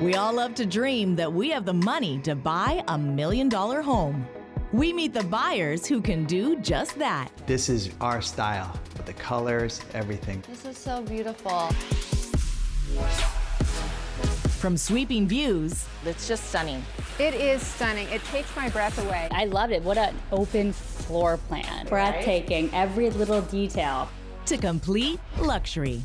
We all love to dream that we have the money to buy $1 million home. We meet the buyers who can do just that. This is our style, with the colors, everything. This is so beautiful. From sweeping views, It's just stunning. It is stunning. It takes my breath away. I loved it. What an open floor plan. Breathtaking, every little detail. to complete luxury.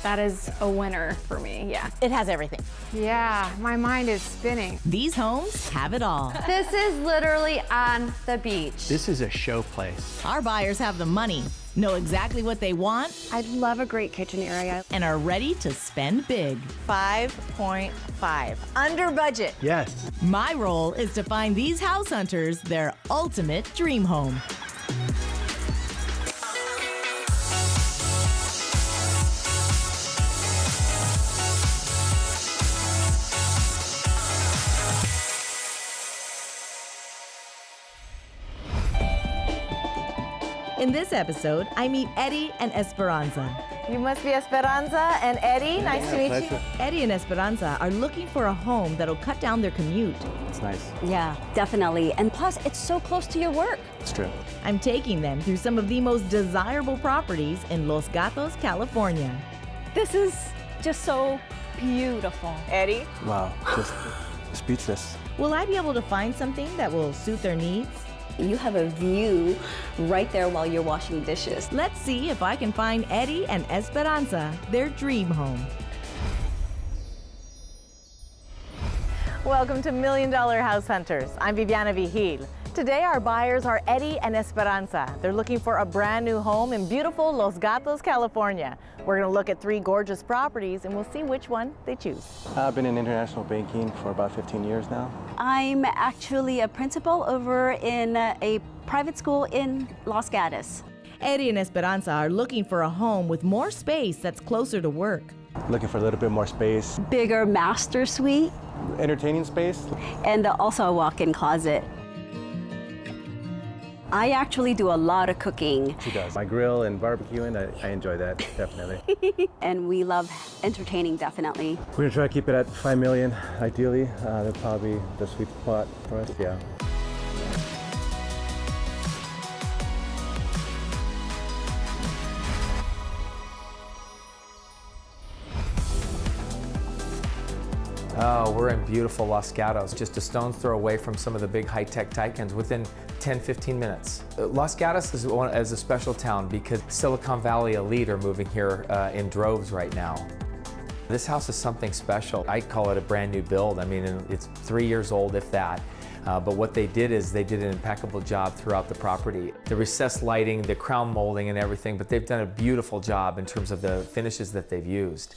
That is a winner for me, yeah. It has everything. Yeah, my mind is spinning. These homes have it all. This is literally on the beach. This is a show place. Our buyers have the money, know exactly what they want, I love a great kitchen area. and are ready to spend big. 5.5. Under budget. Yes. My role is to find these house hunters their ultimate dream home. In this episode, I meet Eddie and Esperanza. You must be Esperanza and Eddie. Nice to meet you. Eddie and Esperanza are looking for a home that'll cut down their commute. It's nice. Yeah, definitely. And plus, it's so close to your work. It's true. I'm taking them through some of the most desirable properties in Los Gatos, California. This is just so beautiful. Eddie? Wow, just speechless. Will I be able to find something that will suit their needs? You have a view right there while you're washing dishes. Let's see if I can find Eddie and Esperanza their dream home. Welcome to $1 Million House Hunters. I'm Viviana Vigil. Today our buyers are Eddie and Esperanza. They're looking for a brand new home in beautiful Los Gatos, California. We're going to look at 3 gorgeous properties and we'll see which one they choose. I've been in international banking for about 15 years now. I'm actually a principal over in a private school in Los Gatos. Eddie and Esperanza are looking for a home with more space that's closer to work. Looking for a little bit more space, Bigger master suite entertaining space. and also a walk-in closet. I actually do a lot of cooking, She does. My grill and barbecuing, I enjoy that, definitely. and we love entertaining, definitely. We're gonna try to keep it at 5 million, ideally. That's probably the sweet spot for us, yeah. Oh, we're in beautiful Los Gatos, just a stone's throw away from some of the big high-tech tycoons within 10, 15 minutes. Los Gatos is a special town because Silicon Valley elite are moving here in droves right now. This house is something special. I call it a brand new build. I mean, it's 3 years old, if that. But what they did is they did an impeccable job throughout the property. The recessed lighting, the crown molding and everything, but they've done a beautiful job in terms of the finishes that they've used.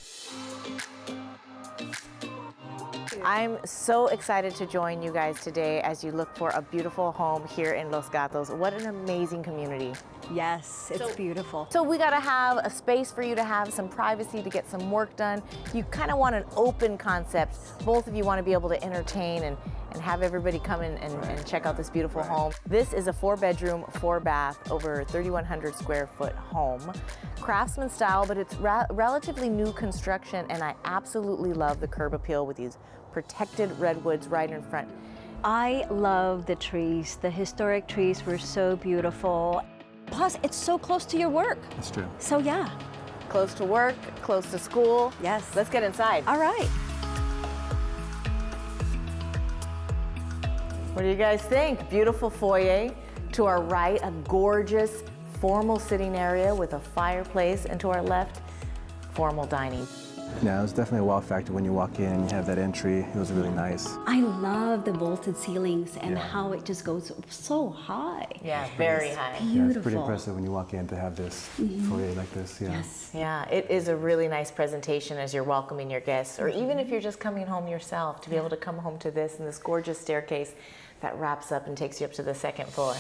I'm so excited to join you guys today as you look for a beautiful home here in Los Gatos. What an amazing community. Yes, it's beautiful. So we gotta have a space for you to have some privacy to get some work done. You kind of want an open concept. Both of you want to be able to entertain and have everybody come in and check out this beautiful home. This is a 4-bedroom, 4-bath, over 3,100 square foot home. Craftsman style, but it's relatively new construction, and I absolutely love the curb appeal with these protected redwoods right in front. I love the trees. The historic trees were so beautiful. Plus, it's so close to your work. That's true. So yeah. Close to work, close to school. Yes. Let's get inside. All right. What do you guys think? Beautiful foyer. To our right, a gorgeous formal sitting area with a fireplace, and to our left, formal dining. Yeah, it was definitely a wow factor when you walk in and you have that entry. It was really nice. I love the vaulted ceilings and Yeah. how it just goes so high. Yeah, very high. Yeah, it's pretty Beautiful. impressive when you walk in to have this foyer like this. Yeah. Yes. Yeah, it is a really nice presentation as you're welcoming your guests, or even if you're just coming home yourself, to be able to come home to this and this gorgeous staircase that wraps up and takes you up to the 2nd floor.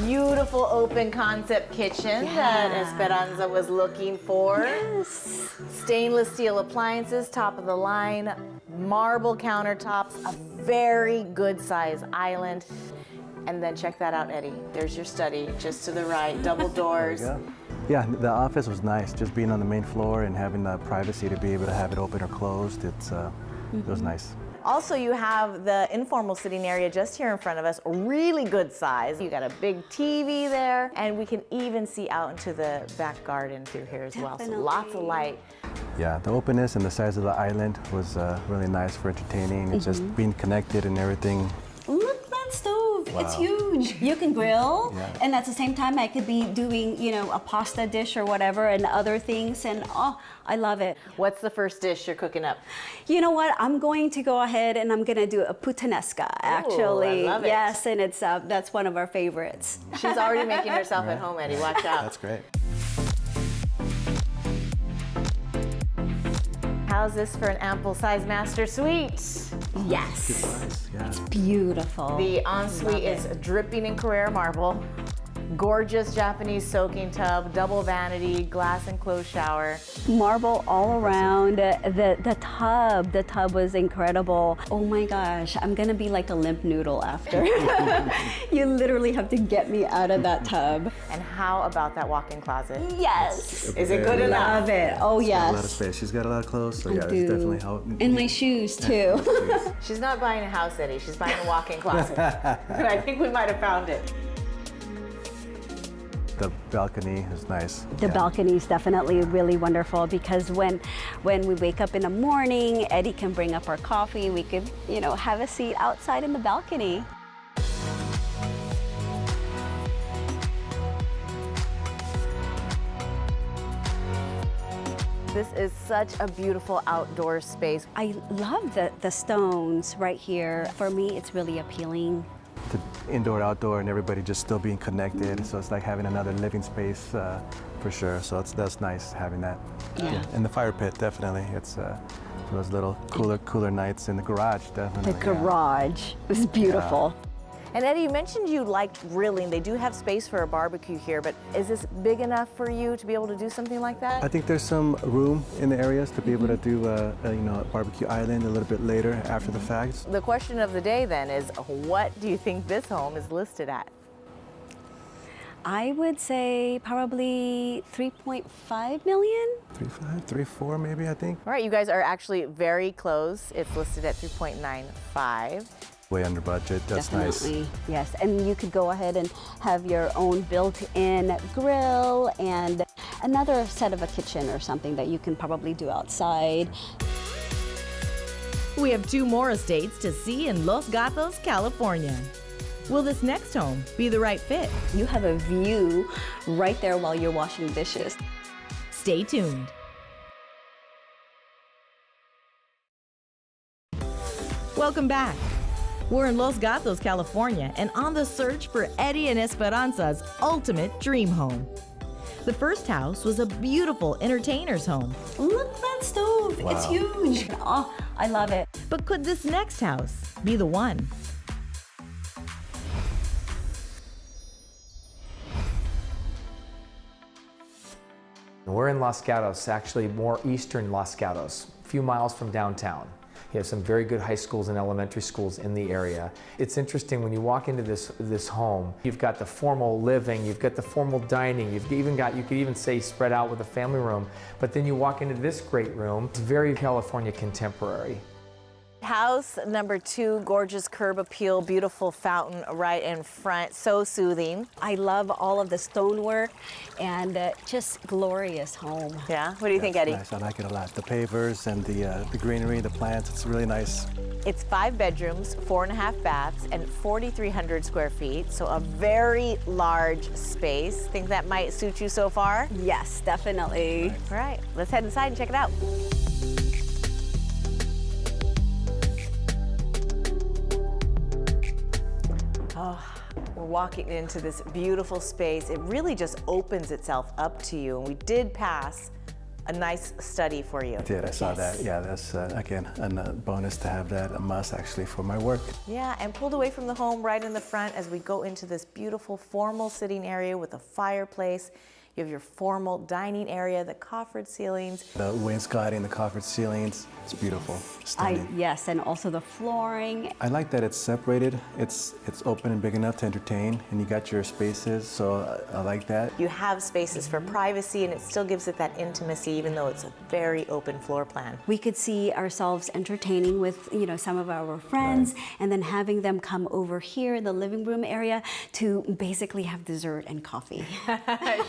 Beautiful open concept kitchen that Esperanza was looking for. Yes. Stainless steel appliances, top of the line, marble countertops, a very good size island. And then check that out, Eddie. There's your study, just to the right, double doors. There you go. Yeah, the office was nice. Just being on the main floor and having the privacy to be able to have it open or closed. It was nice. Also, you have the informal sitting area just here in front of us, really good size. You got a big TV there, and we can even see out into the back garden through here as well. So lots of light. Yeah, the openness and the size of the island was really nice for entertaining. It's just being connected and everything. Look that stove, Wow. it's huge. You can grill, Yeah. and at the same time I could be doing, you know, a pasta dish or whatever and other things, and oh, I love it. What's the first dish you're cooking up? You know what, I'm going to go ahead and I'm gonna do a puttanesca, actually. I love it. Yes, and it's that's one of our favorites. She's already making herself at home, Eddie. Watch out. That's great. How's this for an ample size master suite? Yes, Nice, yeah. beautiful. The ensuite is dripping in Carrara marble. Gorgeous Japanese soaking tub, double vanity, glass enclosed shower. Marble all around. The tub was incredible. Oh my gosh, I'm gonna be like a limp noodle after. You literally have to get me out of that tub. And how about that walk-in closet? Yes. Is it good enough? Love it. Oh A lot of yes. space. She's got a lot of clothes, so yeah, do. it's definitely help. And my shoes too. She's not buying a house, Eddie. She's buying a walk-in closet. And I think we might have found it. The balcony is nice. The Yeah. balcony is definitely really wonderful because when we wake up in the morning, Eddie can bring up our coffee. We could, you know, have a seat outside in the balcony. This is such a beautiful outdoor space. I love the stones right here. For me, it's really appealing. To indoor, outdoor, and everybody just still being connected. So it's like having another living space for sure. So that's nice having that. Yeah. And the fire pit, definitely. It's for those little cooler nights in the garage, definitely. The garage was beautiful. And Eddie, you mentioned you liked grilling. They do have space for a barbecue here, but is this big enough for you to be able to do something like that? I think there's some room in the areas to be able to do a barbecue island a little bit later after the fact. The question of the day then is, what do you think this home is listed at? I would say probably 3.5 million. 3.5, 3.4 maybe, I think. All right, you guys are actually very close. It's listed at 3.95. Way under budget, that's Definitely, nice. yes. And you could go ahead and have your own built-in grill and another set of a kitchen or something that you can probably do outside. We have 2 more estates to see in Los Gatos, California. Will this next home be the right fit? You have a view right there while you're washing dishes. Stay tuned. Welcome back. We're in Los Gatos, California, and on the search for Eddie and Esperanza's ultimate dream home. The first house was a beautiful entertainer's home. Look at that stove, it's huge. Oh, I love it. But could this next house be the one? We're in Los Gatos, actually more eastern Los Gatos, a few miles from downtown. You have some very good high schools and elementary schools in the area. It's interesting when you walk into this home, you've got the formal living, you've got the formal dining, you could even say spread out with a family room, but then you walk into this great room, it's very California contemporary. House number 2, gorgeous curb appeal, beautiful fountain right in front, so soothing. I love all of the stonework and just glorious home. Yeah, what do you think, Eddie? Nice, I like it a lot. The pavers and the greenery, the plants, it's really nice. It's 5 bedrooms, 4.5 baths, and 4,300 square feet, so a very large space. Think that might suit you so far? Yes, definitely. All right, let's head inside and check it out. Oh, we're walking into this beautiful space. It really just opens itself up to you, and we did pass a nice study for you. I did, I saw that. Yeah, that's, again, a bonus to have that, a must actually for my work. Yeah, and pulled away from the home right in the front as we go into this beautiful formal sitting area with a fireplace. You have your formal dining area, the coffered ceilings. The wainscoting, the coffered ceilings, it's beautiful, stunning. Yes, and also the flooring. I like that it's separated. It's open and big enough to entertain, and you got your spaces, so I like that. You have spaces for privacy, and it still gives it that intimacy, even though it's a very open floor plan. We could see ourselves entertaining with, some of our friends, and then having them come over here in the living room area to basically have dessert and coffee.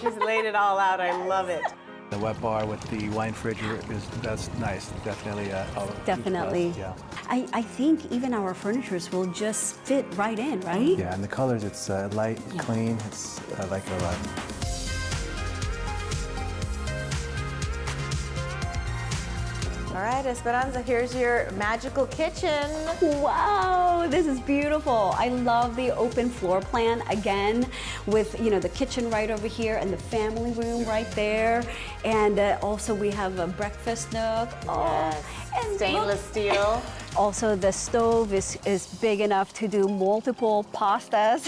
She's laid it all out. I love it. The wet bar with the wine fridge that's nice. Definitely. Definitely. Yeah. I think even our furnitures will just fit right in, right? Yeah, and the colors, it's light, clean. I like it a lot. All right, Esperanza, here's your magical kitchen. Wow, this is beautiful. I love the open floor plan again with, the kitchen right over here and the family room right there. And also we have a breakfast nook. Yes. And Stainless steel. Also, the stove is big enough to do multiple pastas.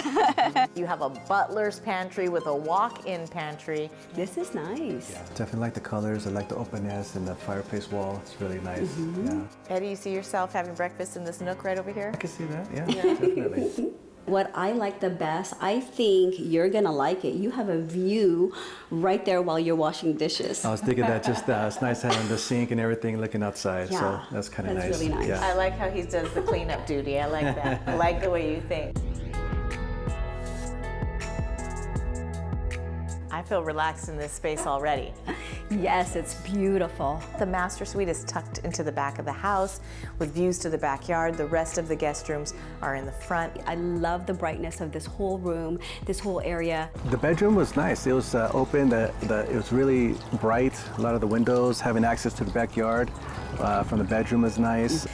You have a butler's pantry with a walk-in pantry. This is nice. Yeah. Definitely like the colors. I like the openness and the fireplace wall. It's really nice. Yeah. Eddie, you see yourself having breakfast in this nook right over here? I can see that. Yeah, definitely. What I like the best, I think you're gonna like it. You have a view right there while you're washing dishes. I was thinking that it's nice having the sink and everything looking outside. Yeah, so that's kind of nice. that's really nice. Yeah. I like how he does the cleanup duty. I like that. I like the way you think. I feel relaxed in this space already. Yes, it's beautiful. The master suite is tucked into the back of the house with views to the backyard. The rest of the guest rooms are in the front. I love the brightness of this whole room, this whole area. The bedroom was nice. It was open. It was really bright. A lot of the windows, having access to the backyard from the bedroom was nice.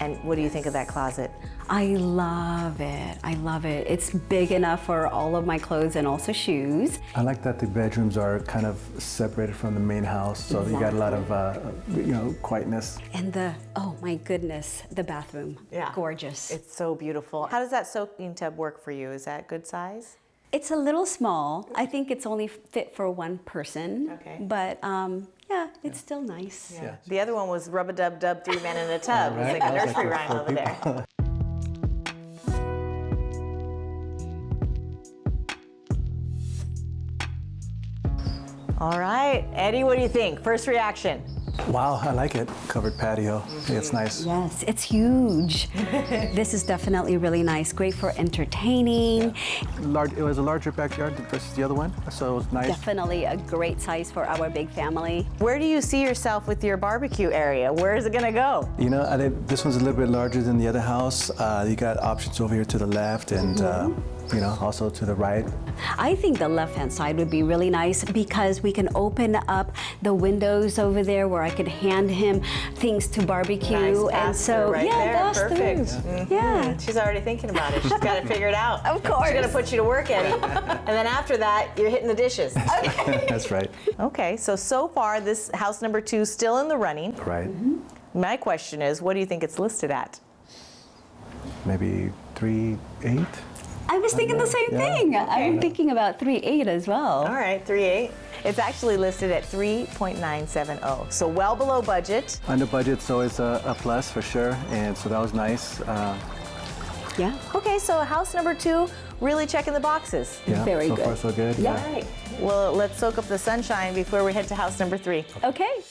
And what do you think of that closet? I love it. I love it. It's big enough for all of my clothes and also shoes. I like that the bedrooms are kind of separated from the main house, so you got a lot of quietness. And oh my goodness, the bathroom. Yeah. Gorgeous. It's so beautiful. How does that soaking tub work for you? Is that good size? It's a little small. I think it's only fit for one person. Okay. But yeah, it's still nice. Yeah. The other one was rub-a-dub-dub, 3 men in a tub. Right. It's like a That was nursery like rhyme for over there. people. All right, Eddie, what do you think? First reaction? Wow, I like it. Covered patio. It's nice. Yes, it's huge. This is definitely really nice. Great for entertaining. It was a larger backyard versus the other one, so it was nice. Definitely a great size for our big family. Where do you see yourself with your barbecue area? Where is it gonna go? I think this one's a little bit larger than the other house. You got options over here to the left and also to the right. I think the left-hand side would be really nice because we can open up the windows over there where I could hand him things to barbecue. Nice and pass-through right there. pass Perfect. through. Yeah. She's already thinking about it. She's got it figured out. Of course. She's gonna put you to work, Eddie. And then after that, you're hitting the dishes. That's right. Okay, so far, this house number 2 is still in the running. Right. My question is, what do you think it's listed at? Maybe 3.8. I was thinking the same thing. I'm thinking about 3.8 as well. All right, 3.8. It's actually listed at 3.970, so well below budget. Under budget's always a plus for sure, and so that was nice. Yeah. Okay, so house number 2, really checking the boxes. Yeah, Very so good. far so good. Yeah. All right. Well, let's soak up the sunshine before we head to house number 3. Okay.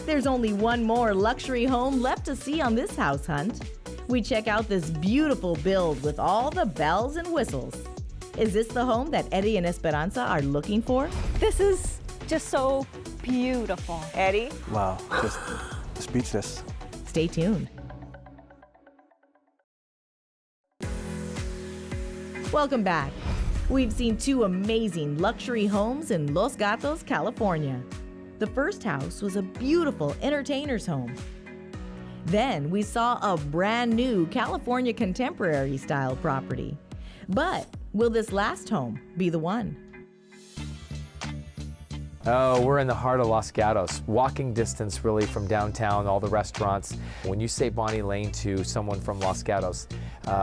There's only one more luxury home left to see on this house hunt. We check out this beautiful build with all the bells and whistles. Is this the home that Eddie and Esperanza are looking for? This is just so beautiful. Eddie? Wow, just speechless. Stay tuned. Welcome back. We've seen 2 amazing luxury homes in Los Gatos, California. The first house was a beautiful entertainer's home. Then we saw a brand new California contemporary style property. But will this last home be the one? Oh, we're in the heart of Los Gatos. Walking distance really from downtown, all the restaurants. When you say Bonnie Lane to someone from Los Gatos,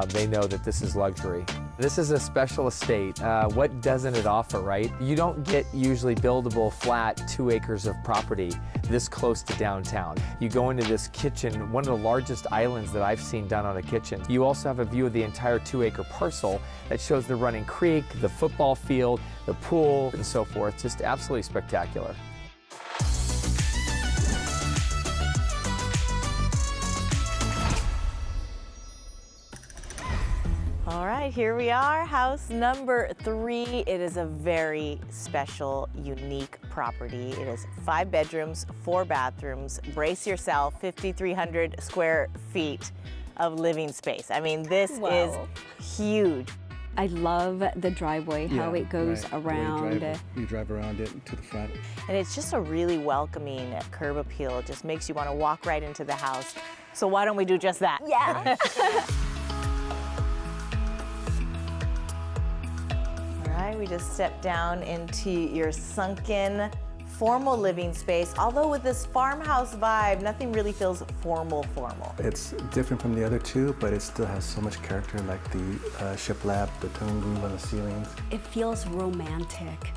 they know that this is luxury. This is a special estate. What doesn't it offer, right? You don't get usually buildable flat 2 acres of property this close to downtown. You go into this kitchen, one of the largest islands that I've seen done on a kitchen. You also have a view of the entire 2-acre parcel that shows the running creek, the football field, the pool, and so forth. Just absolutely spectacular. All right, here we are, house number 3. It is a very special, unique property. It is 5 bedrooms, 4 bathrooms. Brace yourself, 5,300 square feet of living space. I mean, this is huge. I love the driveway, how it goes right. around. You drive around it to the front. And it's just a really welcoming curb appeal. It just makes you want to walk right into the house. So why don't we do just that? Yeah. All right, we just stepped down into your sunken, formal living space. Although with this farmhouse vibe, nothing really feels formal. It's different from the other 2, but it still has so much character, like the shiplap, the tongue groove on the ceilings. It feels romantic.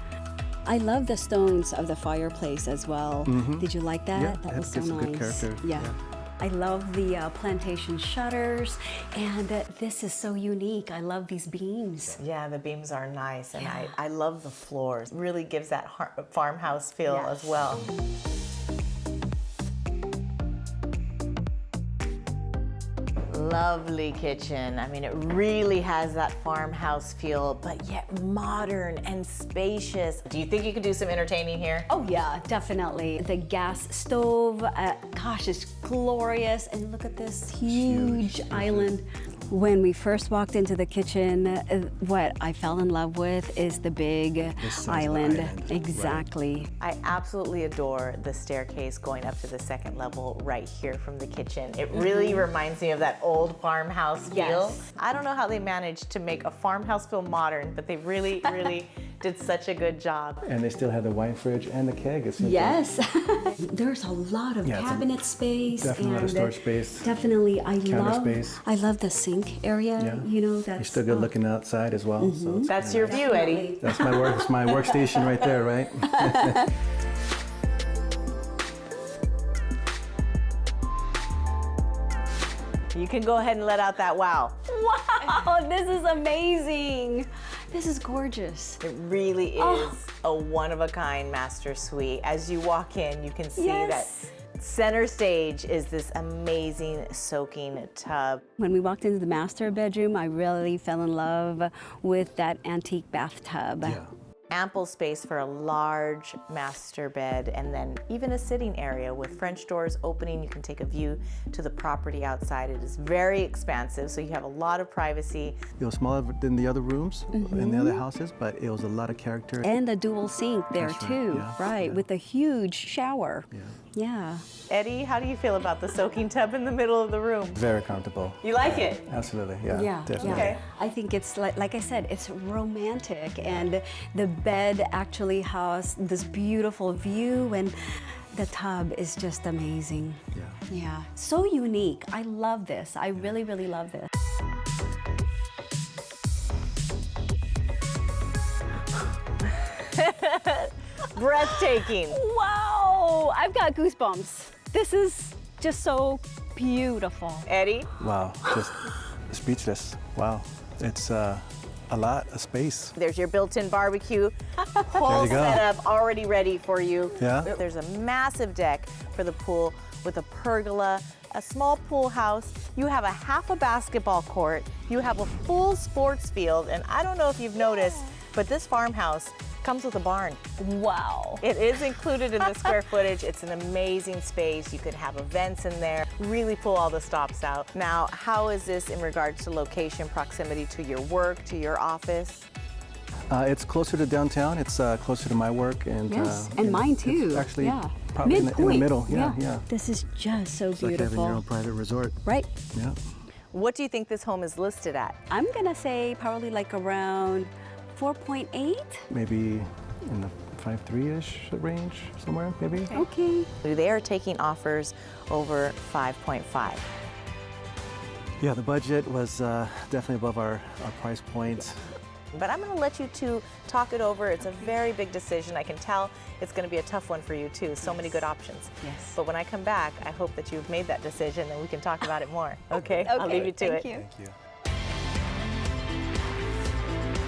I love the stones of the fireplace as well. Did you like that? Yeah, that was so it's a nice. good character. Yeah. I love the plantation shutters, and this is so unique. I love these beams. Yeah, the beams are nice, and I love the floors. Really gives that farmhouse feel as well. Lovely kitchen. I mean, it really has that farmhouse feel, but yet modern and spacious. Do you think you could do some entertaining here? Oh yeah, definitely. The gas stove, gosh, it's glorious. And look at this huge island. When we first walked into the kitchen, what I fell in love with is the big island. Exactly. I absolutely adore the staircase going up to the 2nd level right here from the kitchen. It really reminds me of that old farmhouse feel. Yes. I don't know how they managed to make a farmhouse feel modern, but they really did such a good job. And they still have the wine fridge and the keg. It's Yes. There's a lot of cabinet space. Definitely a lot of storage space. Definitely, Counter space. I love the sink area. Yeah. You know, that's You're still good looking outside as well. So it's That's your view, Eddie. That's my work. It's my workstation right there, right? You can go ahead and let out that wow. Wow, this is amazing. This is gorgeous. It really is a one-of-a-kind master suite. As you walk in, you can see that center stage is this amazing soaking tub. When we walked into the master bedroom, I really fell in love with that antique bathtub. Yeah. Ample space for a large master bed, and then even a sitting area with French doors opening. You can take a view to the property outside. It is very expansive, so you have a lot of privacy. It was smaller than the other rooms in the other houses, but it was a lot of character. And a dual sink there That's right, too, yeah, right, yeah. with a huge shower. Yeah. Yeah. Eddie, how do you feel about the soaking tub in the middle of the room? Very comfortable. You like it? Absolutely, yeah. Yeah, Definitely. yeah. Okay. I think it's like I said, it's romantic, and the bed actually has this beautiful view, and the tub is just amazing. Yeah. Yeah, so unique. I love this. I really, really love this. Breathtaking. Wow, I've got goosebumps. This is just so beautiful. Eddie? Wow, just speechless. Wow, it's a lot of space. There's your built-in barbecue, There whole you go. setup already ready for you. Yeah. There's a massive deck for the pool with a pergola, a small pool house. You have a half a basketball court. You have a full sports field, and I don't know if you've noticed, but this farmhouse comes with a barn. Wow. It is included in the square footage. It's an amazing space. You could have events in there, really pull all the stops out. Now, how is this in regards to location, proximity to your work, to your office? It's closer to downtown. It's closer to my work, and Yes, and mine too. It's actually yeah. probably in the Midpoint. middle. Yeah. This is just so It's like having beautiful. your own private resort. Right. Yeah. What do you think this home is listed at? I'm gonna say probably like around 4.8. Maybe in the 5.3-ish range, somewhere, maybe. Okay. They are taking offers over 5.5. Yeah, the budget was definitely above our price point. But I'm going to let you two talk it over. It's a very big decision. I can tell it's going to be a tough one for you too. So many good options. Yes. But when I come back, I hope that you've made that decision and we can talk about it more. Okay? I'll Okay, leave you to it. thank you. Thank you.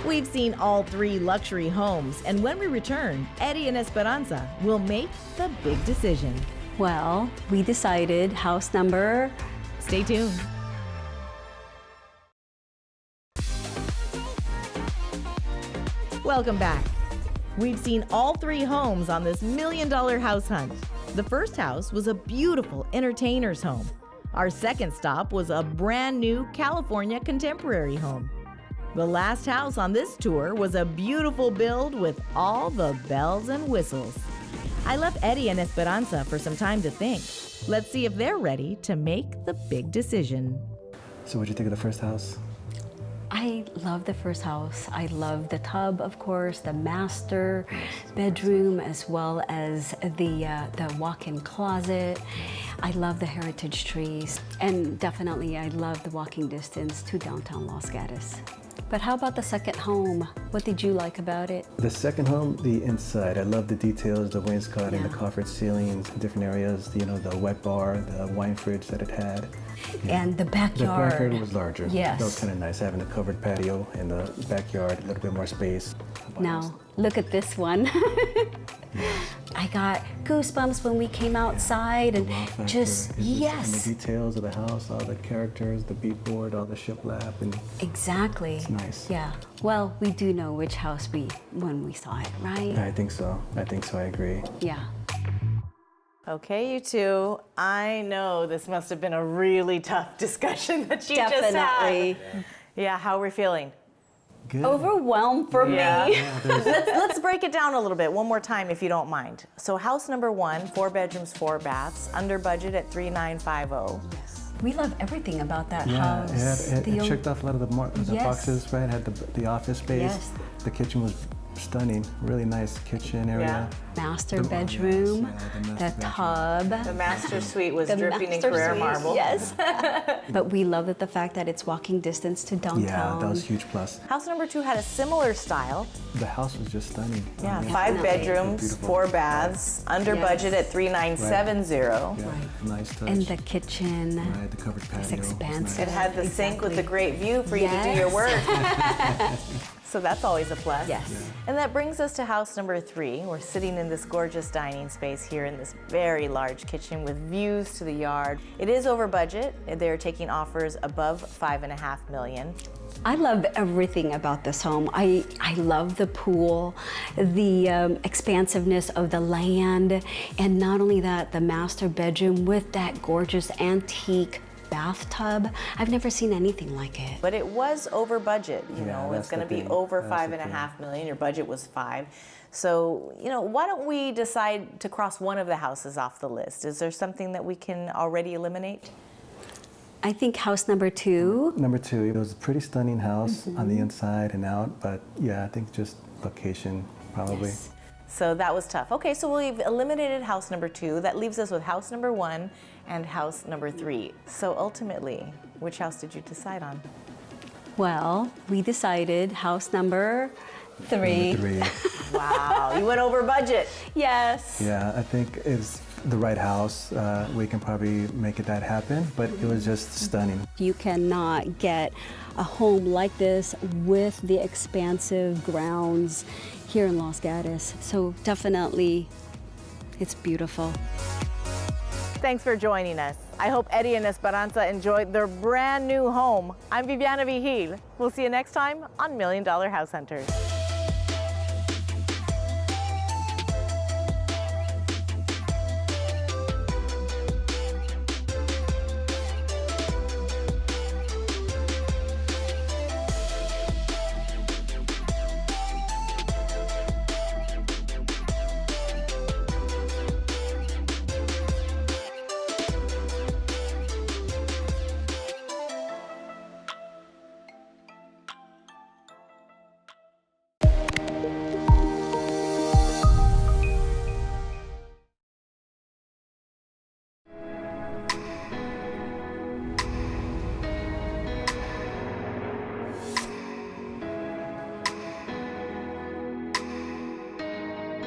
We've seen all 3 luxury homes, and when we return, Eddie and Esperanza will make the big decision. Well, we decided house number. Stay tuned. Welcome back. We've seen all 3 homes on this $1 million house hunt. The first house was a beautiful entertainer's home. Our second stop was a brand new California contemporary home. The last house on this tour was a beautiful build with all the bells and whistles. I left Eddie and Esperanza for some time to think. Let's see if they're ready to make the big decision. So what'd you think of the first house? I love the first house. I love the tub, of course, the master bedroom, as well as the walk-in closet. I love the heritage trees, and definitely I love the walking distance to downtown Los Gatos. But how about the second home? What did you like about it? The second home, the inside. I love the details, the wainscoting, the coffered ceilings, different areas, you know, the wet bar, the wine fridge that it had. And the The backyard. backyard was larger. Yes. That was kind of nice, having a covered patio in the backyard, a little bit more space. Now, look at this one. I got goosebumps when we came outside and Wow factor just, is yes. And the details of the house, all the characters, the beadboard, all the shiplap, and Exactly. it's nice. Yeah. Well, we do know which house when we saw it, right? I think so. I agree. Yeah. Okay, you two. I know this must have been a really tough discussion that you just Definitely. had. Yeah, how are we feeling? Good. Overwhelmed for Yeah. me. Let's break it down a little bit one more time if you don't mind. So house number 1, 4 bedrooms, 4 baths, under budget at 3,950. We love everything about that Yeah, house. it The checked off a lot of the Yes. boxes, right? Had the office space. Yes. The kitchen was stunning. Really nice kitchen area. master bedroom, the the master tub. The master suite was the dripping in master Carrera suite, marble. Yes. But we love the fact that it's walking distance to downtown. Yeah, that was a huge plus. House number 2 had a similar style. The house was just stunning. Yeah, I mean, 5 Definitely. bedrooms, Beautiful. 4 baths, under Yes. budget at 3,970. Yeah, nice touch. And the kitchen. Right, the covered patio. It's was expansive. It had the sink with the Exactly. great view for you to do your work. So that's always a plus. Yes. And that brings us to house number 3. We're sitting in this gorgeous dining space here in this very large kitchen with views to the yard. It is over budget. They're taking offers above $5.5 million. I love everything about this home. I love the pool, the expansiveness of the land, and not only that, the master bedroom with that gorgeous antique bathtub. I've never seen anything like it. But it was over budget. You Yeah, know, that's it's going to the be thing. over That's the $5.5 million. Your budget was 5. So, you know, why don't we decide to cross one of the houses off the list? Is there something that we can already eliminate? I think house number 2. Number 2, it was a pretty stunning house on Mm-hmm. the inside and out, but yeah, I think just location probably. Yes. So that was tough. Okay, so we've eliminated house number 2. That leaves us with house number 1 and house number 3. So ultimately, which house did you decide on? Well, we decided house number 3. Number 3. Wow, you went over budget. Yes. Yeah, I think it's the right house. We can probably make that happen, but it was just stunning. You cannot get a home like this with the expansive grounds here in Los Gatos. So definitely, it's beautiful. Thanks for joining us. I hope Eddie and Esperanza enjoyed their brand new home. I'm Viviana Vigil. We'll see you next time on $1 Million House Hunters.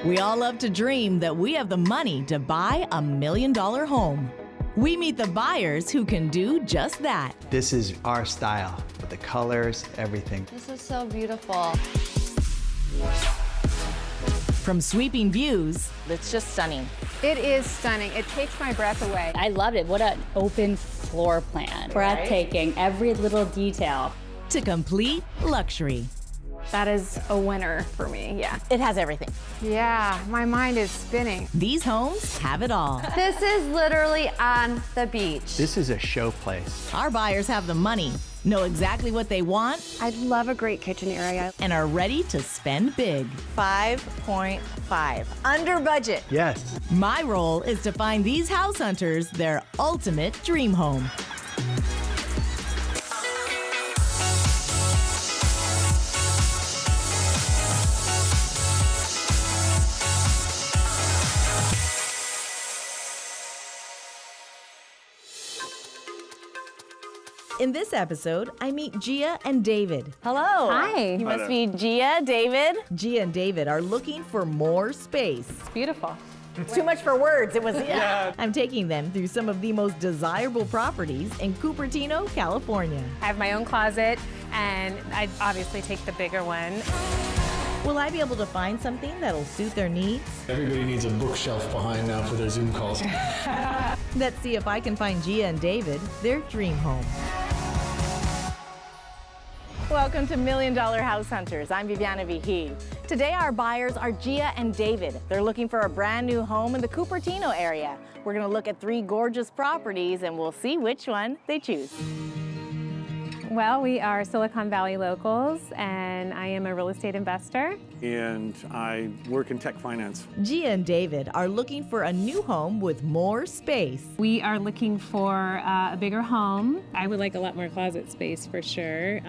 We all love to dream that we have the money to buy $1 million home. We meet the buyers who can do just that. This is our style, with the colors, everything. This is so beautiful. From sweeping views It's just stunning. It is stunning. It takes my breath away. I loved it. What an open floor plan. Breathtaking, every little detail. to complete luxury. That is a winner for me, yeah. It has everything. Yeah, my mind is spinning. These homes have it all. This is literally on the beach. This is a show place. Our buyers have the money, know exactly what they want, I love a great kitchen area. and are ready to spend big. 5.5. Under budget. Yes. My role is to find these house hunters their ultimate dream home. In this episode, I meet Gia and David. Hello. Hi. You must be Gia, David. Gia and David are looking for more space. Beautiful. Too much for words. It was, I'm taking them through some of the most desirable properties in Cupertino, California. I have my own closet, and I obviously take the bigger one. Will I be able to find something that'll suit their needs? Everybody needs a bookshelf behind now for their Zoom calls. Let's see if I can find Gia and David their dream home. Welcome to $1 Million House Hunters. I'm Viviana Vigil. Today our buyers are Gia and David. They're looking for a brand new home in the Cupertino area. We're gonna look at 3 gorgeous properties and we'll see which one they choose. Well, we are Silicon Valley locals, and I am a real estate investor. And I work in tech finance. Gia and David are looking for a new home with more space. We are looking for a bigger home. I would like a lot more closet space for sure.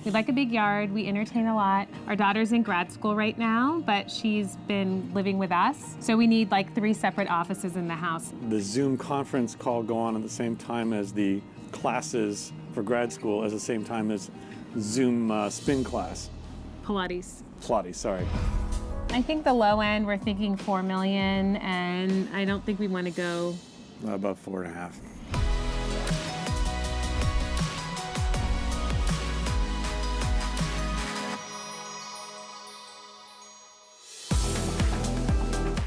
We'd like a big yard. We entertain a lot. Our daughter's in grad school right now, but she's been living with us. So we need like 3 separate offices in the house. The Zoom conference call go on at the same time as the classes for grad school, at the same time as Zoom spin class. Pilates. Pilates, sorry. I think the low end, we're thinking $4 million, and I don't think we want to go. About 4.5.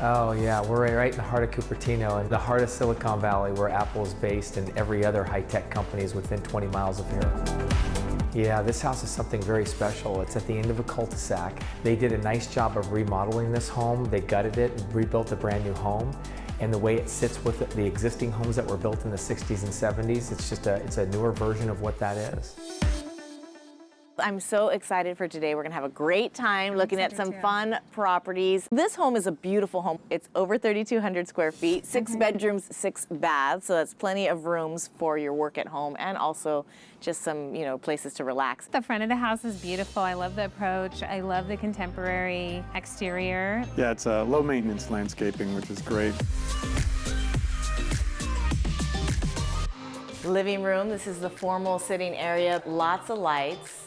Oh yeah, we're right in the heart of Cupertino, in the heart of Silicon Valley, where Apple is based and every other high-tech company is within 20 miles of here. Yeah, this house is something very special. It's at the end of a cul-de-sac. They did a nice job of remodeling this home. They gutted it and rebuilt a brand new home. And the way it sits with the existing homes that were built in the 60s and 70s, it's a newer version of what that is. I'm so excited for today. We're gonna have a great time looking at some fun properties. This home is a beautiful home. It's over 3,200 square feet, 6 bedrooms, 6 baths, so that's plenty of rooms for your work at home and also just some, places to relax. The front of the house is beautiful. I love the approach. I love the contemporary exterior. Yeah, it's a low maintenance landscaping, which is great. Living room, this is the formal sitting area, lots of lights.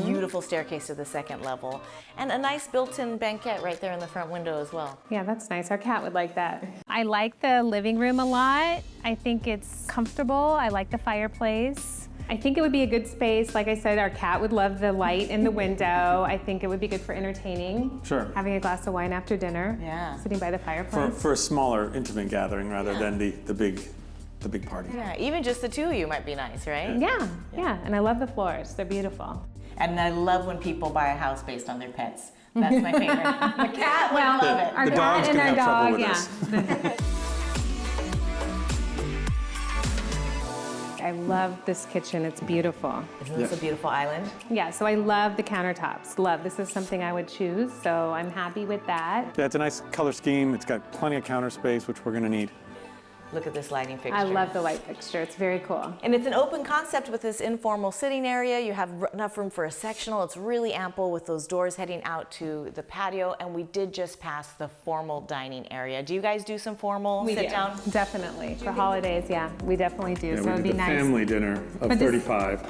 Beautiful staircase to the 2nd level, and a nice built-in banquette right there in the front window as well. Yeah, that's nice. Our cat would like that. I like the living room a lot. I think it's comfortable. I like the fireplace. I think it would be a good space. Like I said, our cat would love the light in the window. I think it would be good for entertaining. Sure. Having a glass of wine after dinner. Yeah. Sitting by the fireplace. For a smaller, intimate gathering rather than the big party. Yeah, even just the 2 of you might be nice, right? Yeah. And I love the floors. They're beautiful. And I love when people buy a house based on their pets. That's my favorite. The cat would love it. Our The dogs cat and can our have trouble dog, with this. I love this kitchen. It's beautiful. Isn't this a beautiful island? Yeah, so I love the countertops. This is something I would choose, so I'm happy with that. Yeah, it's a nice color scheme. It's got plenty of counter space, which we're gonna need. Look at this lighting fixture. I love the light fixture. It's very cool. And it's an open concept with this informal sitting area. You have enough room for a sectional. It's really ample with those doors heading out to the patio. And we did just pass the formal dining area. Do you guys do some formal sit down? Definitely. For holidays, yeah, we definitely do. Yeah, So we it'd did be the nice. family dinner of 35.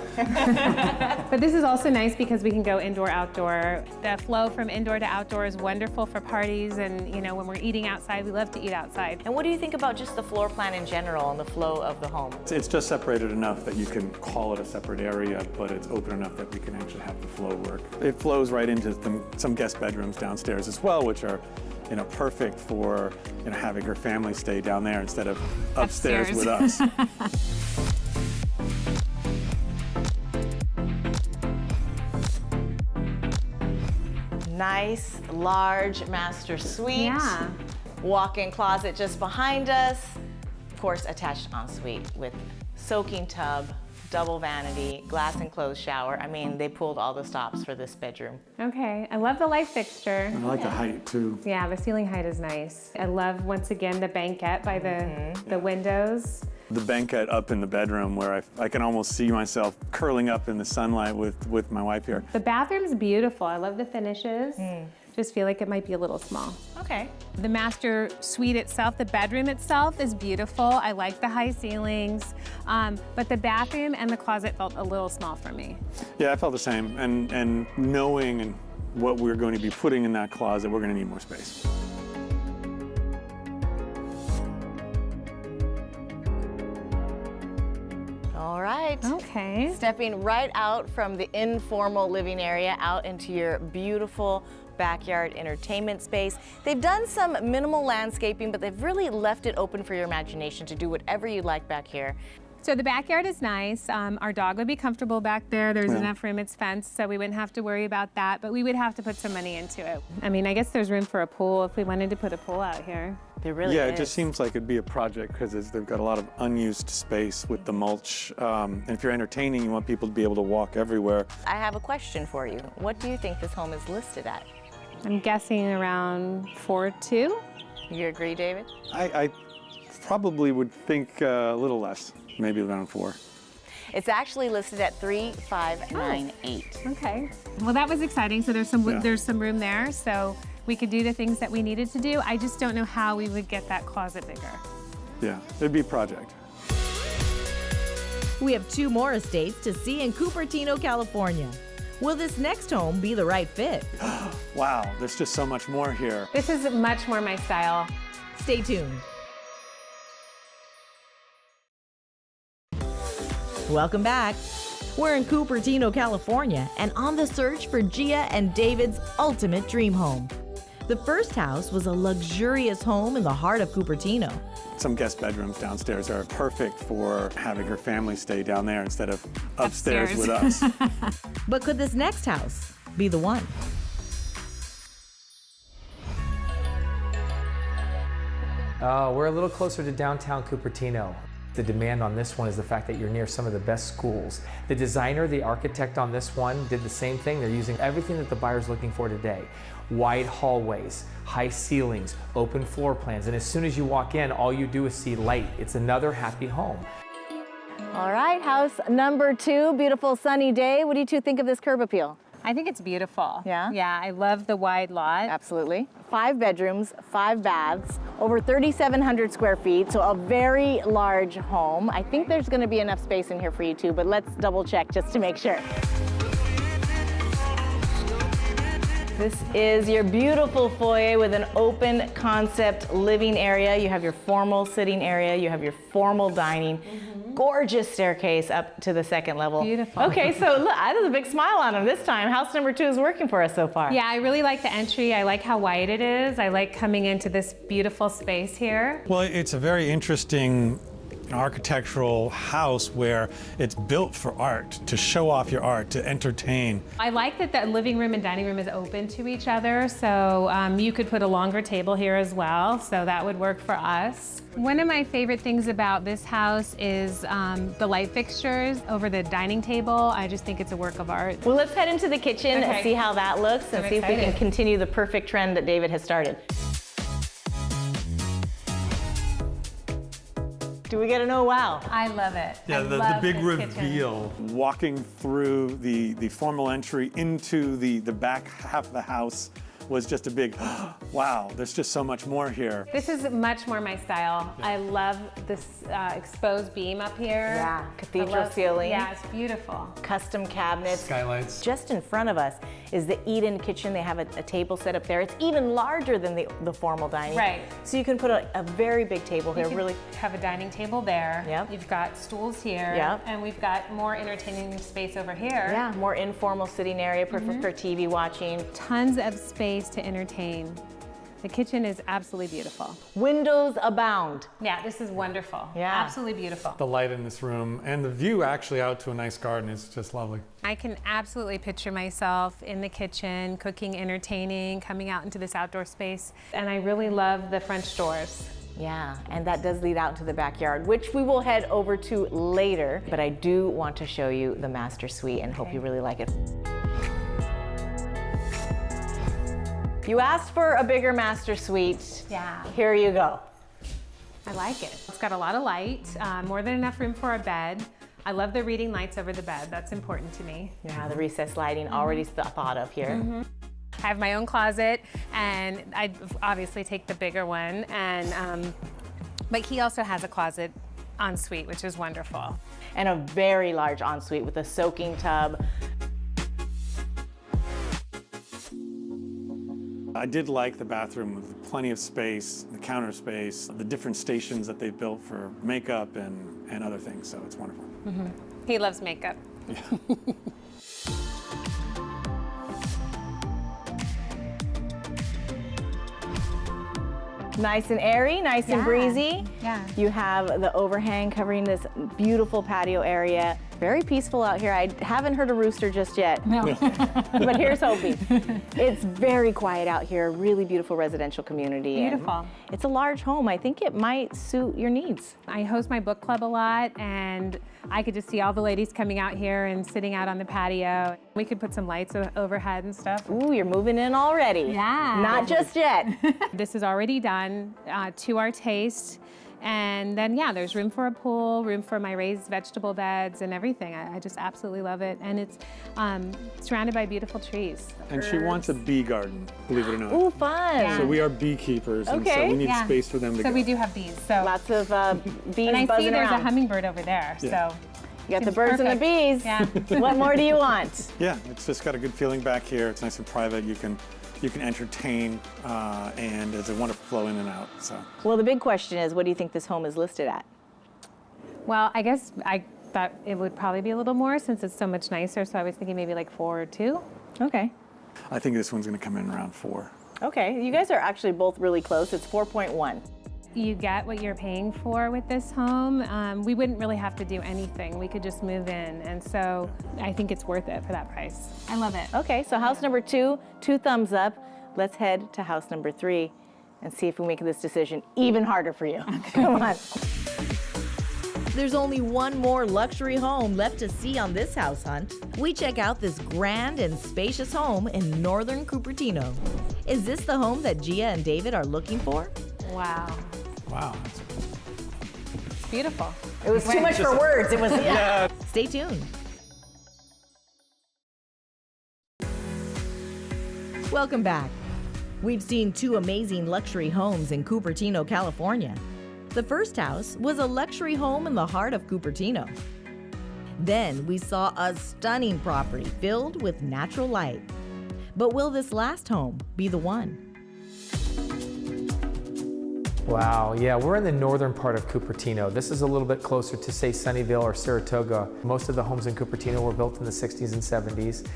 But this is also nice because we can go indoor, outdoor. The flow from indoor to outdoor is wonderful for parties, and you know, when we're eating outside, we love to eat outside. And what do you think about just the floor plan in general and the flow of the home? It's just separated enough that you can call it a separate area, but it's open enough that we can actually have the flow work. It flows right into some guest bedrooms downstairs as well, which are perfect for having her family stay down there instead of upstairs with us. Nice, large master suite. Yeah. Walk-in closet just behind us. Of course, attached ensuite with soaking tub, double vanity, glass enclosed shower. I mean, they pulled all the stops for this bedroom. Okay, I love the light fixture. I like the height too. Yeah, the ceiling height is nice. I love, once again, the banquette by the windows. The banquette up in the bedroom where I can almost see myself curling up in the sunlight with my wife here. The bathroom's beautiful. I love the finishes. Just feel like it might be a little small. Okay. The master suite itself, the bedroom itself is beautiful. I like the high ceilings, but the bathroom and the closet felt a little small for me. Yeah, I felt the same. And knowing what we're going to be putting in that closet, we're going to need more space. All right. Okay. Stepping right out from the informal living area out into your beautiful backyard entertainment space. They've done some minimal landscaping, but they've really left it open for your imagination to do whatever you like back here. So the backyard is nice. Our dog would be comfortable back there. There's enough room, it's fenced, so we wouldn't have to worry about that, but we would have to put some money into it. I mean, I guess there's room for a pool if we wanted to put a pool out here. There really is. It just seems like it'd be a project because they've got a lot of unused space with the mulch. And if you're entertaining, you want people to be able to walk everywhere. I have a question for you. What do you think this home is listed at? I'm guessing around 4.2. You agree, David? I probably would think a little less, maybe around 4. It's actually listed at 3,598. Okay. Well, that was exciting. So there's some room there, so we could do the things that we needed to do. I just don't know how we would get that closet bigger. Yeah, it'd be a project. We have 2 more estates to see in Cupertino, California. Will this next home be the right fit? Wow, there's just so much more here. This is much more my style. Stay tuned. Welcome back. We're in Cupertino, California, and on the search for Gia and David's ultimate dream home. The first house was a luxurious home in the heart of Cupertino. Some guest bedrooms downstairs are perfect for having her family stay down there instead of upstairs with us. But could this next house be the one? We're a little closer to downtown Cupertino. The demand on this one is the fact that you're near some of the best schools. The designer, the architect on this one did the same thing. They're using everything that the buyer's looking for today. Wide hallways, high ceilings, open floor plans, and as soon as you walk in, all you do is see light. It's another happy home. All right, house number 2, beautiful sunny day. What do you two think of this curb appeal? I think it's beautiful. Yeah? Yeah, I love the wide lot. Absolutely. 5 bedrooms, 5 baths, over 3,700 square feet, so a very large home. I think there's gonna be enough space in here for you two, but let's double check just to make sure. This is your beautiful foyer with an open concept living area. You have your formal sitting area, you have your formal dining. Gorgeous staircase up to the 2nd level. Beautiful. Okay, so look, there's a big smile on him this time. House number 2 is working for us so far. Yeah, I really like the entry. I like how wide it is. I like coming into this beautiful space here. Well, it's a very interesting architectural house where it's built for art, to show off your art, to entertain. I like that the living room and dining room is open to each other, so you could put a longer table here as well, so that would work for us. One of my favorite things about this house is the light fixtures over the dining table. I just think it's a work of art. Well, let's head into the kitchen and see how that looks and see if we can continue the perfect trend that David has started. Do we get an oh wow? I love it. Yeah, I the love big this kitchen. reveal. Walking through the formal entry into the back half of the house was just a big, wow, there's just so much more here. This is much more my style. I love this exposed beam up here. Yeah, cathedral ceiling. Yeah, it's beautiful. Custom cabinets. Skylights. Just in front of us is the eat-in kitchen. They have a table set up there. It's even larger than the formal dining. Right. So you can put a very big table here. You Really have a dining table there. Yep. You've got stools here. Yep. And we've got more entertaining space over here. Yeah, more informal sitting area, perfect for TV watching. Tons of space to entertain. The kitchen is absolutely beautiful. Windows abound. Yeah, this is wonderful. Yeah. Absolutely beautiful. The light in this room and the view actually out to a nice garden is just lovely. I can absolutely picture myself in the kitchen, cooking, entertaining, coming out into this outdoor space. And I really love the French doors. Yeah, and that does lead out into the backyard, which we will head over to later. But I do want to show you the master suite and hope you really like it. You asked for a bigger master suite. Yeah. Here you go. I like it. It's got a lot of light, more than enough room for a bed. I love the reading lights over the bed. That's important to me. Yeah, the recessed lighting already thought of here. I have my own closet, and I obviously take the bigger one. And but he also has a closet ensuite, which is wonderful. And a very large ensuite with a soaking tub. I did like the bathroom with plenty of space, the counter space, the different stations that they've built for makeup and other things, so it's wonderful. He loves makeup. Nice and airy, nice and breezy. Yeah. You have the overhang covering this beautiful patio area. Very peaceful out here. I haven't heard a rooster just yet. No. But here's hoping. It's very quiet out here, really beautiful residential community. Beautiful. And it's a large home. I think it might suit your needs. I host my book club a lot, and I could just see all the ladies coming out here and sitting out on the patio. We could put some lights overhead and stuff. Ooh, you're moving in already. Yeah. Not just yet. This is already done to our taste. And then, yeah, there's room for a pool, room for my raised vegetable beds and everything. I just absolutely love it. And it's surrounded by beautiful trees. And she wants a bee garden, believe it or not. Ooh, fun. Yeah. So we are beekeepers, and so Okay. we need Yeah. space for them to So go. we do have bees. So Lots of bees and I buzzing see there's around. a hummingbird over there. Yeah. So You got the Seems birds and the perfect. bees. Yeah. What more do you want? Yeah, it's just got a good feeling back here. It's nice and private. You can entertain, and there's a wonderful flow in and out. So. Well, the big question is, what do you think this home is listed at? well, I guess I thought it would probably be a little more since it's so much nicer. So I was thinking maybe like 4 or 2. Okay. I think this one's going to come in around 4. Okay, you guys are actually both really close. It's 4.1. You get what you're paying for with this home. We wouldn't really have to do anything. We could just move in. And so I think it's worth it for that price. I love it. Okay, so house number 2, 2 thumbs up. Let's head to house number 3 and see if we make this decision even harder for you. Come on. There's only one more luxury home left to see on this house hunt. We check out this grand and spacious home in northern Cupertino. Is this the home that Gia and David are looking for? Wow. Wow. It's beautiful. It was too much for words. It was, yeah. Stay tuned. Welcome back. We've seen 2 amazing luxury homes in Cupertino, California. The first house was a luxury home in the heart of Cupertino. Then we saw a stunning property filled with natural light. But will this last home be the one? Wow, yeah, we're in the northern part of Cupertino. This is a little bit closer to, say, Sunnyvale or Saratoga. Most of the homes in Cupertino were built in the 60s and 70s.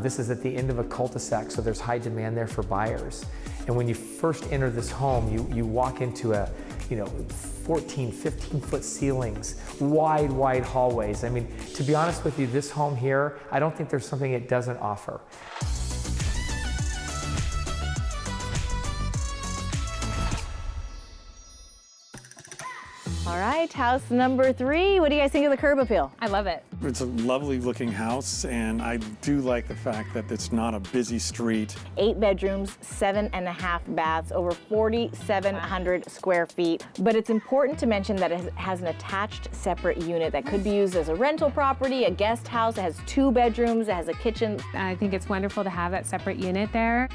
This is at the end of a cul-de-sac, so there's high demand there for buyers. And when you first enter this home, you walk into a 14, 15-foot ceilings, wide hallways. I mean, to be honest with you, this home here, I don't think there's something it doesn't offer. All right, house number 3. What do you guys think of the curb appeal? I love it. It's a lovely looking house, and I do like the fact that it's not a busy street. 8 bedrooms, 7.5 baths, over 4,700 square feet. But it's important to mention that it has an attached separate unit that could be used as a rental property, a guest house. It has 2 bedrooms, it has a kitchen. I think it's wonderful to have that separate unit there.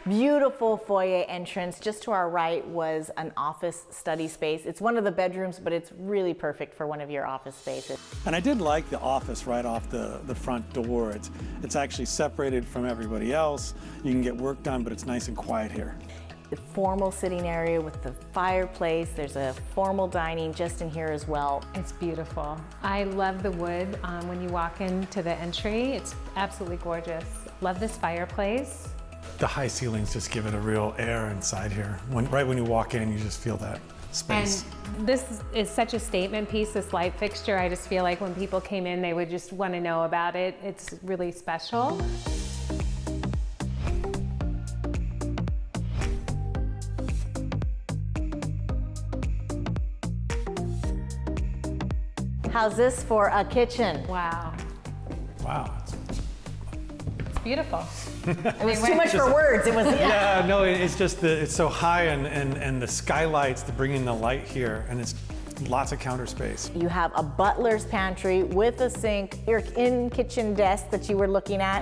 Beautiful foyer entrance. Just to our right was an office study space. It's one of the bedrooms, but it's really perfect for one of your office spaces. And I did like the office right off the front door. It's actually separated from everybody else. You can get work done, but it's nice and quiet here. The formal sitting area with the fireplace. There's a formal dining just in here as well. It's beautiful. I love the wood when you walk into the entry. It's absolutely gorgeous. Love this fireplace. The high ceilings just give it a real air inside here. Right when you walk in, you just feel that space. And this is such a statement piece, this light fixture. I just feel like when people came in, they would just want to know about it. It's really special. How's this for a kitchen? Wow. Wow. It's beautiful. It was too much for words. It was, Yeah, no, it's just it's so high and the skylights to bring in the light here, and it's lots of counter space. You have a butler's pantry with a sink, your in-kitchen desk that you were looking at,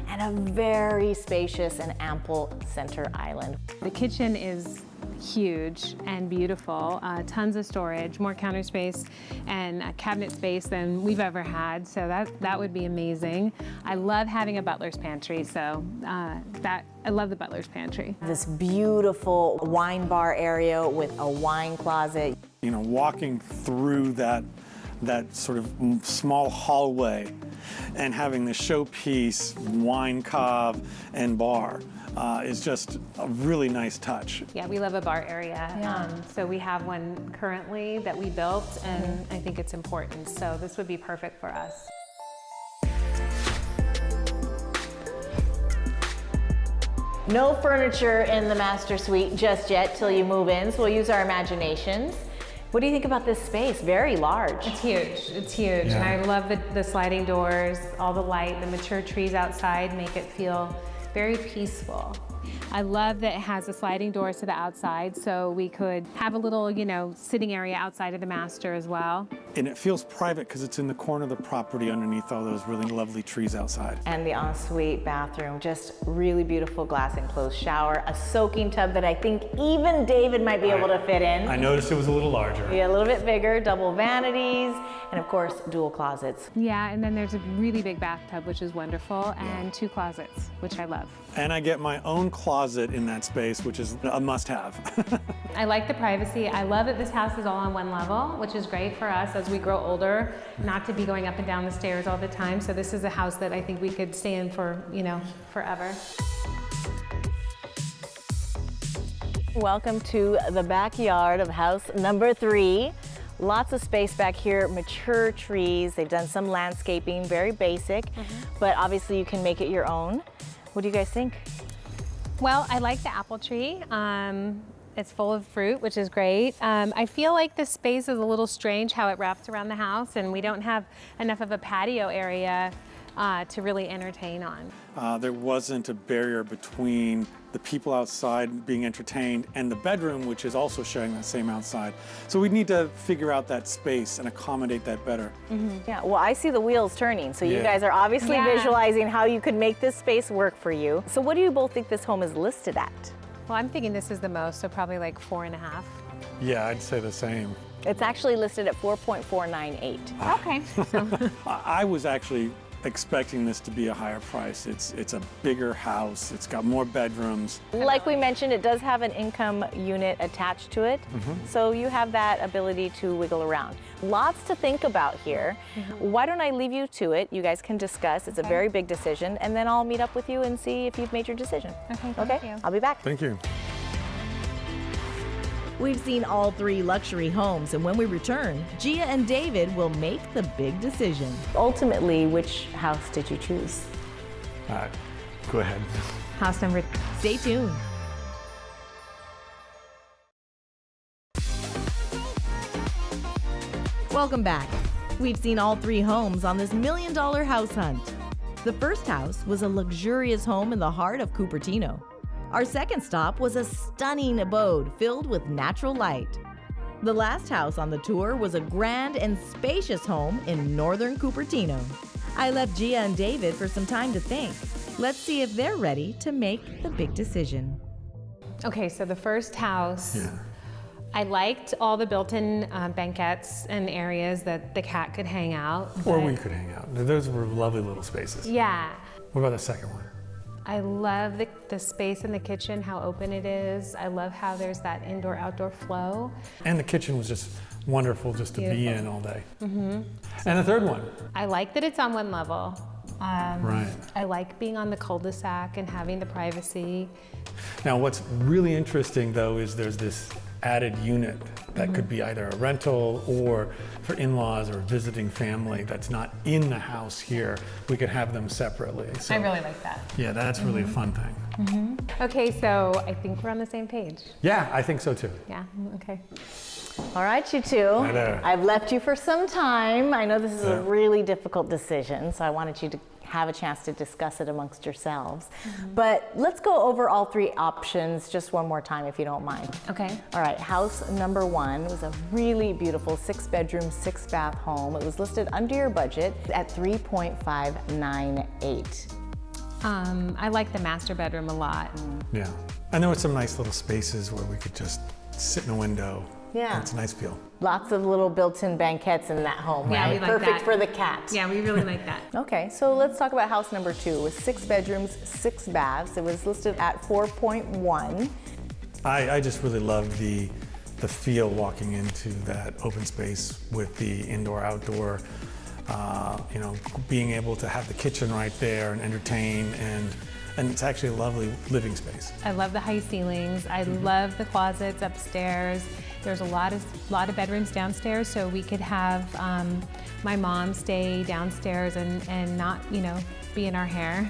and a very spacious and ample center island. The kitchen is huge and beautiful, tons of storage, more counter space and cabinet space than we've ever had, so that would be amazing. I love having a butler's pantry, so I love the butler's pantry. This beautiful wine bar area with a wine closet. You know, walking through that sort of small hallway and having the showpiece wine cave and bar is just a really nice touch. Yeah, we love a bar area. So we have one currently that we built, and I think it's important. So this would be perfect for us. No furniture in the master suite just yet till you move in, so we'll use our imaginations. What do you think about this space? Very large. It's huge, it's huge. Yeah. And I love the sliding doors, all the light, the mature trees outside make it feel very peaceful. I love that it has the sliding doors to the outside, so we could have a little, sitting area outside of the master as well. And it feels private because it's in the corner of the property underneath all those really lovely trees outside. And the ensuite bathroom, just really beautiful glass enclosed shower, a soaking tub that I think even David might be able to fit in. I noticed it was a little larger. Yeah, a little bit bigger, double vanities, and of course, dual closets. Yeah, and then there's a really big bathtub, which is wonderful, and 2 closets, which I love. And I get my own closet in that space, which is a must-have. I like the privacy. I love that this house is all on one level, which is great for us as we grow older, not to be going up and down the stairs all the time. So this is a house that I think we could stay in for, forever. Welcome to the backyard of house number 3. Lots of space back here, mature trees. They've done some landscaping, very basic, but obviously you can make it your own. What do you guys think? Well, I like the apple tree. It's full of fruit, which is great. I feel like this space is a little strange how it wraps around the house, and we don't have enough of a patio area to really entertain on. There wasn't a barrier between the people outside being entertained and the bedroom, which is also sharing that same outside. So we need to figure out that space and accommodate that better. Yeah, well, I see the wheels turning, so you Yeah. guys are obviously visualizing how you could make this space work for you. So what do you both think this home is listed at? Well, I'm thinking this is the most, so probably like 4.5. Yeah, I'd say the same. It's actually listed at 4.498. Okay. So I was actually expecting this to be a higher price. It's a bigger house. It's got more bedrooms. Like we mentioned, it does have an income unit attached to it, so you have that ability to wiggle around. Lots to think about here. Why don't I leave you to it? You guys can discuss. It's a very big decision, and then I'll meet up with you and see if you've made your decision. Okay, thank you. I'll be back. Thank you. We've seen all 3 luxury homes, and when we return, Gia and David will make the big decision. Ultimately, which house did you choose? Go ahead. house number. Stay tuned. Welcome back. We've seen all 3 homes on this $1 million house hunt. The first house was a luxurious home in the heart of Cupertino. Our second stop was a stunning abode filled with natural light. The last house on the tour was a grand and spacious home in northern Cupertino. I left Gia and David for some time to think. Let's see if they're ready to make the big decision. Okay, so the first house, I liked all the built-in banquettes and areas that the cat could hang out. Or we could hang out. Those were lovely little spaces. Yeah. What about the second one? I love the space in the kitchen, how open it is. I love how there's that indoor-outdoor flow. And the kitchen was just wonderful just to be Beautiful. in all day. Mm-hmm. And the third one? I like that it's on one level. Right. I like being on the cul-de-sac and having the privacy. Now what's really interesting though is there's this added unit that could be either a rental or for in-laws or visiting family that's not in the house here. We could have them separately. So, I really like that. yeah, that's really a fun thing. Okay, so I think we're on the same page. Yeah, I think so too. Yeah, okay. All right, you two. Hi there. I've left you for some time. I know this is a really difficult decision, so I wanted you to have a chance to discuss it amongst yourselves. But let's go over all 3 options just one more time, if you don't mind. Okay. All right, house number 1 was a really beautiful 6-bedroom, 6-bath home. It was listed under your budget at $3.598. I like the master bedroom a lot. Yeah, and there were some nice little spaces where we could just sit in a window. Yeah. It's a nice feel. Lots of little built-in banquettes in that home, Yeah, right? we like Perfect that. for the cat. Yeah, we really like that. Okay, so let's talk about house number 2 with 6 bedrooms, 6 baths. It was listed at 4.1. I just really love the feel walking into that open space with the indoor-outdoor, you know, being able to have the kitchen right there and entertain, and it's actually a lovely living space. I love the high ceilings. I love the closets upstairs. There's a lot of bedrooms downstairs, so we could have my mom stay downstairs and not, you know, be in our hair.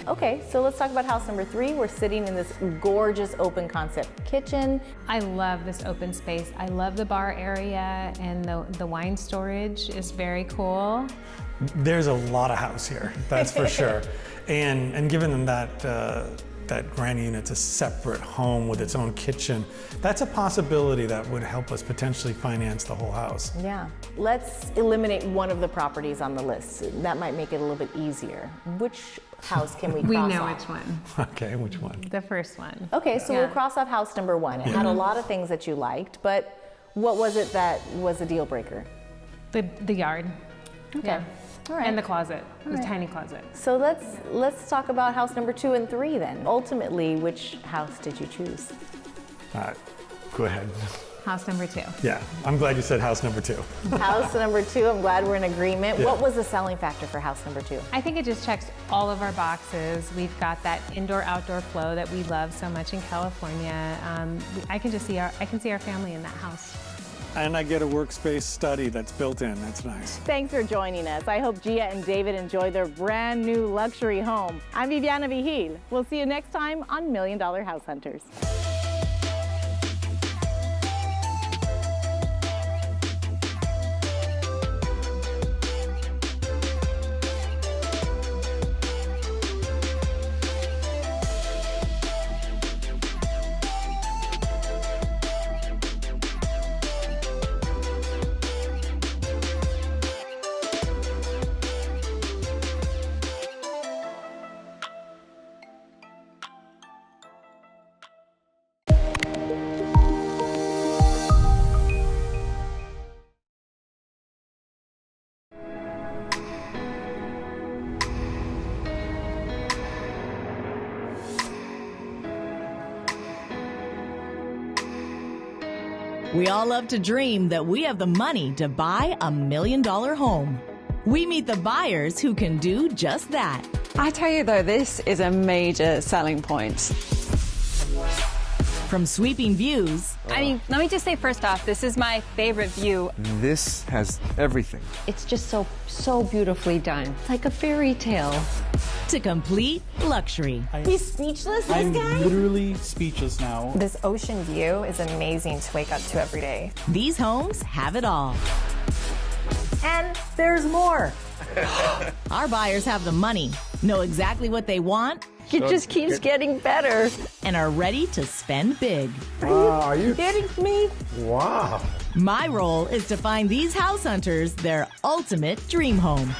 Okay, so let's talk about house number 3. We're sitting in this gorgeous open concept kitchen. I love this open space. I love the bar area, and the wine storage is very cool. There's a lot of house here, that's for sure. And given that that grand unit's a separate home with its own kitchen, that's a possibility that would help us potentially finance the whole house. Yeah. Let's eliminate one of the properties on the list. That might make it a little bit easier. Which house can we cross off? We know which one. Okay, which one? The first one. Okay, so we'll cross off house number 1. It had a lot of things that you liked, but what was it that was a deal breaker? The yard. Okay. Yeah. All right. And the closet, the tiny closet. So let's talk about house number 2 and 3 then. Ultimately, which house did you choose? Go ahead. House number 2. Yeah, I'm glad you said house number 2. House number 2, I'm glad we're in agreement. Yeah. What was the selling factor for house number 2? I think it just checks all of our boxes. We've got that indoor-outdoor flow that we love so much in California. I can see our family in that house. And I get a workspace study that's built in. That's nice. Thanks for joining us. I hope Gia and David enjoy their brand new luxury home. I'm Viviana Vigil. We'll see you next time on $1 Million House Hunters. We all love to dream that we have the money to buy $1 million home. We meet the buyers who can do just that. I tell you though, this is a major selling point. From sweeping views. I mean, let me just say first off, this is my favorite view. This has everything. It's just so beautifully done. It's like a fairy tale. To complete luxury. He's speechless, this I'm guy? literally speechless now. This ocean view is amazing to wake up to every day. These homes have it all. And there's more. Our buyers have the money, know exactly what they want, It just keeps getting better. and are ready to spend big. Are you Kidding me? Wow. My role is to find these house hunters their ultimate dream home.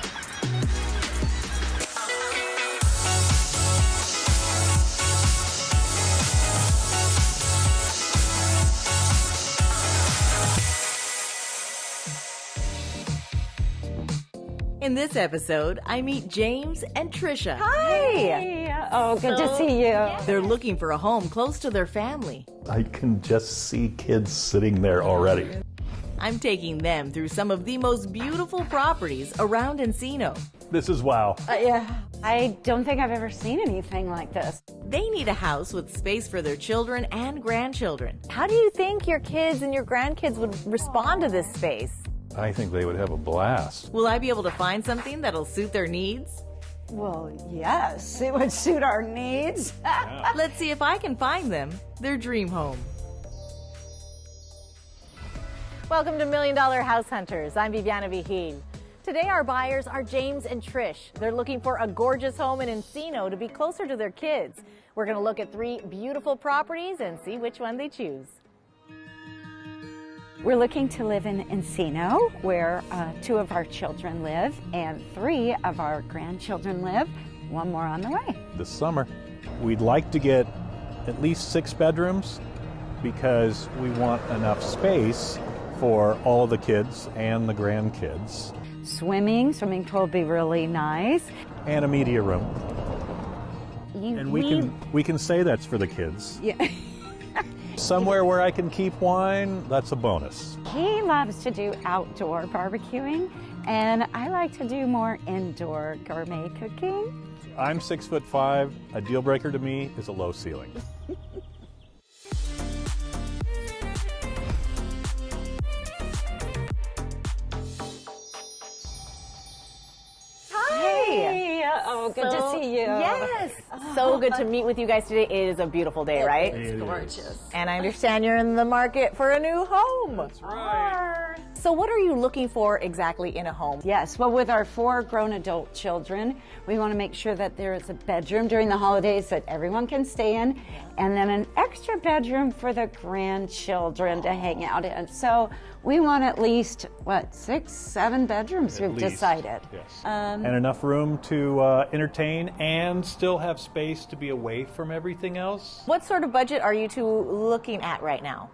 In this episode, I meet James and Trisha. Hi. Oh, good to see you. They're looking for a home close to their family. I can just see kids sitting there already. I'm taking them through some of the most beautiful properties around Encino. This is wow. Yeah, I don't think I've ever seen anything like this. They need a house with space for their children and grandchildren. How do you think your kids and your grandkids would respond to this space? I think they would have a blast. Will I be able to find something that'll suit their needs? Well, yes, it would suit our needs. Let's see if I can find them their dream home. Welcome to $1 Million House Hunters. I'm Viviana Vigil. Today our buyers are James and Trish. They're looking for a gorgeous home in Encino to be closer to their kids. We're going to look at 3 beautiful properties and see which one they choose. We're looking to live in Encino, where 2 of our children live and 3 of our grandchildren live. 1 more on the way. This summer, we'd like to get at least 6 bedrooms because we want enough space for all the kids and the grandkids. Swimming pool will be really nice. And a media room. And we can say that's for the kids. Yeah. Somewhere where I can keep wine, that's a bonus. He loves to do outdoor barbecuing, and I like to do more indoor gourmet cooking. I'm 6'5". A deal breaker to me is a low ceiling. Oh, good to see you. Yes. So good to meet with you guys today. It is a beautiful day, right? It's gorgeous. And I understand you're in the market for a new home. That's right. So what are you looking for exactly in a home? Yes, well, with our 4 grown adult children, we want to make sure that there is a bedroom during the holidays that everyone can stay in, and then an extra bedroom for the grandchildren to hang out in. So we want at least, 6, 7 bedrooms, we've decided. Yes. And enough room to entertain and still have space to be away from everything else. What sort of budget are you 2 looking at right now?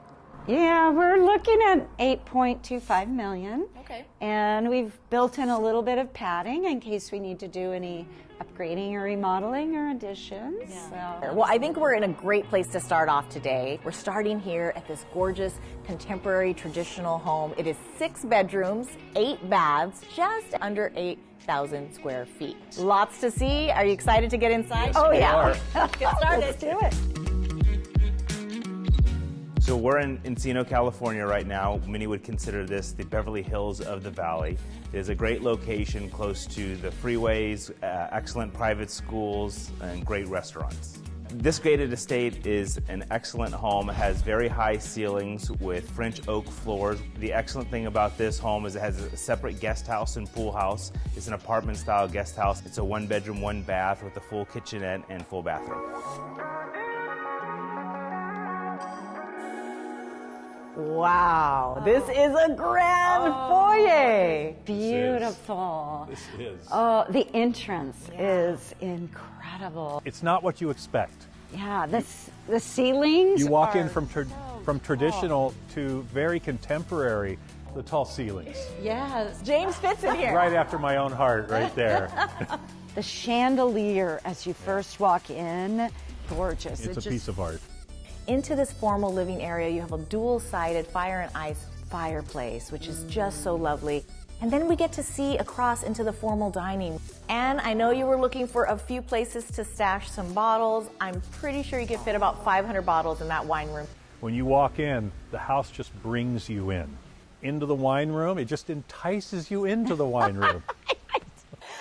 Yeah, we're looking at $8.25 million. Okay. And we've built in a little bit of padding in case we need to do any upgrading or remodeling or additions. Yeah. So. Well, I think we're in a great place to start off today. We're starting here at this gorgeous contemporary traditional home. It is 6 bedrooms, 8 baths, just under 8,000 square feet. Lots to see. Are you excited to get inside? Oh, yeah. Let's get started. Let's do it. So we're in Encino, California right now. Many would consider this the Beverly Hills of the Valley. It is a great location close to the freeways, excellent private schools, and great restaurants. This gated estate is an excellent home. It has very high ceilings with French oak floors. The excellent thing about this home is it has a separate guest house and pool house. It's an apartment style guest house. It's a 1 bedroom, 1 bath with a full kitchenette and full bathroom. Wow, this is a grand foyer. Beautiful. This is. Oh, the entrance is incredible. It's not what you expect. Yeah, the ceilings. You walk in are from traditional to very contemporary. The tall ceilings. Yes. James fits in here. Right after my own heart, right there. The chandelier as you first walk in, gorgeous. It's a piece of art. Into this formal living area, you have a dual-sided fire and ice fireplace, which is just so lovely. And then we get to see across into the formal dining. And I know you were looking for a few places to stash some bottles. I'm pretty sure you could fit about 500 bottles in that wine room. When you walk in, the house just brings you in. Into the wine room, it just entices you into the wine room.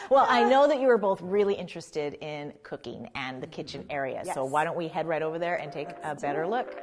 Well, I know that you were both really interested in cooking and the kitchen area, Yes. so why don't we head right over there and take a better look.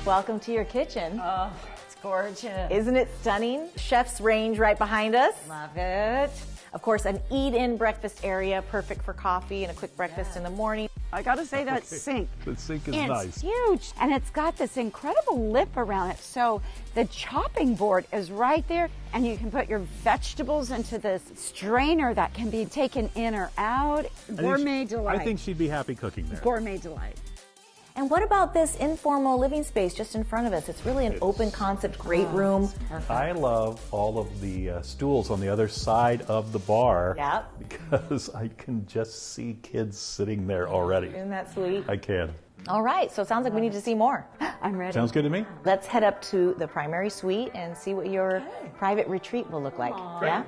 Welcome to your kitchen. Oh, it's gorgeous. Isn't it stunning? Chef's range right behind us. Love it. Of course, an eat-in breakfast area, perfect for coffee and a quick breakfast in the morning. I gotta say that sink. The sink is It's nice. huge, and it's got this incredible lip around it. So the chopping board is right there, and you can put your vegetables into this strainer that can be taken in or out. Gourmet delight. I think she'd be happy cooking there. Gourmet delight. And what about this informal living space just in front of us? It's really an open concept, great room. I love all of the stools on the other side of the bar. Yeah. Because I can just see kids sitting there already. Isn't that sweet? I can. All right, so it sounds like we need to see more. I'm ready. Sounds good to me. Let's head up to the primary suite and see what your private retreat will look like. Yeah?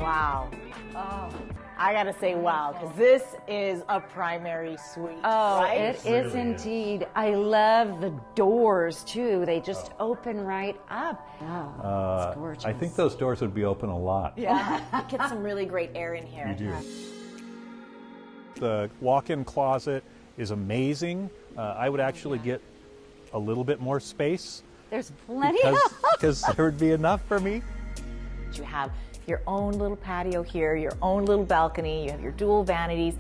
Wow. Oh. I gotta say wow, because this is a primary suite. Oh, right? it is indeed. I love the doors too. They just open right up. Oh, it's gorgeous. I think those doors would be open a lot. Yeah, get some really great air in here. You do. The walk-in closet is amazing. I would actually get a little bit more space. There's plenty because there would be enough for me. You have your own little patio here, your own little balcony, you have your dual vanities.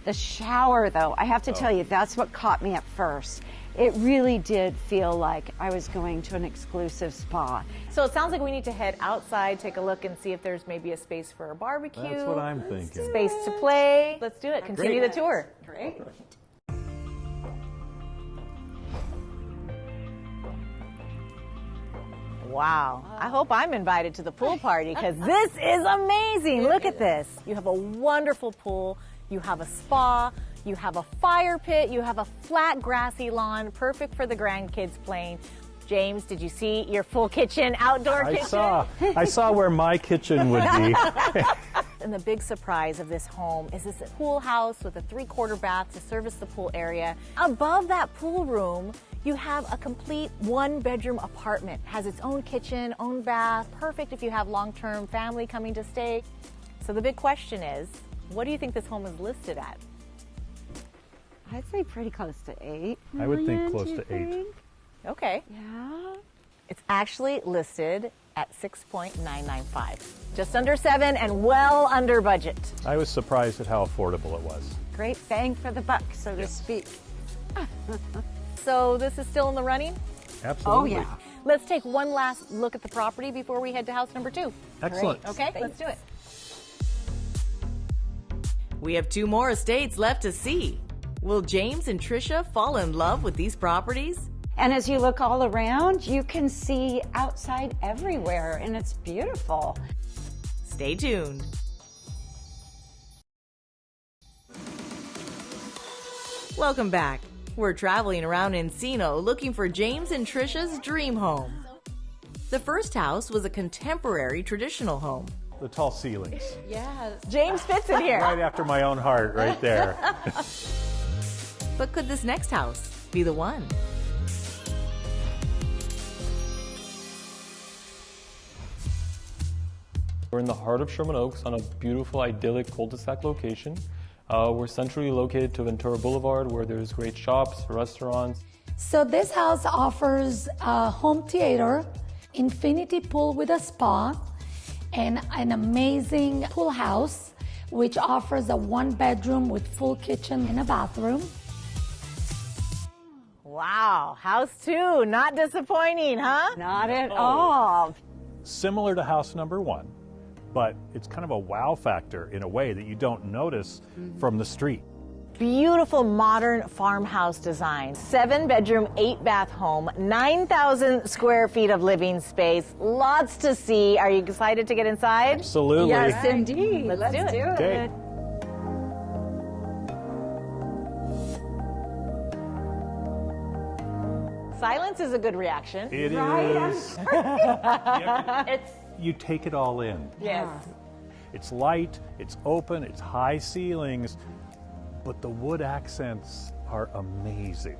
The shower, though, I have to tell you, that's what caught me at first. It really did feel like I was going to an exclusive spa. So it sounds like we need to head outside, take a look and see if there's maybe a space for a barbecue. That's what I'm thinking. Space to play. Let's do it. Continue the tour. Great. Wow. I hope I'm invited to the pool party because this is amazing. Look at this. You have a wonderful pool. You have a spa. You have a fire pit. You have a flat grassy lawn, perfect for the grandkids playing. James, did you see your full kitchen, outdoor kitchen? I saw where my kitchen would be. And the big surprise of this home is this pool house with a 3/4 bath to service the pool area. Above that pool room, you have a complete 1-bedroom apartment. Has its own kitchen, own bath, perfect if you have long-term family coming to stay. So the big question is, what do you think this home is listed at? I'd say pretty close to 8 million. I would think close to 8. Okay. Yeah. It's actually listed at 6.995. Just under 7 and well under budget. I was surprised at how affordable it was. Great bang for the buck, so to speak. So this is still in the running? Absolutely. Oh, yeah. Let's take one last look at the property before we head to house number 2. Excellent. Great. Okay, let's do it. We have 2 more estates left to see. Will James and Trisha fall in love with these properties? And as you look all around, you can see outside everywhere, and it's beautiful. Stay tuned. Welcome back. We're traveling around Encino looking for James and Trisha's dream home. The first house was a contemporary traditional home. The tall ceilings. Yes. James fits in here. Right after my own heart, right there. But could this next house be the one? We're in the heart of Sherman Oaks on a beautiful, idyllic cul-de-sac location. We're centrally located to Ventura Boulevard, where there's great shops, restaurants. So this house offers a home theater, infinity pool with a spa, and an amazing pool house, which offers a 1-bedroom with full kitchen and a bathroom. Wow, house 2, not disappointing, huh? Not at all. Similar to house number 1, but it's kind of a wow factor in a way that you don't notice from the street. Beautiful modern farmhouse design. 7-bedroom, 8-bath home, 9,000 square feet of living space. Lots to see. Are you excited to get inside? Absolutely. Yes, indeed. Let's do it. Okay. Silence is a good reaction. It right? is. It's You take it all in. yes. It's light, it's open, it's high ceilings, but the wood accents are amazing.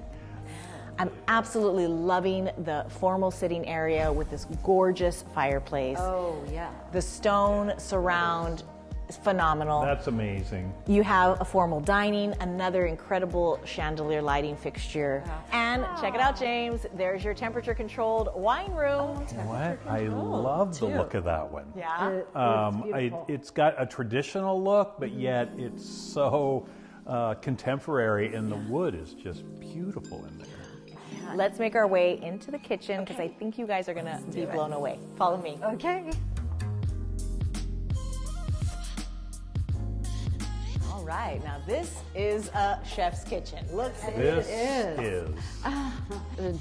I'm absolutely loving the formal sitting area with this gorgeous fireplace. Oh, yeah. The stone surround, is phenomenal. That's amazing. You have a formal dining, another incredible chandelier lighting fixture. And check it out, James. There's your temperature-controlled wine room. What? I love the look of that one. Yeah. It's got a traditional look, but yet it's so contemporary, and the wood is just beautiful in there. Let's make our way into the kitchen because I think you guys are going to be blown away. Follow me. Okay. All right, now this is a chef's kitchen. Look, This is.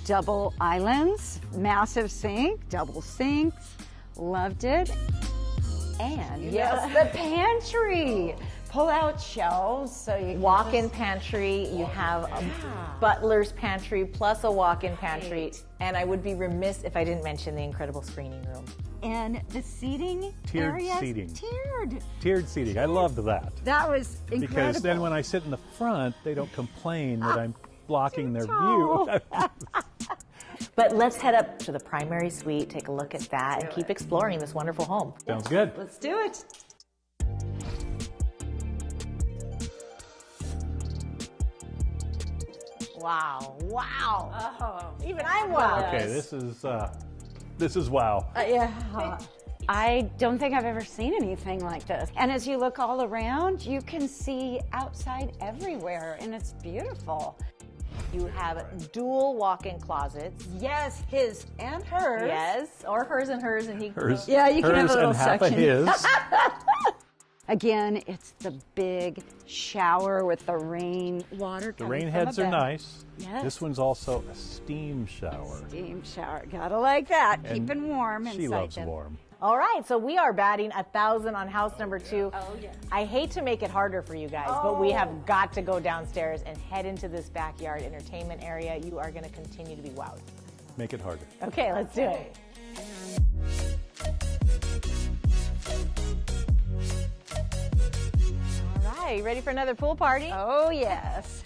Double islands, massive sink, double sinks. Loved it. And yes, the pantry. Pull out shelves so you can walk-in pantry. You have a butler's pantry plus a walk-in pantry. And I would be remiss if I didn't mention the incredible screening room. And the seating Tiered areas, seating. Tiered seating. I loved that. That was incredible. Because then when I sit in the front, they don't complain that I'm blocking their view. But let's head up to the primary suite, take a look at that, and keep exploring this wonderful home. Sounds good. Let's do it. Wow, wow. Oh, even I'm wow. Okay, this is wow. Yeah. I don't think I've ever seen anything like this. And as you look all around, you can see outside everywhere, and it's beautiful. You have dual walk-in closets. Yes, his and hers. Yes, or hers and hers, and he. Hers, yeah, you can have a little and half section. Of his. Again, it's the big shower with the rain water. The rain heads are nice. Yes. This one's also a steam shower. Steam shower. Gotta like that. And keeping warm inside. She loves them. warm. All right, so we are batting 1,000 on house number 2. Oh, yeah. I hate to make it harder for you guys, but we have got to go downstairs and head into this backyard entertainment area. You are going to continue to be wowed. Make it harder. Okay, let's do it. All right, ready for another pool party? Oh, yes.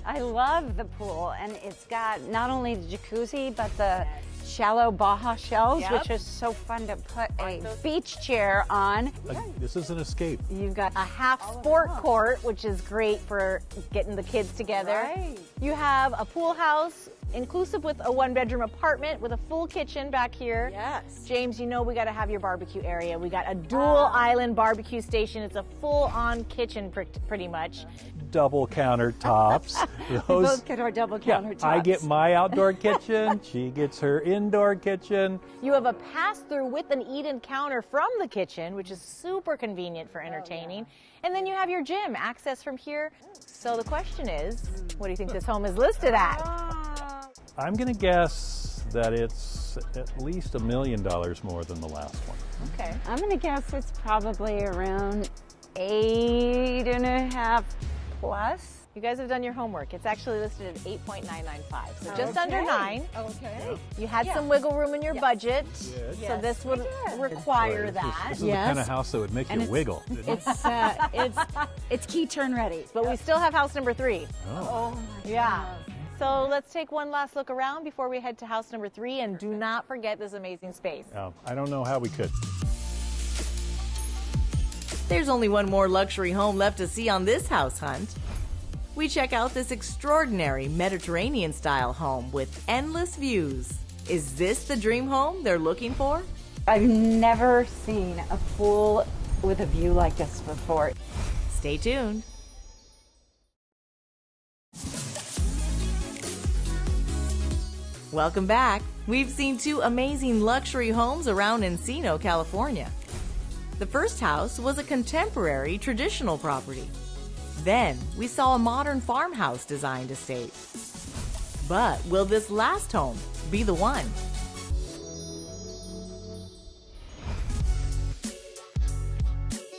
I love the pool, and it's got not only the jacuzzi, but the shallow Baja shelves, which is so fun to put a beach chair on. This is an escape. You've got a half sport court, which is great for getting the kids together. Right. You have a pool house, inclusive with a one-bedroom apartment with a full kitchen back here. Yes. James, you know we got to have your barbecue area. We got a dual island barbecue station. It's a full-on kitchen pretty much. Double countertops. We both get our double countertops. I get my outdoor kitchen. She gets her indoor kitchen. You have a pass-through with an eat-in counter from the kitchen, which is super convenient for entertaining. And then you have your gym, access from here. So the question is, what do you think this home is listed at? I'm going to guess that it's at least $1 million more than the last one. Okay. I'm going to guess it's probably around 8.5 plus. You guys have done your homework. It's actually listed at 8.995, so just under 9. Okay. You had some wiggle room in your budget, so this would require that. This is the kind of house that would make you wiggle. It's key turn ready. But we still have house number 3. Oh my yeah. So let's take one last look around before we head to house number 3, and do not forget this amazing space. I don't know how we could. There's only one more luxury home left to see on this house hunt. We check out this extraordinary Mediterranean-style home with endless views. Is this the dream home they're looking for? I've never seen a pool with a view like this before. Stay tuned. Welcome back. We've seen 2 amazing luxury homes around Encino, California. The first house was a contemporary traditional property. Then we saw a modern farmhouse designed estate. But will this last home be the one?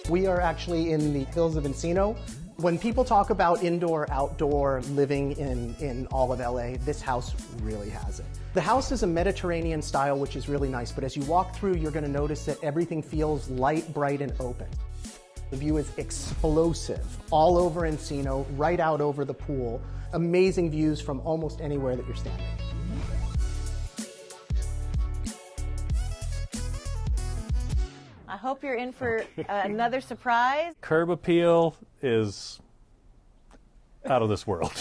We are actually in the hills of Encino. When people talk about indoor-outdoor living in all of LA, this house really has it. The house is a Mediterranean style, which is really nice, but as you walk through, you're going to notice that everything feels light, bright, and open. The view is explosive, all over Encino, right out over the pool. Amazing views from almost anywhere that you're standing. I hope you're in for another surprise. Curb appeal is out of this world.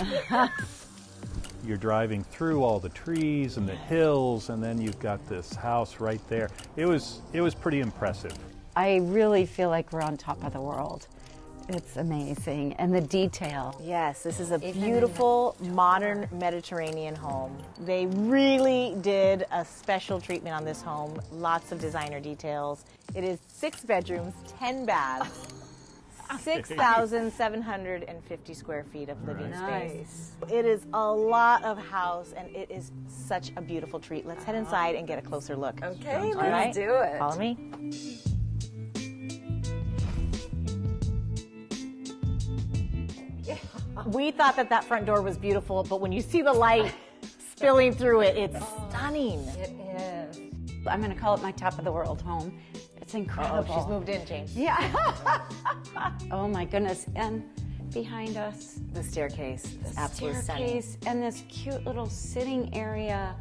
You're driving through all the trees and the hills, and then you've got this house right there. It was pretty impressive. I really feel like we're on top of the world. It's amazing, and the detail. Yes, this is a beautiful, modern Mediterranean home. They really did a special treatment on this home. Lots of designer details. It is 6 bedrooms, 10 baths, 6,750 square feet of living space. It is a lot of house, and it is such a beautiful treat. Let's head inside and get a closer look. Okay, let's do it. Follow me. We thought that front door was beautiful, but when you see the light spilling through it, it's stunning. It is. I'm going to call it my top of the world home. It's incredible. She's moved in, James. Yeah. Oh my goodness. And behind us, the staircase. The Absolutely staircase and this cute little sitting area.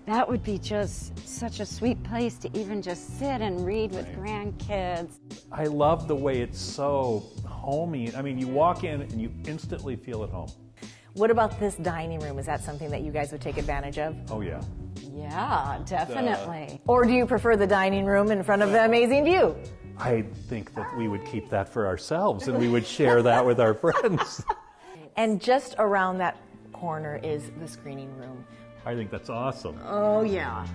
That would be just such a sweet place to even just sit and read with grandkids. I love the way it's so homey. I mean, you walk in and you instantly feel at home. What about this dining room? Is that something that you guys would take advantage of? Oh, yeah. Yeah, definitely. Or do you prefer the dining room in front of the amazing view? I think that we would keep that for ourselves and we would share that with our friends. And just around that corner is the screening room. I think that's awesome. Oh, yeah.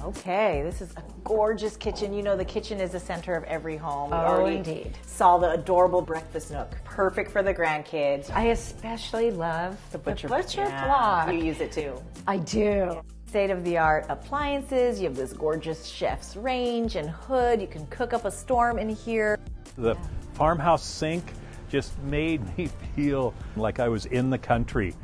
Okay, this is a gorgeous kitchen. You know the kitchen is the center of every home. We already indeed. Saw the adorable breakfast nook. Perfect for the grandkids. I especially love the butcher Yeah, block. you use it too. I do. State-of-the-art appliances. You have this gorgeous chef's range and hood. You can cook up a storm in here. The farmhouse sink just made me feel like I was in the country.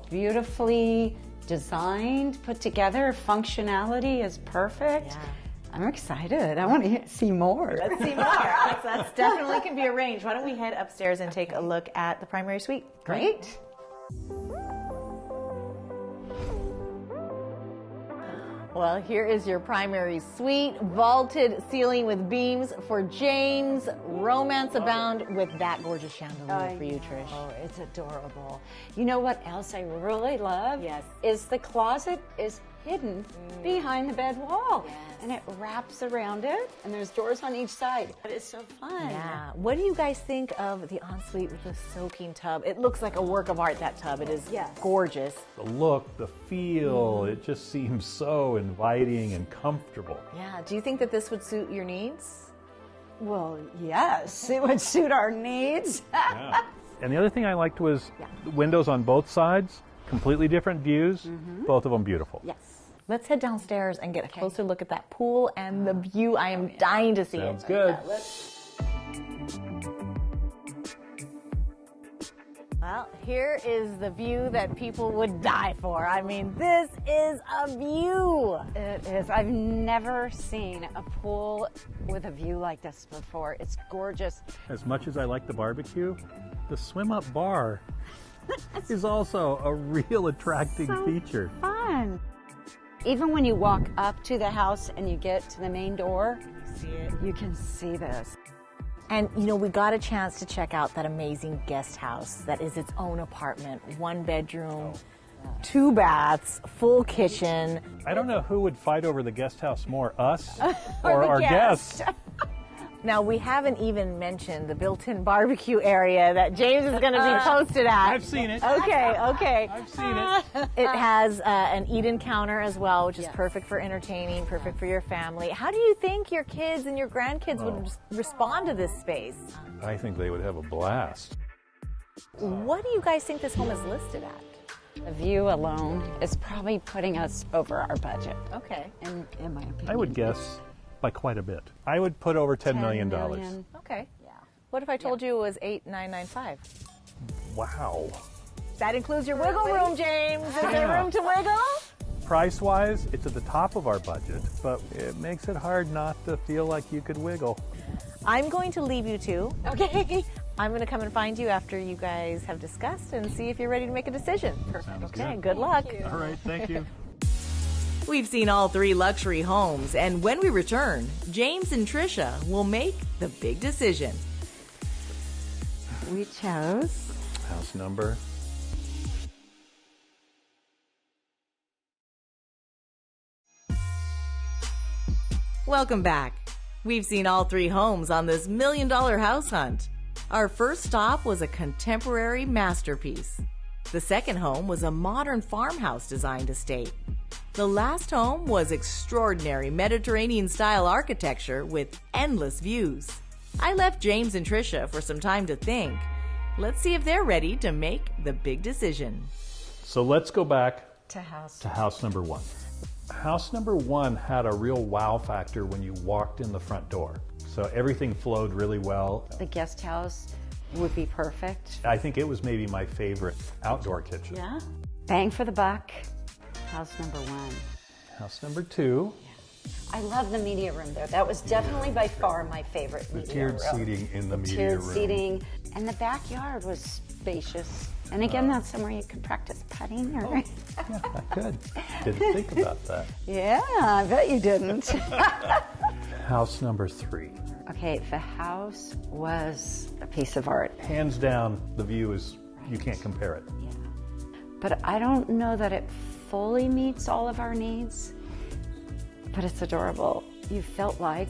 Beautifully designed, put together, functionality is perfect. Yeah. I'm excited. I want to see more. Let's see more. That's definitely can be arranged. Why don't we head upstairs and take a look at the primary suite? Great. Well, here is your primary suite. Vaulted ceiling with beams for James. Romance abound with that gorgeous chandelier for you, Trish. Oh, it's adorable. You know what else I really love? Yes. Is the closet is hidden behind the bed wall. Yes. And it wraps around it, and there's doors on each side. But it's so fun. Yeah. What do you guys think of the ensuite with the soaking tub? It looks like a work of art, that tub. It is gorgeous. The look, the feel, it just seems so inviting and comfortable. Yeah. Do you think that this would suit your needs? Well, yes, it would suit our needs. Yeah. And the other thing I liked was the windows on both sides, completely different views, both of them beautiful. Yes. Let's head downstairs and get a closer look at that pool and the view. I am dying to see Sounds it. good. Well, here is the view that people would die for. I mean, this is a view. It is. I've never seen a pool with a view like this before. It's gorgeous. As much as I like the barbecue, the swim-up bar is also a real attracting feature. Fun. Even when you walk up to the house and you get to the main door, you can see this. And, you know, we got a chance to check out that amazing guest house that is its own apartment. 1 bedroom, 2 baths, full kitchen. I don't know who would fight over the guest house more, us or Or the our guest. guests. Now, we haven't even mentioned the built-in barbecue area that James is going to be posted at. I've seen it. Okay. I've seen it. It has an eat-in counter as well, which is perfect for entertaining, perfect for your family. How do you think your kids and your grandkids would respond to this space? I think they would have a blast. What do you guys think this home is listed at? The view alone is probably putting us over our budget. Okay. In my opinion. I would guess by quite a bit. I would put over $10 million. Okay. Yeah. What if I told you it was $8,995? Wow. That includes your wiggle room, James. Is there room to wiggle? Price-wise, it's at the top of our budget, but it makes it hard not to feel like you could wiggle. I'm going to leave you two. Okay. I'm going to come and find you after you guys have discussed and see if you're ready to make a decision. Sounds Okay, good. good luck. All right, thank you. We've seen all 3 luxury homes, and when we return, James and Trisha will make the big decision. We chose House number. Welcome back. We've seen all 3 homes on this $1 million house hunt. Our first stop was a contemporary masterpiece. The second home was a modern farmhouse designed estate. The last home was extraordinary Mediterranean-style architecture with endless views. I left James and Trisha for some time to think. Let's see if they're ready to make the big decision. So let's go back to house number 1. House number 1 had a real wow factor when you walked in the front door. So everything flowed really well. The guest house would be perfect. I think it was maybe my favorite outdoor kitchen. Yeah. Bang for the buck. House number 1. House number 2. I love the media room there. That was definitely by far my favorite media room. The tiered seating in the media tiered room. Seating. And the backyard was spacious. And again, that's somewhere you could practice putting. Or... Yeah, I could. Didn't think about that. Yeah, I bet you didn't. House number 3. Okay, the house was a piece of art. Hands down, the view is, you can't compare it. Yeah. But I don't know that it fully meets all of our needs, but it's adorable. You felt like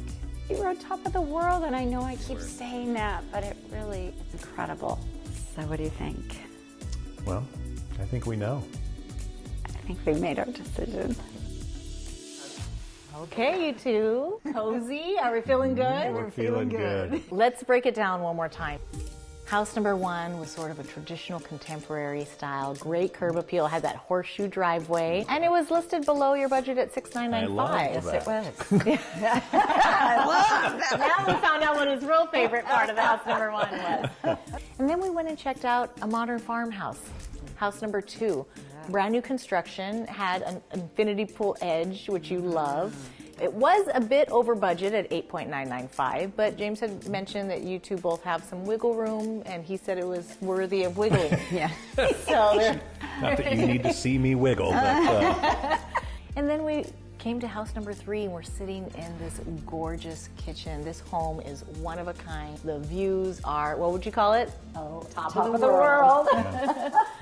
you were on top of the world, and I know I keep saying that, but it really is incredible. So what do you think? Well, I think we know. I think we made our decision. Okay, you two. Cozy. Are we feeling good? We're feeling good. Let's break it down one more time. House number 1 was sort of a traditional contemporary style, great curb appeal, had that horseshoe driveway, and it was listed below your budget at $6,995. Yes, it was. I love that. Now we found out what his real favorite part of the house number 1 was. And then we went and checked out a modern farmhouse, house number 2. Brand new construction, had an infinity pool edge, which you love. It was a bit over budget at $8,995, but James had mentioned that you two both have some wiggle room, and he said it was worthy of wiggling. Yeah. So Not that you need to see me wiggle, but... And then we came to house number 3, and we're sitting in this gorgeous kitchen. This home is one of a kind. The views are, what would you call it? Oh, top of the world.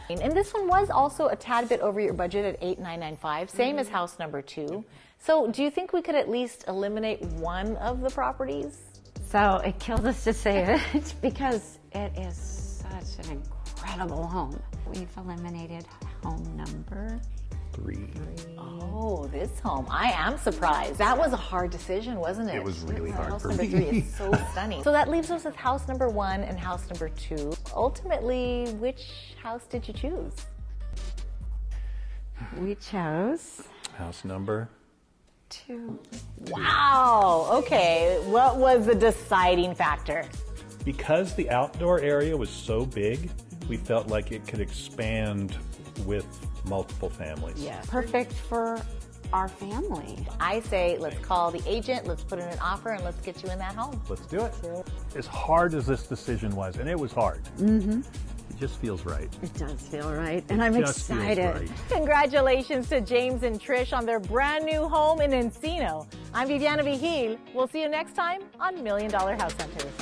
And this one was also a tad bit over your budget at $8,995, same as house number 2. So do you think we could at least eliminate one of the properties? So it kills us to say it because it is such an incredible home. We've eliminated home number 3. Oh, this home. I am surprised. That was a hard decision, wasn't it? It was really hard house for number me. 3 is so stunning. So that leaves us with house number 1 and house number 2. Ultimately, which house did you choose? We chose House number 2. Wow. Okay. What was the deciding factor? Because the outdoor area was so big, we felt like it could expand with multiple families. Yeah. Perfect for our family. I say let's call the agent, let's put in an offer, and let's get you in that home. Let's do it. As hard as this decision was, and it was hard, it just feels right. It does feel right, and I'm Just feels excited. right. Congratulations to James and Trish on their brand new home in Encino. I'm Viviana Vigil. We'll see you next time on $1 Million House Hunters.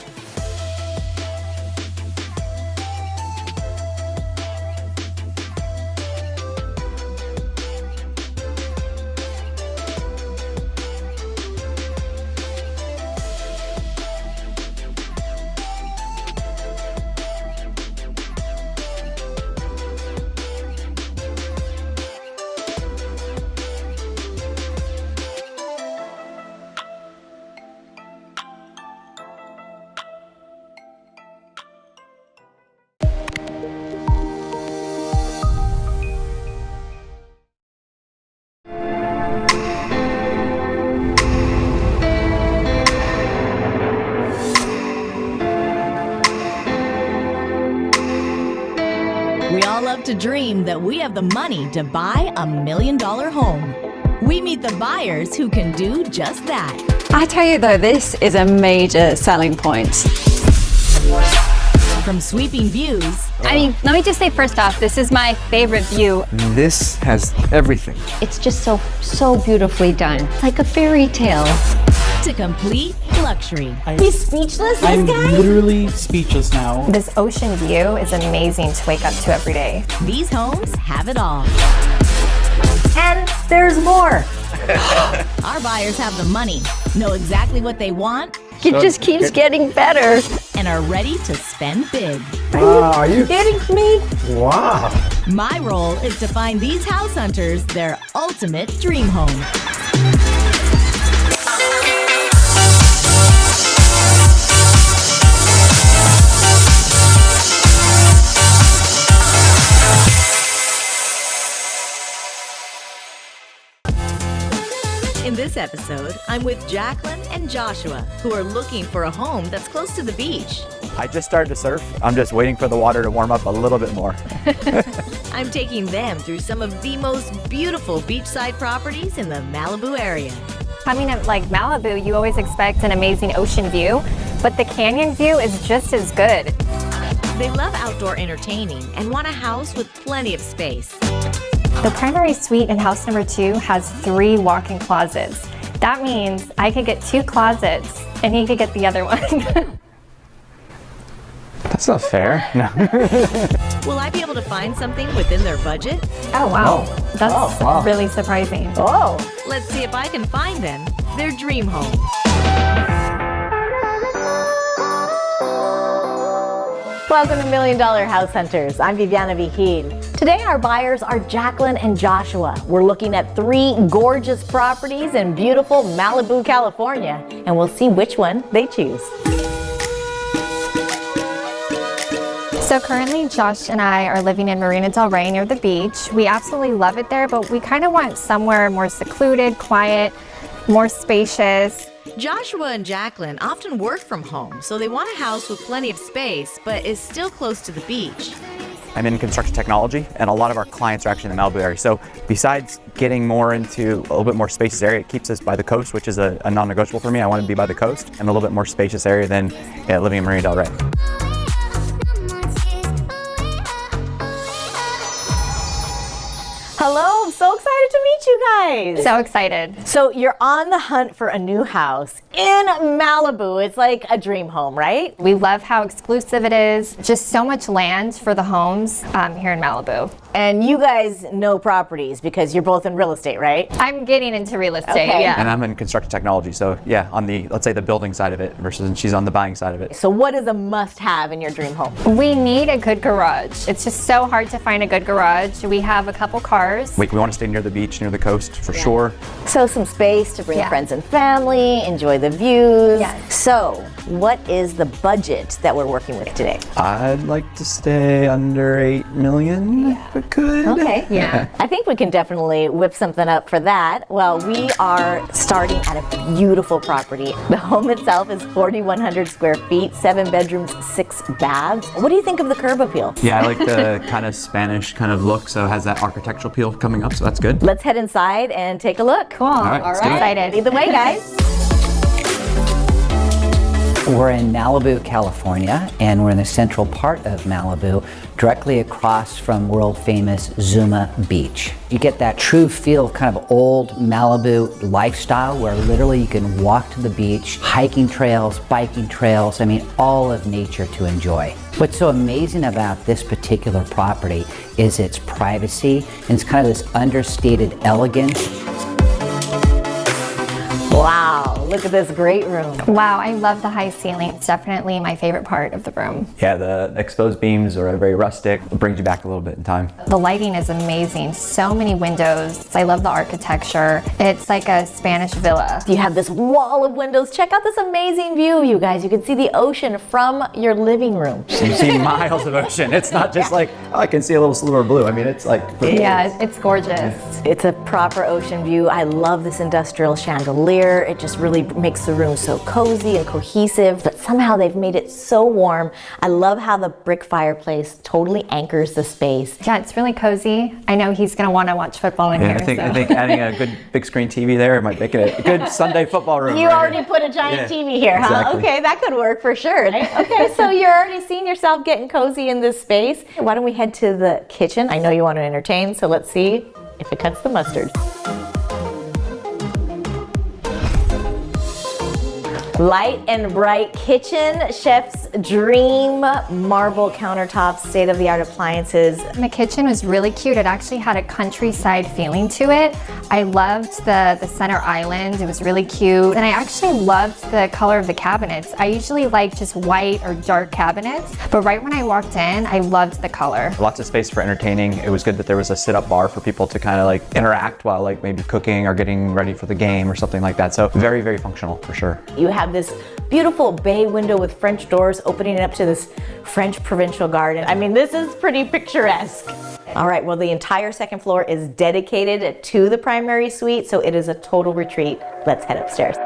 We all love to dream that we have the money to buy $1 million home. We meet the buyers who can do just that. I tell you though, this is a major selling point. From sweeping views. I mean, let me just say first off, this is my favorite view. This has everything. It's just so beautifully done. It's like a fairy tale. To complete luxury. He's speechless, this I'm guy? literally speechless now. This ocean view is amazing to wake up to every day. These homes have it all. And there's more. Our buyers have the money, know exactly what they want. It just keeps getting better. And are ready to spend big. Are you kidding me? Wow. My role is to find these house hunters their ultimate dream home. In this episode, I'm with Jacqueline and Joshua, who are looking for a home that's close to the beach. I just started to surf. I'm just waiting for the water to warm up a little bit more. I'm taking them through some of the most beautiful beachside properties in the Malibu area. Coming at like Malibu, you always expect an amazing ocean view, but the canyon view is just as good. They love outdoor entertaining and want a house with plenty of space. The primary suite in house number 2 has 3 walk-in closets. That means I could get 2 closets and he could get the other one. That's not fair. No. Will I be able to find something within their budget? Oh, wow. That's really surprising. Oh. Let's see if I can find them their dream home. Welcome to $1 Million House Hunters. I'm Viviana Vigil. Today our buyers are Jacqueline and Joshua. We're looking at 3 gorgeous properties in beautiful Malibu, California, and we'll see which one they choose. So currently Josh and I are living in Marina Del Rey near the beach. We absolutely love it there, but we kind of want somewhere more secluded, quiet, more spacious. Joshua and Jacqueline often work from home, so they want a house with plenty of space, but is still close to the beach. I'm in construction technology, and a lot of our clients are actually in the Malibu area. So besides getting more into a little bit more spacious area, it keeps us by the coast, which is a non-negotiable for me. I want to be by the coast and a little bit more spacious area than living in Marina Del Rey. Hello, I'm so excited to meet you guys. So excited. So you're on the hunt for a new house in Malibu. It's like a dream home, right? We love how exclusive it is. Just so much land for the homes here in Malibu. And you guys know properties because you're both in real estate, right? I'm getting into real estate, Okay. yeah. And I'm in construction technology, so yeah, on the, let's say, the building side of it versus she's on the buying side of it. So what is a must-have in your dream home? We need a good garage. It's just so hard to find a good garage. We have a couple cars. We want to stay near the beach, near the coast, for sure. So some space to bring friends and family, enjoy the views. Yes. So what is the budget that we're working with today? I'd like to stay under 8 million if we could. Okay. Yeah. I think we can definitely whip something up for that. Well, we are starting at a beautiful property. The home itself is 4,100 square feet, 7 bedrooms, 6 baths. What do you think of the curb appeal? Yeah, I like the kind of Spanish kind of look, so it has that architectural appeal coming up, so that's good. Let's head inside and take a look. Cool. All right, let's do it. Excited. Lead the way, guys. We're in Malibu, California, and we're in the central part of Malibu, directly across from world-famous Zuma Beach. You get that true feel of kind of old Malibu lifestyle where literally you can walk to the beach, hiking trails, biking trails, I mean, all of nature to enjoy. What's so amazing about this particular property is its privacy, and it's kind of this understated elegance. Wow, look at this great room. Wow, I love the high ceiling. It's definitely my favorite part of the room. Yeah, the exposed beams are very rustic. It brings you back a little bit in time. The lighting is amazing. So many windows. I love the architecture. It's like a Spanish villa. You have this wall of windows. Check out this amazing view, you guys. You can see the ocean from your living room. So you see miles of ocean. It's not just like, oh, I can see a little sliver of blue. I mean, it's like... Yeah, it's gorgeous. It's a proper ocean view. I love this industrial chandelier. It just really makes the room so cozy and cohesive. But somehow they've made it so warm. I love how the brick fireplace totally anchors the space. Yeah, it's really cozy. I know he's going to want to watch football in here. I think adding a good big screen TV there might make it a good Sunday football room. You already put a giant TV here, huh? Exactly. Okay, that could work for sure. Okay, so you're already seeing yourself getting cozy in this space. Why don't we head to the kitchen? I know you want to entertain, so let's see if it cuts the mustard. Light and bright kitchen, chef's dream, marble countertops, state-of-the-art appliances. And the kitchen was really cute. It actually had a countryside feeling to it. I loved the center island. It was really cute. And I actually loved the color of the cabinets. I usually like just white or dark cabinets, but right when I walked in, I loved the color. Lots of space for entertaining. It was good that there was a sit-up bar for people to kind of like interact while like maybe cooking or getting ready for the game or something like that. So very, very functional for sure. You have this beautiful bay window with French doors opening up to this French provincial garden. I mean, this is pretty picturesque. All right, well, the entire second floor is dedicated to the primary suite, so it is a total retreat. Let's head upstairs.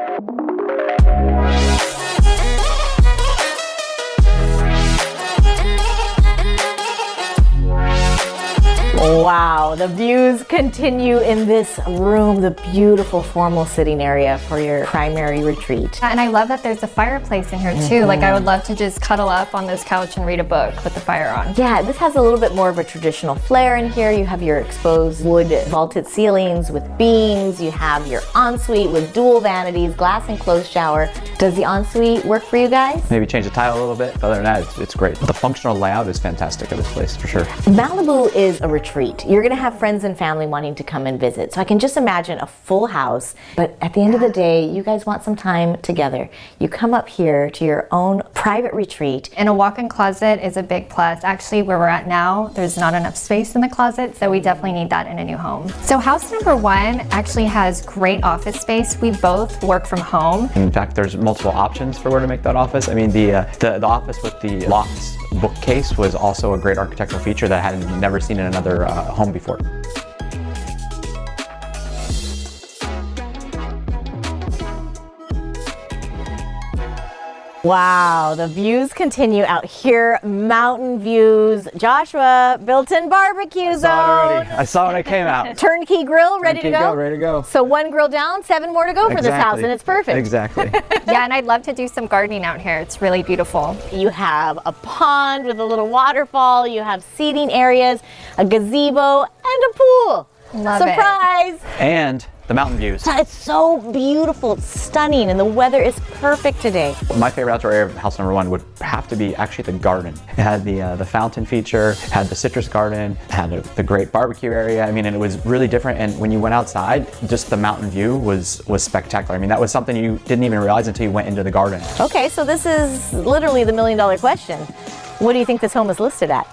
Wow, the views continue in this room, the beautiful formal sitting area for your primary retreat. And I love that there's a fireplace in here too. Like I would love to just cuddle up on this couch and read a book with the fire on. Yeah, this has a little bit more of a traditional flair in here. You have your exposed wood vaulted ceilings with beams. You have your ensuite with dual vanities, glass enclosed shower. Does the ensuite work for you guys? Maybe change the tile a little bit, but other than that, it's great. The functional layout is fantastic of this place for sure. Malibu is a retreat. You're gonna have friends and family wanting to come and visit. So I can just imagine a full house, but at the end of the day, you guys want some time together. You come up here to your own private retreat. And a walk-in closet is a big plus. Actually, where we're at now, there's not enough space in the closet, so we definitely need that in a new home. So house number one actually has great office space. We both work from home. In fact, there's multiple options for where to make that office. I mean, the office with the loft bookcase was also a great architectural feature that I had never seen in another home before. Wow, the views continue out here. Mountain views. Joshua, built-in barbecue zone. I saw it when I came out. Turnkey grill, ready to go? Ready to go. So one grill down, 7 more to go for this house, and it's perfect. Exactly. Yeah, and I'd love to do some gardening out here. It's really beautiful. You have a pond with a little waterfall. You have seating areas, a gazebo, and a pool. Love Surprise! It. And the mountain views. It's so beautiful, it's stunning, and the weather is perfect today. My favorite outdoor area of house number one would have to be actually the garden. It had the fountain feature, had the citrus garden, had the great barbecue area. I mean, and it was really different. And when you went outside, just the mountain view was spectacular. I mean, that was something you didn't even realize until you went into the garden. Okay, so this is literally the million-dollar question. What do you think this home is listed at?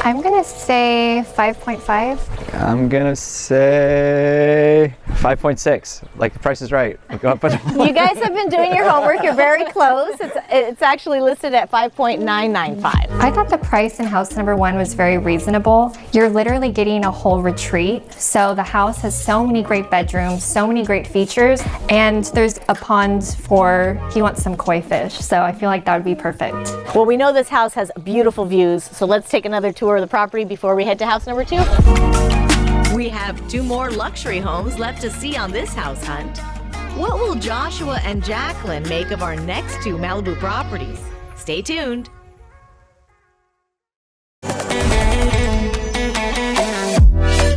I'm gonna say 5.5. I'm gonna say 5.6. Like the price is right. You guys have been doing your homework. You're very close. It's actually listed at 5.995. I thought the price in house number one was very reasonable. You're literally getting a whole retreat. So the house has so many great bedrooms, so many great features, and there's a pond for, he wants some koi fish. So I feel like that would be perfect. Well, we know this house has beautiful views, so let's take another tour of the property before we head to house number 2. We have 2 more luxury homes left to see on this house hunt. What will Joshua and Jacqueline make of our next 2 Malibu properties? Stay tuned.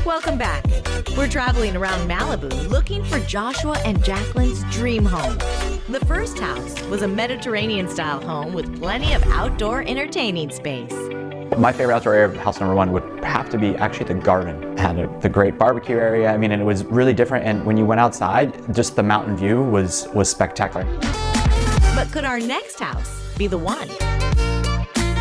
Welcome back. We're traveling around Malibu looking for Joshua and Jacqueline's dream home. The first house was a Mediterranean-style home with plenty of outdoor entertaining space. My favorite outdoor area of house number one would have to be actually the garden. It had the great barbecue area. I mean, and it was really different. And when you went outside, just the mountain view was spectacular. But could our next house be the one?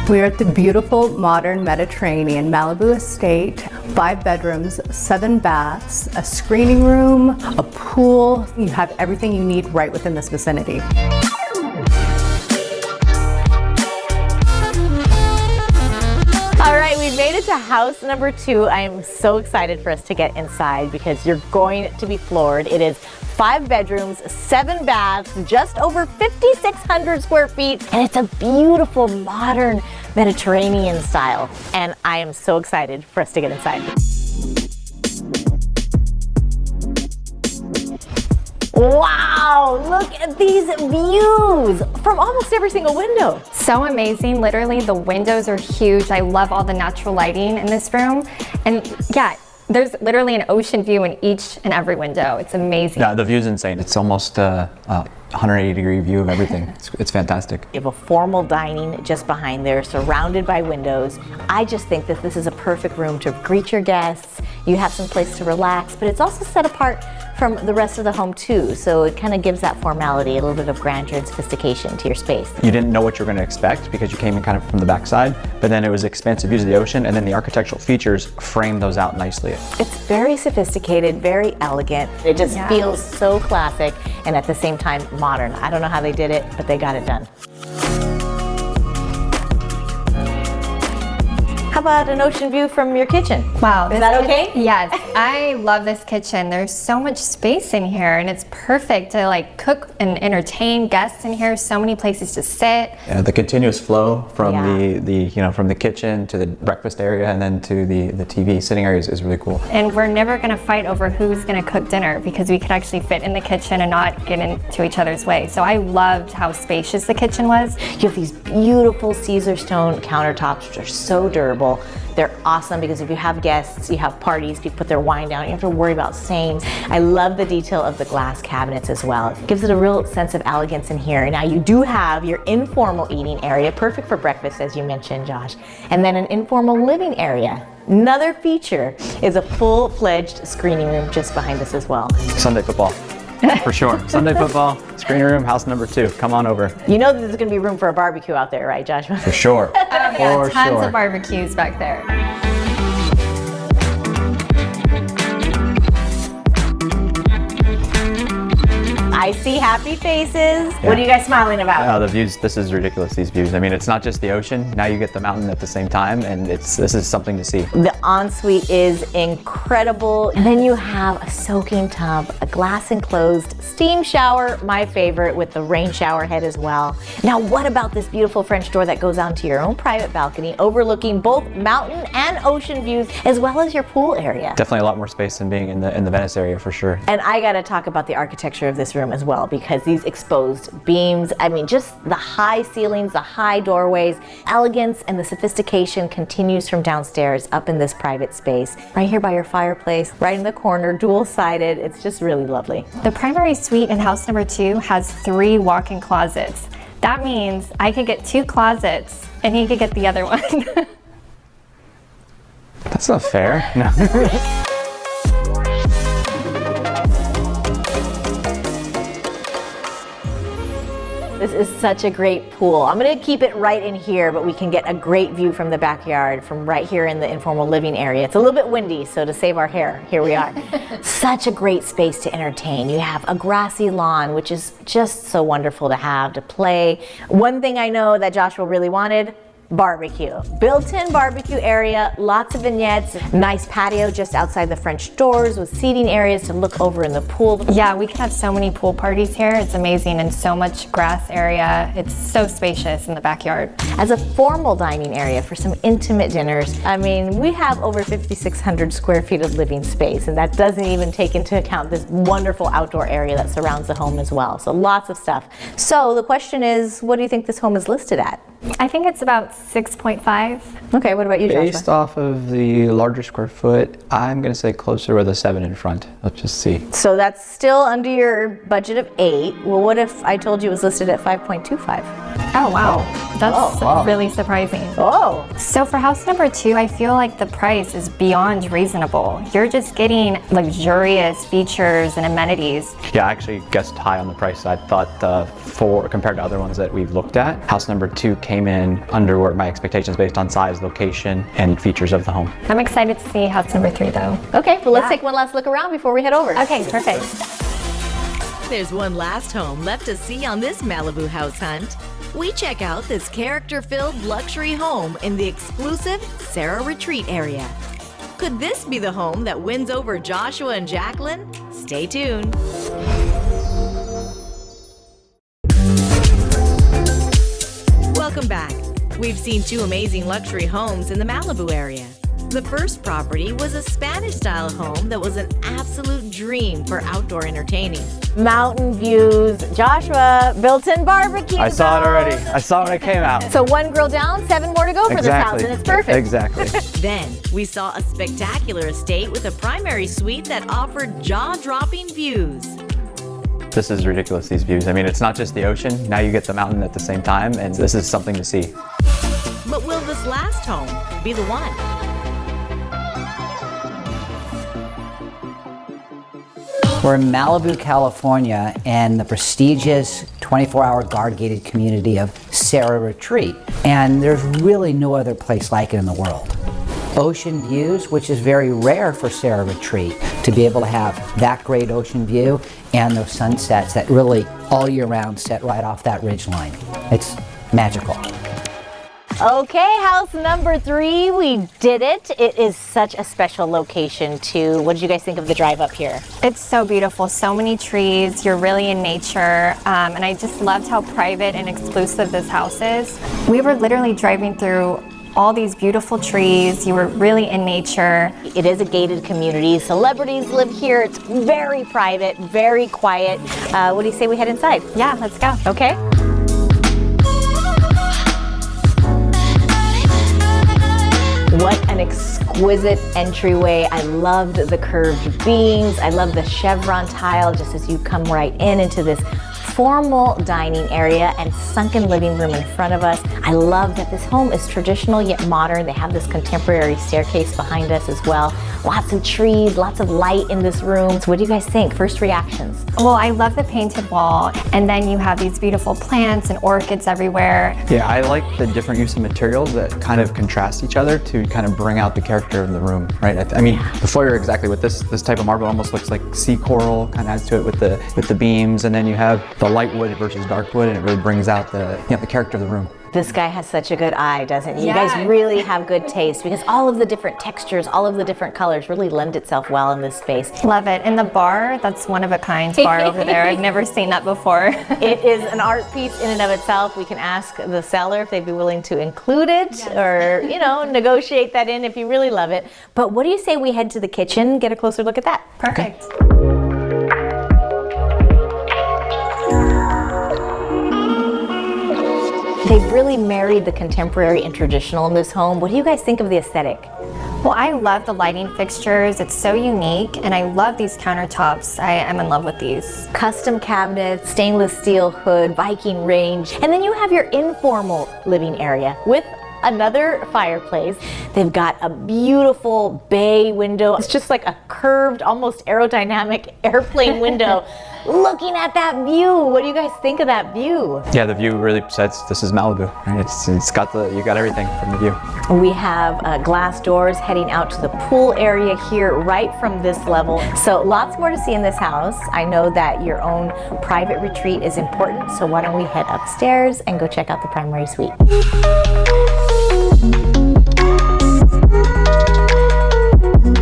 We're at the beautiful modern Mediterranean Malibu estate. 5 bedrooms, 7 baths, a screening room, a pool. You have everything you need right within this vicinity. All right, we've made it to house number 2. I am so excited for us to get inside because you're going to be floored. It is 5 bedrooms, 7 baths, just over 5,600 square feet, and it's a beautiful modern Mediterranean style. And I am so excited for us to get inside. Wow, look at these views from almost every single window. So amazing. Literally, the windows are huge. I love all the natural lighting in this room. And yeah, there's literally an ocean view in each and every window. It's amazing. Yeah, the view's insane. It's almost a 180-degree view of everything. It's fantastic. You have a formal dining just behind there, surrounded by windows. I just think that this is a perfect room to greet your guests. You have some place to relax, but it's also set apart from the rest of the home too, so it kind of gives that formality, a little bit of grandeur and sophistication to your space. You didn't know what you were going to expect because you came in kind of from the backside, but then it was expansive views of the ocean, and then the architectural features frame those out nicely. It's very sophisticated, very elegant. It just feels so classic and at the same time modern. I don't know how they did it, but they got it done. How about an ocean view from your kitchen? Wow. Is that okay? Yes, I love this kitchen. There's so much space in here, and it's perfect to like cook and entertain guests in here. So many places to sit. Yeah, the continuous flow from from the kitchen to the breakfast area and then to the TV sitting area is really cool. And we're never gonna fight over who's gonna cook dinner because we could actually fit in the kitchen and not get into each other's way. So I loved how spacious the kitchen was. You have these beautiful Caesar stone countertops, which are so durable. They're awesome because if you have guests, you have parties, people put their wine down, you don't have to worry about stains. I love the detail of the glass cabinets as well. It gives it a real sense of elegance in here. Now you do have your informal eating area, perfect for breakfast as you mentioned, Josh, and then an informal living area. Another feature is a full-fledged screening room just behind us as well. Sunday football. For sure. Sunday football, screening room, house number 2. Come on over. You know that there's going to be room for a barbecue out there, right, Joshua? For sure. Yeah, tons of barbecues back there. I see happy faces. Yeah. What are you guys smiling about? Oh, the views, this is ridiculous, these views. I mean, it's not just the ocean, now you get the mountain at the same time, and this is something to see. The ensuite is incredible. And then you have a soaking tub, a glass enclosed steam shower, my favorite, with the rain shower head as well. Now, what about this beautiful French door that goes onto your own private balcony, overlooking both mountain and ocean views, as well as your pool area? Definitely a lot more space than being in the Venice area, for sure. And I gotta talk about the architecture of this room as well, because these exposed beams, I mean, just the high ceilings, the high doorways, elegance and the sophistication continues from downstairs up in this private space. Right here by your fireplace, right in the corner, dual-sided. It's just really lovely. The primary suite in house number 2 has 3 walk-in closets. That means I could get 2 closets and he could get the other one. That's not fair. No. This is such a great pool. I'm gonna keep it right in here, but we can get a great view from the backyard from right here in the informal living area. It's a little bit windy, so to save our hair, here we are. Such a great space to entertain. You have a grassy lawn, which is just so wonderful to have, to play. One thing I know that Joshua really wanted, barbecue. Built-in barbecue area, lots of vignettes, nice patio just outside the French doors with seating areas to look over in the pool. Yeah, we can have so many pool parties here. It's amazing, and so much grass area. It's so spacious in the backyard. As a formal dining area for some intimate dinners, I mean, we have over 5,600 square feet of living space, and that doesn't even take into account this wonderful outdoor area that surrounds the home as well. So lots of stuff. So the question is, what do you think this home is listed at? I think it's about 6.5. Okay, what about you, Joshua? Based off of the larger square foot, I'm going to say closer with a 7 in front. Let's just see. So that's still under your budget of 8. Well, what if I told you it was listed at 5.25? Oh, wow. That's really surprising. Oh. So for house number 2, I feel like the price is beyond reasonable. You're just getting luxurious features and amenities. Yeah, I actually guessed high on the price side. Thought compared to other ones that we've looked at, house number 2 came in under my expectations based on size, location, and features of the home. I'm excited to see house number 3 though. Okay, well let's take one last look around before we head over. Okay, perfect. There's one last home left to see on this Malibu house hunt. We check out this character-filled luxury home in the exclusive Sarah Retreat area. Could this be the home that wins over Joshua and Jacqueline? Stay tuned. Welcome back. We've seen 2 amazing luxury homes in the Malibu area. The first property was a Spanish-style home that was an absolute dream for outdoor entertaining. Mountain views. Joshua, built-in barbecue. I saw it already. I saw it when it came out. So 1 grill down, 7 more to go for this house, and it's perfect. Exactly. Then we saw a spectacular estate with a primary suite that offered jaw-dropping views. This is ridiculous, these views. I mean, it's not just the ocean. Now you get the mountain at the same time, and this is something to see. But will this last home be the one? We're in Malibu, California, and the prestigious 24-hour guard-gated community of Sarah Retreat. And there's really no other place like it in the world. Ocean views, which is very rare for Sarah Retreat, to be able to have that great ocean view and those sunsets that really all year round set right off that ridge line. It's magical. Okay, house number 3, we did it. It is such a special location too. What did you guys think of the drive up here? It's so beautiful, so many trees, you're really in nature, and I just loved how private and exclusive this house is. We were literally driving through all these beautiful trees, you were really in nature. It is a gated community, celebrities live here, it's very private, very quiet. What do you say we head inside? Yeah, let's go. Okay. What an exquisite entryway. I loved the curved beams. I love the chevron tile just as you come right into this formal dining area and sunken living room in front of us. I love that this home is traditional yet modern. They have this contemporary staircase behind us as well. Lots of trees, lots of light in this room. So what do you guys think? First reactions? Well, I love the painted wall, and then you have these beautiful plants and orchids everywhere. Yeah, I like the different use of materials that kind of contrast each other to kind of bring out the character of the room, right? I mean, the foyer exactly with this type of marble almost looks like sea coral, kind of adds to it with the beams, and then you have the light wood versus dark wood, and it really brings out the character of the room. This guy has such a good eye, doesn't he? Yeah. You guys really have good taste because all of the different textures, all of the different colors really lend itself well in this space. Love it. And the bar, that's one of a kind bar over there. I've never seen that before. It is an art piece in and of itself. We can ask the seller if they'd be willing to include it or, negotiate that in if you really love it. But what do you say we head to the kitchen, get a closer look at that? Perfect. They've really married the contemporary and traditional in this home. What do you guys think of the aesthetic? Well, I love the lighting fixtures. It's so unique, and I love these countertops. I'm in love with these. Custom cabinets, stainless steel hood, Viking range, and then you have your informal living area with another fireplace. They've got a beautiful bay window. It's just like a curved, almost aerodynamic airplane window. Looking at that view, what do you guys think of that view? Yeah, the view really says this is Malibu, right? It's got you got everything from the view. We have glass doors heading out to the pool area here right from this level. So lots more to see in this house. I know that your own private retreat is important, so why don't we head upstairs and go check out the primary suite.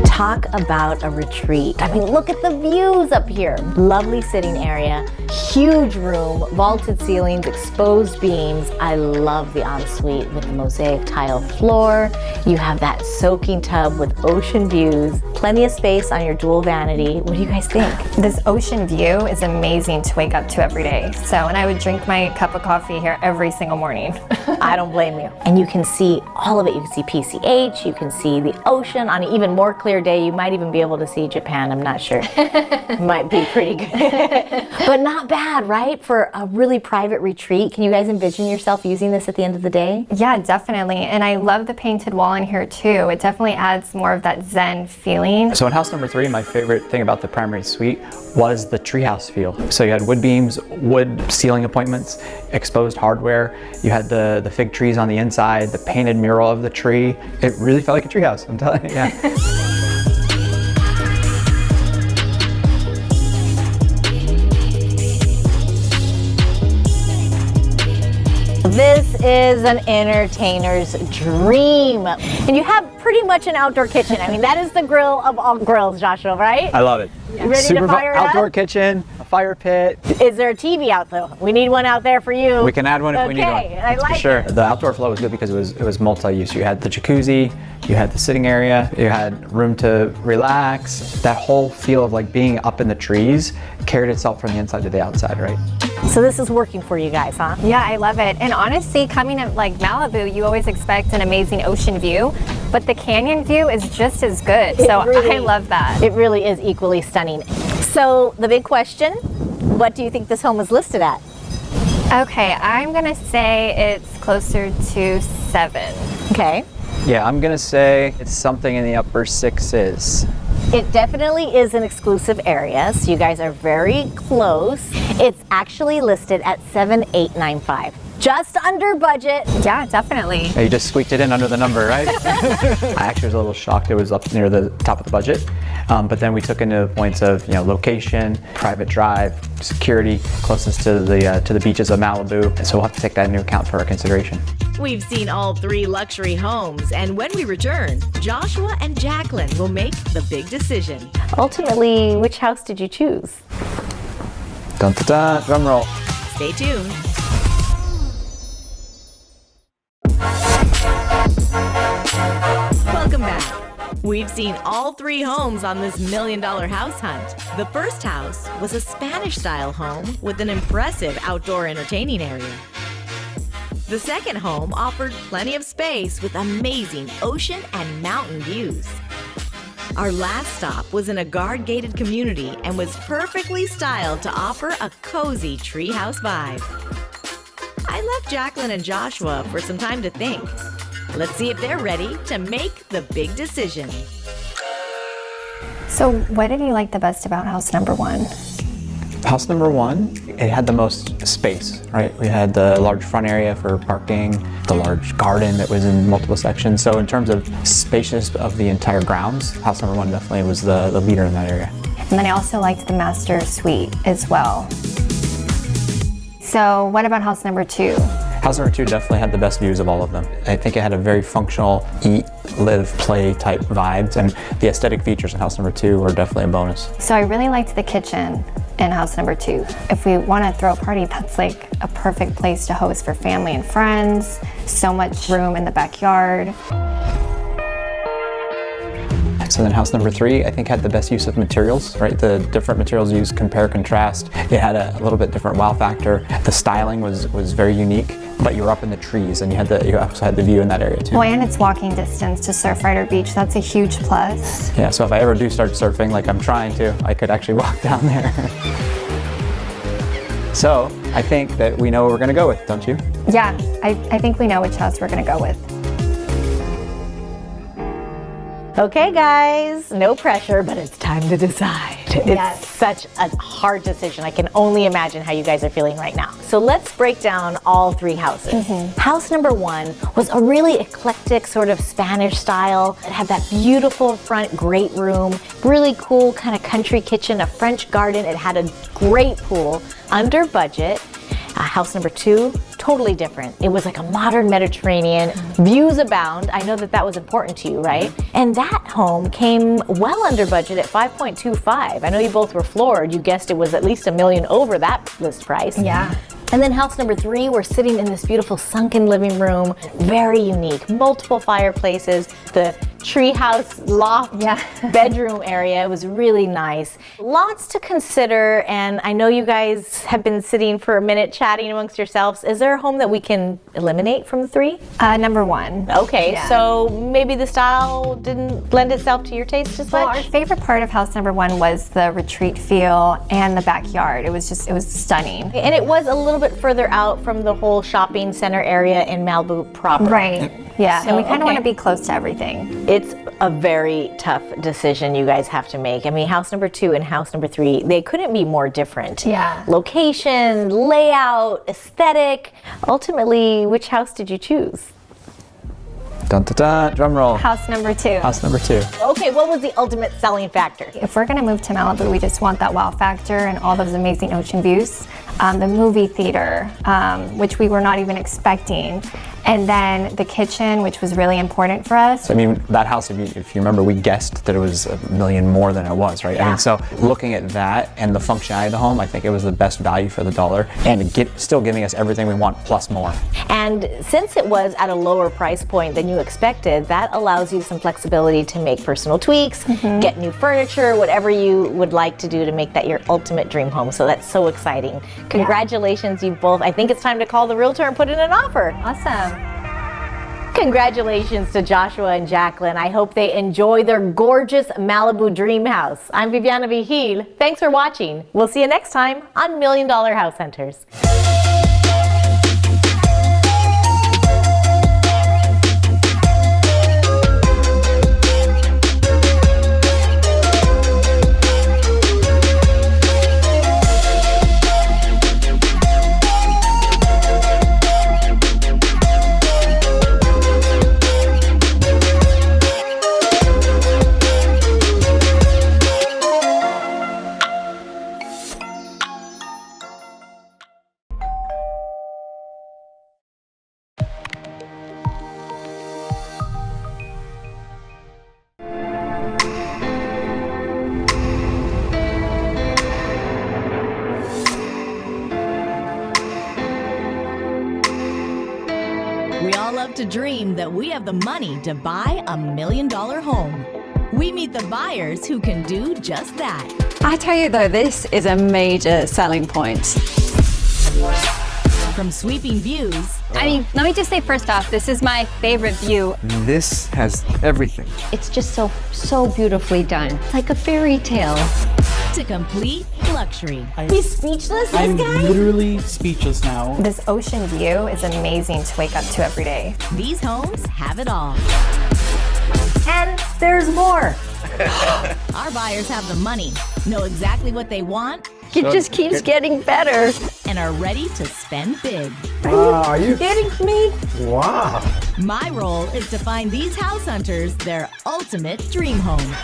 Talk about a retreat. I mean, look at the views up here. Lovely sitting area, huge room, vaulted ceilings, exposed beams. I love the ensuite with the mosaic tile floor. You have that soaking tub with ocean views, plenty of space on your dual vanity. What do you guys think? This ocean view is amazing to wake up to every day. And I would drink my cup of coffee here every single morning. I don't blame you. And you can see all of it. You can see PCH, you can see the ocean. On an even more clear day, you might even be able to see Japan. I'm not sure. Might be pretty good. But not bad, right? For a really private retreat. Can you guys envision yourself using this at the end of the day? Yeah, definitely. And I love the painted wall in here too. It definitely adds more of that Zen feeling. So in house number 3, my favorite thing about the primary suite was the treehouse feel. So you had wood beams, wood ceiling appointments, exposed hardware. You had the fig trees on the inside, the painted mural of the tree. It really felt like a treehouse, I'm telling you, yeah. this is an entertainer's dream. And you have pretty much an outdoor kitchen. I mean, that is the grill of all grills, Joshua, right? I love it. You ready Super to fire it outdoor up? kitchen, a fire pit. Is there a TV out though? We need one out there for you. We can add one if we need one. Okay, I like For sure. it. The outdoor flow was good because it was multi-use. You had the jacuzzi, you had the sitting area, you had room to relax. That whole feel of like being up in the trees carried itself from the inside to the outside, right? So this is working for you guys, huh? Yeah, I love it. And honestly, coming to like Malibu, you always expect an amazing ocean view, but the canyon view is just as good. So I love that. It really is equally stunning. So the big question, what do you think this home is listed at? Okay, I'm gonna say it's closer to 7. Okay. Yeah, I'm gonna say it's something in the upper 6s. It definitely is an exclusive area, so you guys are very close. It's actually listed at 7,895. Just under budget. Yeah, definitely. You just squeaked it in under the number, right? I actually was a little shocked it was up near the top of the budget, but then we took into points of location, private drive, security, closeness to the beaches of Malibu, and so we'll have to take that into account for our consideration. We've seen all 3 luxury homes, and when we return, Joshua and Jacqueline will make the big decision. Ultimately, which house did you choose? Dun dun dun, drum roll. Stay tuned. Welcome back. We've seen all 3 homes on this $1 million house hunt. The first house was a Spanish-style home with an impressive outdoor entertaining area. The second home offered plenty of space with amazing ocean and mountain views. Our last stop was in a guard-gated community and was perfectly styled to offer a cozy treehouse vibe. I left Jacqueline and Joshua for some time to think. Let's see if they're ready to make the big decision. So what did you like the best about house number 1? House number 1, it had the most space, right? We had the large front area for parking, the large garden that was in multiple sections. So in terms of spaciousness of the entire grounds, house number 1 definitely was the leader in that area. And then I also liked the master suite as well. So what about house number 2? House number 2 definitely had the best views of all of them. I think it had a very functional eat, live, play type vibes, and the aesthetic features in house number 2 were definitely a bonus. So I really liked the kitchen in house number 2. If we want to throw a party, that's like a perfect place to host for family and friends. So much room in the backyard. So then house number 3, I think, had the best use of materials, right? The different materials used, compare, contrast. It had a little bit different wow factor. The styling was very unique, but you were up in the trees and you also had the view in that area too. Well, and it's walking distance to Surfrider Beach. That's a huge plus. Yeah, so if I ever do start surfing like I'm trying to, I could actually walk down there. So I think that we know what we're gonna go with, don't you? Yeah, I think we know which house we're gonna go with. Okay, guys, no pressure, but it's time to decide. It's such a hard decision. I can only imagine how you guys are feeling right now. So let's break down all 3 houses. House number 1 was a really eclectic sort of Spanish style. It had that beautiful front great room, really cool kind of country kitchen, a French garden. It had a great pool, under budget. House number 2, totally different. It was like a modern Mediterranean, views abound. I know that was important to you, right? And that home came well under budget at 5.25. I know you both were floored. You guessed it was at least $1 million over that list price. Yeah. And then house number 3, we're sitting in this beautiful sunken living room, very unique, multiple fireplaces, the treehouse loft bedroom area. It was really nice. Lots to consider, and I know you guys have been sitting for a minute chatting amongst yourselves. Is there a home that we can eliminate from the 3? Number 1. Okay, so maybe the style didn't blend itself to your taste as much? Well, our favorite part of house number 1 was the retreat feel and the backyard. It was stunning. And it was a little bit further out from the whole shopping center area in Malibu proper. Right, yeah, So, and we kind of want to be close to everything. It's a very tough decision you guys have to make. I mean, house number 2 and house number 3, they couldn't be more different. Yeah. Location, layout, aesthetic. Ultimately, which house did you choose? Dun dun dun, drum roll. House number 2. House number 2. Okay, what was the ultimate selling factor? If we're gonna move to Malibu, we just want that wow factor and all those amazing ocean views. the movie theater, which we were not even expecting, and then the kitchen, which was really important for us. I mean, that house, if you remember, we guessed that it was $1 million more than it was, right? Yeah. I mean, so looking at that and the functionality of the home, I think it was the best value for the dollar, and still giving us everything we want plus more. And since it was at a lower price point than you expected, that allows you some flexibility to make personal tweaks, get new furniture, whatever you would like to do to make that your ultimate dream home. So that's so exciting. Congratulations, you both. I think it's time to call the realtor and put in an offer. Awesome. Congratulations to Joshua and Jacqueline. I hope they enjoy their gorgeous Malibu dream house. I'm Viviana Vigil. Thanks for watching. We'll see you next time on $1 Million House Hunters. We all love to dream that we have the money to buy $1 million home. We meet the buyers who can do just that. I tell you though, this is a major selling point. From sweeping views. I mean, let me just say first off, this is my favorite view. This has everything. It's just so beautifully done. Like a fairy tale. To complete luxury. He's speechless, this I'm guy? literally speechless now. This ocean view is amazing to wake up to every day. These homes have it all. And there's more. Our buyers have the money, know exactly what they want. It just keeps getting better. And are ready to spend big. Are you kidding me? Wow. My role is to find these house hunters their ultimate dream home.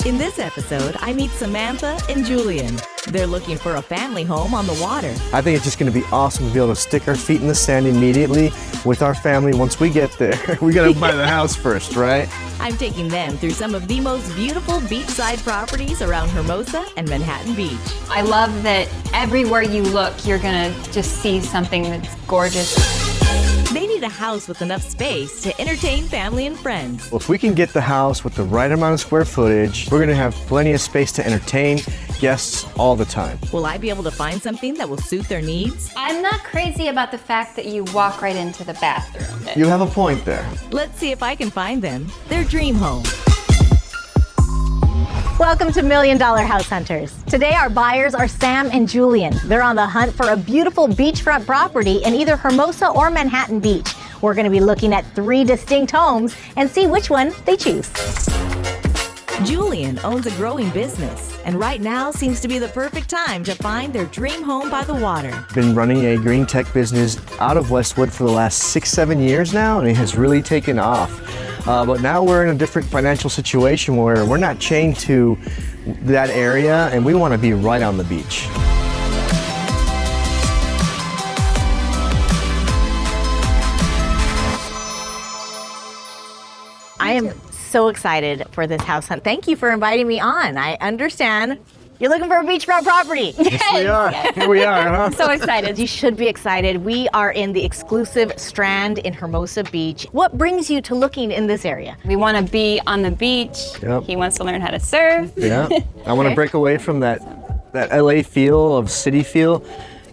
In this episode, I meet Samantha and Julian. They're looking for a family home on the water. I think it's just going to be awesome to be able to stick our feet in the sand immediately with our family once we get there. We got to buy the house first, right? I'm taking them through some of the most beautiful beachside properties around Hermosa and Manhattan Beach. I love that everywhere you look, you're gonna just see something that's gorgeous. They need a house with enough space to entertain family and friends. Well, if we can get the house with the right amount of square footage, we're going to have plenty of space to entertain guests all the time. Will I be able to find something that will suit their needs? I'm not crazy about the fact that you walk right into the bathroom. You have a point there. Let's see if I can find them their dream home. Welcome to $1 Million House Hunters. Today our buyers are Sam and Julian. They're on the hunt for a beautiful beachfront property in either Hermosa or Manhattan Beach. We're going to be looking at 3 distinct homes and see which one they choose. Julian owns a growing business and right now seems to be the perfect time to find their dream home by the water. Been running a green tech business out of Westwood for the last 6-7 years now, and it has really taken off. But now we're in a different financial situation where we're not chained to that area and we want to be right on the beach. I am so excited for this house hunt. Thank you for inviting me on. I understand you're looking for a beachfront property. Yes, we are. Here we are, huh? So excited. You should be excited. We are in the exclusive Strand in Hermosa Beach. What brings you to looking in this area? We want to be on the beach. Yep. He wants to learn how to surf. Yeah. I want to break away from that LA feel, of city feel,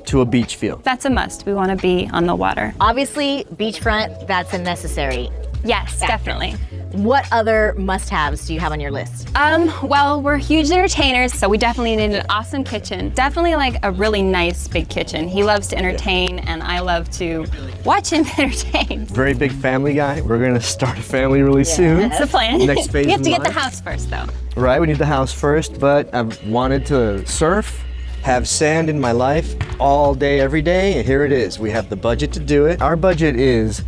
to a beach feel. That's a must. We want to be on the water. Obviously, beachfront, that's a necessary. Yes, definitely. What other must-haves do you have on your list? Well, we're huge entertainers, so we definitely need an awesome kitchen. Definitely like a really nice big kitchen. He loves to entertain, and I love to watch him entertain. Very big family guy. We're going to start a family really soon. That's the plan. Next phase We have to in get the life. house first, though. Right, we need the house first, but I've wanted to surf, have sand in my life all day, every day, and here it is. We have the budget to do it. Our budget is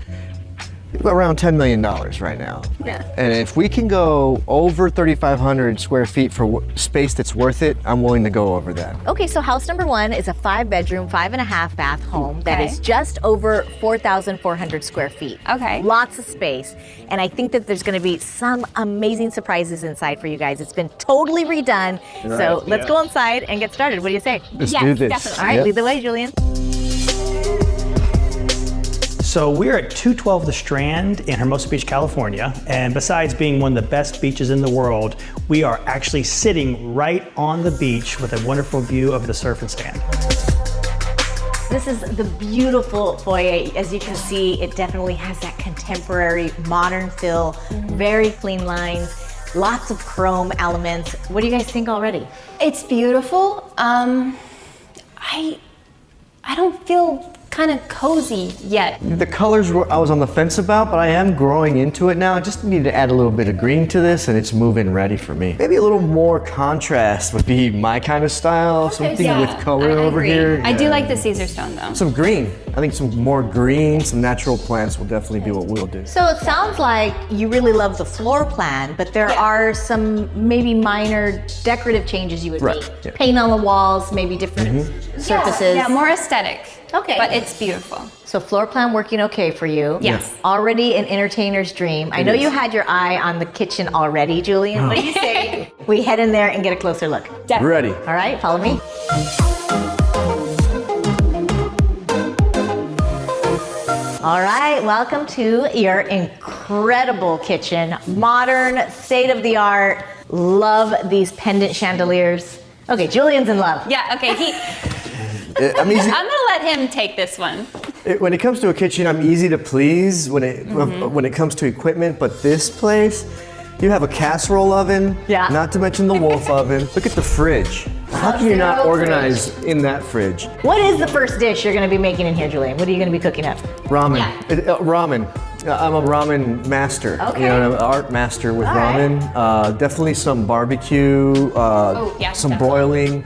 around $10 million right now. Yeah. And if we can go over 3,500 square feet for space that's worth it, I'm willing to go over that. Okay, so house number 1 is a 5-bedroom, 5.5 bath home that is just over 4,400 square feet. Okay. Lots of space. And I think that there's gonna be some amazing surprises inside for you guys. It's been totally redone. Right. So let's go inside and get started. What do you say? Let's do this. Definitely. All right, lead the way, Julian. So we're at 212 The Strand in Hermosa Beach, California. And besides being one of the best beaches in the world, we are actually sitting right on the beach with a wonderful view of the surf and sand. This is the beautiful foyer. As you can see, it definitely has that contemporary, modern feel, very clean lines, lots of chrome elements. What do you guys think already? It's beautiful. I don't feel kind of cozy yet. The colors I was on the fence about, but I am growing into it now. I just need to add a little bit of green to this and it's move-in ready for me. Maybe a little more contrast would be my kind of style, something with color over here. I do like the Caesar stone though. Some green. I think some more green, some natural plants will definitely be what we'll do. So it sounds like you really love the floor plan, but there are some maybe minor decorative changes you would make. Yeah. Paint on the walls, maybe different surfaces. Yeah, more aesthetic. Okay. But it's beautiful. So floor plan working okay for you. Yes. Already an entertainer's dream. I know you had your eye on the kitchen already, Julian. What do you say we head in there and get a closer look? Definitely. Ready. All right, follow me. All right, welcome to your incredible kitchen. Modern, state-of-the-art. Love these pendant chandeliers. Okay, Julian's in love. Yeah, okay, I'm easy. I'm gonna let him take this one. When it comes to a kitchen, I'm easy to please when it comes to equipment, but this place, you have a casserole oven, not to mention the Wolf oven. Look at the fridge. How can you not organize in that fridge? What is the first dish you're gonna be making in here, Julian? What are you gonna be cooking up? Ramen. Ramen. I'm a ramen master. Okay. You know, I'm an art master with ramen. Definitely some barbecue, some broiling.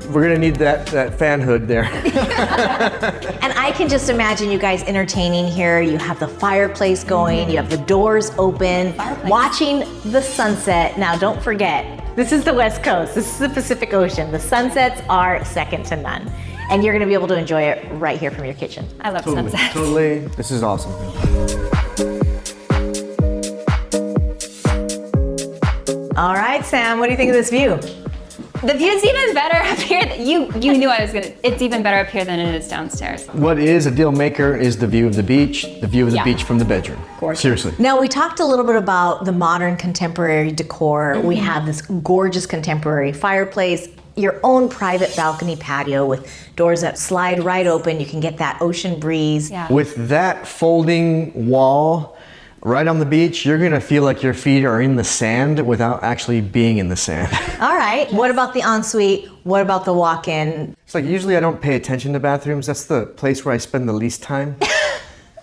We're gonna need that fan hood there. And I can just imagine you guys entertaining here. You have the fireplace going, you have the doors open, watching the sunset. Now don't forget, this is the West Coast, this is the Pacific Ocean. The sunsets are second to none. And you're gonna be able to enjoy it right here from your kitchen. I love sunsets. Totally. This is awesome. All right, Sam, what do you think of this view? The view's even better up here. You knew I was gonna. It's even better up here than it is downstairs. What is a deal maker is the view of the beach beach from the bedroom. Gorgeous. Seriously. Now, we talked a little bit about the modern contemporary decor. We have this gorgeous contemporary fireplace, your own private balcony patio with doors that slide right open. You can get that ocean breeze. Yeah. With that folding wall right on the beach, you're gonna feel like your feet are in the sand without actually being in the sand. All right, what about the ensuite? What about the walk-in? It's like usually I don't pay attention to bathrooms. That's the place where I spend the least time.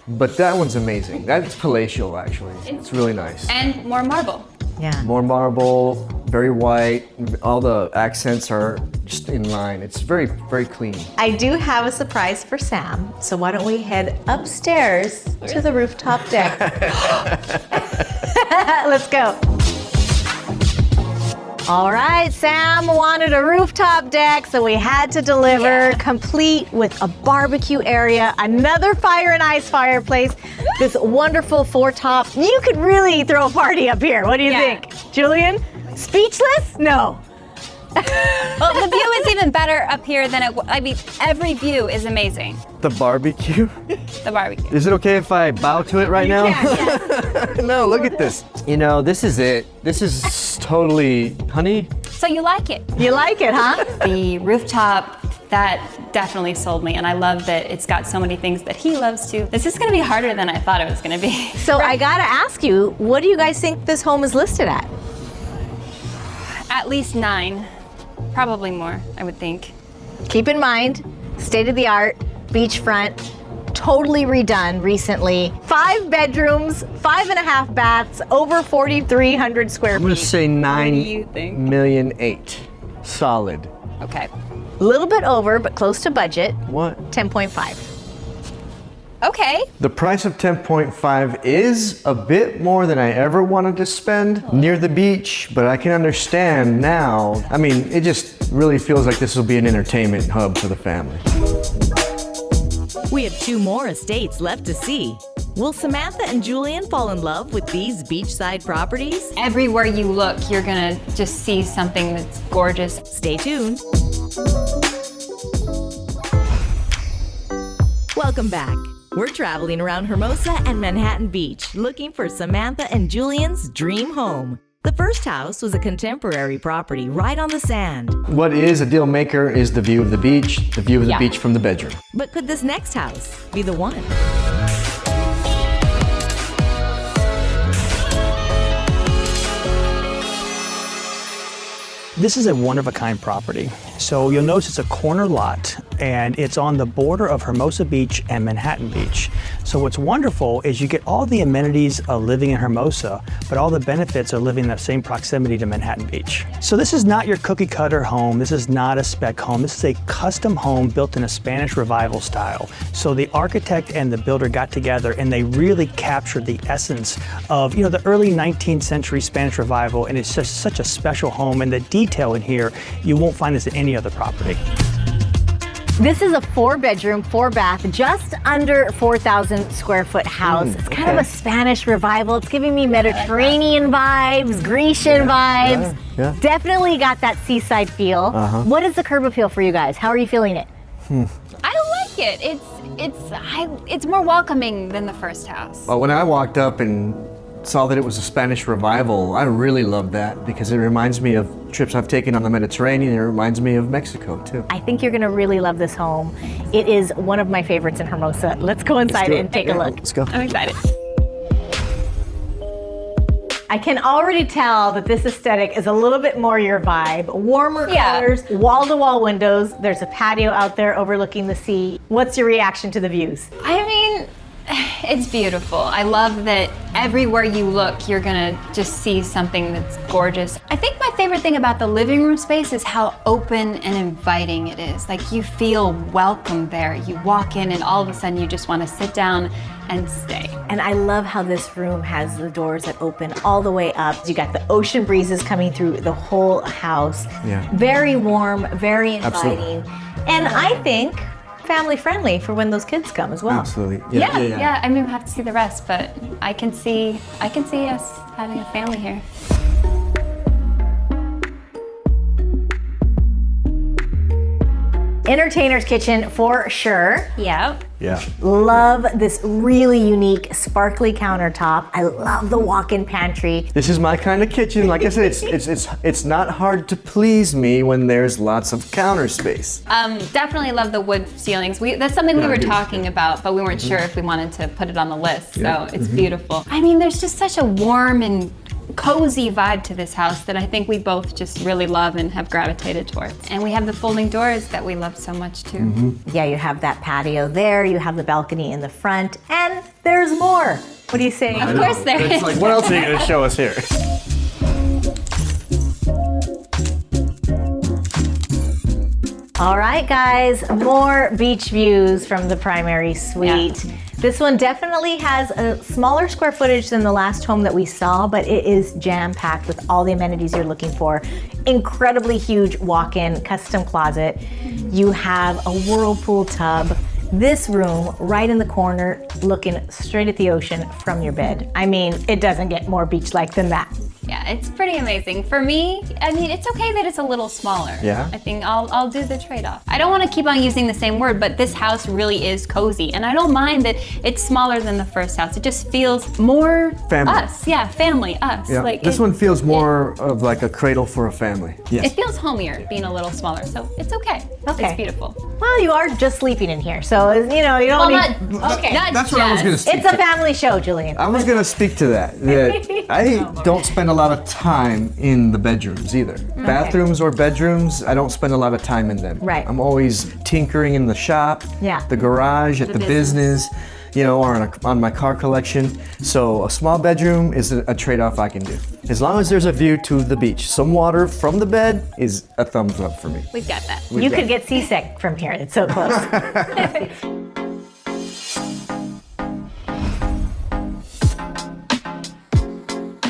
But that one's amazing. That's palatial, actually. It's really nice. And more marble. Yeah. More marble, very white. All the accents are just in line. It's very, very clean. I do have a surprise for Sam, so why don't we head upstairs to the rooftop deck. Let's go. All right, Sam wanted a rooftop deck, so we had to deliver, complete with a barbecue area, another fire and ice fireplace, this wonderful four-top. You could really throw a party up here. What do you think? Julian? Speechless? No. Well, the view is even better up here than I mean, every view is amazing. The barbecue? The barbecue. Is it okay if I bow to it right now? No, look at this. You know, this is it. This is totally, honey. So you like it? You like it, huh? The rooftop, that definitely sold me, and I love that it's got so many things that he loves too. This is gonna be harder than I thought it was gonna be. So I gotta ask you, what do you guys think this home is listed at? At least 9. Probably more, I would think. Keep in mind, state-of-the-art, beachfront, totally redone recently. 5 bedrooms, 5.5 baths, over 4,300 square feet. I'm gonna say What do you think? 9,000,008. Solid. Okay. A little bit over, but close to budget. What? 10.5. Okay. The price of 10.5 is a bit more than I ever wanted to spend near the beach, but I can understand now. I mean, it just really feels like this will be an entertainment hub for the family. We have 2 more estates left to see. Will Samantha and Julian fall in love with these beachside properties? Everywhere you look, you're gonna just see something that's gorgeous. Stay tuned. Welcome back. We're traveling around Hermosa and Manhattan Beach looking for Samantha and Julian's dream home. The first house was a contemporary property right on the sand. What is a deal maker is the view of the beach beach from the bedroom. But could this next house be the one? This is a one-of-a-kind property. So you'll notice it's a corner lot, and it's on the border of Hermosa Beach and Manhattan Beach. So what's wonderful is you get all the amenities of living in Hermosa, but all the benefits of living in that same proximity to Manhattan Beach. So this is not your cookie-cutter home. This is not a spec home. This is a custom home built in a Spanish Revival style. So the architect and the builder got together, and they really captured the essence of, the early 19th century Spanish Revival, and it's just such a special home, and the detail in here, you won't find this at any other property. This is a 4-bedroom, 4-bath, just under 4,000 square foot house. It's kind of a Spanish Revival. It's giving me Mediterranean vibes, Grecian vibes. Yeah. Definitely got that seaside feel. What is the curb appeal for you guys? How are you feeling it? I like it. It's more welcoming than the first house. Well, when I walked up and saw that it was a Spanish Revival, I really loved that because it reminds me of trips I've taken on the Mediterranean. It reminds me of Mexico too. I think you're gonna really love this home. It is one of my favorites in Hermosa. Let's go inside and take a look. Let's go. I'm excited. I can already tell that this aesthetic is a little bit more your vibe. Warmer colors, wall-to-wall windows. There's a patio out there overlooking the sea. What's your reaction to the views? I mean, it's beautiful. I love that everywhere you look, you're gonna just see something that's gorgeous. I think my favorite thing about the living room space is how open and inviting it is. Like, you feel welcome there. You walk in and all of a sudden you just want to sit down and stay. And I love how this room has the doors that open all the way up. You got the ocean breezes coming through the whole house. Yeah. Very warm, very inviting. Absolutely. And I think family friendly for when those kids come as well. Absolutely. Yeah. I mean, we'll have to see the rest, but I can see us having a family here. Entertainer's kitchen for sure. Yeah. Yeah. Love this really unique sparkly countertop. I love the walk-in pantry. This is my kind of kitchen. Like I said, it's not hard to please me when there's lots of counter space. Definitely love the wood ceilings. That's something we were talking about, but we weren't sure if we wanted to put it on the list. So it's beautiful. I mean, there's just such a warm and cozy vibe to this house that I think we both just really love and have gravitated towards. And we have the folding doors that we love so much too. Yeah, you have that patio there, you have the balcony in the front, and there's more. What do you say? Of course there is. It's like, what else are you going to show us here? All right, guys, more beach views from the primary suite. Yeah. This one definitely has a smaller square footage than the last home that we saw, but it is jam-packed with all the amenities you're looking for. Incredibly huge walk-in custom closet. You have a whirlpool tub. This room right in the corner looking straight at the ocean from your bed. I mean, it doesn't get more beach-like than that. Yeah, it's pretty amazing. For me, I mean, it's okay that it's a little smaller. Yeah. I think I'll do the trade-off. I don't want to keep on using the same word, but this house really is cozy. And I don't mind that it's smaller than the first house. It just feels more family. Us. Yeah, family, us. Yeah. Like this one feels more of like a cradle for a family. Yes. It feels homier being a little smaller, so it's okay. Okay. It's beautiful. Well, you are just sleeping in here, so you don't need... That's what I was going to speak It's a family show, Julian. I was going to speak to that. I don't spend a lot of time in the bedrooms either. Okay. Bathrooms or bedrooms, I don't spend a lot of time in them. Right. I'm always tinkering in the shop, the garage, at the business. or on my car collection. So a small bedroom is a trade-off I can do. As long as there's a view to the beach. Some water from the bed is a thumbs up for me. We've got that. You could get seasick from here. It's so close.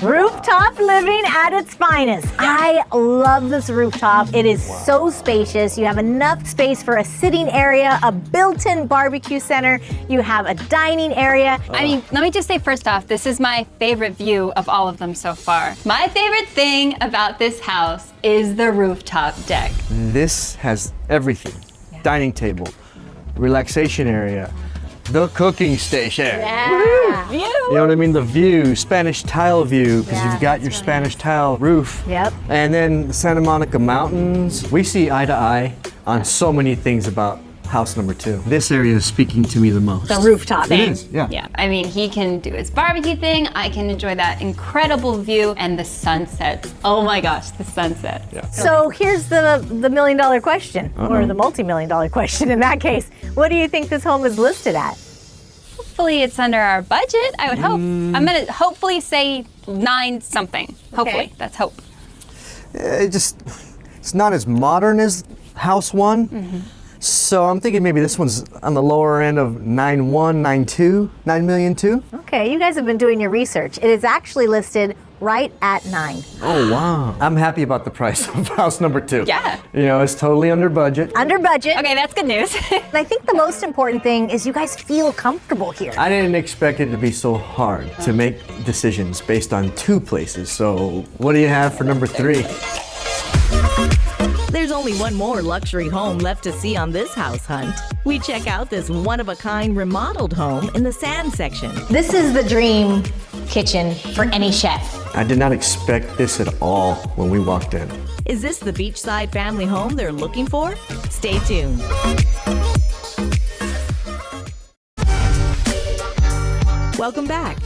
Rooftop living at its finest. I love this rooftop. It is so spacious. You have enough space for a sitting area, a built-in barbecue center. You have a dining area. I mean, let me just say first off, this is my favorite view of all of them so far. My favorite thing about this house is the rooftop deck. This has everything. Dining table, relaxation area, the cooking station. Yeah. You know what I mean? The view, Spanish tile view, because you've got your Spanish tile roof. Yep. And then the Santa Monica Mountains. We see eye to eye on so many things about house number 2. This area is speaking to me the most. The rooftop. It is, yeah. Yeah, I mean, he can do his barbecue thing. I can enjoy that incredible view and the sunsets. Oh my gosh, the sunset. Yeah. So here's the $1 million question, or the multi-million-dollar question in that case. What do you think this home is listed at? Hopefully it's under our budget, I would hope. I'm gonna hopefully say 9 something. Hopefully, that's hope. It's not as modern as house 1. So I'm thinking maybe this one's on the lower end of 9.1, 9.2, 9 million too. Okay, you guys have been doing your research. It is actually listed right at 9. Oh wow. I'm happy about the price of house number 2. Yeah. It's totally under budget. Under budget. Okay, that's good news. And I think the most important thing is you guys feel comfortable here. I didn't expect it to be so hard to make decisions based on 2 places. So what do you have for number 3? There's only one more luxury home left to see on this house hunt. We check out this one-of-a-kind remodeled home in the sand section. This is the dream kitchen for any chef. I did not expect this at all when we walked in. Is this the beachside family home they're looking for? Stay tuned. Welcome back.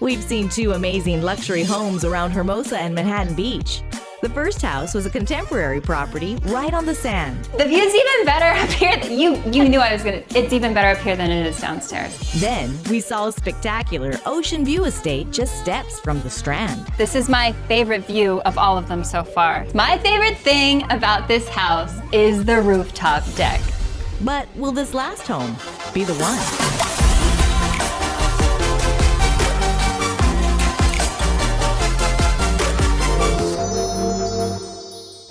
We've seen 2 amazing luxury homes around Hermosa and Manhattan Beach. The first house was a contemporary property right on the sand. The view's even better up here. You knew I was gonna. It's even better up here than it is downstairs. Then we saw a spectacular ocean view estate just steps from the strand. This is my favorite view of all of them so far. My favorite thing about this house is the rooftop deck. But will this last home be the one?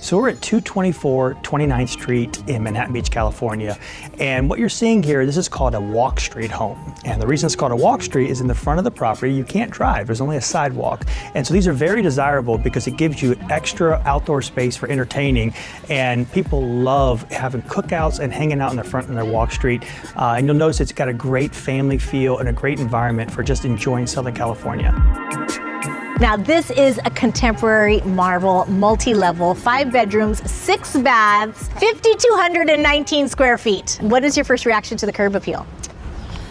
So we're at 224 29th Street in Manhattan Beach, California. And what you're seeing here, this is called a walk street home. And the reason it's called a walk street is in the front of the property, you can't drive, there's only a sidewalk. And so these are very desirable because it gives you extra outdoor space for entertaining. And people love having cookouts and hanging out in the front of their walk street. And you'll notice it's got a great family feel and a great environment for just enjoying Southern California. Now this is a contemporary marble, multi-level, 5 bedrooms, 6 baths, 5,219 square feet. What is your first reaction to the curb appeal?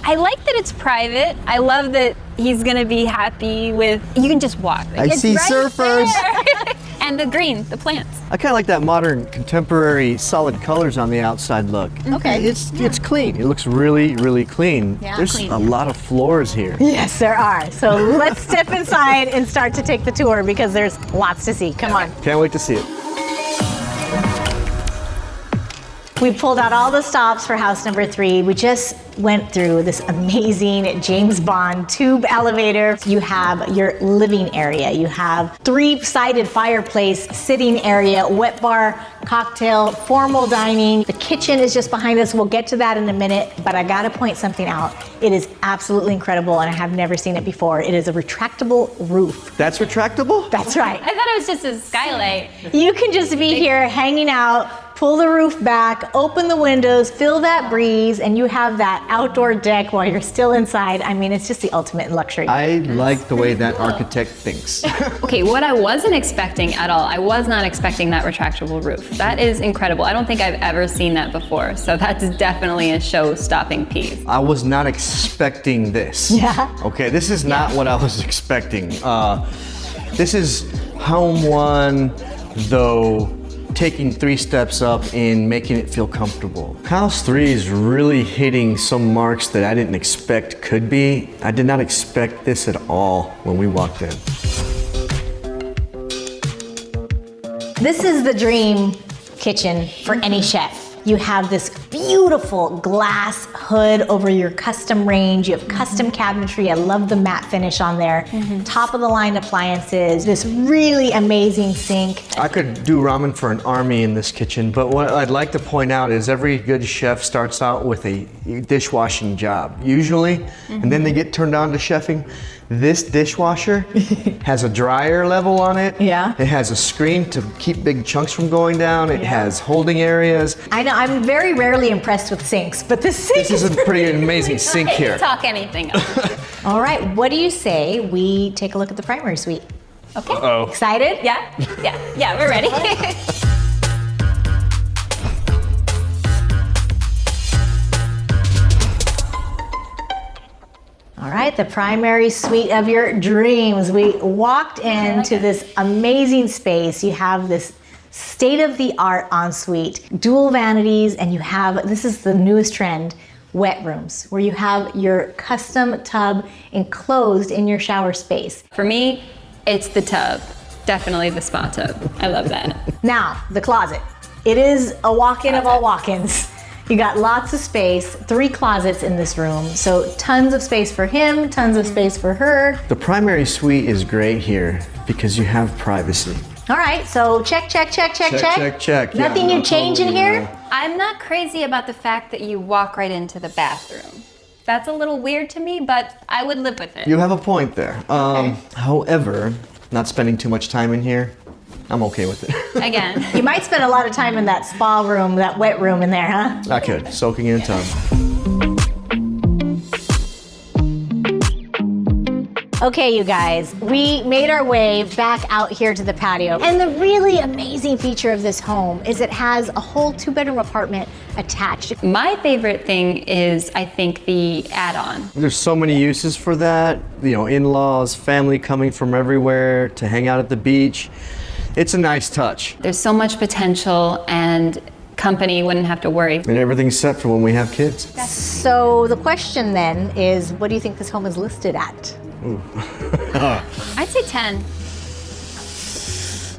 I like that it's private. I love that he's gonna be happy with, you can just walk. I see surfers. And the green, the plants. I kind of like that modern, contemporary, solid colors on the outside look. Okay. It's clean. It looks really, really clean. Yeah, There's clean. a lot of floors here. Yes, there are. So let's step inside and start to take the tour because there's lots to see. Come on. Can't wait to see it. We pulled out all the stops for house number 3. We just went through this amazing James Bond tube elevator. You have your living area. You have 3-sided fireplace, sitting area, wet bar, cocktail, formal dining. The kitchen is just behind us. We'll get to that in a minute, but I gotta point something out. It is absolutely incredible and I have never seen it before. It is a retractable roof. That's retractable? That's right. I thought it was just a skylight. You can just be here hanging out, pull the roof back, open the windows, feel that breeze, and you have that outdoor deck while you're still inside. I mean, it's just the ultimate luxury. I like the way that architect thinks. Okay, what I wasn't expecting at all, I was not expecting that retractable roof. That is incredible. I don't think I've ever seen that before, so that's definitely a show-stopping piece. I was not expecting this. Yeah. Okay, this is not what I was expecting. This is home 1, though taking 3 steps up in making it feel comfortable. House 3 is really hitting some marks that I didn't expect could be. I did not expect this at all when we walked in. This is the dream kitchen for any chef. You have this beautiful glass hood over your custom range. You have custom cabinetry. I love the matte finish on there. Top of the line appliances. This really amazing sink. I could do ramen for an army in this kitchen, but what I'd like to point out is every good chef starts out with a dishwashing job, usually, and then they get turned on to chefing. This dishwasher has a dryer level on it. Yeah. It has a screen to keep big chunks from going down. It has holding areas. I know, I'm very rarely impressed with sinks, but this sink This is a pretty amazing sink here. Talk anything else. All right, what do you say we take a look at the primary suite? Okay. Uh-oh. Excited? Yeah, we're ready. All right, the primary suite of your dreams. We walked into this amazing space. You have this state-of-the-art ensuite, dual vanities, and you have, this is the newest trend, wet rooms, where you have your custom tub enclosed in your shower space. For me, it's the tub. Definitely the spa tub. I love that. Now, the closet. It is a walk-in of all walk-ins. You got lots of space, 3 closets in this room, so tons of space for him, tons of space for her. The primary suite is great here because you have privacy. All right, so check. Check. Nothing Yeah, you change in here? I'm not crazy about the fact that you walk right into the bathroom. That's a little weird to me, but I would live with it. You have a point there. However, not spending too much time in here, I'm okay with it. Again. You might spend a lot of time in that spa room, that wet room in there, huh? I could, soaking in a tub. Okay, you guys, we made our way back out here to the patio. And the really amazing feature of this home is it has a whole 2-bedroom apartment attached. My favorite thing is, I think, the add-on. There's so many uses for that. You know, in-laws, family coming from everywhere to hang out at the beach. It's a nice touch. There's so much potential and company wouldn't have to worry. And everything's set for when we have kids. So the question then is, what do you think this home is listed at? Ooh. I'd say 10.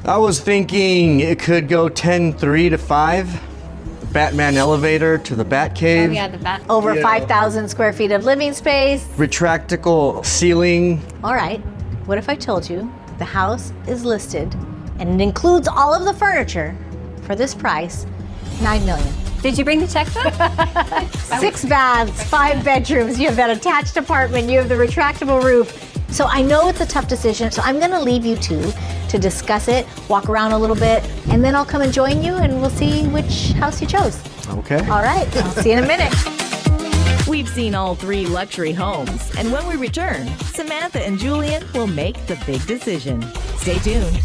I was thinking it could go 10.3 to 5. Batman elevator to the Bat Cave. Oh yeah, the bat. Over 5,000 square feet of living space. Retractable ceiling. All right, what if I told you the house is listed and it includes all of the furniture for this price, $9 million. Did you bring the checkbook? 6 baths, 5 bedrooms, you have that attached apartment, you have the retractable roof. So I know it's a tough decision, so I'm gonna leave you two to discuss it, walk around a little bit, and then I'll come and join you and we'll see which house you chose. Okay. All right, I'll see you in a minute. We've seen all 3 luxury homes, and when we return, Samantha and Julian will make the big decision. Stay tuned.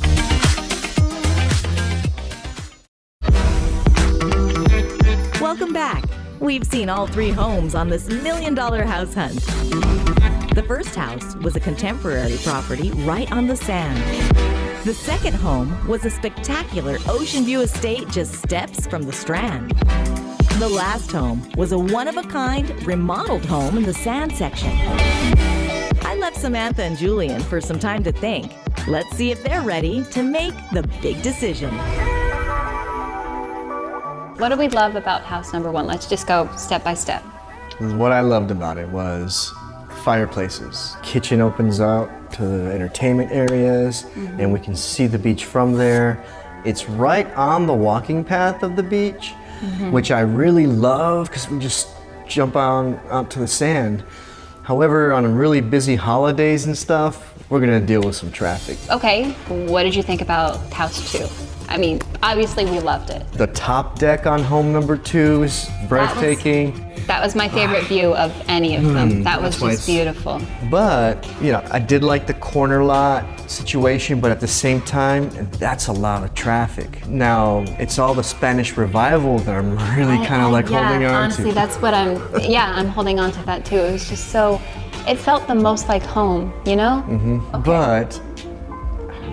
Welcome back. We've seen all 3 homes on this $1 million house hunt. The first house was a contemporary property right on the sand. The second home was a spectacular ocean view estate just steps from the Strand. The last home was a one-of-a-kind remodeled home in the sand section. I left Samantha and Julian for some time to think. Let's see if they're ready to make the big decision. What do we love about house number 1? Let's just go step by step. What I loved about it was fireplaces. Kitchen opens out to the entertainment areas, and we can see the beach from there. It's right on the walking path of the beach, which I really love because we just jump out to the sand. However, on really busy holidays and stuff, we're gonna deal with some traffic. Okay, what did you think about house 2? I mean, obviously we loved it. The top deck on home number 2 is breathtaking. That was my favorite view of any of them. That was just beautiful. But, you know, I did like the corner lot situation, but at the same time, that's a lot of traffic. Now, it's all the Spanish revival that I'm really kind of like holding on honestly, to. that's what I'm holding on to that too. It was just so, it felt the most like home, you know? But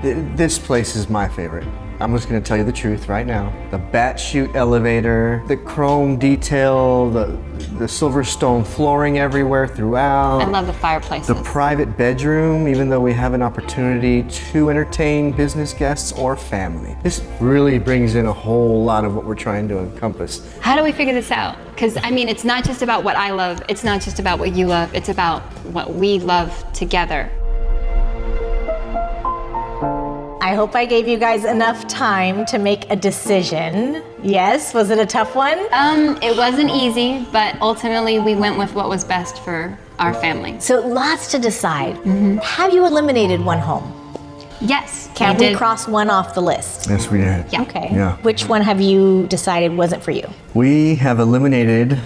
this place is my favorite. I'm just gonna tell you the truth right now. The bat chute elevator, the chrome detail, the silver stone flooring everywhere throughout. I love the fireplaces. The private bedroom, even though we have an opportunity to entertain business guests or family. This really brings in a whole lot of what we're trying to encompass. How do we figure this out? Because I mean, it's not just about what I love, it's not just about what you love, it's about what we love together. I hope I gave you guys enough time to make a decision. Yes, was it a tough one? It wasn't easy, but ultimately we went with what was best for our family. So lots to decide. Have you eliminated one home? Yes. Can we cross one off the list? Yes, we did. Yeah. Okay. Yeah. Which one have you decided wasn't for you? We have eliminated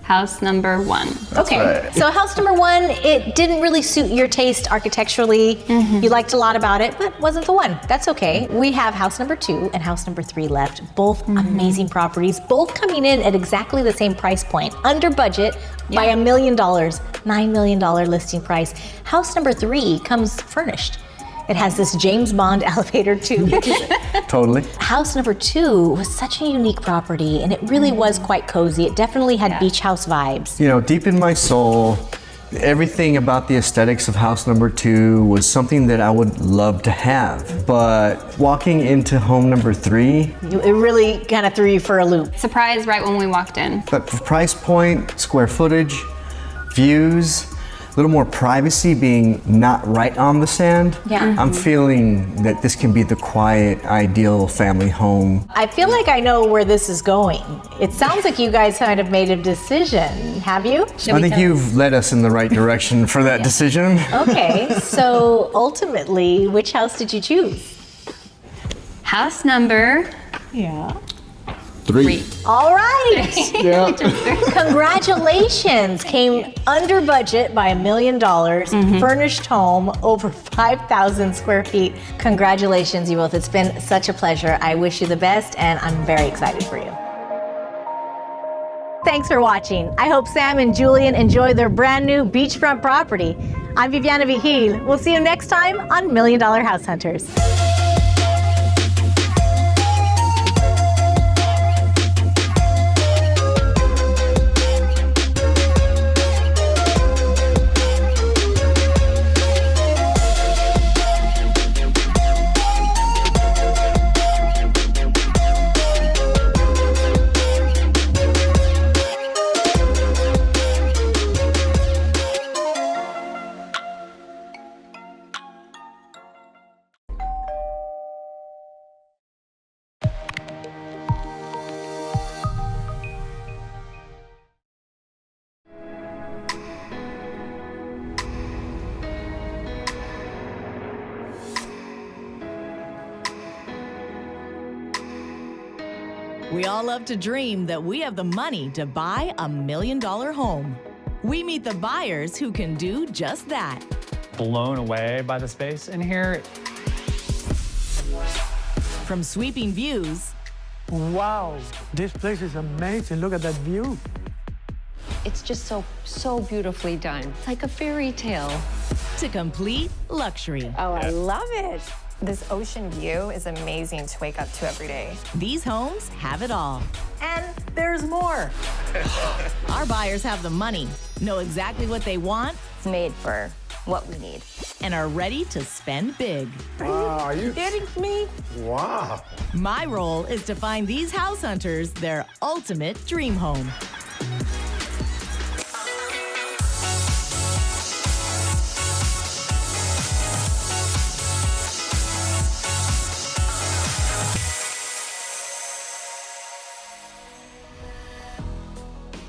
house number 1. Okay, right. So house number 1, it didn't really suit your taste architecturally. You liked a lot about it, but wasn't the one. That's okay. We have house number 2 and house number 3 left. Both amazing properties, both coming in at exactly the same price point, under budget by $1 million, $9 million listing price. House number 3 comes furnished. It has this James Bond elevator too. Totally. House number 2 was such a unique property, and it really was quite cozy. It definitely had beach house vibes. You know, deep in my soul, everything about the aesthetics of house number 2 was something that I would love to have. But walking into home number 3, It really kind of threw you for a loop. Surprise right when we walked in. but for price point, square footage, views, a little more privacy being not right on the sand, I'm feeling that this can be the quiet, ideal family home. I feel like I know where this is going. It sounds like you guys kind of made a decision, have you? I think you've led us in the right direction for that decision. Okay, so ultimately, which house did you choose? House number 3. All right. Yeah. Congratulations. Came under budget by $1 million, furnished home, over 5,000 square feet. Congratulations, you both. It's been such a pleasure. I wish you the best, and I'm very excited for you. Thanks for watching. I hope Sam and Julian enjoy their brand new beachfront property. I'm Viviana Vigil. We'll see you next time on $1 Million House Hunters. We all love to dream that we have the money to buy $1 million home. We meet the buyers who can do just that. Blown away by the space in here. From sweeping views. Wow, this place is amazing. Look at that view. It's just so beautifully done. It's like a fairy tale. To complete luxury. Oh, I love it. This ocean view is amazing to wake up to every day. These homes have it all. And there's more. Our buyers have the money, know exactly what they want. It's made for what we need. And are ready to spend big. Are you kidding me? Wow. My role is to find these house hunters their ultimate dream home.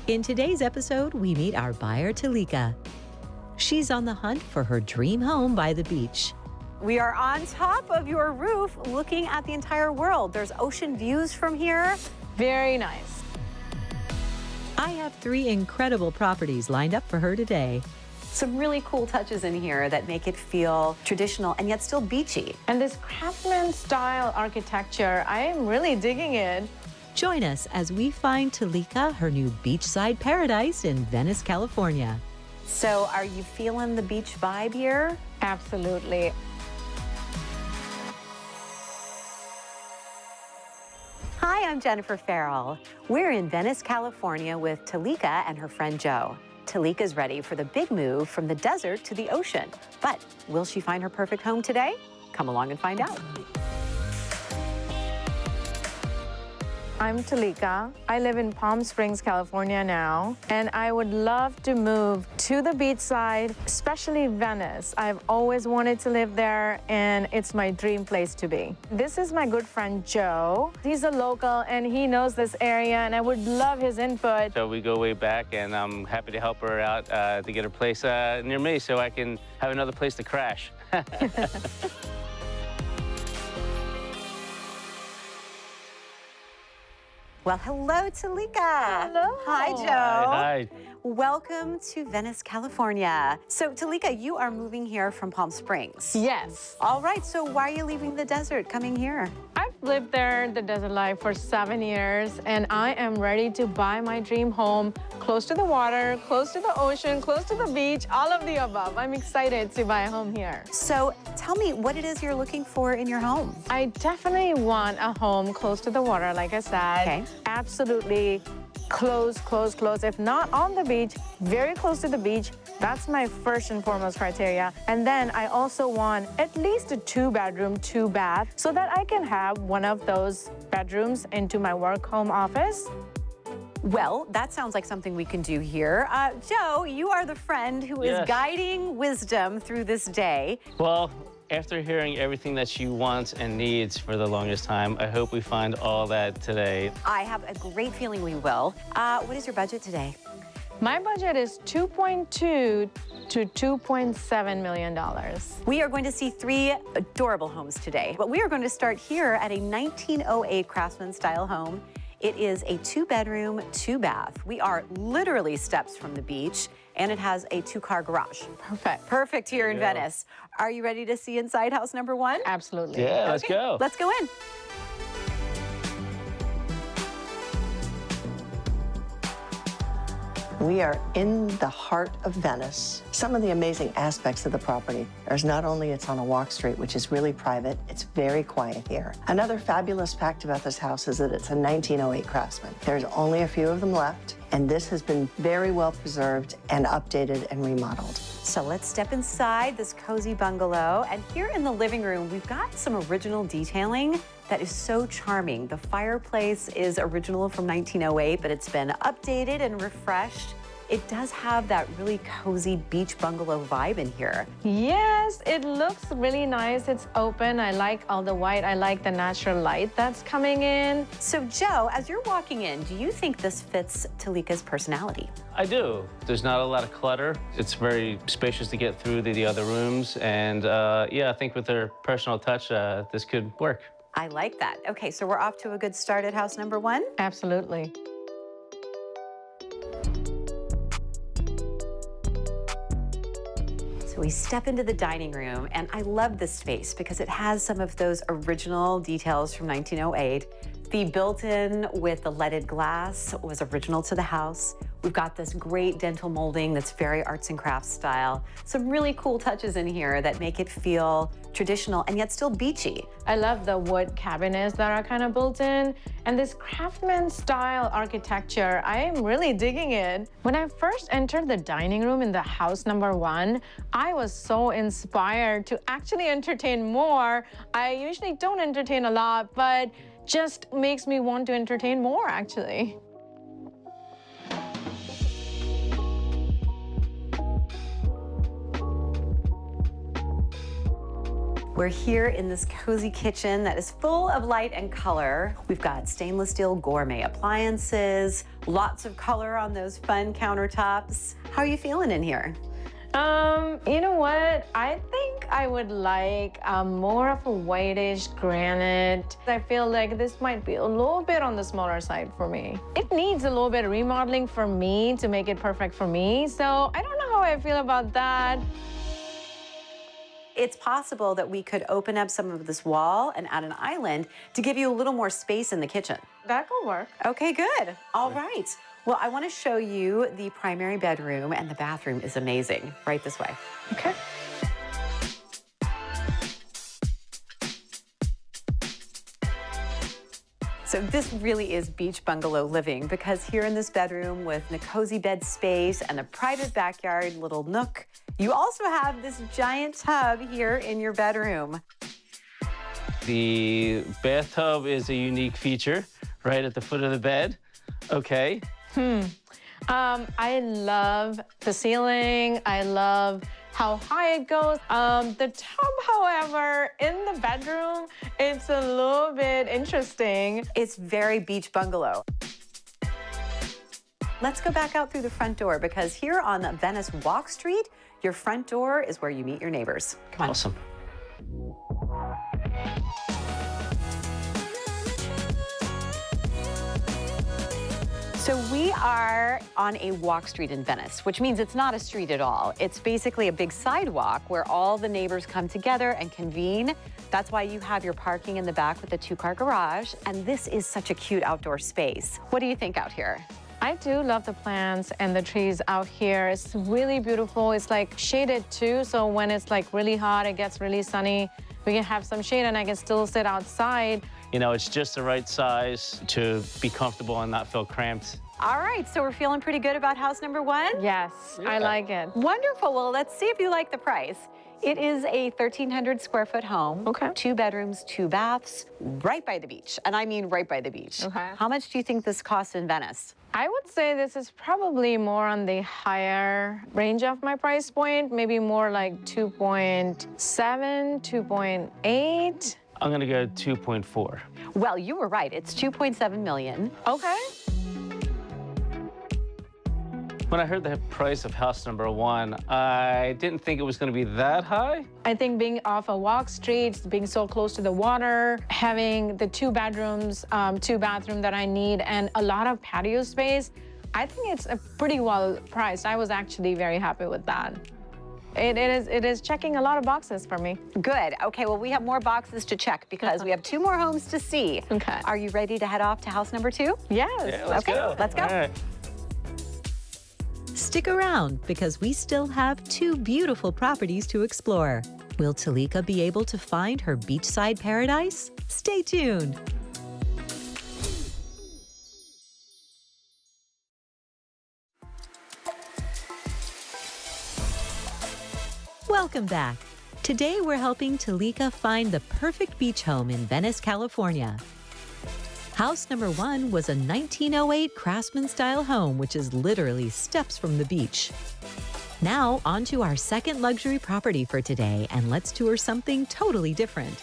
In today's episode, we meet our buyer, Talika. She's on the hunt for her dream home by the beach. We are on top of your roof looking at the entire world. There's ocean views from here. Very nice. I have 3 incredible properties lined up for her today. Some really cool touches in here that make it feel traditional and yet still beachy. And this craftsman style architecture, I am really digging it. Join us as we find Talika her new beachside paradise in Venice, California. So are you feeling the beach vibe here? Absolutely. I'm Jennifer Farrell. We're in Venice, California with Talika and her friend Joe. Talika's ready for the big move from the desert to the ocean. But will she find her perfect home today? Come along and find out. I'm Talika. I live in Palm Springs, California now, and I would love to move to the beachside, especially Venice. I've always wanted to live there, and it's my dream place to be. This is my good friend Joe. He's a local, and he knows this area, and I would love his input. So we go way back, and I'm happy to help her out to get a place near me so I can have another place to crash. Well, hello, Talika. Hello. Hi, Joe. Hi. Welcome to Venice, California. So, Talika, you are moving here from Palm Springs. Yes. All right, so why are you leaving the desert, coming here? I've lived there, the desert life, for 7 years, and I am ready to buy my dream home close to the water, close to the ocean, close to the beach, all of the above. I'm excited to buy a home here. So, tell me what it is you're looking for in your home. I definitely want a home close to the water, like I said. Okay. Absolutely close. If not on the beach, very close to the beach. That's my first and foremost criteria. And then I also want at least a 2-bedroom, 2-bath, so that I can have one of those bedrooms into my work home office. Well, that sounds like something we can do here. Joe, you are the friend who is guiding wisdom through this day. Well, after hearing everything that she wants and needs for the longest time, I hope we find all that today. I have a great feeling we will. What is your budget today? My budget is $2.2 to $2.7 million. We are going to see 3 adorable homes today, but we are going to start here at a 1908 Craftsman style home. It is a 2-bedroom, 2-bath. We are literally steps from the beach, and it has a 2-car garage. Perfect. Perfect here in Venice. Are you ready to see inside house number 1? Absolutely. Yeah, let's go. Let's go in. We are in the heart of Venice. Some of the amazing aspects of the property is not only it's on a walk street, which is really private, it's very quiet here. Another fabulous fact about this house is that it's a 1908 Craftsman. There's only a few of them left, and this has been very well preserved and updated and remodeled. So let's step inside this cozy bungalow. And here in the living room, we've got some original detailing that is so charming. The fireplace is original from 1908, but it's been updated and refreshed. It does have that really cozy beach bungalow vibe in here. Yes, it looks really nice. It's open. I like all the white. I like the natural light that's coming in. So Joe, as you're walking in, do you think this fits Talika's personality? I do. There's not a lot of clutter. It's very spacious to get through to the other rooms. And yeah, I think with her personal touch, this could work. I like that. Okay, so we're off to a good start at house number 1? Absolutely. So we step into the dining room, and I love this space because it has some of those original details from 1908. The built-in with the leaded glass was original to the house. We've got this great dental molding that's very arts and crafts style. Some really cool touches in here that make it feel traditional and yet still beachy. I love the wood cabinets that are kind of built in, and this craftsman style architecture. I am really digging it. When I first entered the dining room in the house number 1, I was so inspired to actually entertain more. I usually don't entertain a lot, but just makes me want to entertain more, actually. We're here in this cozy kitchen that is full of light and color. We've got stainless steel gourmet appliances, lots of color on those fun countertops. How are you feeling in here? You know what? I think I would like more of a whitish granite. I feel like this might be a little bit on the smaller side for me. It needs a little bit of remodeling for me to make it perfect for me. So I don't know how I feel about that. It's possible that we could open up some of this wall and add an island to give you a little more space in the kitchen. That could work. Okay, good. All right. Well, I want to show you the primary bedroom, and the bathroom is amazing. Right this way. Okay. So So this really is beach bungalow living, because here in this bedroom with a cozy bed space and a private backyard little nook, you also have this giant tub here in your bedroom. The bathtub is a unique feature right at the foot of the bed. Okay. I love the ceiling. I love how high it goes. The tub, however, in the bedroom, it's a little bit interesting. It's very beach bungalow. Let's go back out through the front door, because here on Venice Walk Street, your front door is where you meet your neighbors. Come on. Awesome. So we are on a walk street in Venice, which means it's not a street at all. It's basically a big sidewalk where all the neighbors come together and convene. That's why you have your parking in the back with a 2-car garage. And this is such a cute outdoor space. What do you think out here? I do love the plants and the trees out here. It's really beautiful. It's like shaded too, so when it's like really hot, it gets really sunny, we can have some shade and I can still sit outside. You know, it's just the right size to be comfortable and not feel cramped. All right, so we're feeling pretty good about house number 1? Yes, I like it. Wonderful. Well, let's see if you like the price. It is a 1,300 square foot home. Okay. 2 bedrooms, 2 baths, right by the beach. And I mean right by the beach. Okay. How much do you think this costs in Venice? I would say this is probably more on the higher range of my price point, maybe more like 2.7, 2.8. I'm gonna go 2.4. Well, you were right. It's 2.7 million. Okay. When I heard the price of house number 1, I didn't think it was gonna be that high. I think being off a walk street, being so close to the water, having the 2 bedrooms, 2 bathroom that I need, and a lot of patio space, I think it's a pretty well priced. I was actually very happy with that. It is checking a lot of boxes for me. Good. Okay, well, we have more boxes to check because we have 2 more homes to see. Okay. Are you ready to head off to house number 2? Yes. Yeah, let's go. Let's go. All right. Stick around because we still have 2 beautiful properties to explore. Will Talika be able to find her beachside paradise? Stay tuned. Welcome back. Today we're helping Talika find the perfect beach home in Venice, California. House number 1 was a 1908 craftsman-style home, which is literally steps from the beach. Now, on to our second luxury property for today, and let's tour something totally different.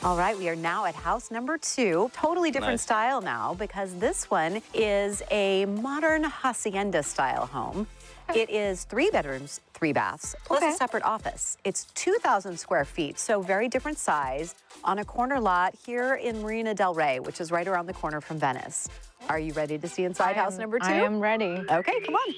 All right, we are now at house number 2. Totally different style now, because this one is a modern hacienda-style home. It is 3 bedrooms, 3 baths, plus a separate office. It's 2,000 square feet, so very different size, on a corner lot here in Marina Del Rey, which is right around the corner from Venice. Are you ready to see inside house number 2? I am ready. Okay, come on.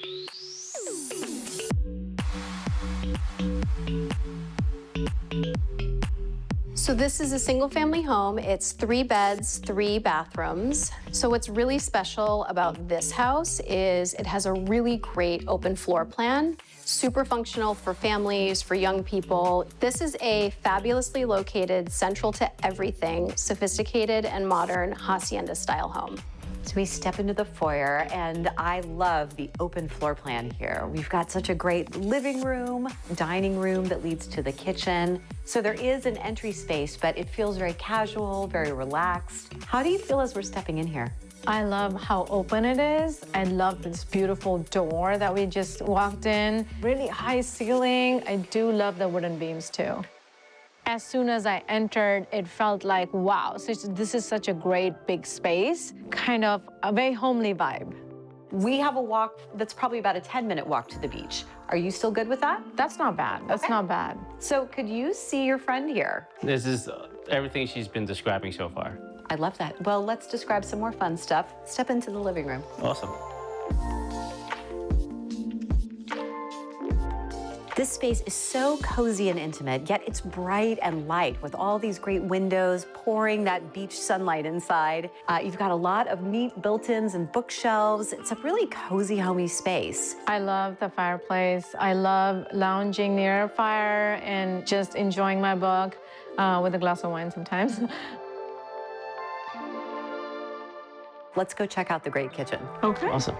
So this is a single family home. It's 3 beds, 3 bathrooms. So what's really special about this house is it has a really great open floor plan, super functional for families, for young people. This is a fabulously located, central to everything, sophisticated and modern hacienda-style home. So we step into the foyer, and I love the open floor plan here. We've got such a great living room, dining room that leads to the kitchen. So there is an entry space, but it feels very casual, very relaxed. How do you feel as we're stepping in here? I love how open it is. I love this beautiful door that we just walked in. Really high ceiling. I do love the wooden beams too. As soon as I entered, it felt like, wow, this is such a great big space, kind of a very homely vibe. We have a walk that's probably about a 10-minute walk to the beach. Are you still good with that? That's not bad. That's not bad. So could you see your friend here? This is everything she's been describing so far. I love that. Well, let's describe some more fun stuff. Step into the living room. Awesome. This space is so cozy and intimate, yet it's bright and light with all these great windows pouring that beach sunlight inside. You've got a lot of neat built-ins and bookshelves. It's a really cozy, homey space. I love the fireplace. I love lounging near a fire and just enjoying my book with a glass of wine sometimes. Let's go check out the great kitchen. Okay. Awesome.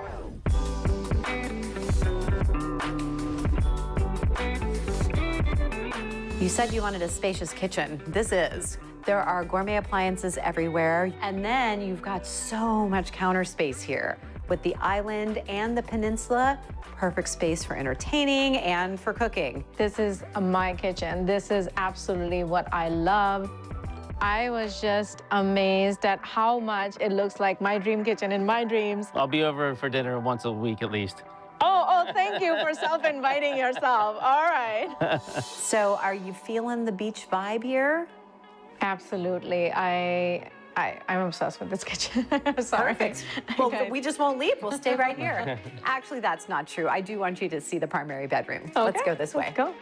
You said you wanted a spacious kitchen. This is. There are gourmet appliances everywhere. And then you've got so much counter space here. With the island and the peninsula, perfect space for entertaining and for cooking. This is my kitchen. This is absolutely what I love. I was just amazed at how much it looks like my dream kitchen in my dreams. I'll be over for dinner once a week at least. Oh, thank you for self-inviting yourself. All right. So are you feeling the beach vibe here? Absolutely. I'm obsessed with this kitchen. Sorry. Perfect. Well, we just won't leave. We'll stay right here. Actually, that's not true. I do want you to see the primary bedroom. Okay. Let's go this way. Let's go.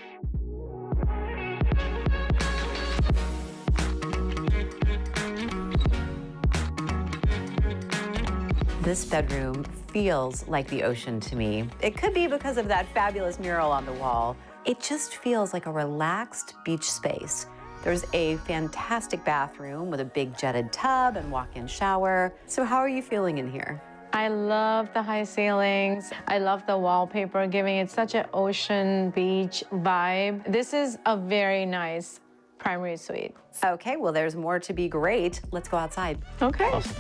This bedroom feels like the ocean to me. It could be because of that fabulous mural on the wall. It just feels like a relaxed beach space. There's a fantastic bathroom with a big jetted tub and walk-in shower. So how are you feeling in here? I love the high ceilings. I love the wallpaper, giving it such an ocean beach vibe. This is a very nice primary suite. Okay, well, there's more to be great. Let's go outside. Okay. Awesome.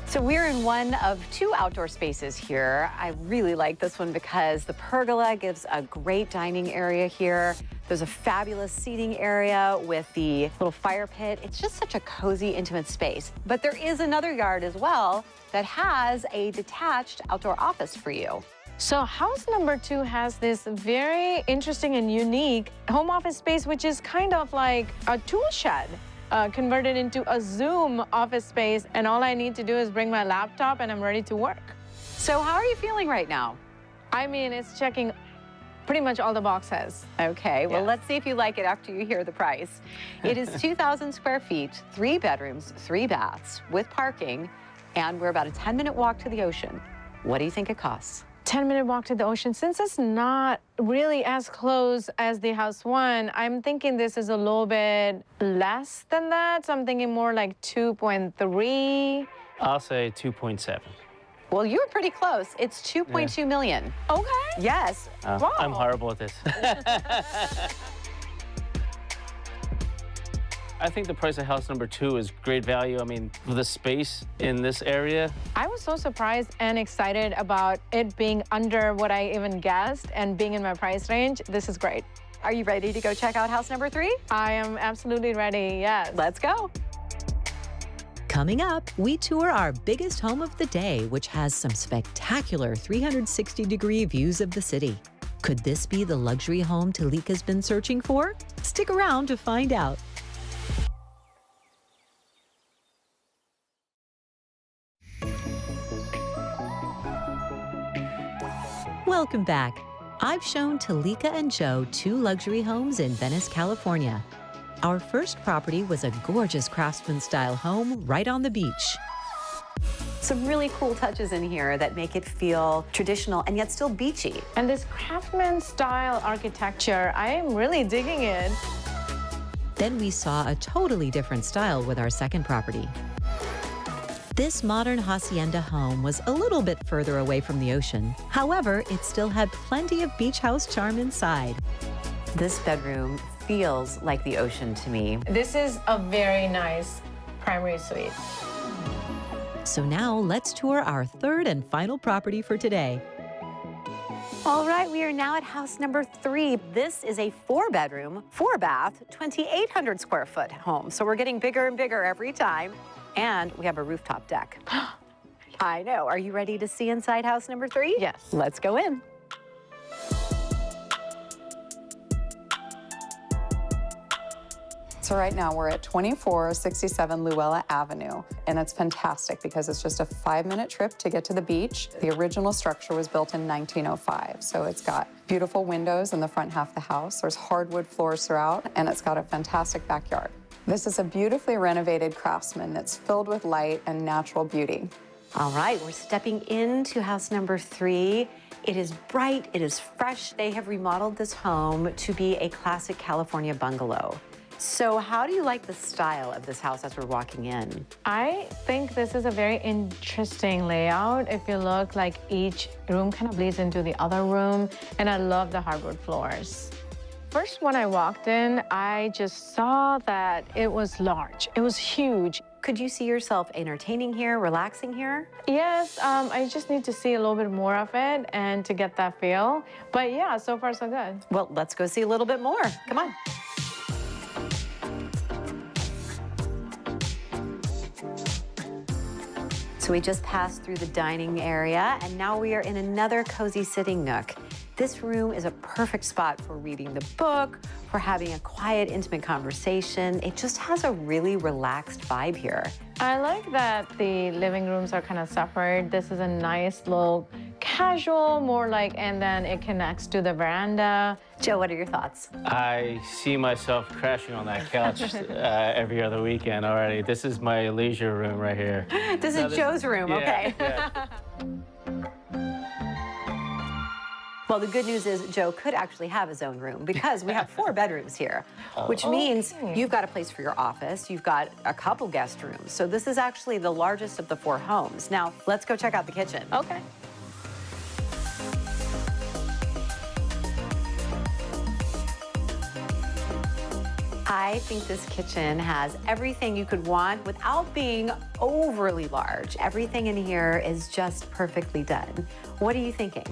So we're in one of two outdoor spaces here. I really like this one because the pergola gives a great dining area here. There's a fabulous seating area with the little fire pit. It's just such a cozy, intimate space. But there is another yard as well that has a detached outdoor office for you. So house number 2 has this very interesting and unique home office space, which is kind of like a tool shed. Converted into a Zoom office space, and all I need to do is bring my laptop and I'm ready to work. So how are you feeling right now? I mean, it's checking pretty much all the boxes. Okay, well, Yeah. let's see if you like it after you hear the price. It is 2,000 square feet, 3 bedrooms, 3 baths with parking, and we're about a 10-minute walk to the ocean. What do you think it costs? 10-minute walk to the ocean. Since it's not really as close as the house one, I'm thinking this is a little bit less than that. So I'm thinking more like 2.3. I'll say 2.7. Well, you were pretty close. It's 2.2 million. Okay. Yes. Wow. I'm horrible at this. I think the price of house number 2 is great value. I mean, for the space in this area. I was so surprised and excited about it being under what I even guessed and being in my price range. This is great. Are you ready to go check out house number 3? I am absolutely ready, yes. Let's go. Coming up, we tour our biggest home of the day, which has some spectacular 360-degree views of the city. Could this be the luxury home Talika's been searching for? Stick around to find out. Welcome back. I've shown Talika and Joe 2 luxury homes in Venice, California. Our first property was a gorgeous craftsman-style home right on the beach. Some really cool touches in here that make it feel traditional and yet still beachy. And this craftsman-style architecture, I am really digging it. Then we saw a totally different style with our second property. This modern hacienda home was a little bit further away from the ocean. However, it still had plenty of beach house charm inside. This bedroom feels like the ocean to me. This is a very nice primary suite. So now let's tour our third and final property for today. All right, we are now at house number 3. This is a 4-bedroom, 4-bath, 2,800 square foot home. So we're getting bigger and bigger every time. And we have a rooftop deck. I know. Are you ready to see inside house number 3? Yes. Let's go in. So right now we're at 2467 Luella Avenue, and it's fantastic because it's just a 5-minute trip to get to the beach. The original structure was built in 1905, so it's got beautiful windows in the front half of the house. There's hardwood floors throughout, and it's got a fantastic backyard. This is a beautifully renovated craftsman that's filled with light and natural beauty. All right, we're stepping into house number 3. It is bright, it is fresh. They have remodeled this home to be a classic California bungalow. So how do you like the style of this house as we're walking in? I think this is a very interesting layout. If you look, like each room kind of bleeds into the other room, and I love the hardwood floors. First, when I walked in, I just saw that it was large. It was huge. Could you see yourself entertaining here, relaxing here? Yes, I just need to see a little bit more of it and to get that feel. But yeah, so far so good. Well, let's go see a little bit more. Come on. So we just passed through the dining area, and now we are in another cozy sitting nook. This room is a perfect spot for reading the book, for having a quiet, intimate conversation. It just has a really relaxed vibe here. I like that the living rooms are kind of separate. This is a nice little casual, more like, and then it connects to the veranda. Joe, what are your thoughts? I see myself crashing on that couch every other weekend already. This is my leisure room right here. This is Joe's room, okay. Yeah. Well, the good news is Joe could actually have his own room because we have 4 bedrooms here, which means you've got a place for your office, you've got a couple guest rooms. So this is actually the largest of the 4 homes. Now, let's go check out the kitchen. Okay. I think this kitchen has everything you could want without being overly large. Everything in here is just perfectly done. What are you thinking?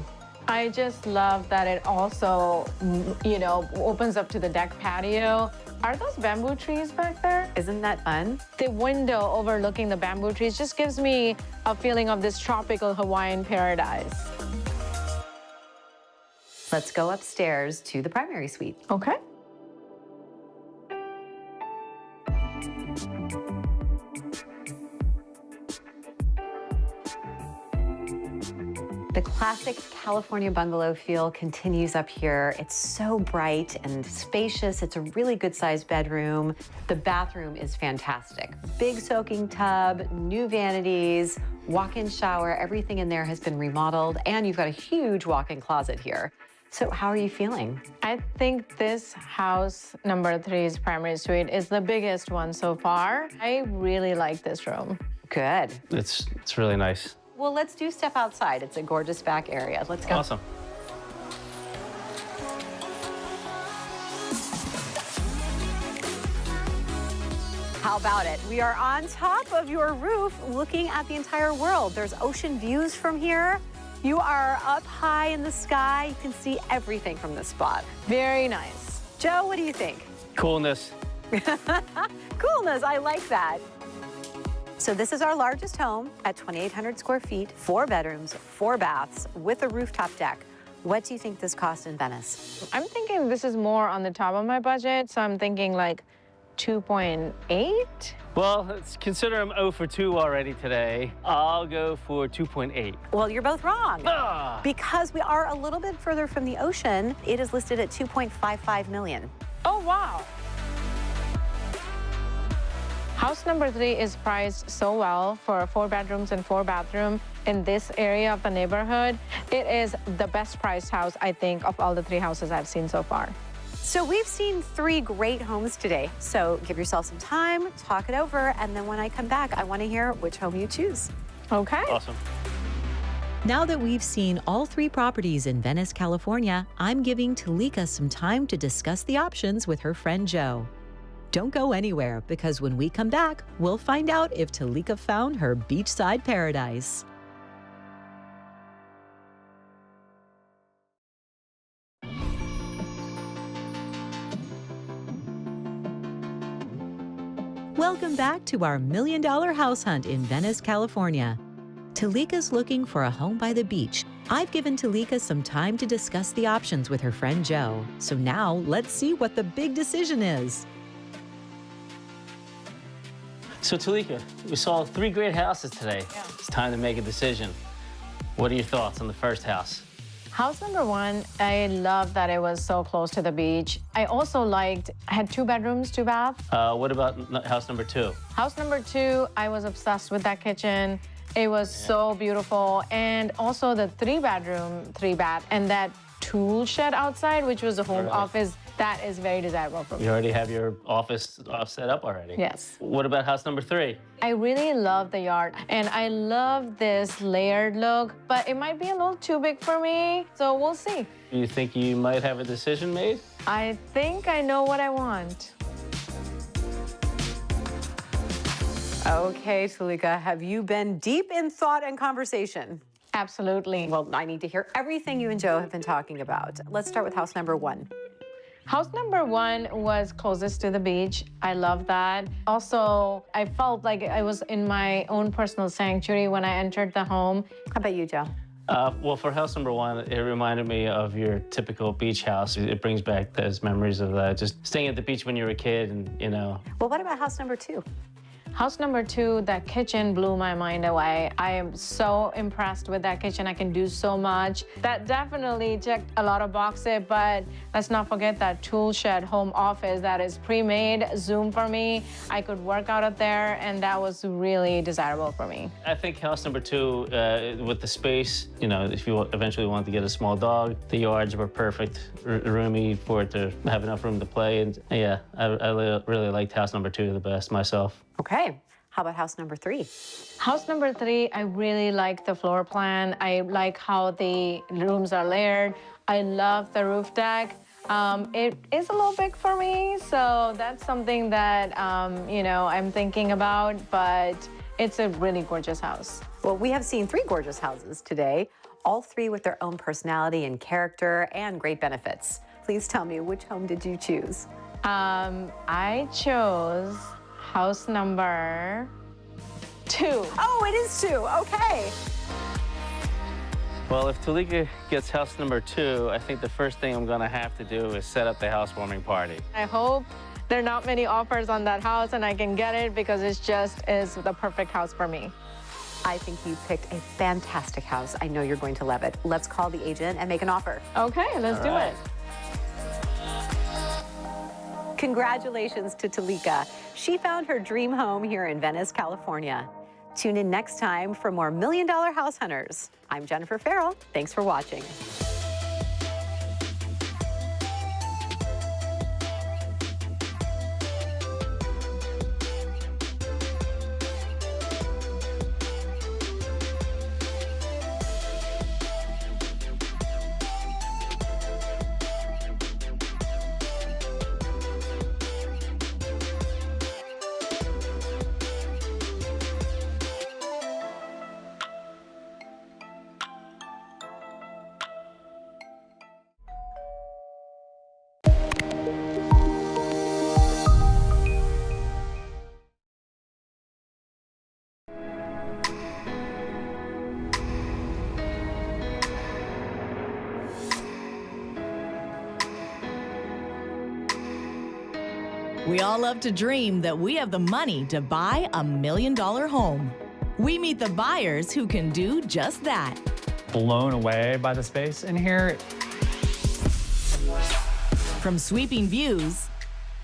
I just love that it also, you know, opens up to the deck patio. Are those bamboo trees back there? Isn't that fun? The window overlooking the bamboo trees just gives me a feeling of this tropical Hawaiian paradise. Let's go upstairs to the primary suite. Okay. The classic California bungalow feel continues up here. It's so bright and spacious. It's a really good-sized bedroom. The bathroom is fantastic. Big soaking tub, new vanities, walk-in shower, everything in there has been remodeled, and you've got a huge walk-in closet here. So how are you feeling? I think this house number 3's primary suite is the biggest one so far. I really like this room. Good. It's really nice. Well, let's do step outside. It's a gorgeous back area. Let's go. Awesome. How about it? We are on top of your roof looking at the entire world. There's ocean views from here. You are up high in the sky. You can see everything from this spot. Very nice. Joe, what do you think? Coolness. Coolness, I like that. So this is our largest home at 2,800 square feet, 4 bedrooms, 4 baths with a rooftop deck. What do you think this cost in Venice? I'm thinking this is more on the top of my budget, so I'm thinking like 2.8. Well, let's consider I'm 0 for 2 already today. I'll go for 2.8. Well, you're both wrong. Ah. Because we are a little bit further from the ocean, it is listed at 2.55 million. Oh, wow. House number 3 is priced so well for 4 bedrooms and 4 bathrooms in this area of the neighborhood. It is the best priced house, I think, of all the 3 houses I've seen so far. So we've seen 3 great homes today. So give yourself some time, talk it over, and then when I come back, I want to hear which home you choose. Okay. Awesome. Now that we've seen all 3 properties in Venice, California, I'm giving Talika some time to discuss the options with her friend Joe. Don't go anywhere, because when we come back, we'll find out if Talika found her beachside paradise. Welcome back to our $1 million house hunt in Venice, California. Talika's looking for a home by the beach. I've given Talika some time to discuss the options with her friend Joe. So now let's see what the big decision is. So Talika, we saw 3 great houses today. Yeah. It's time to make a decision. What are your thoughts on the first house? House number 1, I love that it was so close to the beach. I also liked, I had 2 bedrooms, 2 baths. What about house number 2? House number 2, I was obsessed with that kitchen. It was so beautiful. And also the 3-bedroom, 3-bath, and that tool shed outside, which was a home office, that is very desirable for me. You already have your office set up already. Yes. What about house number 3? I really love the yard, and I love this layered look, but it might be a little too big for me, so we'll see. Do you think you might have a decision made? I think I know what I want. Okay, Talika, have you been deep in thought and conversation? Absolutely. Well, I need to hear everything you and Joe have been talking about. Let's start with house number 1. House number 1 was closest to the beach. I love that. Also, I felt like I was in my own personal sanctuary when I entered the home. How about you, Joe? Well, for house number 1, it reminded me of your typical beach house. It brings back those memories of just staying at the beach when you were a kid, and you know. Well, what about house number 2? House number 2, that kitchen blew my mind away. I am so impressed with that kitchen. I can do so much. That definitely checked a lot of boxes, but let's not forget that tool shed home office that is pre-made, Zoom for me. I could work out of there, and that was really desirable for me. I think house number 2, with the space, you know, if you eventually want to get a small dog, the yards were perfect, roomy for it to have enough room to play. And yeah, I really liked house number 2 the best myself. Okay, how about house number 3? House number 3, I really like the floor plan. I like how the rooms are layered. I love the roof deck. It is a little big for me, so that's something that, you know, I'm thinking about, but it's a really gorgeous house. Well, we have seen 3 gorgeous houses today, all 3 with their own personality and character and great benefits. Please tell me, which home did you choose? I chose house number 2. Oh, it is 2, okay. Well, if Talika gets house number 2, I think the first thing I'm gonna have to do is set up the housewarming party. I hope there are not many offers on that house and I can get it because it just is the perfect house for me. I think you picked a fantastic house. I know you're going to love it. Let's call the agent and make an offer. Okay, let's do it. Congratulations to Talika. She found her dream home here in Venice, California. Tune in next time for more $1 Million House Hunters. I'm Jennifer Farrell. Thanks for watching. We all love to dream that we have the money to buy $1 million home. We meet the buyers who can do just that. Blown away by the space in here. From sweeping views.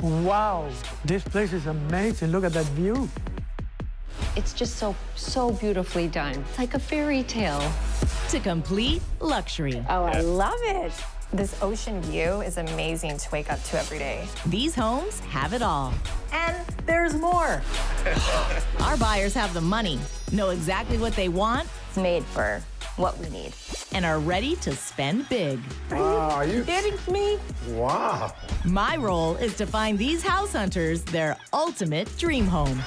Wow, this place is amazing. Look at that view. It's just so beautifully done. It's like a fairy tale. To complete luxury. Oh, I love it. This ocean view is amazing to wake up to every day. These homes have it all. And there's more. Our buyers have the money, know exactly what they want. It's made for what we need. And are ready to spend big. Wow, are you kidding me? Wow. My role is to find these house hunters their ultimate dream home.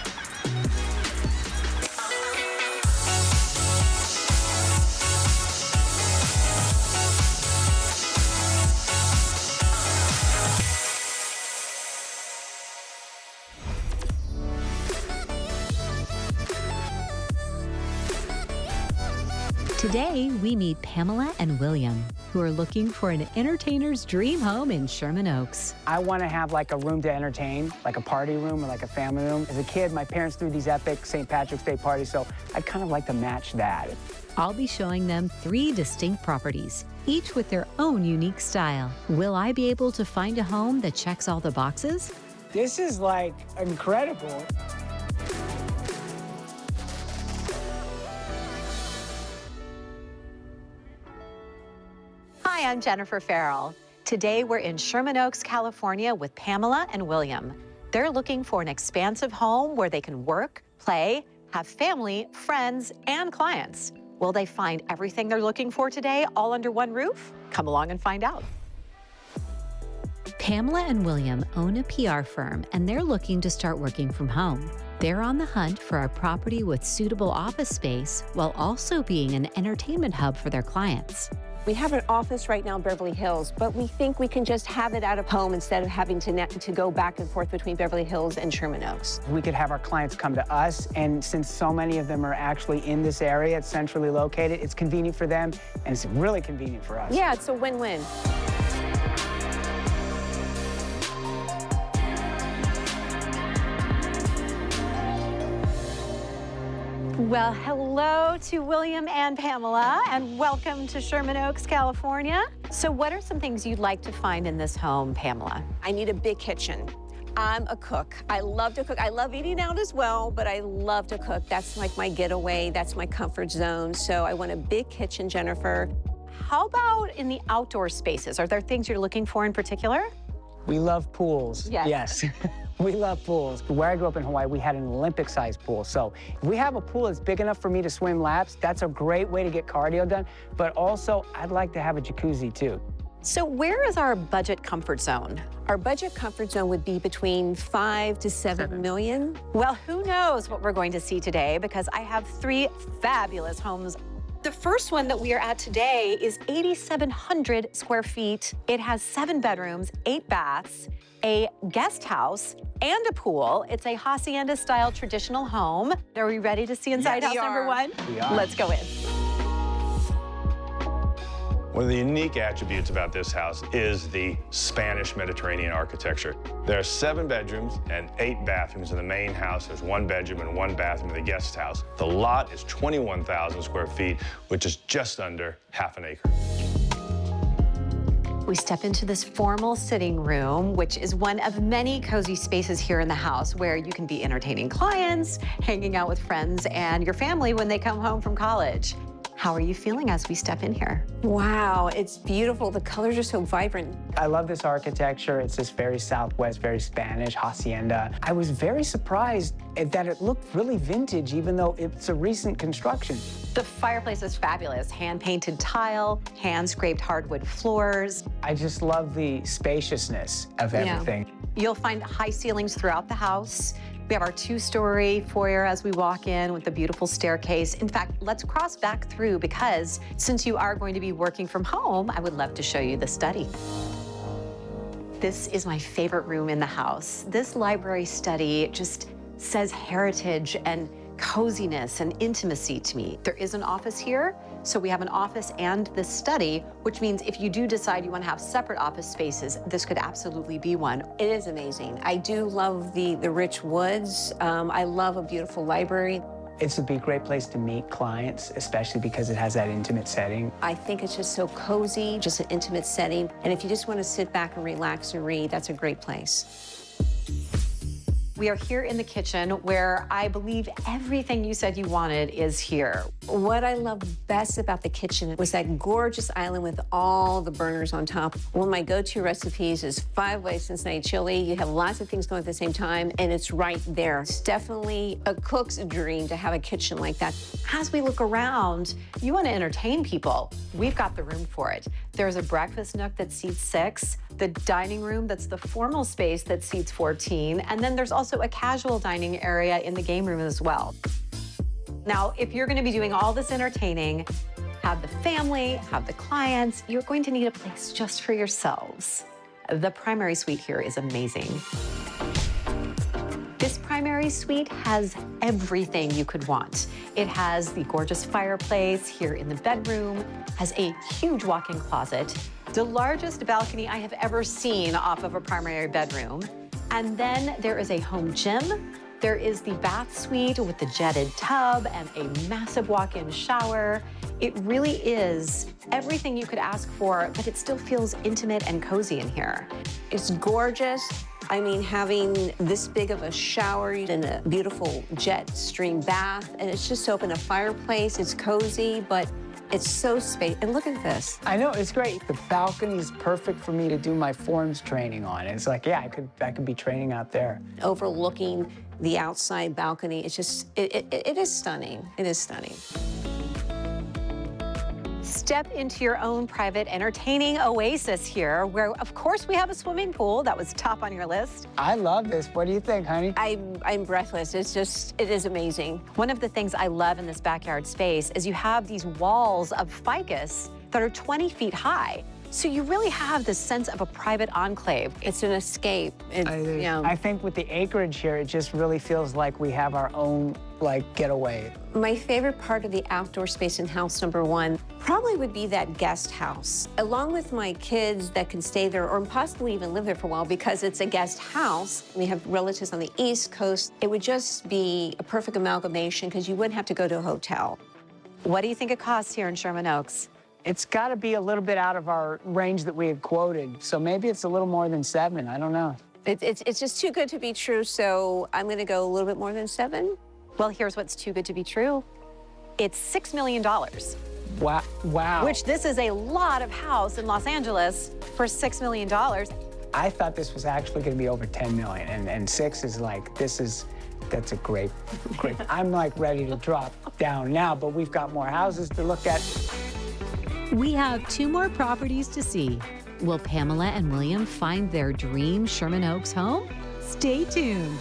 Today, we meet Pamela and William, who are looking for an entertainer's dream home in Sherman Oaks. I want to have like a room to entertain, like a party room or like a family room. As a kid, my parents threw these epic St. Patrick's Day parties, so I'd kind of like to match that. I'll be showing them 3 distinct properties, each with their own unique style. Will I be able to find a home that checks all the boxes? This is like incredible. I'm Jennifer Farrell. Today we're in Sherman Oaks, California with Pamela and William. They're looking for an expansive home where they can work, play, have family, friends, and clients. Will they find everything they're looking for today all under one roof? Come along and find out. Pamela and William own a PR firm, and they're looking to start working from home. They're on the hunt for a property with suitable office space while also being an entertainment hub for their clients. We have an office right now in Beverly Hills, but we think we can just have it out of home instead of having to go back and forth between Beverly Hills and Sherman Oaks. We could have our clients come to us, and since so many of them are actually in this area, it's centrally located, it's convenient for them, and it's really convenient for us. Yeah, it's a win-win. Well, hello to William and Pamela, and welcome to Sherman Oaks, California. So what are some things you'd like to find in this home, Pamela? I need a big kitchen. I'm a cook. I love to cook. I love eating out as well, but I love to cook. That's like my getaway. That's my comfort zone. So I want a big kitchen, Jennifer. How about in the outdoor spaces? Are there things you're looking for in particular? We love pools. Yes. We love pools. Where I grew up in Hawaii, we had an Olympic-sized pool. So if we have a pool that's big enough for me to swim laps, that's a great way to get cardio done. But also, I'd like to have a jacuzzi, too. So where is our budget comfort zone? Our budget comfort zone would be between 5 to 7 million. Well, who knows what we're going to see today, because I have 3 fabulous homes. The first one that we are at today is 8,700 square feet. It has 7 bedrooms, 8 baths, a guest house, and a pool. It's a hacienda-style traditional home. Are we ready to see inside house number 1? We are. Let's go in. One of the unique attributes about this house is the Spanish Mediterranean architecture. There are 7 bedrooms and 8 bathrooms in the main house. There's 1 bedroom and 1 bathroom in the guest house. The lot is 21,000 square feet, which is just under half an acre. We step into this formal sitting room, which is one of many cozy spaces here in the house where you can be entertaining clients, hanging out with friends, and your family when they come home from college. How are you feeling as we step in here? Wow, it's beautiful. The colors are so vibrant. I love this architecture. It's just very Southwest, very Spanish, hacienda. I was very surprised that it looked really vintage, even though it's a recent construction. The fireplace is fabulous. Hand-painted tile, hand-scraped hardwood floors. I just love the spaciousness of everything. You'll find high ceilings throughout the house. We have our 2-story foyer as we walk in with the beautiful staircase. In fact, let's cross back through because since you are going to be working from home, I would love to show you the study. This is my favorite room in the house. This library study just says heritage and coziness and intimacy to me. There is an office here, so we have an office and this study, which means if you do decide you want to have separate office spaces, this could absolutely be one. It is amazing. I do love the rich woods. I love a beautiful library. It's would be a great place to meet clients, especially because it has that intimate setting. I think it's just so cozy, just an intimate setting. And if you just want to sit back and relax and read, that's a great place. We are here in the kitchen where I believe everything you said you wanted is here. What I love best about the kitchen was that gorgeous island with all the burners on top. One of my go-to recipes is 5-way Cincinnati chili. You have lots of things going at the same time, and it's right there. It's definitely a cook's dream to have a kitchen like that. As we look around, you want to entertain people. We've got the room for it. There's a breakfast nook that seats 6, the dining room that's the formal space that seats 14, and then there's also a casual dining area in the game room as well. Now, if you're going to be doing all this entertaining, have the family, have the clients, you're going to need a place just for yourselves. The primary suite here is amazing. This primary suite has everything you could want. It has the gorgeous fireplace here in the bedroom, has a huge walk-in closet, the largest balcony I have ever seen off of a primary bedroom. And then there is a home gym. There is the bath suite with the jetted tub and a massive walk-in shower. It really is everything you could ask for, but it still feels intimate and cozy in here. It's gorgeous. I mean, having this big of a shower and a beautiful jet stream bath, and it's just open a fireplace. It's cozy, but It's so spacious. And look at this. I know, it's great. The balcony is perfect for me to do my forms training on. It's like, yeah, I could be training out there. Overlooking the outside balcony, it's just, it is stunning. It is stunning. Step into your own private entertaining oasis here, where of course we have a swimming pool. That was top on your list. I love this. What do you think, honey? I'm breathless. It's just, it is amazing. One of the things I love in this backyard space is you have these walls of ficus that are 20 feet high. So you really have this sense of a private enclave. It's an escape. I think with the acreage here, it just really feels like we have our own, like, getaway. My favorite part of the outdoor space in house number 1 probably would be that guest house. Along with my kids that can stay there or possibly even live there for a while because it's a guest house. We have relatives on the East Coast. It would just be a perfect amalgamation because you wouldn't have to go to a hotel. What do you think it costs here in Sherman Oaks? It's got to be a little bit out of our range that we had quoted. So maybe it's a little more than 7. I don't know. It's just too good to be true, so I'm going to go a little bit more than 7. Well, here's what's too good to be true. It's $6 million. Wow. Wow. Which this is a lot of house in Los Angeles for $6 million. I thought this was actually going to be over 10 million, and 6 is like, that's a great. I'm like ready to drop down now, but we've got more houses to look at. We have 2 more properties to see. Will Pamela and William find their dream Sherman Oaks home? Stay tuned.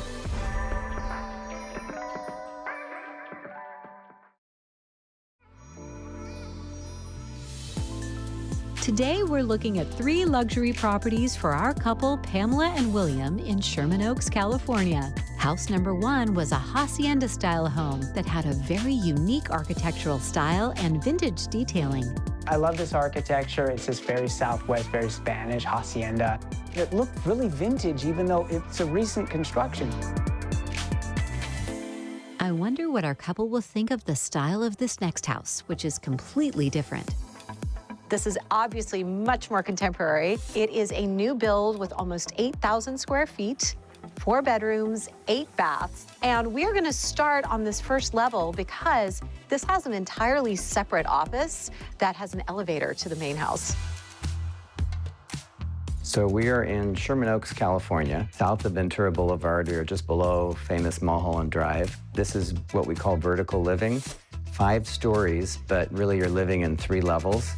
Today, we're looking at 3 luxury properties for our couple, Pamela and William, in Sherman Oaks, California. House number 1 was a hacienda-style home that had a very unique architectural style and vintage detailing. I love this architecture. It's this very Southwest, very Spanish hacienda. It looked really vintage, even though it's a recent construction. I wonder what our couple will think of the style of this next house, which is completely different. This is obviously much more contemporary. It is a new build with almost 8,000 square feet, 4 bedrooms, 8 baths. And we are going to start on this first level because this has an entirely separate office that has an elevator to the main house. So we are in Sherman Oaks, California, south of Ventura Boulevard. We are just below famous Mulholland Drive. This is what we call vertical living. 5 stories, but really you're living in 3 levels.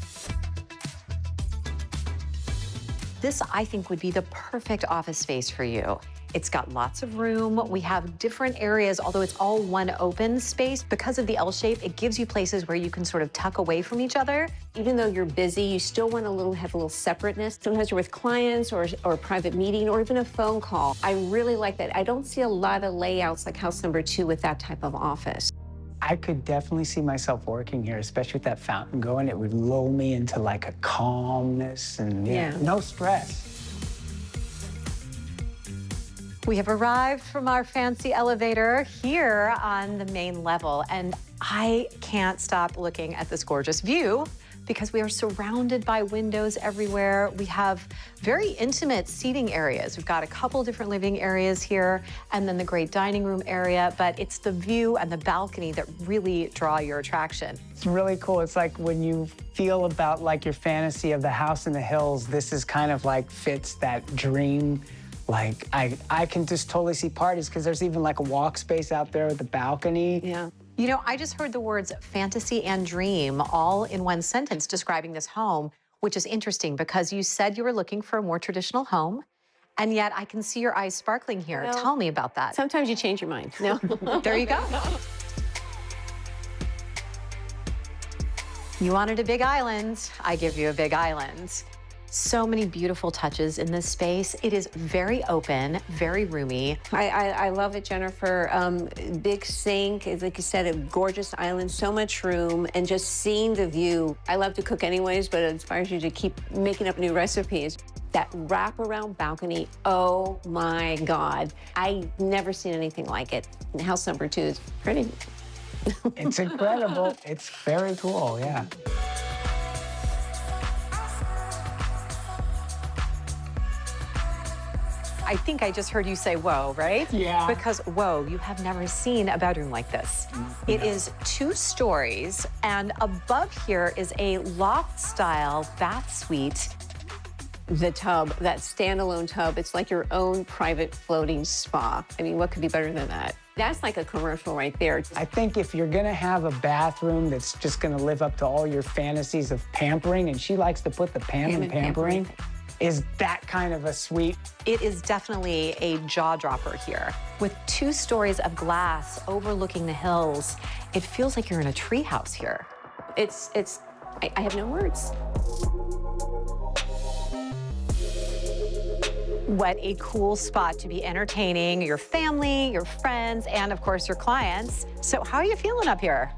This, I think, would be the perfect office space for you. It's got lots of room. We have different areas, although it's all one open space. Because of the L shape, it gives you places where you can sort of tuck away from each other. Even though you're busy, you still want to have a little separateness. Sometimes you're with clients or a private meeting or even a phone call. I really like that. I don't see a lot of layouts like house number 2 with that type of office. I could definitely see myself working here, especially with that fountain going. It would lull me into like a calmness and no stress. We have arrived from our fancy elevator here on the main level, and I can't stop looking at this gorgeous view because we are surrounded by windows everywhere. We have very intimate seating areas. We've got a couple different living areas here and then the great dining room area, but it's the view and the balcony that really draw your attraction. It's really cool. It's like when you feel about like your fantasy of the house in the hills, this is kind of like fits that dream. Like I can just totally see parties because there's even like a walk space out there with the balcony. Yeah. You know, I just heard the words fantasy and dream all in one sentence describing this home, which is interesting because you said you were looking for a more traditional home, and yet I can see your eyes sparkling here. Well, tell me about that. Sometimes you change your mind. No. There you go. You wanted a big island, I give you a big island. So many beautiful touches in this space. It is very open, very roomy. I love it, Jennifer. Big sink, like you said, a gorgeous island, so much room, and just seeing the view. I love to cook anyways, but it inspires you to keep making up new recipes. That wraparound balcony, oh my God. I've never seen anything like it. And house number 2 is pretty. It's incredible. It's very cool, yeah. I think I just heard you say whoa, right? Yeah. Because whoa, you have never seen a bedroom like this. It is 2 stories, and above here is a loft-style bath suite. The tub, that standalone tub, it's like your own private floating spa. I mean, what could be better than that? That's like a commercial right there. I think if you're gonna have a bathroom that's just gonna live up to all your fantasies of pampering, and she likes to put the Pam in pampering, is that kind of a suite. It is definitely a jaw dropper here. With 2 stories of glass overlooking the hills, it feels like you're in a treehouse here. I have no words. What a cool spot to be entertaining your family, your friends, and of course your clients. So how are you feeling up here?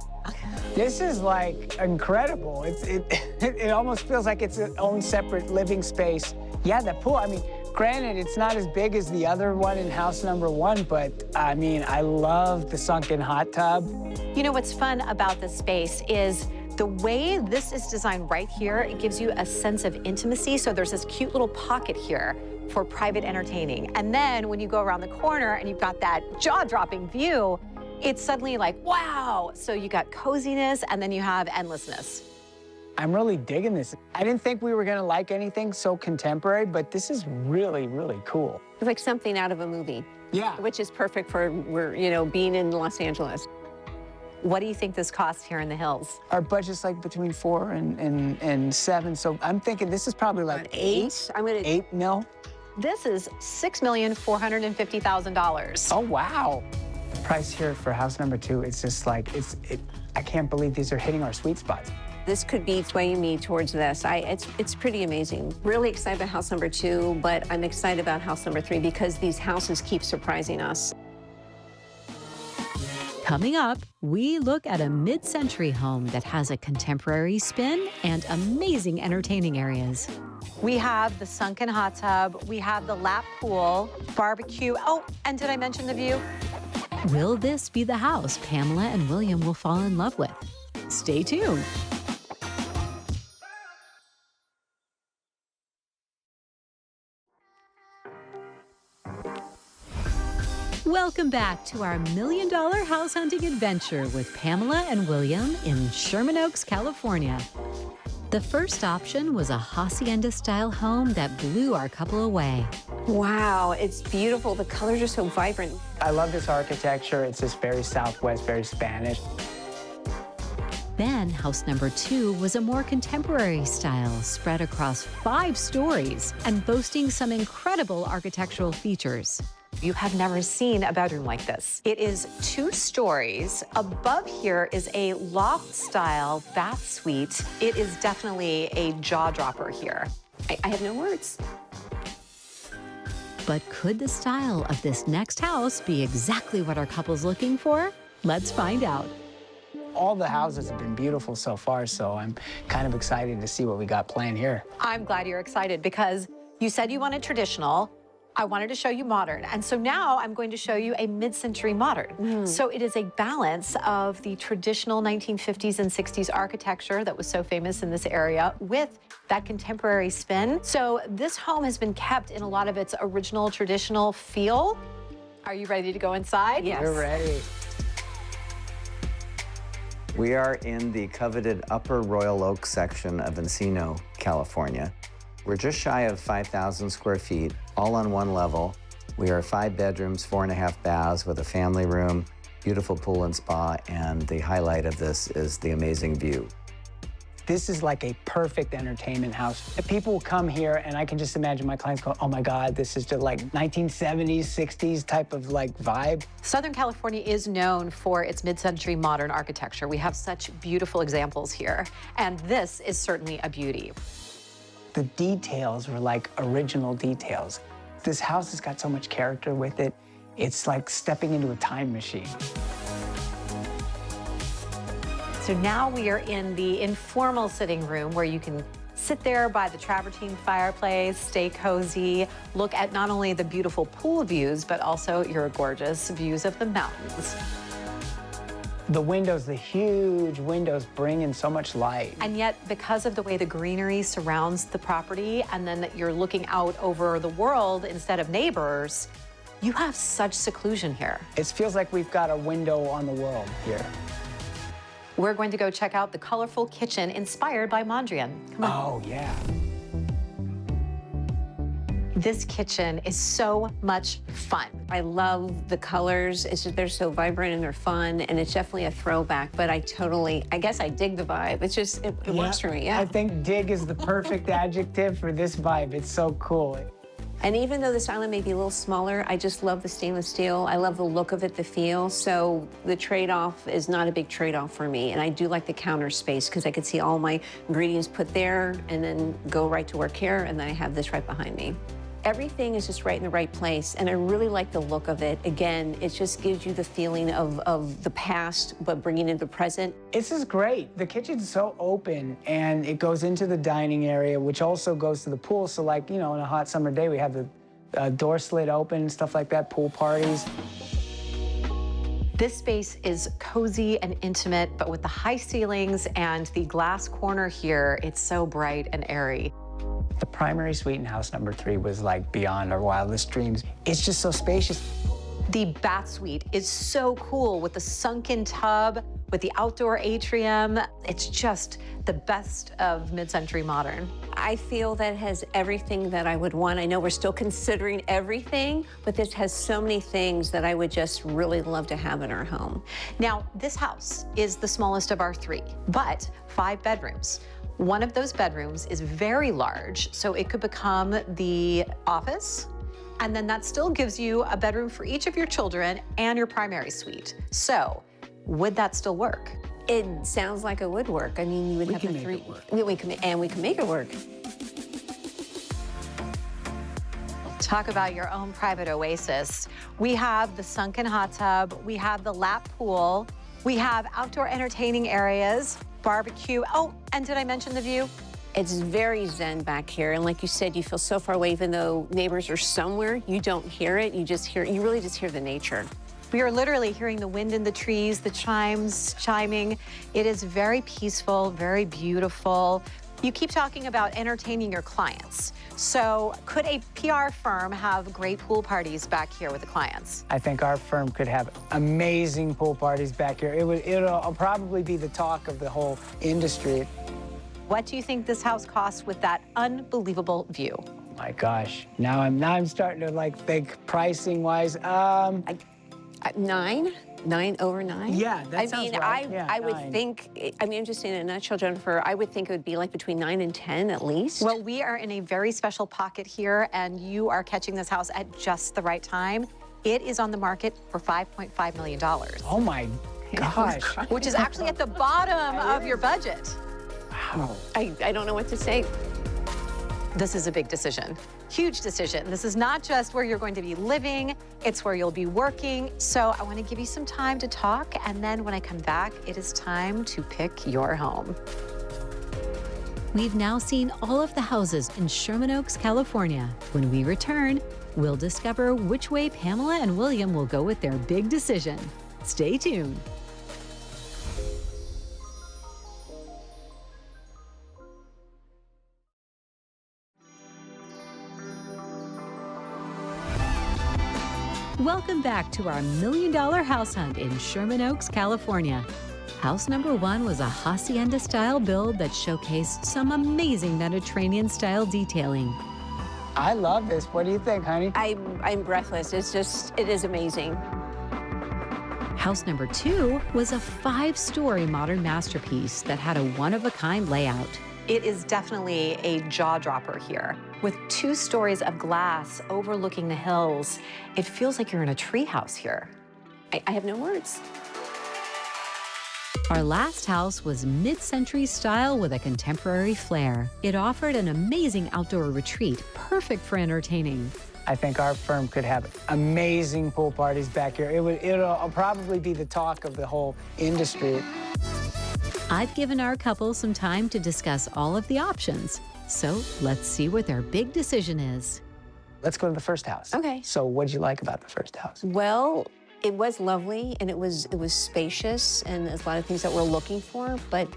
This is like incredible. It almost feels like it's its own separate living space. Yeah, the pool, I mean, granted, it's not as big as the other one in house number 1, but I mean, I love the sunken hot tub. You know what's fun about this space is the way this is designed right here, it gives you a sense of intimacy. So there's this cute little pocket here for private entertaining. And then when you go around the corner and you've got that jaw-dropping view, it's suddenly like, wow. So you got coziness and then you have endlessness. I'm really digging this. I didn't think we were gonna like anything so contemporary, but this is really, really cool. It's like something out of a movie. Yeah. Which is perfect for, being in Los Angeles. What do you think this costs here in the hills? Our budget's like between 4 and 7, so I'm thinking this is probably like 8. I'm gonna 8 mil. This is $6,450,000. Oh wow! The price here for house number 2, it's just like I can't believe these are hitting our sweet spots. This could be swaying me towards this. It's pretty amazing. Really excited about house number 2, but I'm excited about house number 3 because these houses keep surprising us. Coming up, we look at a mid-century home that has a contemporary spin and amazing entertaining areas. We have the sunken hot tub, we have the lap pool, barbecue. Oh, and did I mention the view? Will this be the house Pamela and William will fall in love with? Stay tuned. Welcome back to our $1 million house hunting adventure with Pamela and William in Sherman Oaks, California. The first option was a hacienda-style home that blew our couple away. Wow, it's beautiful. The colors are so vibrant. I love this architecture. It's just very Southwest, very Spanish. Then house number 2 was a more contemporary style spread across 5 stories and boasting some incredible architectural features. You have never seen a bedroom like this. It is 2 stories. Above here is a loft-style bath suite. It is definitely a jaw-dropper here. I have no words. But could the style of this next house be exactly what our couple's looking for? Let's find out. All the houses have been beautiful so far, so I'm kind of excited to see what we got planned here. I'm glad you're excited because you said you wanted traditional. I wanted to show you modern. And so now I'm going to show you a mid-century modern. So it is a balance of the traditional 1950s and 60s architecture that was so famous in this area with that contemporary spin. So this home has been kept in a lot of its original traditional feel. Are you ready to go inside? Yes. We're ready. We are in the coveted Upper Royal Oak section of Encino, California. We're just shy of 5,000 square feet, all on one level. We are 5 bedrooms, 4.5 baths with a family room, beautiful pool and spa, and the highlight of this is the amazing view. This is like a perfect entertainment house. People will come here and I can just imagine my clients go, oh my God, this is just like 1970s, 60s type of like vibe. Southern California is known for its mid-century modern architecture. We have such beautiful examples here, and this is certainly a beauty. The details were like original details. This house has got so much character with it. It's like stepping into a time machine. So now we are in the informal sitting room where you can sit there by the travertine fireplace, stay cozy, look at not only the beautiful pool views, but also your gorgeous views of the mountains. The windows, the huge windows bring in so much light. And yet, because of the way the greenery surrounds the property, and then that you're looking out over the world instead of neighbors, you have such seclusion here. It feels like we've got a window on the world here. We're going to go check out the colorful kitchen inspired by Mondrian. Come on. Oh, yeah. This kitchen is so much fun. I love the colors. It's just, they're so vibrant and they're fun, and it's definitely a throwback, but I guess I dig the vibe. It's just, it works for me, yeah. I think dig is the perfect adjective for this vibe. It's so cool. And even though this island may be a little smaller, I just love the stainless steel. I love the look of it, the feel. So the trade-off is not a big trade-off for me. And I do like the counter space because I could see all my ingredients put there and then go right to work here, and then I have this right behind me. Everything is just right in the right place, and I really like the look of it. Again, it just gives you the feeling of the past, but bringing in the present. This is great. The kitchen's so open, and it goes into the dining area, which also goes to the pool. So like, you know, on a hot summer day, we have the door slit open and stuff like that, pool parties. This space is cozy and intimate, but with the high ceilings and the glass corner here, it's so bright and airy. The primary suite in house number 3 was like beyond our wildest dreams. It's just so spacious. The bath suite is so cool with the sunken tub, with the outdoor atrium. It's just the best of mid-century modern. I feel that has everything that I would want. I know we're still considering everything, but this has so many things that I would just really love to have in our home. Now, this house is the smallest of our 3, but 5 bedrooms. One of those bedrooms is very large, so it could become the office, and then that still gives you a bedroom for each of your children and your primary suite. So, would that still work? It sounds like it would work. I mean, you would have the 3. We can make it work. Talk about your own private oasis. We have the sunken hot tub, we have the lap pool, we have outdoor entertaining areas, barbecue. Oh, and did I mention the view? It's very zen back here, and like you said, you feel so far away. Even though neighbors are somewhere, you don't hear it. You really just hear the nature. We are literally hearing the wind in the trees, the chimes chiming. It is very peaceful, very beautiful. You keep talking about entertaining your clients. So could a PR firm have great pool parties back here with the clients? I think our firm could have amazing pool parties back here. It'll probably be the talk of the whole industry. What do you think this house costs with that unbelievable view? My gosh, now I'm starting to like think pricing wise. 9 over 9? Yeah, that sounds right. I would think, I'm just saying in a nutshell, Jennifer, I would think it would be like between 9 and 10 at least. Well, we are in a very special pocket here, and you are catching this house at just the right time. It is on the market for $5.5 million. Oh my gosh. Which is actually at the bottom of your budget. Wow. I don't know what to say. This is a big decision, huge decision. This is not just where you're going to be living, it's where you'll be working. So I want to give you some time to talk, and then when I come back, it is time to pick your home. We've now seen all of the houses in Sherman Oaks, California. When we return, we'll discover which way Pamela and William will go with their big decision. Stay tuned. Welcome back to our $1 million house hunt in Sherman Oaks, California. House number 1 was a hacienda-style build that showcased some amazing Mediterranean-style detailing. I love this. What do you think, honey? I'm breathless. It is amazing. House number 2 was a 5-story modern masterpiece that had a one-of-a-kind layout. It is definitely a jaw-dropper here. With 2 stories of glass overlooking the hills, it feels like you're in a treehouse here. I have no words. Our last house was mid-century style with a contemporary flair. It offered an amazing outdoor retreat, perfect for entertaining. I think our firm could have amazing pool parties back here. It'll probably be the talk of the whole industry. I've given our couple some time to discuss all of the options. So let's see what their big decision is. Let's go to the first house. Okay. So what did you like about the first house? Well, It was lovely, and it was spacious, and there's a lot of things that we're looking for, but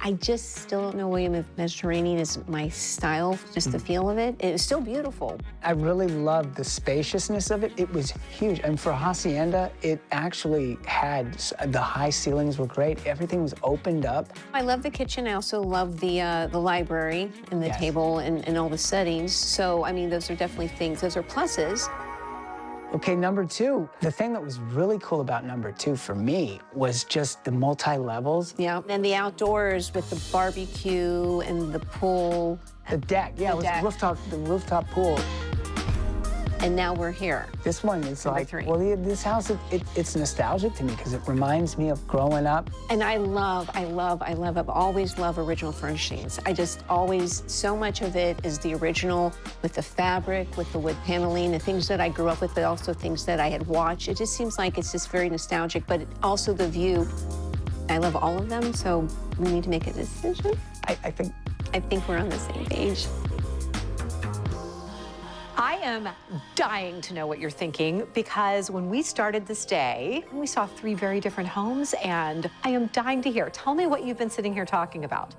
I just still don't know, William, if Mediterranean is my style, just the feel of it. It was still beautiful. I really loved the spaciousness of it. It was huge. And for a hacienda, it actually had, the high ceilings were great. Everything was opened up. I love the kitchen. I also love the library and the table and all the settings. So, I mean, those are definitely things, those are pluses. Okay, number two. The thing that was really cool about number two for me was just the multi-levels. Yeah, and the outdoors with the barbecue and the pool. The deck, yeah, it was the rooftop pool. And now we're here. This one is Number like, three. well, this house, it's nostalgic to me because it reminds me of growing up. And I've always loved original furnishings. I just always, so much of it is the original with the fabric, with the wood paneling, the things that I grew up with, but also things that I had watched. It just seems like it's just very nostalgic, but also the view. I love all of them, so we need to make a decision. I think we're on the same page. I am dying to know what you're thinking because when we started this day, we saw 3 very different homes, and I am dying to hear. Tell me what you've been sitting here talking about.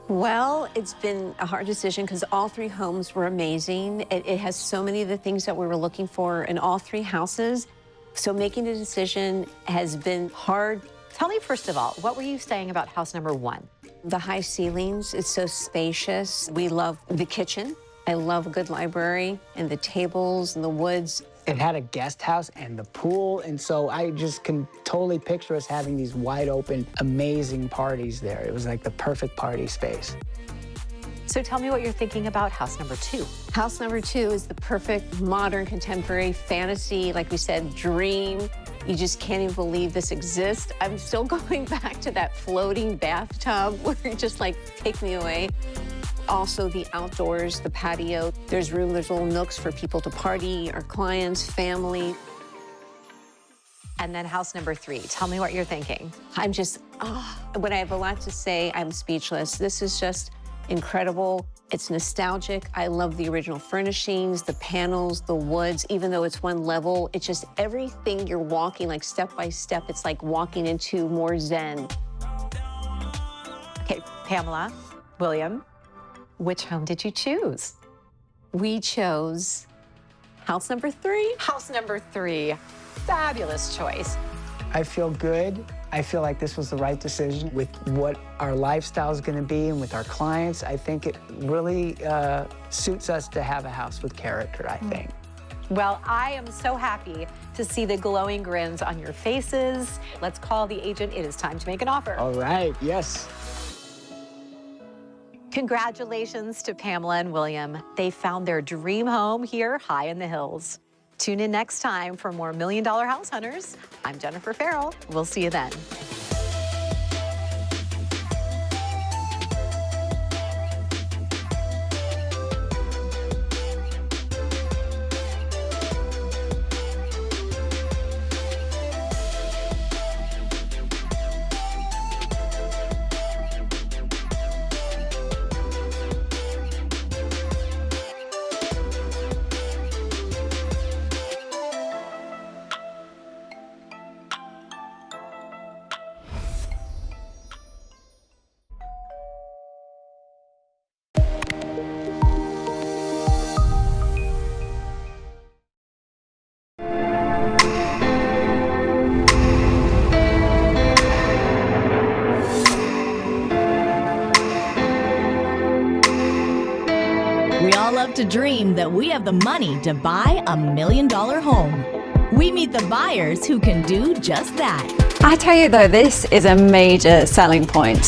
Well, it's been a hard decision because all 3 homes were amazing. It has so many of the things that we were looking for in all 3 houses. So making a decision has been hard. Tell me, first of all, what were you saying about house number 1? The high ceilings, it's so spacious. We love the kitchen. I love a good library and the tables and the woods. It had a guest house and the pool, and so I just can totally picture us having these wide open, amazing parties there. It was like the perfect party space. So tell me what you're thinking about house number 2. House number 2 is the perfect modern contemporary fantasy, like we said, dream. You just can't even believe this exists. I'm still going back to that floating bathtub where it just like, take me away. Also the outdoors, the patio. There's room, there's little nooks for people to party, our clients, family. And then house number 3, tell me what you're thinking. I'm just, when I have a lot to say, I'm speechless. This is just incredible. It's nostalgic. I love the original furnishings, the panels, the woods, even though it's one level, it's just everything you're walking, like step by step, it's like walking into more Zen. Okay, Pamela, William, which home did you choose? We chose house number 3. House number 3, fabulous choice. I feel good. I feel like this was the right decision with what our lifestyle is going to be and with our clients. I think it really suits us to have a house with character, I think. Well, I am so happy to see the glowing grins on your faces. Let's call the agent. It is time to make an offer. All right, yes. Congratulations to Pamela and William. They found their dream home here high in the hills. Tune in next time for more $1 Million House Hunters. I'm Jennifer Farrell. We'll see you then. We all love to dream that we have the money to buy $1 million home. We meet the buyers who can do just that. I tell you though, this is a major selling point.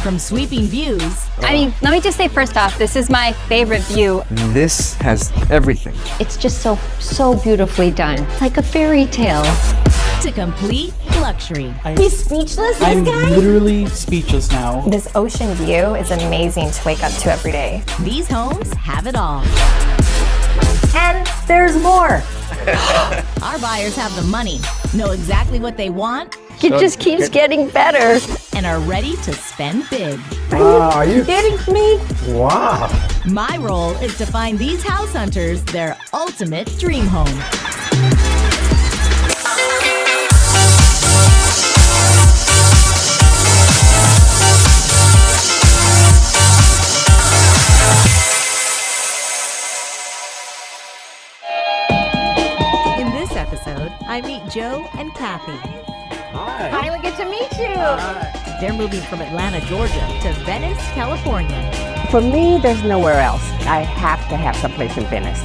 From sweeping views. I mean, let me just say first off, this is my favorite view. This has everything. It's just so beautifully done. It's like a fairy tale. To complete luxury. He's speechless, this I'm guy? literally speechless now. This ocean view is amazing to wake up to every day. These homes have it all. And there's more. Our buyers have the money, know exactly what they want. It just keeps getting better. And are ready to spend big. Are you kidding me? Wow. My role is to find these house hunters their ultimate dream home. Kathy. Hi. Finally get to meet you. They're moving from Atlanta, Georgia to Venice, California. For me, there's nowhere else. I have to have someplace in Venice.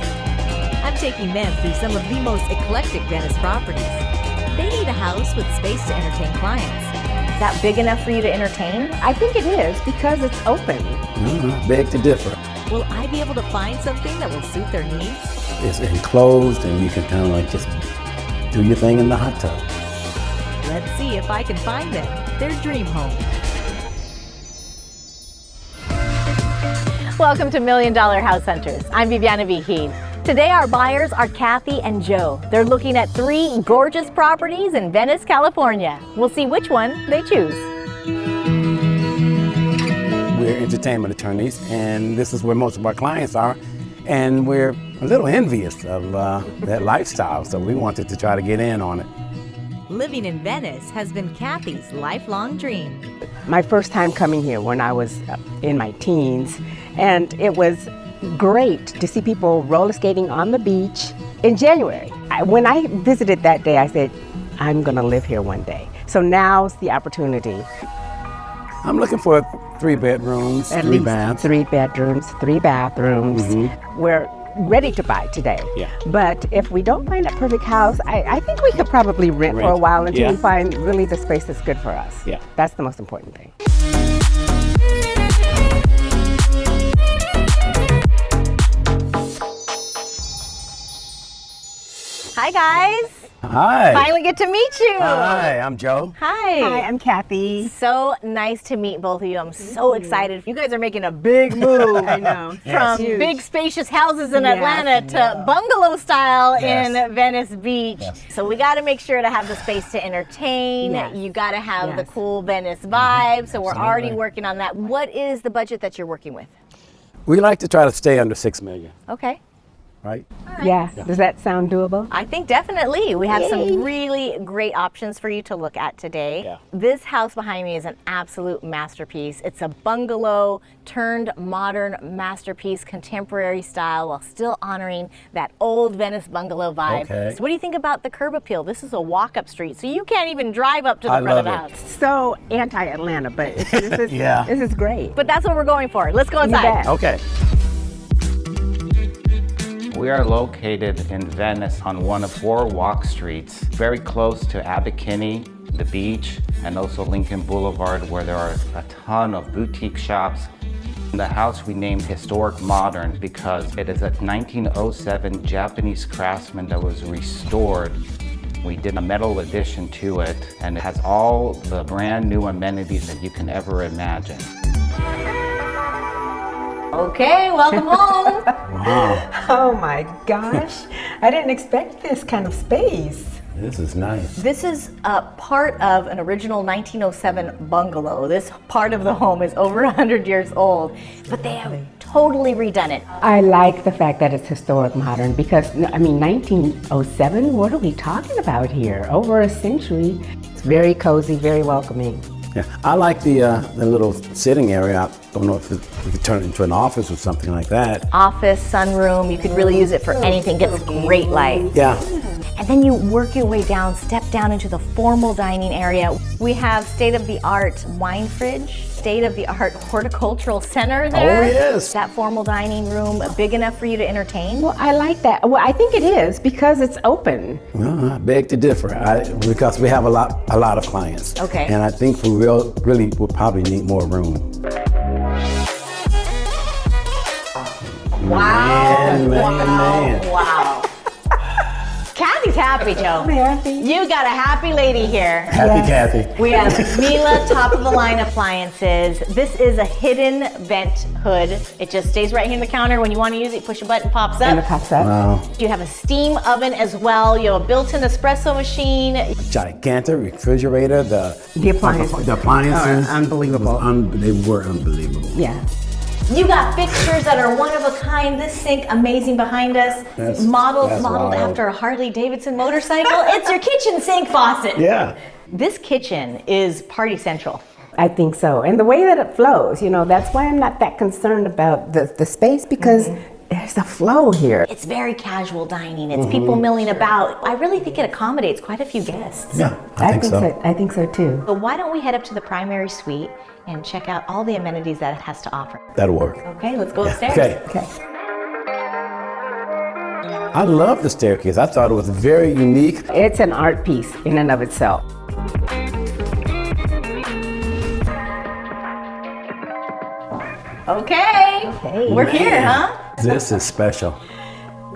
I'm taking them through some of the most eclectic Venice properties. They need a house with space to entertain clients. Is that big enough for you to entertain? I think it is because it's open. Beg to differ. Will I be able to find something that will suit their needs? It's enclosed and you can kind of like just do your thing in the hot tub. Let's see if I can find them their dream home. Welcome to $1 Million House Hunters. I'm Viviana Vigil. Today our buyers are Kathy and Joe. They're looking at 3 gorgeous properties in Venice, California. We'll see which one they choose. We're entertainment attorneys, and this is where most of our clients are. And we're a little envious of that lifestyle, so we wanted to try to get in on it. Living in Venice has been Kathy's lifelong dream. My first time coming here when I was in my teens, and it was great to see people roller skating on the beach in January. When I visited that day, I said, I'm gonna live here one day. So now's the opportunity. I'm looking for 3 bedrooms, At 3 least baths. 3 bedrooms, 3 bathrooms. We're ready to buy today. Yeah. But if we don't find that perfect house, I think we could probably rent for a while until we find really the space that's good for us. Yeah. That's the most important thing. Hi guys. Hi. Finally get to meet you. Hi, I'm Joe. Hi. Hi, I'm Kathy. So nice to meet both of you. I'm so excited. You guys are making a big move. I know. From big spacious houses in Atlanta to bungalow style in Venice Beach. So we got to make sure to have the space to entertain. You got to have the cool Venice vibe. So we're already working on that. What is the budget that you're working with? We like to try to stay under $6 million, Okay. right? Yeah. Does that sound doable? I think definitely. We have some really great options for you to look at today. Yeah. This house behind me is an absolute masterpiece. It's a bungalow turned modern masterpiece, contemporary style, while still honoring that old Venice bungalow vibe. Okay. So what do you think about the curb appeal? This is a walk-up street, so you can't even drive up to the I front of the love it. house. So anti-Atlanta, but this is, this is great. But that's what we're going for. Let's go inside. Okay. We are located in Venice on one of 4 walk streets, very close to Abercrombie, the beach, and also Lincoln Boulevard, where there are a ton of boutique shops. The house we named Historic Modern because it is a 1907 Japanese craftsman that was restored. We did a metal addition to it, and it has all the brand new amenities that you can ever imagine. Okay, welcome home. Wow. Oh my gosh. I didn't expect this kind of space. This is nice. This is a part of an original 1907 bungalow. This part of the home is over 100 years old, but they have totally redone it. I like the fact that it's historic modern because, I mean, 1907, what are we talking about here? Over a century. It's very cozy, very welcoming. Yeah, I like the little sitting area. I don't know if we could turn it into an office or something like that. Office, sunroom, you could really use it for anything. Gets great light. Yeah. And then you work your way down, step down into the formal dining area. We have state-of-the-art wine fridge, state-of-the-art horticultural center there. Oh, yes. That formal dining room, big enough for you to entertain? Well, I like that. Well, I think it is because it's open. Well, I beg to differ because we have a lot of clients. Okay. And I think we really will probably need more room. Wow. Man. Wow. Kathy's happy, Joe. I'm happy. You got a happy lady here. Happy Kathy. We have Miele top of the line appliances. This is a hidden vent hood. It just stays right here in the counter. When you want to use it, push a button, pops up. And it pops up. Wow. You have a steam oven as well. You have a built-in espresso machine. Gigantic refrigerator. The appliances. The appliances. Oh, unbelievable. They were unbelievable. Yeah. You got fixtures that are one of a kind. This sink, amazing behind us, modeled wild. after a Harley Davidson motorcycle. It's your kitchen sink faucet. Yeah. This kitchen is party central. I think so. And the way that it flows, you know, that's why I'm not that concerned about the space because there's a flow here. It's very casual dining. It's people milling about. I really think it accommodates quite a few guests. Yeah, I think so. I think so too. So why don't we head up to the primary suite and check out all the amenities that it has to offer. That'll work. Okay, let's go upstairs. Okay. I love the staircase. I thought it was very unique. It's an art piece in and of itself. Okay, we're here, huh? This is special.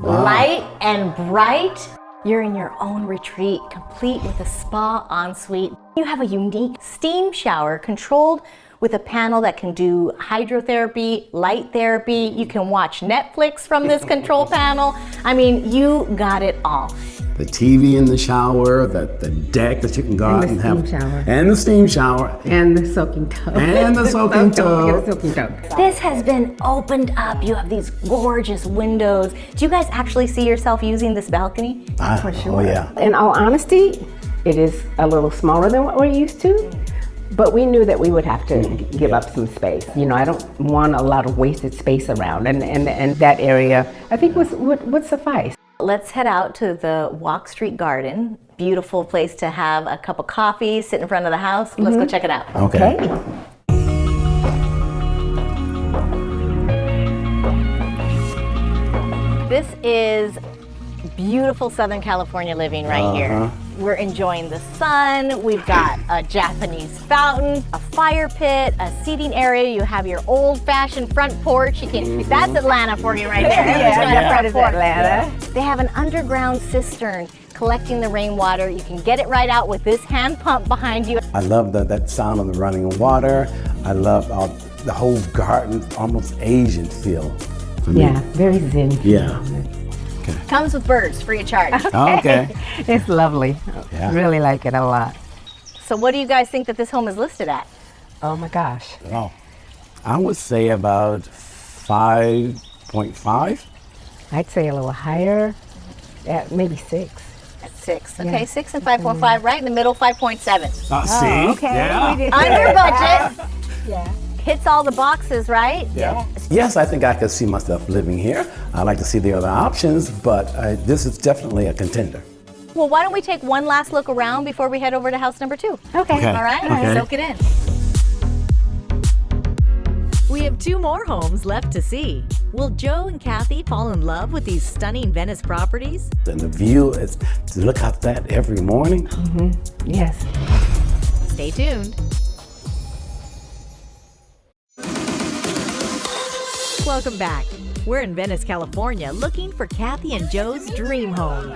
Wow. Light and bright. You're in your own retreat, complete with a spa ensuite. You have a unique steam shower controlled with a panel that can do hydrotherapy, light therapy. You can watch Netflix from this control panel. I mean, you got it all. The TV in the shower, the deck that you can go out and have. And the steam shower. And the soaking tub. And the soaking tub. This has been opened up. You have these gorgeous windows. Do you guys actually see yourself using this balcony? For sure. Oh yeah. In all honesty, it is a little smaller than what we're used to, but we knew that we would have to give up some space. You know, I don't want a lot of wasted space around, and that area I think would suffice. Let's head out to the Walk Street Garden. Beautiful place to have a cup of coffee, sit in front of the house. Let's go check it out. Okay. This is beautiful Southern California living right here. We're enjoying the sun. We've got a Japanese fountain, a fire pit, a seating area. You have your old-fashioned front porch. You can, that's Atlanta for you right there. That is Atlanta. They have an underground cistern collecting the rainwater. You can get it right out with this hand pump behind you. I love that sound of the running water. I love the whole garden, almost Asian feel for me. Yeah, very zen. Yeah. Comes with birds, free of charge. Okay. It's lovely. Yeah. Really like it a lot. So what do you guys think that this home is listed at? Oh my gosh. Oh, I would say about 5.5. I'd say a little higher, at maybe 6. At 6. Okay, 6 and 5.5, right in the middle, 5.7. See? Okay. Yeah. Under budget. Yeah. Hits all the boxes, right? Yeah. Yes, I think I could see myself living here. I like to see the other options, but this is definitely a contender. Well, why don't we take one last look around before we head over to house number 2? Okay. All right? Okay. Soak it in. We have 2 more homes left to see. Will Joe and Kathy fall in love with these stunning Venice properties? And the view is to look at that every morning. Yes. Stay tuned. Welcome back. We're in Venice, California, looking for Kathy and Joe's dream home.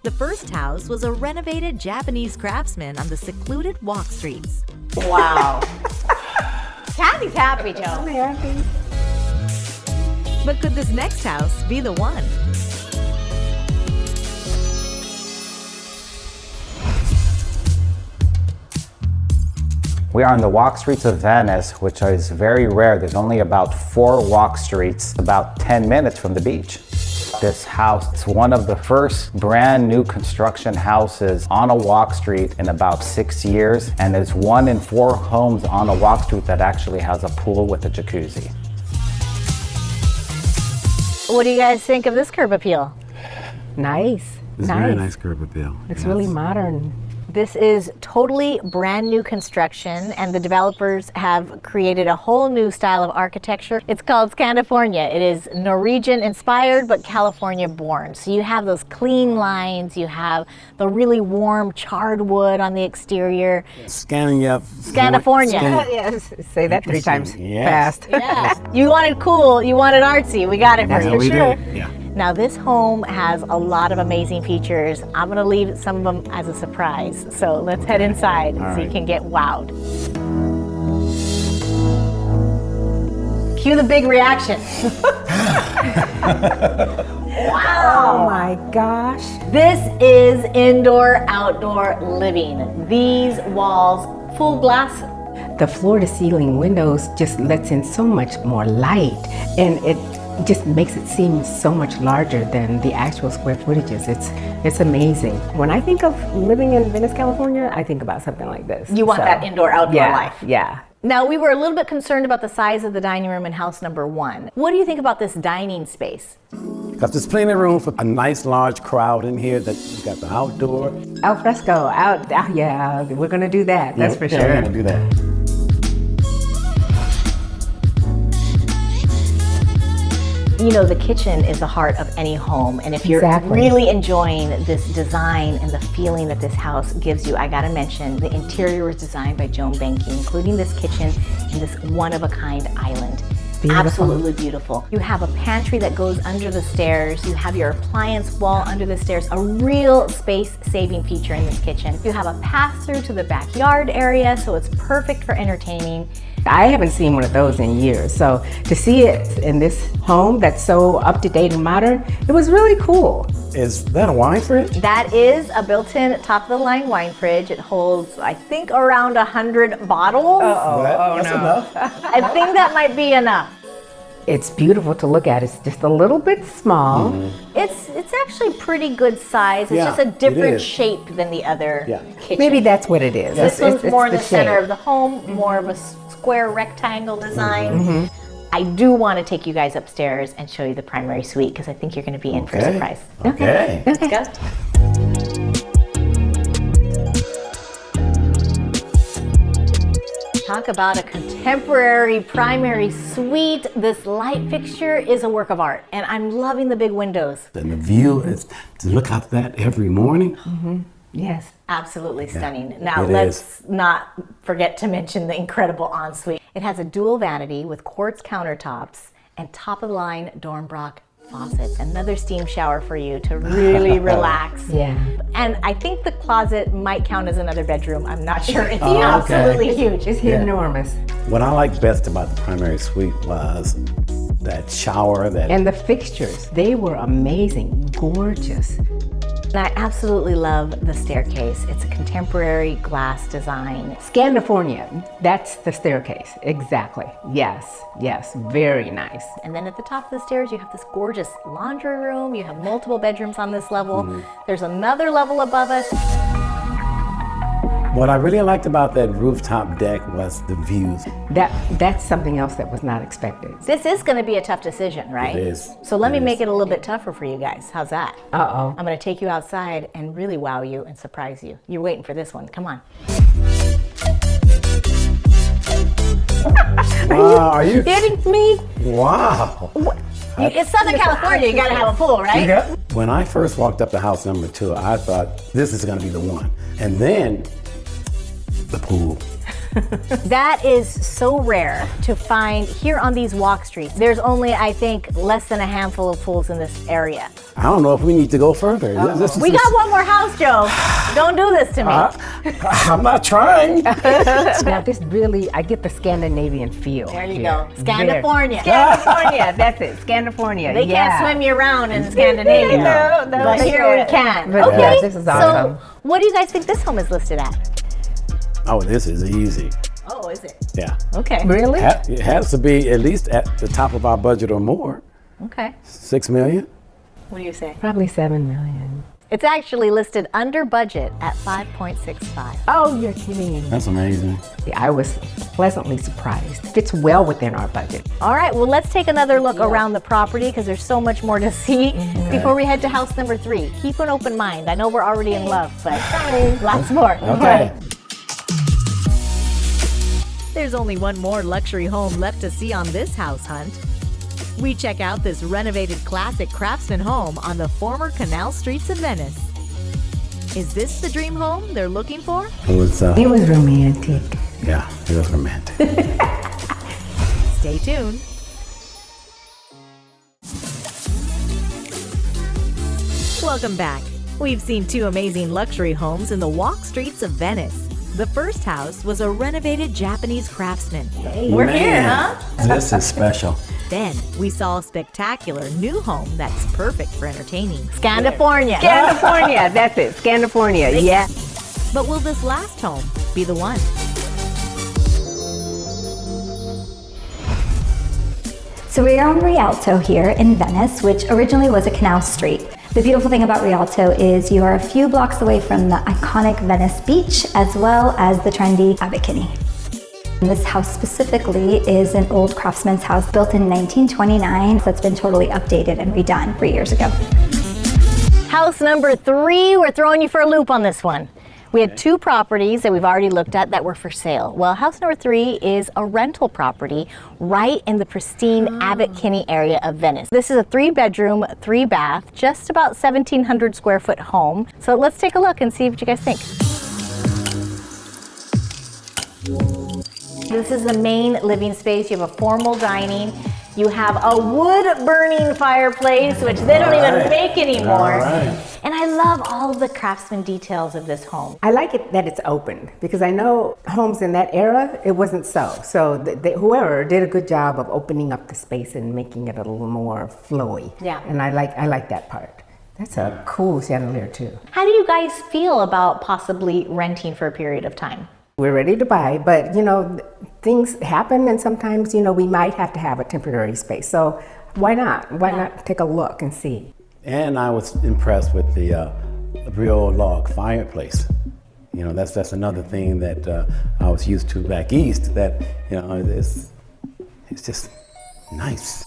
The first house was a renovated Japanese craftsman on the secluded walk streets. Wow. Kathy's happy, Joe. I'm happy. But could this next house be the one? We are on the walk streets of Venice, which is very rare. There's only about 4 walk streets, about 10 minutes from the beach. This house is one of the first brand new construction houses on a walk street in about 6 years, and there's 1 in 4 homes on a walk street that actually has a pool with a jacuzzi. What do you guys think of this curb appeal? Nice. It's a very nice curb appeal. It's really modern. This is totally brand new construction, and the developers have created a whole new style of architecture. It's called Scandifornia. It is Norwegian inspired, but California born. So you have those clean lines, you have the really warm charred wood on the exterior. Scandifornia. Yes. Say that 3 times fast. Yeah. You wanted cool, you wanted artsy. We got it for you. we did. Yeah. Now this home has a lot of amazing features. I'm gonna leave some of them as a surprise. So let's head inside so you can get wowed. Cue the big reaction. Wow. Oh my gosh. This is indoor-outdoor living. These walls, full glass. The floor-to-ceiling windows just lets in so much more light, and it just makes it seem so much larger than the actual square footages. It's amazing. When I think of living in Venice, California, I think about something like this. You want that indoor-outdoor life. Yeah, Now, we were a little bit concerned about the size of the dining room in house number 1. What do you think about this dining space? Because there's plenty of room for a nice large crowd in here. That you got the outdoor. Al fresco, yeah, we're gonna do that, that's for sure. We're gonna do that. You know, the kitchen is the heart of any home, and if you're really enjoying this design and the feeling that this house gives you, I gotta mention the interior was designed by Joan Benke, including this kitchen and this one-of-a-kind island. Beautiful. Absolutely beautiful. You have a pantry that goes under the stairs. You have your appliance wall under the stairs, a real space-saving feature in this kitchen. You have a pass-through to the backyard area, so it's perfect for entertaining. I haven't seen one of those in years, so to see it in this home that's so up-to-date and modern, it was really cool. Is that a wine fridge? That is a built-in top-of-the-line wine fridge. It holds, I think, around 100 bottles. That's enough. I think that might be enough. It's beautiful to look at. It's just a little bit small. It's actually pretty good size. It's Yeah, just a different it is. shape than the other kitchen. Maybe that's what it is. This one's more in the center shape. of the home, more of a square rectangle design. I do want to take you guys upstairs and show you the primary suite because I think you're going to be in for a surprise. Okay. Let's go. Talk about a contemporary primary suite. This light fixture is a work of art, and I'm loving the big windows. And the view is to look out that every morning. Yes. Absolutely stunning. Now, it let's not forget to mention the incredible ensuite. It has a dual vanity with quartz countertops and top-of-the-line Dornbrock faucets. Another steam shower for you to really relax. Yeah. And I think the closet might count as another bedroom. I'm not sure. It's Oh, okay. absolutely huge. It's enormous. What I like best about the primary suite was that shower. And the fixtures, they were amazing, gorgeous. And I absolutely love the staircase. It's a contemporary glass design. Scandifornia, that's the staircase, exactly. Yes, very nice. And then at the top of the stairs, you have this gorgeous laundry room. You have multiple bedrooms on this level. There's another level above us. What I really liked about that rooftop deck was the views. That's something else that was not expected. This is going to be a tough decision, right? It is. So let me make it a little bit tougher for you guys. How's that? Uh-oh. I'm going to take you outside and really wow you and surprise you. You're waiting for this one. Come on. Wow, are you kidding me? Wow. It's Southern California. You got to have a pool, right? Yeah. When I first walked up to house number 2, I thought this is going to be the one. And then the pool. That is so rare to find here on these walk streets. There's only, I think, less than a handful of pools in this area. I don't know if we need to go further. We got one more house, Joe. Don't do this to me. I'm not trying. Now this really, I get the Scandinavian feel. There you go. Scandifornia. Scandifornia, that's it, Scandifornia. They can't swim you around in Scandinavia. No, but here we can. But Okay, this is awesome. So what do you guys think this home is listed at? Oh, this is easy. Oh, is it? Yeah. Okay. Really? It has to be at least at the top of our budget or more. Okay. $6 million. What do you say? Probably $7 million. It's actually listed under budget at 5.65. Oh, you're kidding. That's amazing. I was pleasantly surprised. Fits well within our budget. All right, well, let's take another look around the property because there's so much more to see before we head to house number 3. Keep an open mind. I know we're already in love, but lots more. Okay. There's only one more luxury home left to see on this house hunt. We check out this renovated classic craftsman home on the former canal streets of Venice. Is this the dream home they're looking for? It was romantic. Yeah, it was romantic. Stay tuned. Welcome back. We've seen 2 amazing luxury homes in the walk streets of Venice. The first house was a renovated Japanese craftsman. We're here, huh? This is special. Then we saw a spectacular new home that's perfect for entertaining. Scandifornia. Scandifornia, that's it, Scandifornia, yeah. But will this last home be the one? So we are on Rialto here in Venice, which originally was a canal street. The beautiful thing about Rialto is you are a few blocks away from the iconic Venice beach as well as the trendy Abbot Kinney. And this house specifically is an old craftsman's house built in 1929 that's been totally updated and redone 3 years ago. House number 3, we're throwing you for a loop on this one. We had 2 properties that we've already looked at that were for sale. Well, house number 3 is a rental property right in the pristine Abbot Kinney area of Venice. This is a 3-bedroom, 3-bath, just about 1,700 square foot home. So let's take a look and see what you guys think. This is the main living space. You have a formal dining. You have a wood-burning fireplace, which they don't even make anymore. And I love all of the craftsman details of this home. I like it that it's open because I know homes in that era, it wasn't so. So whoever did a good job of opening up the space and making it a little more flowy. Yeah. And I like that part. That's a cool chandelier too. How do you guys feel about possibly renting for a period of time? We're ready to buy, but you know, things happen and sometimes, you know, we might have to have a temporary space. So why not? Why not take a look and see? And I was impressed with the real log fireplace. You know, that's another thing that I was used to back east that, you know, it's just nice.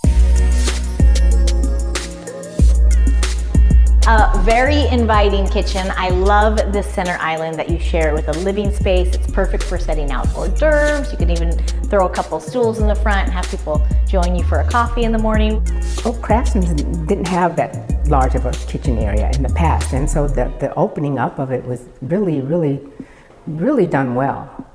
A very inviting kitchen. I love this center island that you share with a living space. It's perfect for setting out hors d'oeuvres. You can even throw a couple stools in the front and have people join you for a coffee in the morning. Oh, craftsmen didn't have that large of a kitchen area in the past, and so the opening up of it was really done well.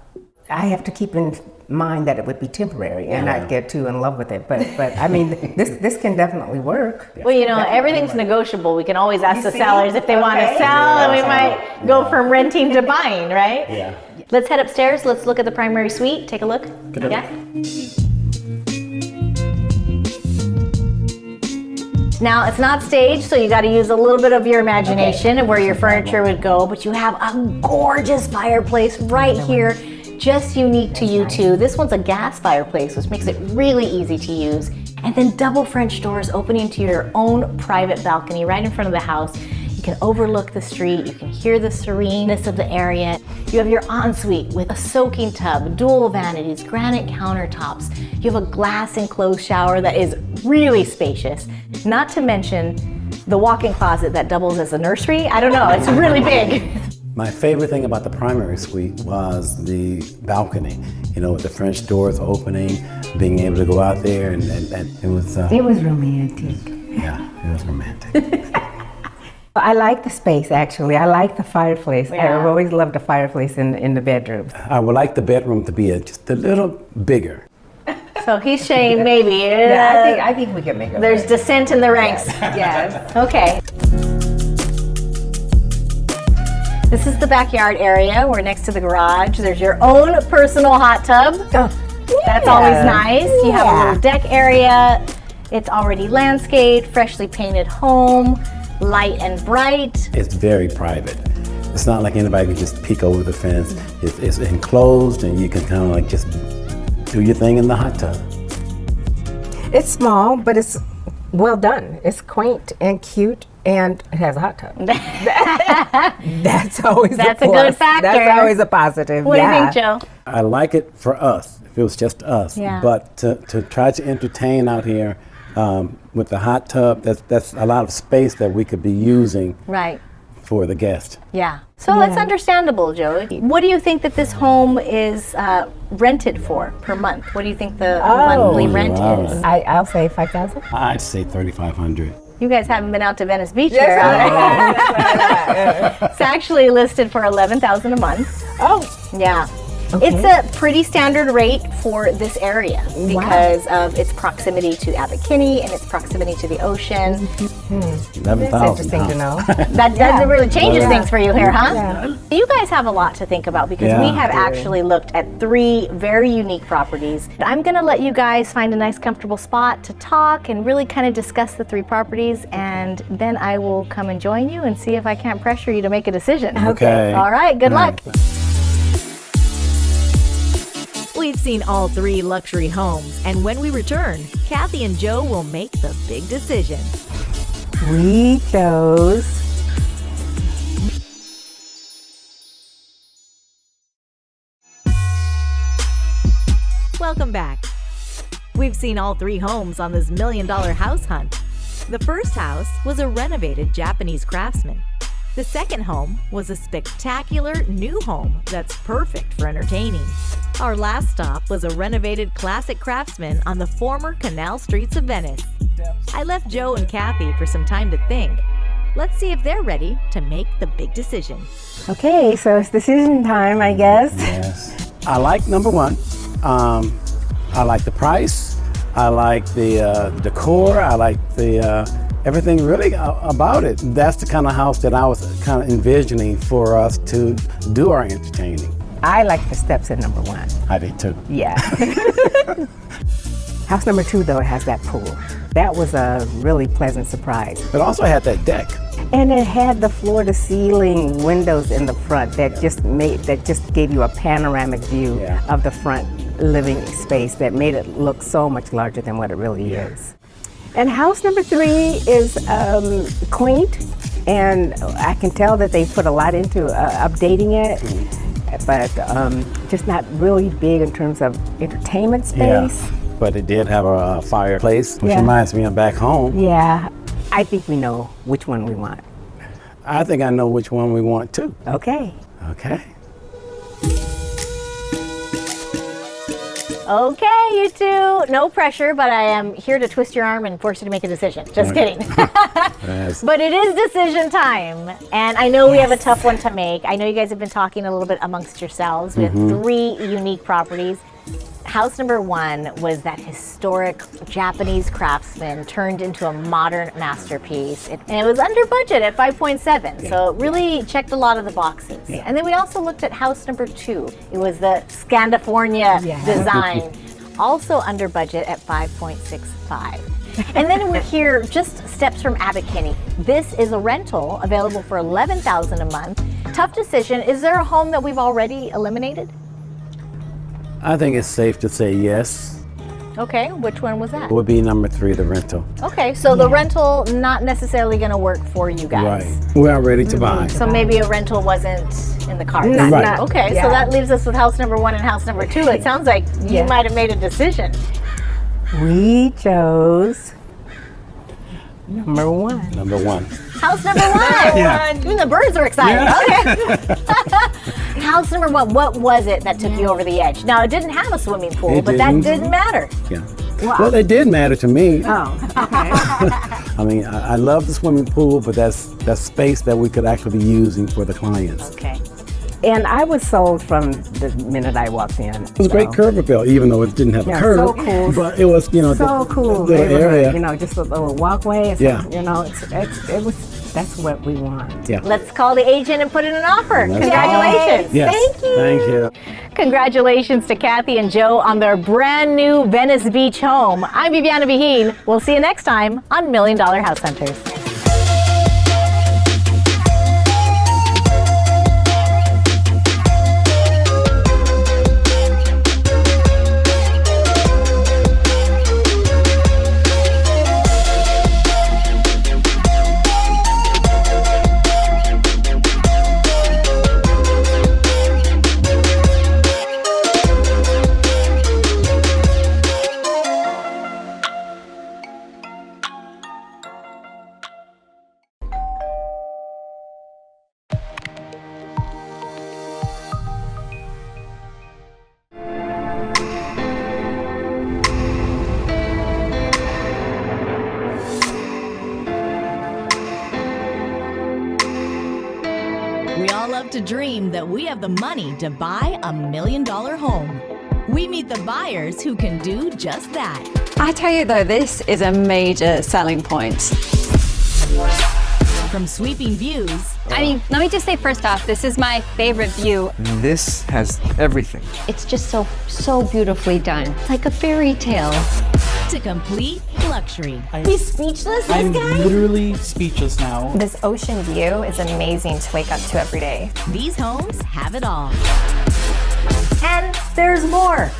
I have to keep in mind that it would be temporary and I'd get too in love with it, but I mean, this can definitely work. Well, you know, everything's negotiable. We can always ask the sellers if they want to sell, and we might go from renting to buying, right? Yeah. Let's head upstairs. Let's look at the primary suite. Take a look. Yeah. Now, it's not staged, so you got to use a little bit of your imagination of where your furniture would go, but you have a gorgeous fireplace right here, just unique to you two. This one's a gas fireplace, which makes it really easy to use. And then double French doors opening to your own private balcony right in front of the house. You can overlook the street, you can hear the sereneness of the area. You have your ensuite with a soaking tub, dual vanities, granite countertops. You have a glass enclosed shower that is really spacious. Not to mention the walk-in closet that doubles as a nursery. I don't know, it's really big. My favorite thing about the primary suite was the balcony, you know, with the French doors opening, being able to go out there, and it was... It was romantic. Yeah, it was romantic. I like the space, actually. I like the fireplace. Yeah. I've always loved a fireplace in the bedrooms. I would like the bedroom to be just a little bigger. So he's saying maybe. Yeah, I think we can make it There's work. dissent in the ranks. Yes. Okay. This is the backyard area. We're next to the garage. There's your own personal hot tub. That's always nice. You have a little deck area. It's already landscaped, freshly painted home, light and bright. It's very private. It's not like anybody can just peek over the fence. It's enclosed, and you can kind of like just do your thing in the hot tub. It's small, but it's well done. It's quaint and cute, and it has a hot tub. That's always That's a a plus. good factor. That's always a positive. What do you think, Joe? I like it for us, if it was just us. Yeah. But to try to entertain out here with the hot tub, that's a lot of space that we could be using Right. for the guest. Yeah. So it's understandable, Joe. What do you think that this home is rented for per month? What do you think the monthly rent is? I'll say $5,000. I'd say $3,500. You guys haven't been out to Venice Beach Yes, here, I huh? It's actually listed for $11,000 a month. Oh. Yeah. Okay. It's a pretty standard rate for this area because of its proximity to Abbot Kinney and its proximity to the ocean. $11,000. That's interesting to know. That really changes things for you here, huh? Yeah. You guys have a lot to think about because we have actually looked at 3 very unique properties. I'm going to let you guys find a nice comfortable spot to talk and really kind of discuss the 3 properties, and then I will come and join you and see if I can't pressure you to make a decision. Okay. All right, good luck. We've seen all 3 luxury homes, and when we return, Kathy and Joe will make the big decision. We chose Welcome back. We've seen all three homes on this $1 million house hunt. The first house was a renovated Japanese craftsman. The second home was a spectacular new home that's perfect for entertaining. Our last stop was a renovated classic craftsman on the former canal streets of Venice. I left Joe and Kathy for some time to think. Let's see if they're ready to make the big decision. Okay, so it's decision time, I guess. Yes. I like number one. I like the price. I like the decor. I like the everything really about it. That's the kind of house that I was kind of envisioning for us to do our entertaining. I like the steps in number one. I did too. Yeah. House number two, though, has that pool. That was a really pleasant surprise. It also had that deck. And it had the floor-to-ceiling windows in the front that just gave you a panoramic view of the front living space that made it look so much larger than what it really is. And house number three is quaint, and I can tell that they put a lot into updating it, but just not really big in terms of entertainment space. Yeah. But it did have a fireplace, which reminds me of back home. Yeah, I think we know which one we want. I think I know which one we want too. Okay. Okay. Okay, you two, no pressure, but I am here to twist your arm and force you to make a decision. Just kidding. Yes. But it is decision time, and I know we have a tough one to make. I know you guys have been talking a little bit amongst yourselves. We have three unique properties. House number one was that historic Japanese craftsman turned into a modern masterpiece. And it was under budget at 5.7, so it really checked a lot of the boxes. Yeah. And then we also looked at house number two. It was the Scandifornia design, also under budget at 5.65. And then we're here just steps from Abbot Kinney. This is a rental available for $11,000 a month. Tough decision. Is there a home that we've already eliminated? I think it's safe to say yes. Okay, which one was that? It would be number three, the rental. Okay, so the rental not necessarily going to work for you guys. Right. We are ready to buy. So maybe a rental wasn't in the cards. Right. Okay, so that leaves us with house number one and house number two. It sounds like you might have made a decision. We chose number one. Number one. House number one. Even the birds are excited. Okay. House number one, what was it that took you over the edge? Now, it didn't have a swimming pool, but that didn't matter. Yeah. Wow. Well, it did matter to me. Oh, okay. I mean, I love the swimming pool, but that's space that we could actually be using for the clients. Okay. And I was sold from the minute I walked in. It was a great curb appeal, even though it didn't have a curb. So cool. But it was, so cool. Little area. Just a little walkway. Yeah. It was. That's what we want. Yeah. Let's call the agent and put in an offer. Congratulations. Yes. Thank you. Thank you. Congratulations to Kathy and Joe on their brand new Venice Beach home. I'm Viviana. We'll see you next time on $1 Million House Hunters. We all love to dream that we have the money to buy $1 million home. We meet the buyers who can do just that. I tell you though, this is a major selling point. From sweeping views. I mean, let me just say first off, this is my favorite view. This has everything. It's just so beautifully done. It's like a fairy tale. To complete luxury. He's speechless, this I'm guy? literally speechless now. This ocean view is amazing to wake up to every day. These homes have it all. And there's more.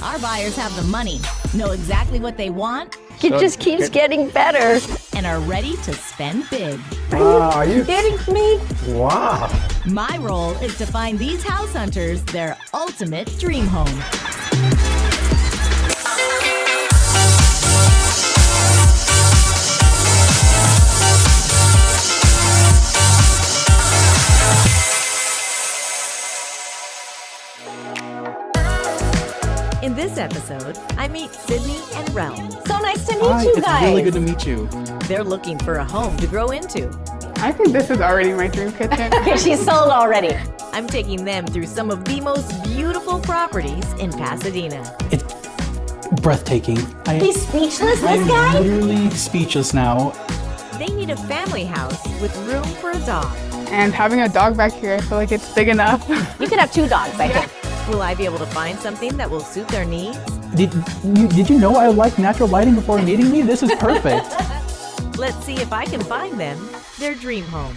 Our buyers have the money, know exactly what they want. It just keeps getting better. And are ready to spend big. Are you kidding me? Wow. My role is to find these house hunters their ultimate dream home. In this episode, I meet Sydney and Ralph. So nice to meet Hi, you guys. It's really good to meet you. They're looking for a home to grow into. I think this is already my dream kitchen. Okay, she's sold already. I'm taking them through some of the most beautiful properties in Pasadena. It's breathtaking. He's speechless, this I'm guy? literally speechless now. They need a family house with room for a dog. And having a dog back here, I feel like it's big enough. You could have 2 dogs, I think. Will I be able to find something that will suit their needs? Did you know I like natural lighting before meeting me? This is perfect. Let's see if I can find them their dream home.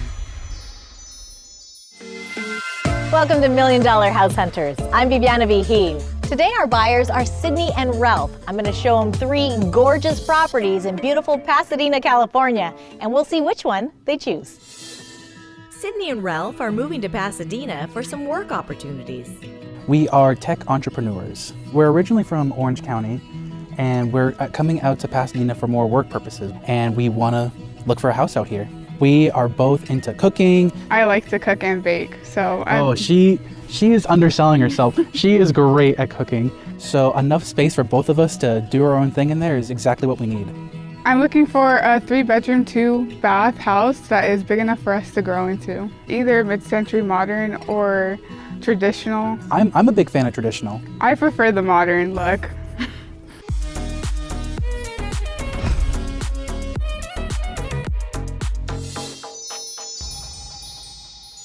Welcome to $1 Million House Hunters. I'm Viviana Vigil. Today our buyers are Sydney and Ralph. I'm going to show them 3 gorgeous properties in beautiful Pasadena, California, and we'll see which one they choose. Sydney and Ralph are moving to Pasadena for some work opportunities. We are tech entrepreneurs. We're originally from Orange County, and we're coming out to Pasadena for more work purposes, and we want to look for a house out here. We are both into cooking. I like to cook and bake, so she is underselling herself. She is great at cooking. So enough space for both of us to do our own thing in there is exactly what we need. I'm looking for a 3-bedroom, 2-bath house that is big enough for us to grow into. Either mid-century modern or traditional. I'm a big fan of traditional. I prefer the modern look.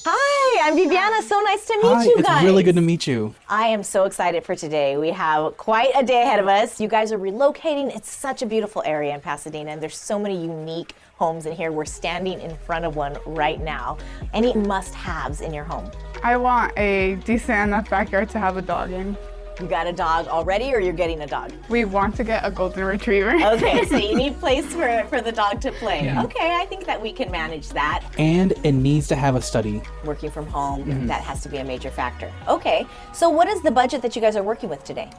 Hi, I'm Viviana. So nice to meet you guys. It's really good to meet you. I am so excited for today. We have quite a day ahead of us. You guys are relocating. It's such a beautiful area in Pasadena, and there's so many unique homes in here. We're standing in front of one right now. Any must-haves in your home? I want a decent enough backyard to have a dog in. You got a dog already, or you're getting a dog? We want to get a golden retriever. Okay, so you need place for the dog to play. Yeah. Okay, I think that we can manage that. And it needs to have a study. Working from home, that has to be a major factor. Okay, so what is the budget that you guys are working with today?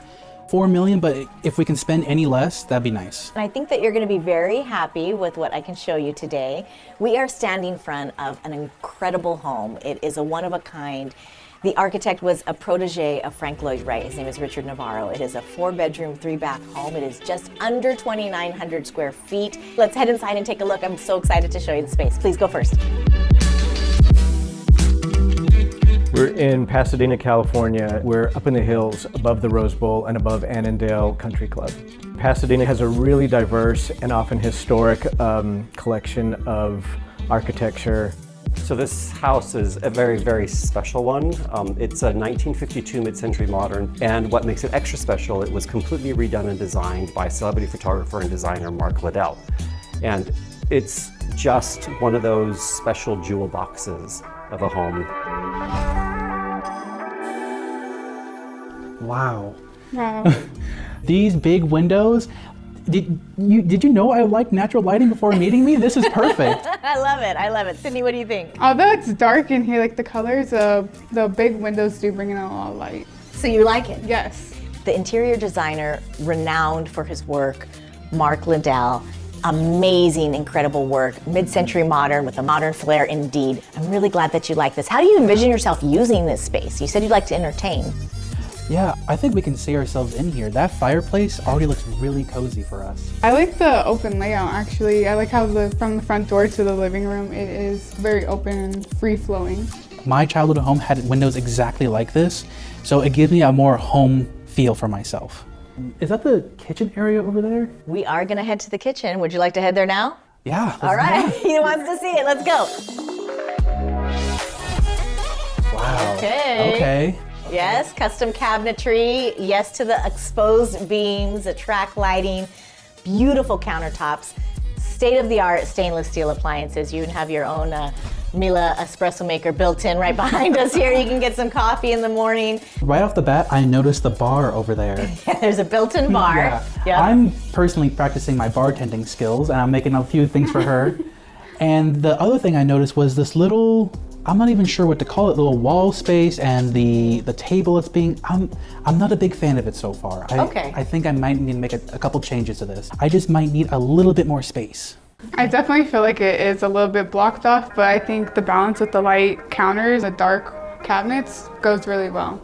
$4 million, but if we can spend any less, that'd be nice. And I think that you're going to be very happy with what I can show you today. We are standing in front of an incredible home. It is a one-of-a-kind. The architect was a protege of Frank Lloyd Wright. His name is Richard Navarro. It is a 4-bedroom, 3-bath home. It is just under 2,900 square feet. Let's head inside and take a look. I'm so excited to show you the space. Please go first. We're in Pasadena, California. We're up in the hills above the Rose Bowl and above Annandale Country Club. Pasadena has a really diverse and often historic collection of architecture. So this house is a very, very special one. It's a 1952 mid-century modern, and what makes it extra special, it was completely redone and designed by celebrity photographer and designer Mark Liddell. And it's just one of those special jewel boxes of a home. Wow. Wow. These big windows. Did you know I like natural lighting before meeting me? This is perfect. I love it. I love it. Sydney, what do you think? Although it's dark in here, like the colors of the big windows do bring in a lot of light. So you like it? Yes. The interior designer, renowned for his work, Mark Liddell. Amazing, incredible work. Mid-century modern with a modern flair indeed. I'm really glad that you like this. How do you envision yourself using this space? You said you'd like to entertain. Yeah, I think we can see ourselves in here. That fireplace already looks really cozy for us. I like the open layout, actually. I like how from the front door to the living room, it is very open and free-flowing. My childhood home had windows exactly like this, so it gives me a more home feel for myself. Is that the kitchen area over there? We are gonna head to the kitchen. Would you like to head there now? Yeah. All right, he wants to see it. Let's go. Wow. Okay. Yes, custom cabinetry. Yes to the exposed beams, the track lighting, beautiful countertops, state-of-the-art stainless steel appliances. You can have your own Mila espresso maker built in right behind us here. You can get some coffee in the morning. Right off the bat, I noticed the bar over there. Yeah, there's a built-in bar. Yeah. Yep. I'm personally practicing my bartending skills, and I'm making a few things for her. And the other thing I noticed was this little I'm not even sure what to call it, little wall space and the table it's being, I'm not a big fan of it so far. I think I might need to make a couple changes to this. I just might need a little bit more space. I definitely feel like it is a little bit blocked off, but I think the balance with the light counters, the dark cabinets goes really well.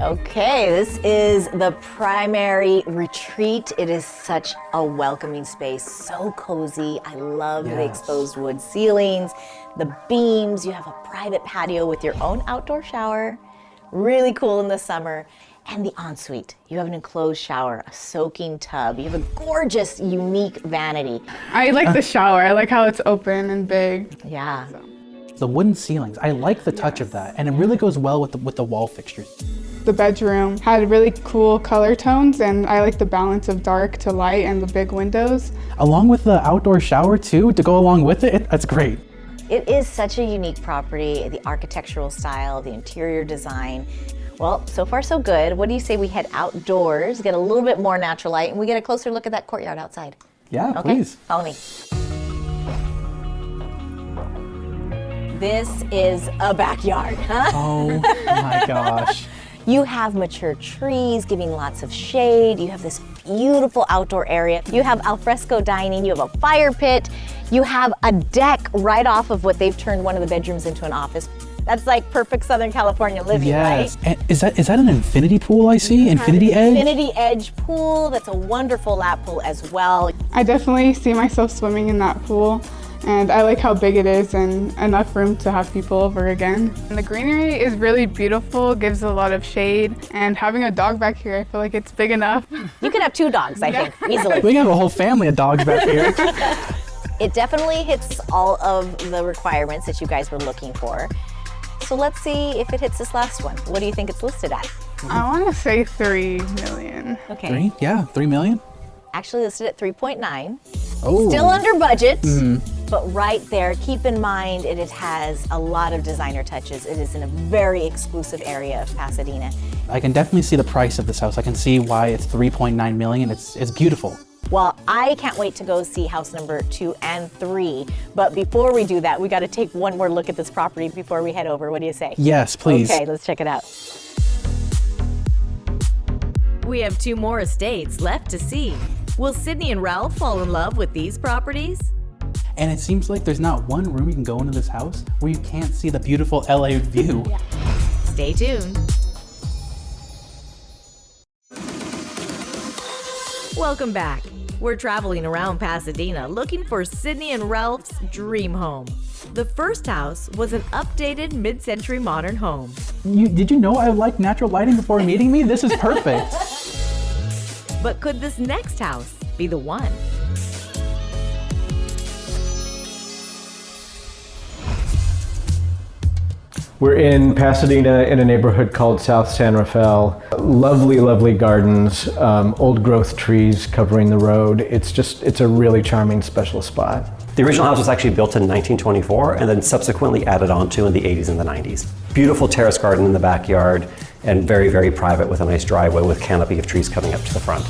Okay, this is the primary retreat. It is such a welcoming space, so cozy. I love the exposed wood ceilings, the beams. You have a private patio with your own outdoor shower. Really cool in the summer. And the ensuite. You have an enclosed shower, a soaking tub. You have a gorgeous, unique vanity. I like the shower. I like how it's open and big. Yeah. The wooden ceilings, I like the touch of that, and it really goes well with the wall fixtures. The bedroom had really cool color tones, and I like the balance of dark to light and the big windows. Along with the outdoor shower too, to go along with it, that's great. It is such a unique property, the architectural style, the interior design. Well, so far so good. What do you say we head outdoors, get a little bit more natural light, and we get a closer look at that courtyard outside? Yeah, okay, please. Follow me. This is a backyard, huh? Oh my gosh. You have mature trees giving lots of shade. You have this beautiful outdoor area. You have alfresco dining. You have a fire pit. You have a deck right off of what they've turned one of the bedrooms into an office. That's like perfect Southern California living, yes. right? And is that an infinity pool I see? Infinity Edge? Infinity Edge pool. That's a wonderful lap pool as well. I definitely see myself swimming in that pool. And I like how big it is and enough room to have people over again. And the greenery is really beautiful, gives a lot of shade. And having a dog back here, I feel like it's big enough. You can have 2 dogs, I think, easily. We have a whole family of dogs back here. It definitely hits all of the requirements that you guys were looking for. So let's see if it hits this last one. What do you think it's listed at? I want to say 3 million. Okay. 3 million? Actually listed at 3.9. Oh. Still under budget. Mm-hmm. But right there, keep in mind it has a lot of designer touches. It is in a very exclusive area of Pasadena. I can definitely see the price of this house. I can see why it's 3.9 million. It's beautiful. Well, I can't wait to go see house number 2 and 3. But before we do that, we got to take one more look at this property before we head over. What do you say? Yes, please. Okay, let's check it out. We have 2 more estates left to see. Will Sydney and Ralph fall in love with these properties? And it seems like there's not one room you can go into this house where you can't see the beautiful LA view. Yeah. Stay tuned. Welcome back. We're traveling around Pasadena looking for Sydney and Ralph's dream home. The first house was an updated mid-century modern home. Did you know I liked natural lighting before meeting me? This is perfect. But could this next house be the one? We're in Pasadena in a neighborhood called South San Rafael. Lovely, lovely gardens, old growth trees covering the road. It's a really charming, special spot. The original house was actually built in 1924 and then subsequently added on to in the 80s and the 90s. Beautiful terrace garden in the backyard and very, very private with a nice driveway with canopy of trees coming up to the front.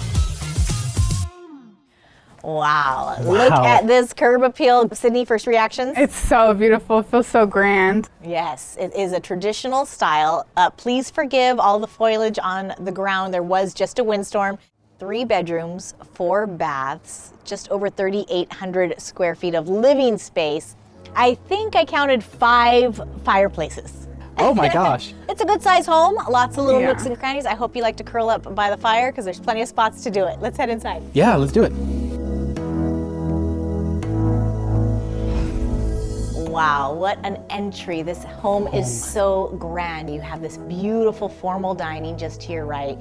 Wow. Look at this curb appeal. Sydney, first reactions? It's so beautiful. It feels so grand. Yes, it is a traditional style. Please forgive all the foliage on the ground. There was just a windstorm. 3 bedrooms, 4 baths, just over 3,800 square feet of living space. I think I counted 5 fireplaces. Oh my gosh. It's a good size home, lots of little nooks and crannies. I hope you like to curl up by the fire because there's plenty of spots to do it. Let's head inside. Yeah, let's do it. Wow, what an entry. This home is so grand. You have this beautiful formal dining just to your right.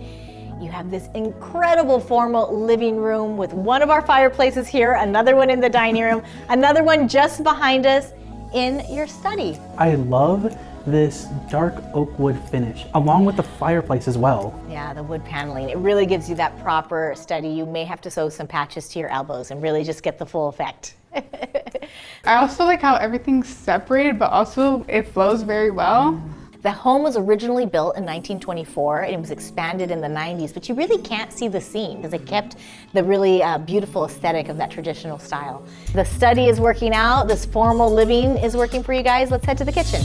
You have this incredible formal living room with one of our fireplaces here, another one in the dining room, another one just behind us in your study. I love this dark oak wood finish, along with the fireplace as well. Yeah, the wood paneling. It really gives you that proper study. You may have to sew some patches to your elbows and really just get the full effect. I also like how everything's separated, but also it flows very well. The home was originally built in 1924 and it was expanded in the 90s, but you really can't see the scene because it kept the really beautiful aesthetic of that traditional style. The study is working out, this formal living is working for you guys. Let's head to the kitchen.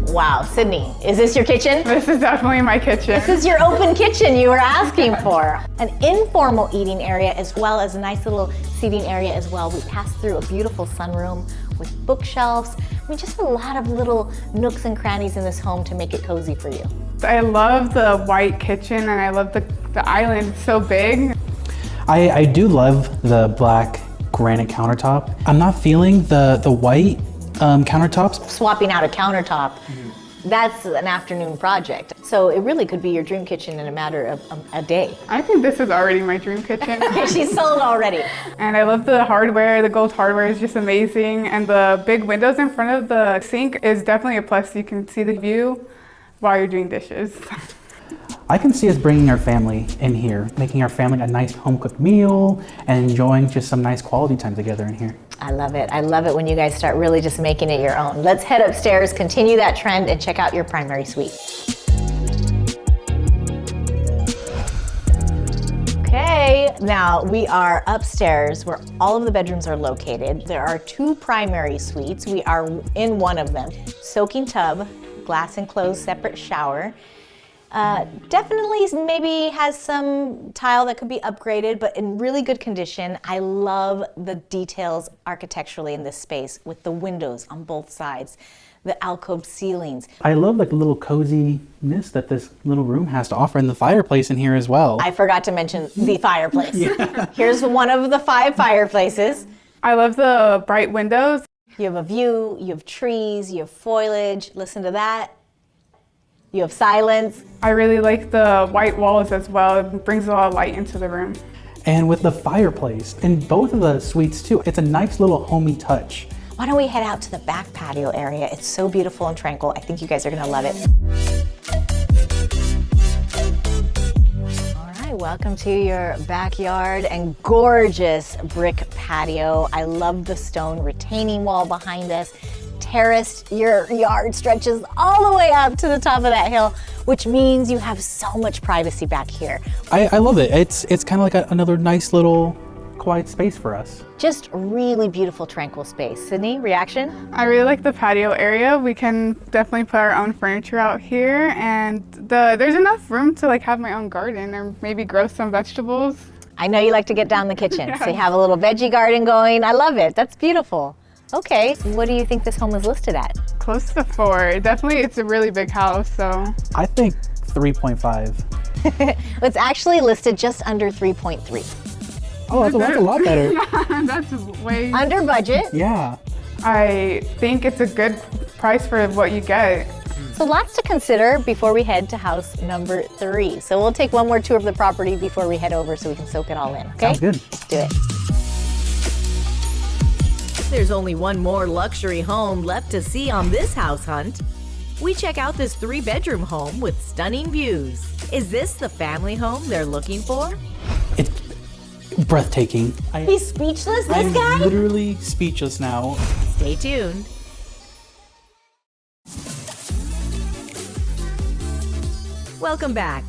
Wow, Sydney, is this your kitchen? This is definitely my kitchen. This is your open kitchen you were asking for. An informal eating area as well as a nice little seating area as well. We passed through a beautiful sunroom with bookshelves. I mean, just a lot of little nooks and crannies in this home to make it cozy for you. I love the white kitchen and I love the island, it's so big. I do love the black granite countertop. I'm not feeling the white countertops. Swapping out a countertop, that's an afternoon project. So it really could be your dream kitchen in a matter of a day. I think this is already my dream kitchen. She's sold already. And I love the hardware. The gold hardware is just amazing. And the big windows in front of the sink is definitely a plus. You can see the view while you're doing dishes. I can see us bringing our family in here, making our family a nice home-cooked meal and enjoying just some nice quality time together in here. I love it. I love it when you guys start really just making it your own. Let's head upstairs, continue that trend, and check out your primary suite. Okay, now we are upstairs where all of the bedrooms are located. There are 2 primary suites. We are in one of them. Soaking tub, glass enclosed separate shower. Definitely maybe has some tile that could be upgraded, but in really good condition. I love the details architecturally in this space with the windows on both sides, the alcove ceilings. I love like the little coziness that this little room has to offer, and the fireplace in here as well. I forgot to mention the fireplace. Here's one of the 5 fireplaces. I love the bright windows. You have a view, you have trees, you have foliage. Listen to that. You have silence. I really like the white walls as well. It brings a lot of light into the room. And with the fireplace in both of the suites too, it's a nice little homey touch. Why don't we head out to the back patio area? It's so beautiful and tranquil. I think you guys are gonna love it. All right, welcome to your backyard and gorgeous brick patio. I love the stone retaining wall behind us. Terraced, your yard stretches all the way up to the top of that hill, which means you have so much privacy back here. I love it. It's kind of like another nice little quiet space for us. Just really beautiful, tranquil space. Sydney, reaction? I really like the patio area. We can definitely put our own furniture out here, and there's enough room to like have my own garden or maybe grow some vegetables. I know you like to get down the kitchen, so you have a little veggie garden going. I love it. That's beautiful. Okay, what do you think this home is listed at? Close to 4. Definitely, it's a really big house, so. I think 3.5. It's actually listed just under 3.3. Oh, that's a lot better. That's way under budget. Yeah. I think it's a good price for what you get. So lots to consider before we head to house number 3. So we'll take one more tour of the property before we head over so we can soak it all in, okay? Sounds good. Let's do it. There's only one more luxury home left to see on this house hunt. We check out this 3-bedroom home with stunning views. Is this the family home they're looking for? It's breathtaking. He's speechless, this guy? I'm literally speechless now. Stay tuned. Welcome back.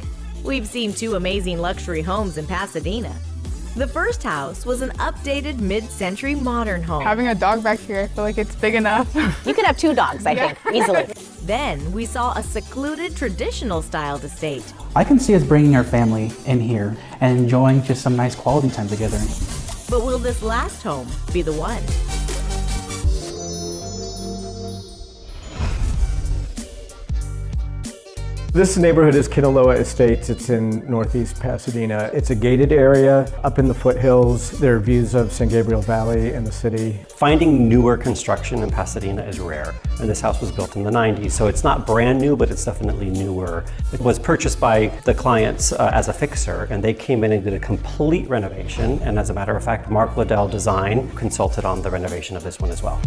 We've seen 2 amazing luxury homes in Pasadena. The first house was an updated mid-century modern home. Having a dog back here, I feel like it's big enough. You could have 2 dogs, I think, easily. Then we saw a secluded traditional styled estate. I can see us bringing our family in here and enjoying just some nice quality time together. But will this last home be the one? This neighborhood is Kinaloa Estates. It's in northeast Pasadena. It's a gated area up in the foothills. There are views of San Gabriel Valley and the city. Finding newer construction in Pasadena is rare, and this house was built in the 90s, so it's not brand new, but it's definitely newer. It was purchased by the clients as a fixer, and they came in and did a complete renovation, and as a matter of fact, Mark Liddell Design consulted on the renovation of this one as well.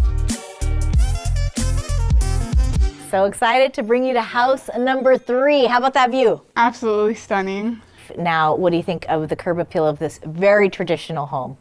So excited to bring you to house number 3. How about that view? Absolutely stunning. Now, what do you think of the curb appeal of this very traditional home?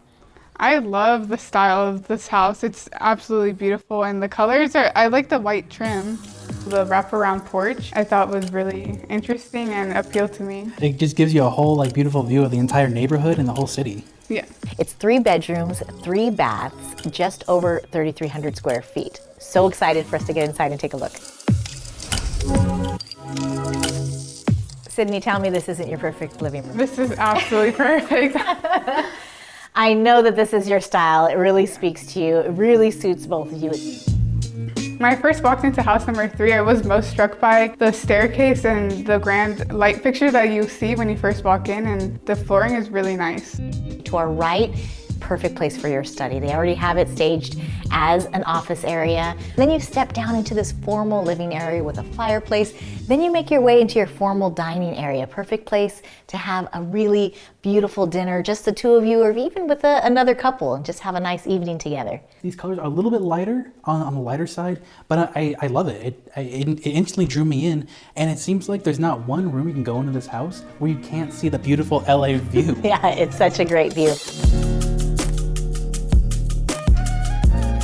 I love the style of this house. It's absolutely beautiful, and the colors I like the white trim. The wraparound porch I thought was really interesting and appealed to me. It just gives you a whole like beautiful view of the entire neighborhood and the whole city. Yeah. It's 3 bedrooms, 3 baths, just over 3,300 square feet. So excited for us to get inside and take a look. Sydney, tell me this isn't your perfect living room. This is absolutely perfect. I know that this is your style. It really speaks to you. It really suits both of you. When I first walked into house number 3, I was most struck by the staircase and the grand light fixture that you see when you first walk in, and the flooring is really nice. To our right, perfect place for your study. They already have it staged as an office area. Then you step down into this formal living area with a fireplace. Then you make your way into your formal dining area. Perfect place to have a really beautiful dinner, just the two of you, or even with another couple, and just have a nice evening together. These colors are a little bit lighter, on the lighter side, but I love it. It instantly drew me in, and it seems like there's not one room you can go into this house where you can't see the beautiful LA view. Yeah, it's such a great view.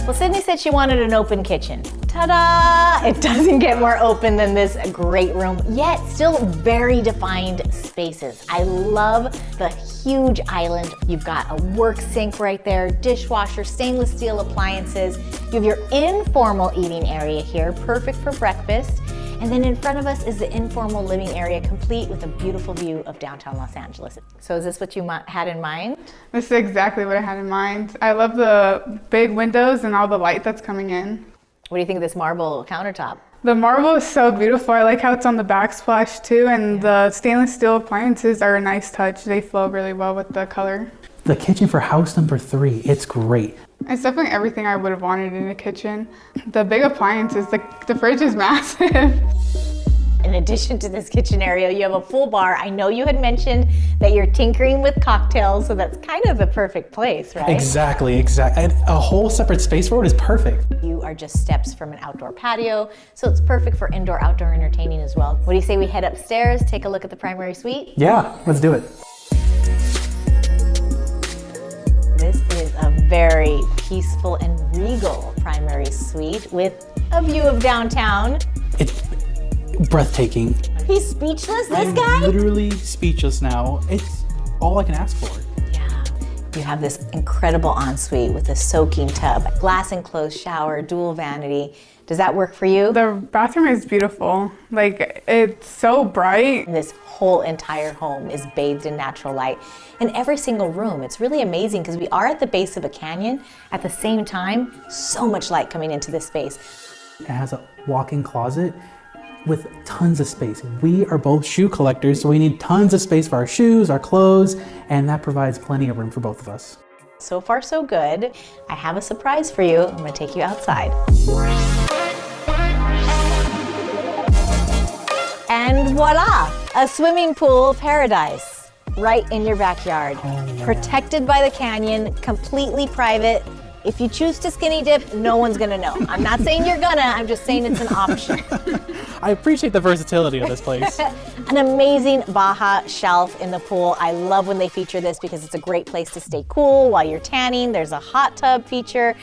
Well, Sydney said she wanted an open kitchen. Ta-da! It doesn't get more open than this great room, yet still very defined spaces. I love the huge island. You've got a work sink right there, dishwasher, stainless steel appliances. You have your informal eating area here, perfect for breakfast. And then in front of us is the informal living area, complete with a beautiful view of downtown Los Angeles. So is this what you had in mind? This is exactly what I had in mind. I love the big windows and all the light that's coming in. What do you think of this marble countertop? The marble is so beautiful. I like how it's on the backsplash too, and the stainless steel appliances are a nice touch. They flow really well with the color. The kitchen for house number 3, it's great. It's definitely everything I would have wanted in a kitchen. The big appliances, the fridge is massive. In addition to this kitchen area, you have a full bar. I know you had mentioned that you're tinkering with cocktails, so that's kind of the perfect place, right? Exactly. And a whole separate space for it is perfect. You are just steps from an outdoor patio, so it's perfect for indoor-outdoor entertaining as well. What do you say we head upstairs, take a look at the primary suite? Yeah, let's do it. This is a very peaceful and regal primary suite with a view of downtown. It's breathtaking. He's speechless, this I'm guy? literally speechless now. It's all I can ask for. Yeah. You have this incredible ensuite with a soaking tub, glass enclosed shower, dual vanity. Does that work for you? The bathroom is beautiful. Like, it's so bright. This whole entire home is bathed in natural light. In every single room, it's really amazing because we are at the base of a canyon. At the same time, so much light coming into this space. It has a walk-in closet with tons of space. We are both shoe collectors, so we need tons of space for our shoes, our clothes, and that provides plenty of room for both of us. So far, so good. I have a surprise for you. I'm gonna take you outside. And voila, a swimming pool paradise right in your backyard. Protected by the canyon, completely private. If you choose to skinny dip, no one's gonna know. I'm not saying you're gonna, I'm just saying it's an option. I appreciate the versatility of this place. An amazing Baja shelf in the pool. I love when they feature this because it's a great place to stay cool while you're tanning. There's a hot tub feature.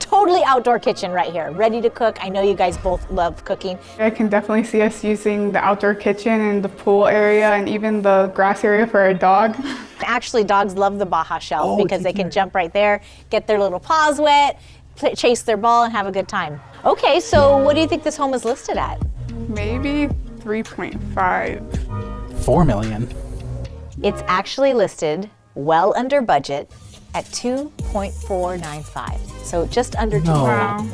Totally outdoor kitchen right here, ready to cook. I know you guys both love cooking. I can definitely see us using the outdoor kitchen and the pool area and even the grass area for our dog. Actually, dogs love the Baja shelf because they can jump right there, get their little paws wet, chase their ball, and have a good time. Okay, so what do you think this home is listed at? Maybe 3.5. 4 million. It's actually listed well under budget at 2.495. So just under 2 million.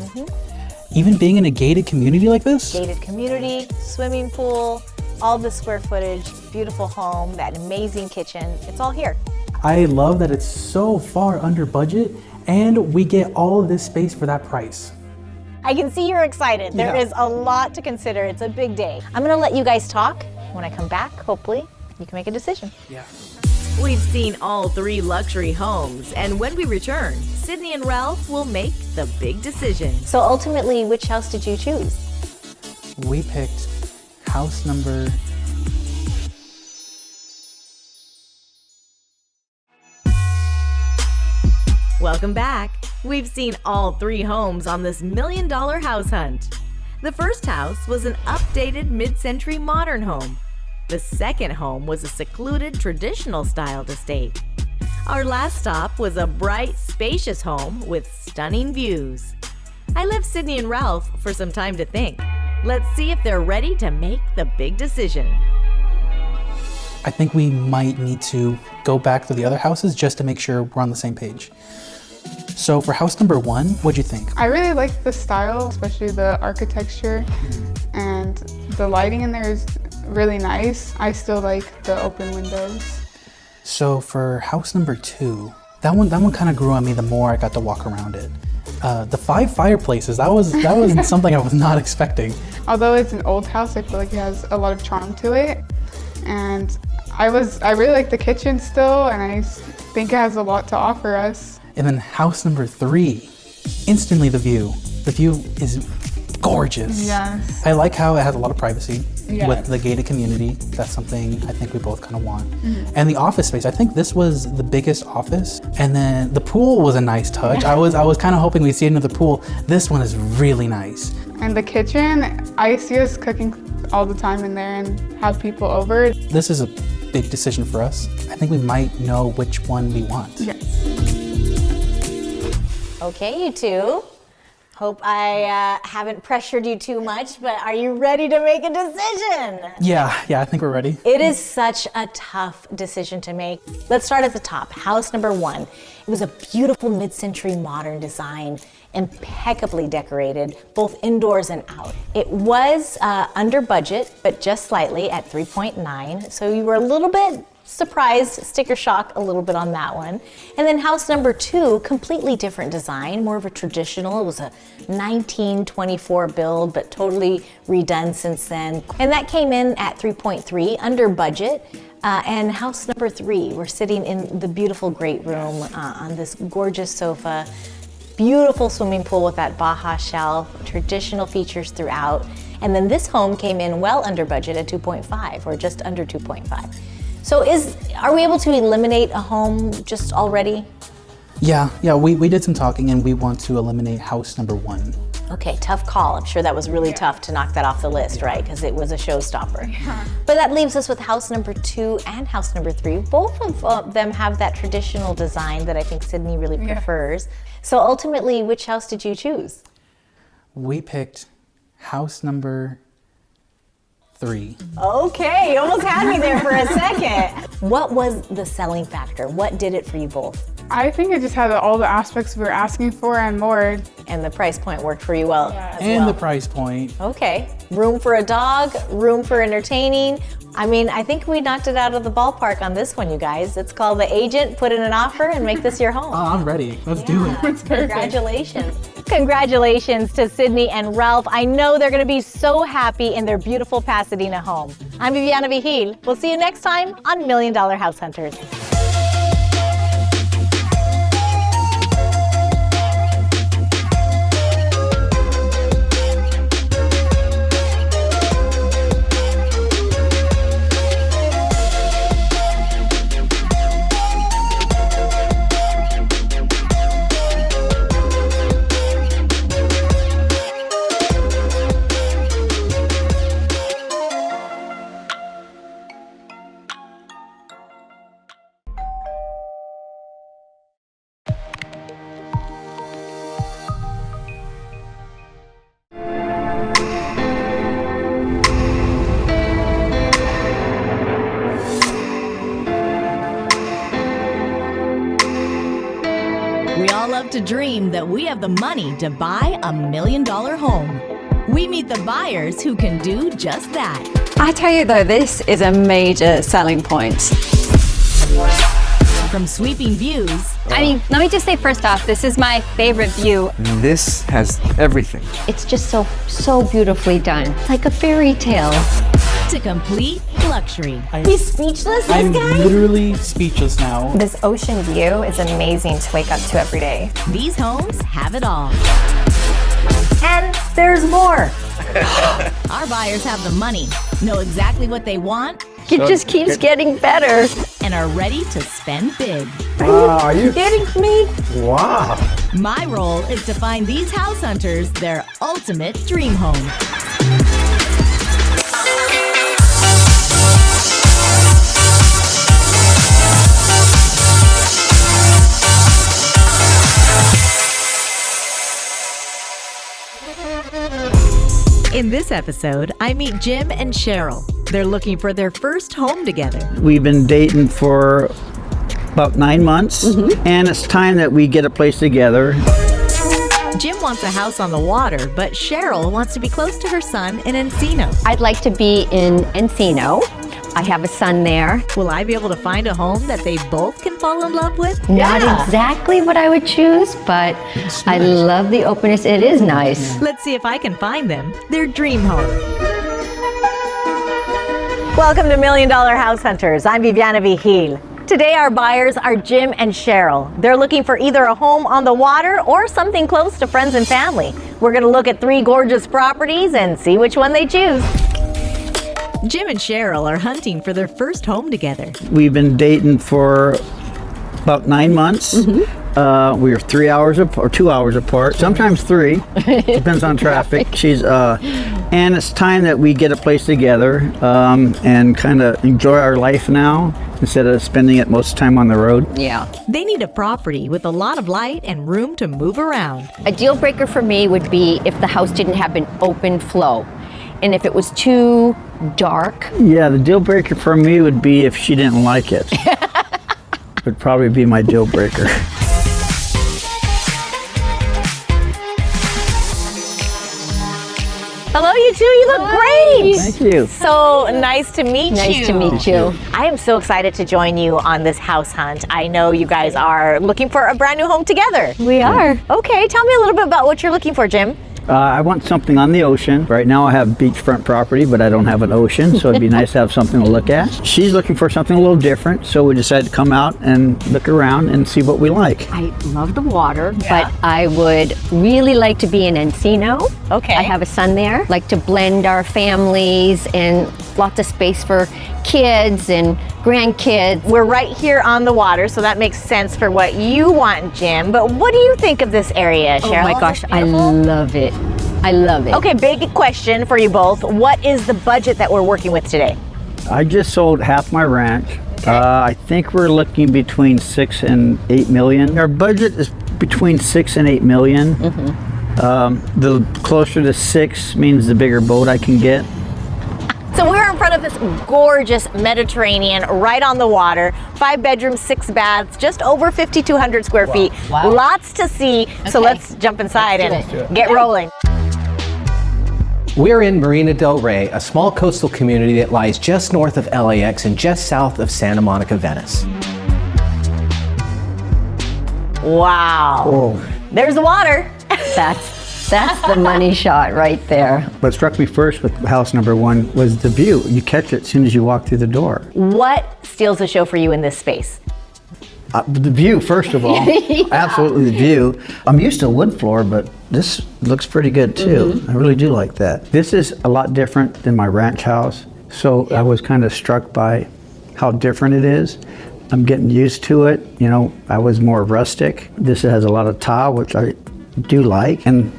Even being in a gated community like this? Gated community, swimming pool, all the square footage, beautiful home, that amazing kitchen. It's all here. I love that it's so far under budget and we get all of this space for that price. I can see you're excited. There is a lot to consider. It's a big day. I'm gonna let you guys talk. When I come back, hopefully, you can make a decision. Yeah. We've seen all 3 luxury homes, and when we return, Sydney and Ralph will make the big decision. So ultimately, which house did you choose? We picked house number... Welcome back. We've seen all 3 homes on this $1 million house hunt. The first house was an updated mid-century modern home. The second home was a secluded traditional styled estate. Our last stop was a bright, spacious home with stunning views. I left Sydney and Ralph for some time to think. Let's see if they're ready to make the big decision. I think we might need to go back to the other houses just to make sure we're on the same page. So for house number 1, what'd you think? I really like the style, especially the architecture, and the lighting in there is really nice. I still like the open windows. So for house number 2, that one kind of grew on me the more I got to walk around it. The 5 fireplaces, that was something I was not expecting. Although it's an old house, I feel like it has a lot of charm to it. And I really like the kitchen still, and I think it has a lot to offer us. And then house number 3, instantly the view. The view is gorgeous. Yes. I like how it has a lot of privacy Yes. with the gated community. That's something I think we both kind of want. And the office space, I think this was the biggest office. And then the pool was a nice touch. I was kind of hoping we'd see another pool. This one is really nice. And the kitchen, I see us cooking all the time in there and have people over. This is a big decision for us. I think we might know which one we want. Yes. Okay, you two. Hope I haven't pressured you too much, but are you ready to make a decision? Yeah, I think we're ready. It is such a tough decision to make. Let's start at the top. House number 1. It was a beautiful mid-century modern design, impeccably decorated, both indoors and out. It was under budget, but just slightly at 3.9. So you were a little bit surprised, sticker shock a little bit on that one. And then house number 2, completely different design, more of a traditional. It was a 1924 build, but totally redone since then. And that came in at 3.3, under budget. And house number 3, we're sitting in the beautiful great room on this gorgeous sofa, beautiful swimming pool with that Baja shelf, traditional features throughout. And then this home came in well under budget at 2.5, or just under 2.5. So are we able to eliminate a home just already? Yeah, we did some talking and we want to eliminate house number 1. Okay, tough call. I'm sure that was really tough to knock that off the list, right? Because it was a showstopper. But that leaves us with house number 2 and house number 3. Both of them have that traditional design that I think Sydney really prefers. So ultimately, which house did you choose? We picked house number 3. Okay, you almost had me there for a second. What was the selling factor? What did it for you both? I think it just had all the aspects we were asking for and more. And the price point worked for you well as And well. the price point. Okay, room for a dog, room for entertaining. I mean, I think we knocked it out of the ballpark on this one, you guys. It's called The Agent, put in an offer and make this your home. I'm ready. Let's do it. Congratulations. Congratulations to Sydney and Ralph. I know they're gonna be so happy in their beautiful Pasadena home. I'm Viviana Vigil. We'll see you next time on $1 Million House Hunters. We all love to dream that we have the money to buy $1 million home. We meet the buyers who can do just that. I tell you though, this is a major selling point. From sweeping views. I mean, let me just say first off, this is my favorite view. This has everything. It's just so beautifully done. It's like a fairy tale. To complete luxury. He's speechless, this I'm guy? literally speechless now. This ocean view is amazing to wake up to every day. These homes have it all. And there's more. Our buyers have the money, know exactly what they want, It just keeps getting better. And are ready to spend big. Wow, are you kidding me? Wow. My role is to find these house hunters their ultimate dream home. In this episode, I meet Jim and Cheryl. They're looking for their first home together. We've been dating for about 9 months, and it's time that we get a place together. Jim wants a house on the water, but Cheryl wants to be close to her son in Encino. I'd like to be in Encino. I have a son there. Will I be able to find a home that they both can fall in love with? Not exactly what I would choose, but I love the openness. It is nice. Let's see if I can find them their dream home. Welcome to $1 Million House Hunters. I'm Viviana Vigil. Today our buyers are Jim and Cheryl. They're looking for either a home on the water or something close to friends and family. We're going to look at 3 gorgeous properties and see which one they choose. Jim and Cheryl are hunting for their first home together. We've been dating for about 9 months. We are 3 hours apart, or 2 hours apart, sometimes 3. Depends on traffic. And it's time that we get a place together and kind of enjoy our life now instead of spending it most of the time on the road. Yeah. They need a property with a lot of light and room to move around. A deal breaker for me would be if the house didn't have an open flow. And if it was too dark. Yeah, the deal breaker for me would be if she didn't like it. Would probably be my deal breaker. Hello, you two. You look great. Thank you. So nice to meet you. Nice to meet you. I am so excited to join you on this house hunt. I know you guys are looking for a brand new home together. We are. Okay, tell me a little bit about what you're looking for, Jim. I want something on the ocean. Right now I have beachfront property, but I don't have an ocean, so it'd be nice to have something to look at. She's looking for something a little different, so we decided to come out and look around and see what we like. I love the water, but I would really like to be in Encino. Okay. I have a son there. Like to blend our families and lots of space for kids and grandkids. We're right here on the water, so that makes sense for what you want, Jim. But what do you think of this area, Cheryl? Oh my gosh, I love it. I love it. Okay, big question for you both. What is the budget that we're working with today? I just sold half my ranch. I think we're looking between 6 and 8 million. Our budget is between 6 and 8 million. The closer to 6 means the bigger boat I can get. So we're in front of this gorgeous Mediterranean, right on the water. 5 bedrooms, 6 baths, just over 5,200 square feet. Wow. Lots to see. So let's jump inside and get rolling. We're in Marina Del Rey, a small coastal community that lies just north of LAX and just south of Santa Monica, Venice. Wow. Oh. There's the water. That's the money shot right there. What struck me first with house number 1 was the view. You catch it as soon as you walk through the door. What steals the show for you in this space? The view, first of all. Yeah. Absolutely the view. I'm used to wood floor, but this looks pretty good too. I really do like that. This is a lot different than my ranch house, so I was kind of struck by how different it is. I'm getting used to it. You know, I was more rustic. This has a lot of tile, which I do like, and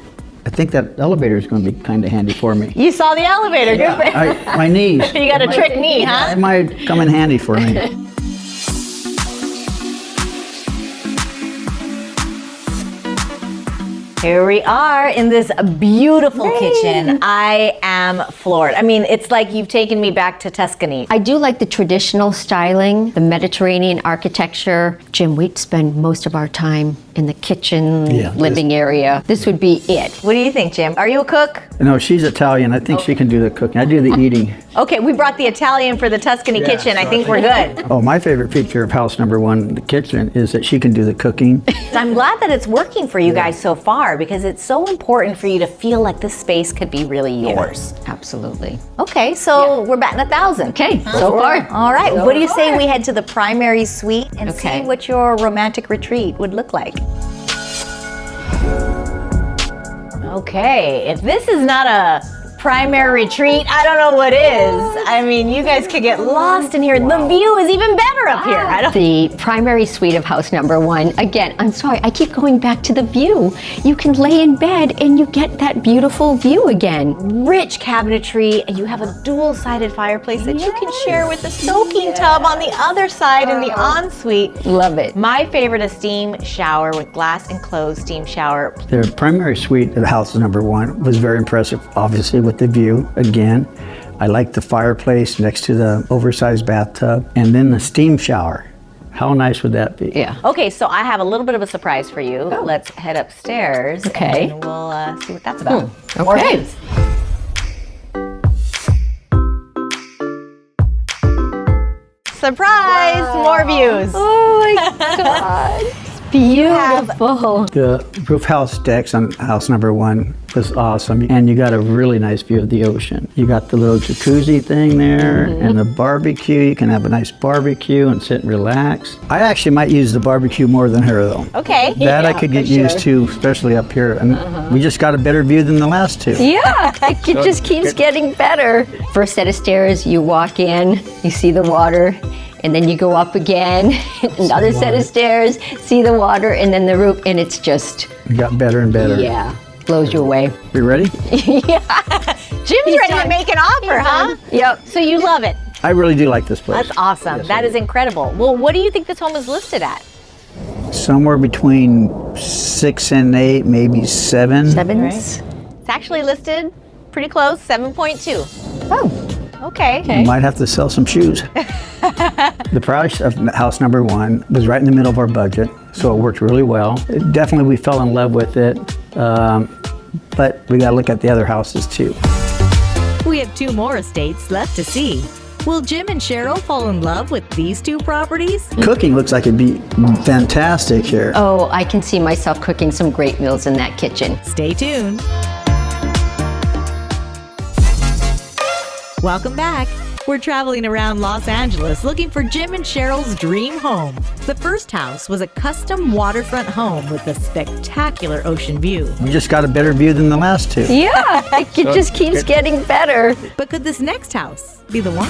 I think that elevator is going to be kind of handy for me. You saw the elevator. Good. My knees. You got a trick knee, huh? It might come in handy for me. Here we are in this beautiful kitchen. I am floored. I mean, it's like you've taken me back to Tuscany. I do like the traditional styling, the Mediterranean architecture. Jim, we'd spend most of our time in the kitchen, living area. This would be it. What do you think, Jim? Are you a cook? No, she's Italian. I think she can do the cooking. I do the eating. Okay, we brought the Italian for the Tuscany kitchen. I think we're good. Oh, my favorite feature of house number 1, the kitchen, is that she can do the cooking. I'm glad that it's working for you guys so far because it's so important for you to feel like this space could be really yours. Absolutely. Okay, so we're batting 1,000. Okay, so far. All right, what do you say we head to the primary suite and see what your romantic retreat would look like? Okay, if this is not a primary retreat, I don't know what is. I mean, you guys could get lost in here. The view is even better up here. The primary suite of house number 1. Again, I'm sorry, I keep going back to the view. You can lay in bed and you get that beautiful view again. Rich cabinetry, and you have a dual-sided fireplace that you can share with the soaking tub on the other side in the ensuite. Love it. My favorite, a steam shower with glass enclosed steam shower. The primary suite of house number 1 was very impressive, obviously with the view again. I like the fireplace next to the oversized bathtub, and then the steam shower. How nice would that be? Yeah. Okay, so I have a little bit of a surprise for you. Let's head upstairs. Okay. And we'll see what that's about. More views. Surprise! More views. Oh my God. Beautiful. The roof house decks on house number 1 was awesome, and you got a really nice view of the ocean. You got the little jacuzzi thing there, and the barbecue. You can have a nice barbecue and sit and relax. I actually might use the barbecue more than her though. Okay. That I could get used to, especially up here. And we just got a better view than the last 2. Yeah, it just keeps getting better. First set of stairs, you walk in, you see the water, and then you go up again, another set of stairs, see the water, and then the roof, and it's just... It got better and better. Yeah, blows you away. You ready? Yeah. Jim's ready to make an offer, huh? Yep. So you love it. I really do like this place. That's awesome. Yes, that is incredible. Well, what do you think this home is listed at? Somewhere between 6 and 8, maybe 7. 7s? It's actually listed pretty close, 7.2. Oh. Okay. You might have to sell some shoes. The price of house number 1 was right in the middle of our budget, so it worked really well. Definitely we fell in love with it, but we got to look at the other houses too. We have 2 more estates left to see. Will Jim and Cheryl fall in love with these 2 properties? Cooking looks like it'd be fantastic here. Oh, I can see myself cooking some great meals in that kitchen. Stay tuned. Welcome back. We're traveling around Los Angeles looking for Jim and Cheryl's dream home. The first house was a custom waterfront home with a spectacular ocean view. We just got a better view than the last 2. Yeah, it just keeps getting better. But could this next house be the one?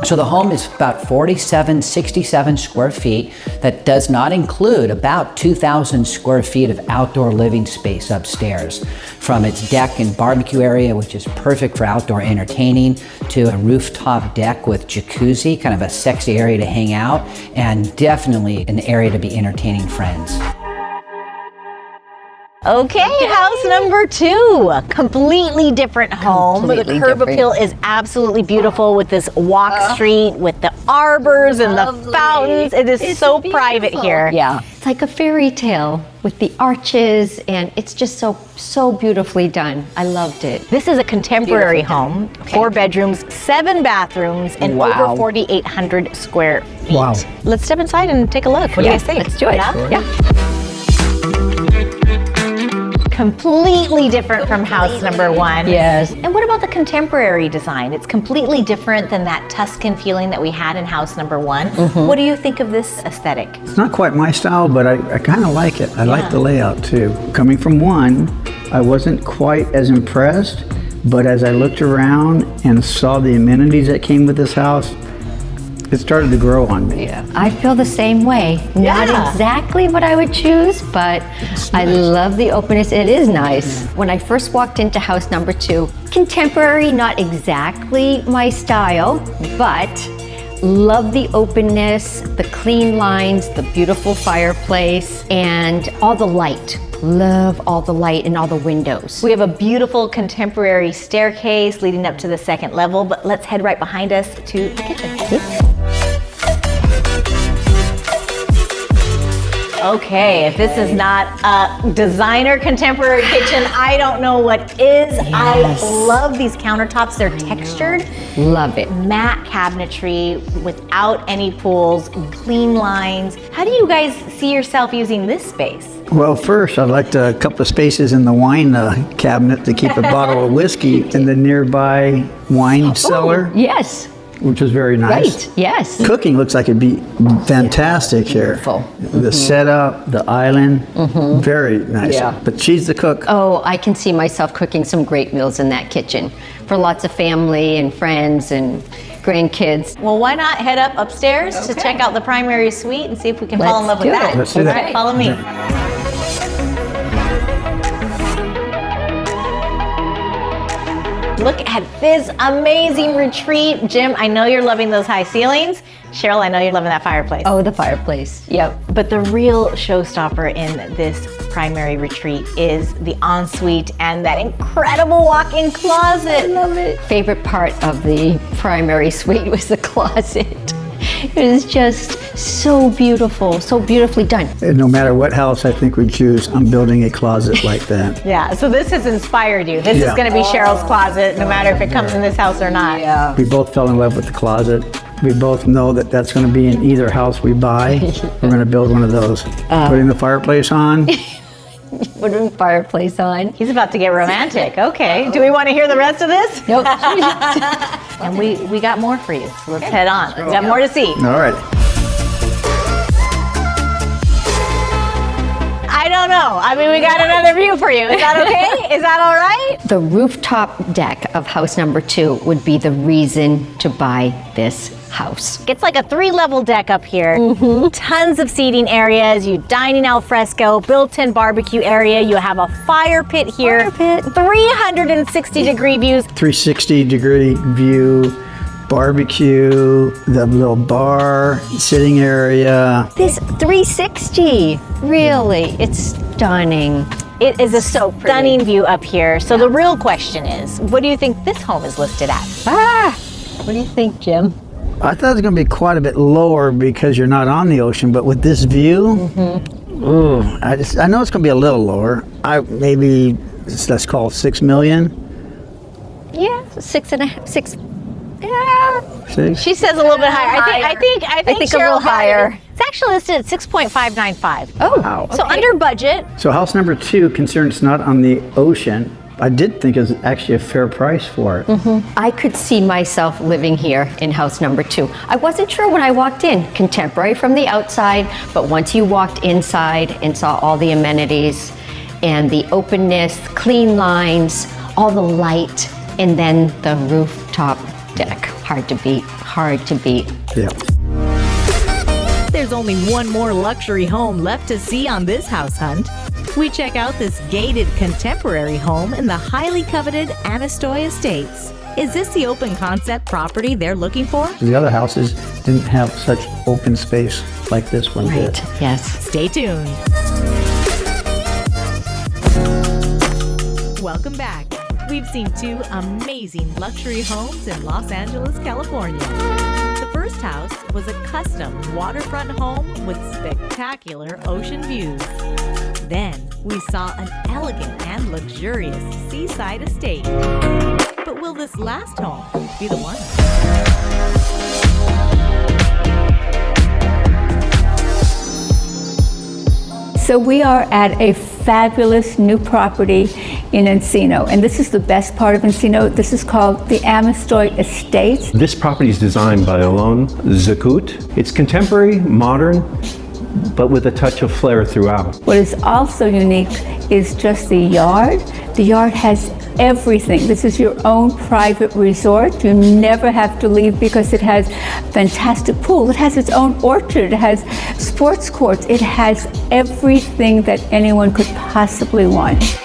So the home is about 67 square feet. That does not include about 2,000 square feet of outdoor living space upstairs. From its deck and barbecue area, which is perfect for outdoor entertaining, to a rooftop deck with jacuzzi, kind of a sexy area to hang out, and definitely an area to be entertaining friends. Okay, house number 2. A completely different home. Completely the curb different. appeal is absolutely beautiful with this walk street, with the arbors and the fountains. It is so private here. Yeah, it's like a fairy tale with the arches, and it's just so beautifully done. I loved it. This is a contemporary home, 4 bedrooms, 7 bathrooms, and over 4,800 square feet. Wow. Let's step inside and take a look. What do you guys think? Let's do it. Yeah? Completely different from house number 1. Yes. And what about the contemporary design? It's completely different than that Tuscan feeling that we had in house number 1. What do you think of this aesthetic? It's not quite my style, but I kind of like it. I like the layout too. Coming from 1, I wasn't quite as impressed, but as I looked around and saw the amenities that came with this house, it started to grow on me. Yeah, I feel the same way. Not exactly what I would choose, but I love the openness. It is nice. When I first walked into house number 2, contemporary, not exactly my style, but love the openness, the clean lines, the beautiful fireplace, and all the light. Love all the light and all the windows. We have a beautiful contemporary staircase leading up to the 2nd level, but let's head right behind us to the kitchen. Okay, if this is not a designer contemporary kitchen, I don't know what is. Yes. I love these countertops. They're textured. Love it. Matte cabinetry without any pools, clean lines. How do you guys see yourself using this space? Well, first, I'd like a couple of spaces in the wine cabinet to keep a bottle of whiskey in the nearby wine cellar. Yes. which is very nice. Right, yes. Cooking looks like it'd be fantastic here. Beautiful. The setup, the island, very nice. Yeah. But she's the cook. Oh, I can see myself cooking some great meals in that kitchen for lots of family and friends and grandkids. Well, why not head up upstairs to check out the primary suite and see if we can fall in love with do that. it. Let's do that. All right, follow me. Look at this amazing retreat. Jim, I know you're loving those high ceilings. Cheryl, I know you're loving that fireplace. Oh, the fireplace. Yep. But the real showstopper in this primary retreat is the ensuite and that incredible walk-in closet. I love it. Favorite part of the primary suite was the closet. It is just so beautiful, so beautifully done. And no matter what house I think we choose, I'm building a closet like that. Yeah, so this has inspired you. This is going to be Cheryl's closet, no matter if it comes in this house or not. Yeah. We both fell in love with the closet. We both know that that's going to be in either house we buy. We're going to build one of those. Putting the fireplace on. Putting the fireplace on. He's about to get romantic. Okay, do we want to hear the rest of this? Nope. And we got more for you, so let's head on. We got more to see. All right. I don't know. I mean, we got another view for you. Is that okay? Is that all right? The rooftop deck of house number 2 would be the reason to buy this house. It's like a 3-level deck up here. Tons of seating areas, you dining al fresco, built-in barbecue area. You have a fire pit here. 360-degree views. 360-degree view, barbecue, the little bar, sitting area. This 360, really, it's stunning. It is a stunning view up here. So the real question is, what do you think this home is listed at? What do you think, Jim? I thought it was going to be quite a bit lower because you're not on the ocean, but with this view, ooh, I know it's going to be a little lower. Let's call it 6 million. Yeah, 6. Yeah. 6? She says a little bit higher. I think a little higher. It's actually listed at 6.595. Oh, wow. So under budget. So house number 2, considering it's not on the ocean, I did think it was actually a fair price for it. I could see myself living here in house number 2. I wasn't sure when I walked in. Contemporary from the outside, but once you walked inside and saw all the amenities and the openness, clean lines, all the light, and then the rooftop deck. Hard to beat, hard to beat. Yeah. There's only one more luxury home left to see on this house hunt. We check out this gated contemporary home in the highly coveted Anastoy Estates. Is this the open concept property they're looking for? The other houses didn't have such open space like this one did. Yes. Stay tuned. Welcome back. We've seen 2 amazing luxury homes in Los Angeles, California. The first house was a custom waterfront home with spectacular ocean views. Then we saw an elegant and luxurious seaside estate. But will this last home be the one? So we are at a fabulous new property in Encino, and this is the best part of Encino. This is called the Anastoy Estates. This property is designed by Alon Zakut. It's contemporary, modern, but with a touch of flair throughout. What is also unique is just the yard. The yard has everything. This is your own private resort. You never have to leave because it has fantastic pool. It has its own orchard. It has sports courts. It has everything that anyone could possibly want.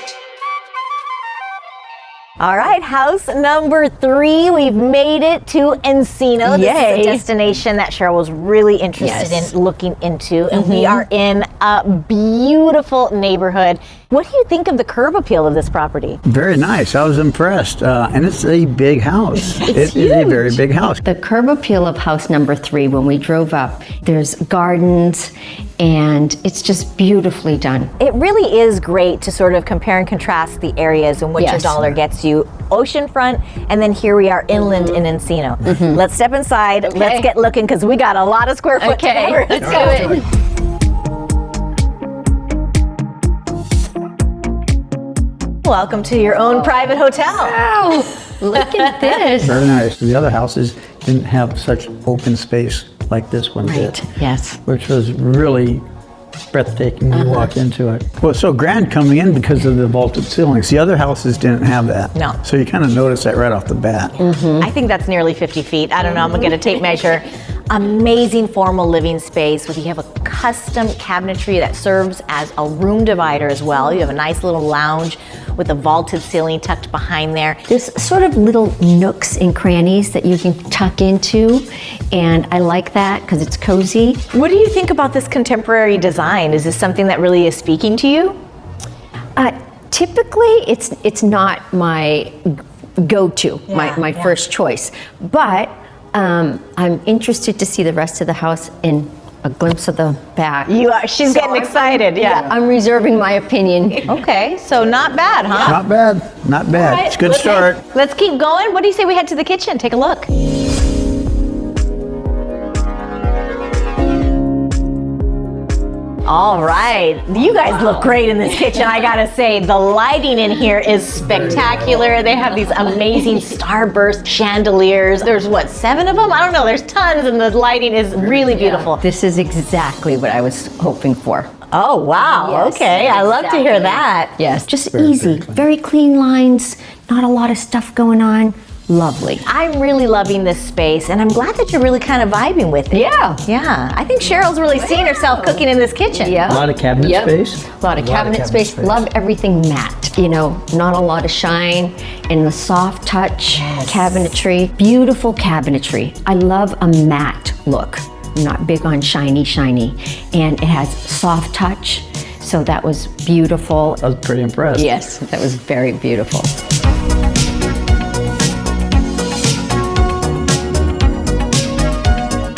All right, house number 3. We've made it to Encino. This is a destination that Cheryl was really interested in looking into. And we are in a beautiful neighborhood. What do you think of the curb appeal of this property? Very nice. I was impressed. And it's a big house. It's It is a very big house. The curb appeal of house number 3, when we drove up, there's gardens and it's just beautifully done. It really is great to sort of compare and contrast the areas in which your dollar gets you. Oceanfront, and then here we are inland in Encino. Let's step inside. Okay. Let's get looking because we got a lot of square foot to cover. Let's do it. Welcome to your own private hotel. Wow. Look at this. Very nice. The other houses didn't have such open space like this one did. Yes. Which was really breathtaking when you walk into it. Well, it's so grand coming in because of the vaulted ceilings. The other houses didn't have that. No. So you kind of notice that right off the bat. I think that's nearly 50 feet. I don't know, I'm gonna get a tape measure. Amazing formal living space with you have a custom cabinetry that serves as a room divider as well. You have a nice little lounge with a vaulted ceiling tucked behind there. There's sort of little nooks and crannies that you can tuck into, and I like that because it's cozy. What do you think about this contemporary design? Is this something that really is speaking to you? Typically, it's not my go-to, my first choice, but I'm interested to see the rest of the house and a glimpse of the back. You are. She's getting excited. Yeah. I'm reserving my opinion. Okay, so not bad, huh? Not bad. Not bad. All right, It's a good start. Let's keep going. What do you say we head to the kitchen? Take a look. All right, you guys look great in this kitchen, I gotta say. The lighting in here is spectacular. They have these amazing starburst chandeliers. There's what, 7 of them? I don't know, there's tons, and the lighting is really beautiful. This is exactly what I was hoping for. Oh, wow, Yes, okay, I love to hear that. Yes, just easy, very clean lines, not a lot of stuff going on. Lovely. I'm really loving this space, and I'm glad that you're really kind of vibing with it. Yeah. Yeah, I think Cheryl's really seeing herself cooking in this kitchen. Yeah. A lot of cabinet space. A lot of cabinet space. Love everything matte. You know, not a lot of shine, and the soft touch cabinetry. Beautiful cabinetry. I love a matte look. I'm not big on shiny, and it has soft touch. So that was beautiful. I was pretty impressed. Yes, that was very beautiful.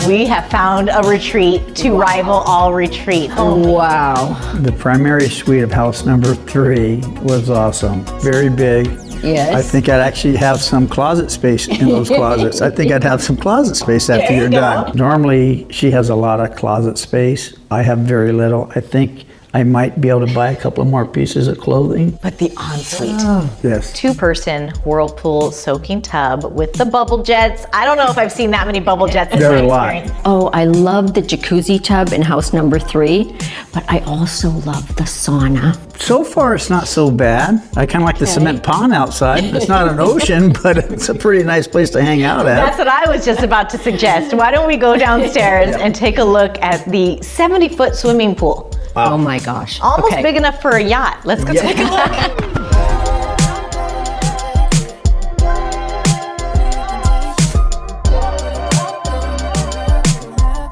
We have found a retreat to rival all retreat. Oh, wow. The primary suite of house number 3 was awesome. Very big. Yes. I think I'd actually have some closet space in those closets. I think I'd have some closet space after you're done. Normally, she has a lot of closet space. I have very little. I think I might be able to buy a couple more pieces of clothing. But the ensuite. Yes. 2-person whirlpool soaking tub with the bubble jets. I don't know if I've seen that many bubble jets in There my are a lot. experience. Oh, I love the jacuzzi tub in house number 3, but I also love the sauna. So far, it's not so bad. I kind of like the cement pond outside. It's not an ocean, but it's a pretty nice place to hang out at. That's what I was just about to suggest. Why don't we go downstairs and take a look at the 70-foot swimming pool? Wow. Oh my gosh. Almost Okay. big enough for a yacht. Let's go take a look.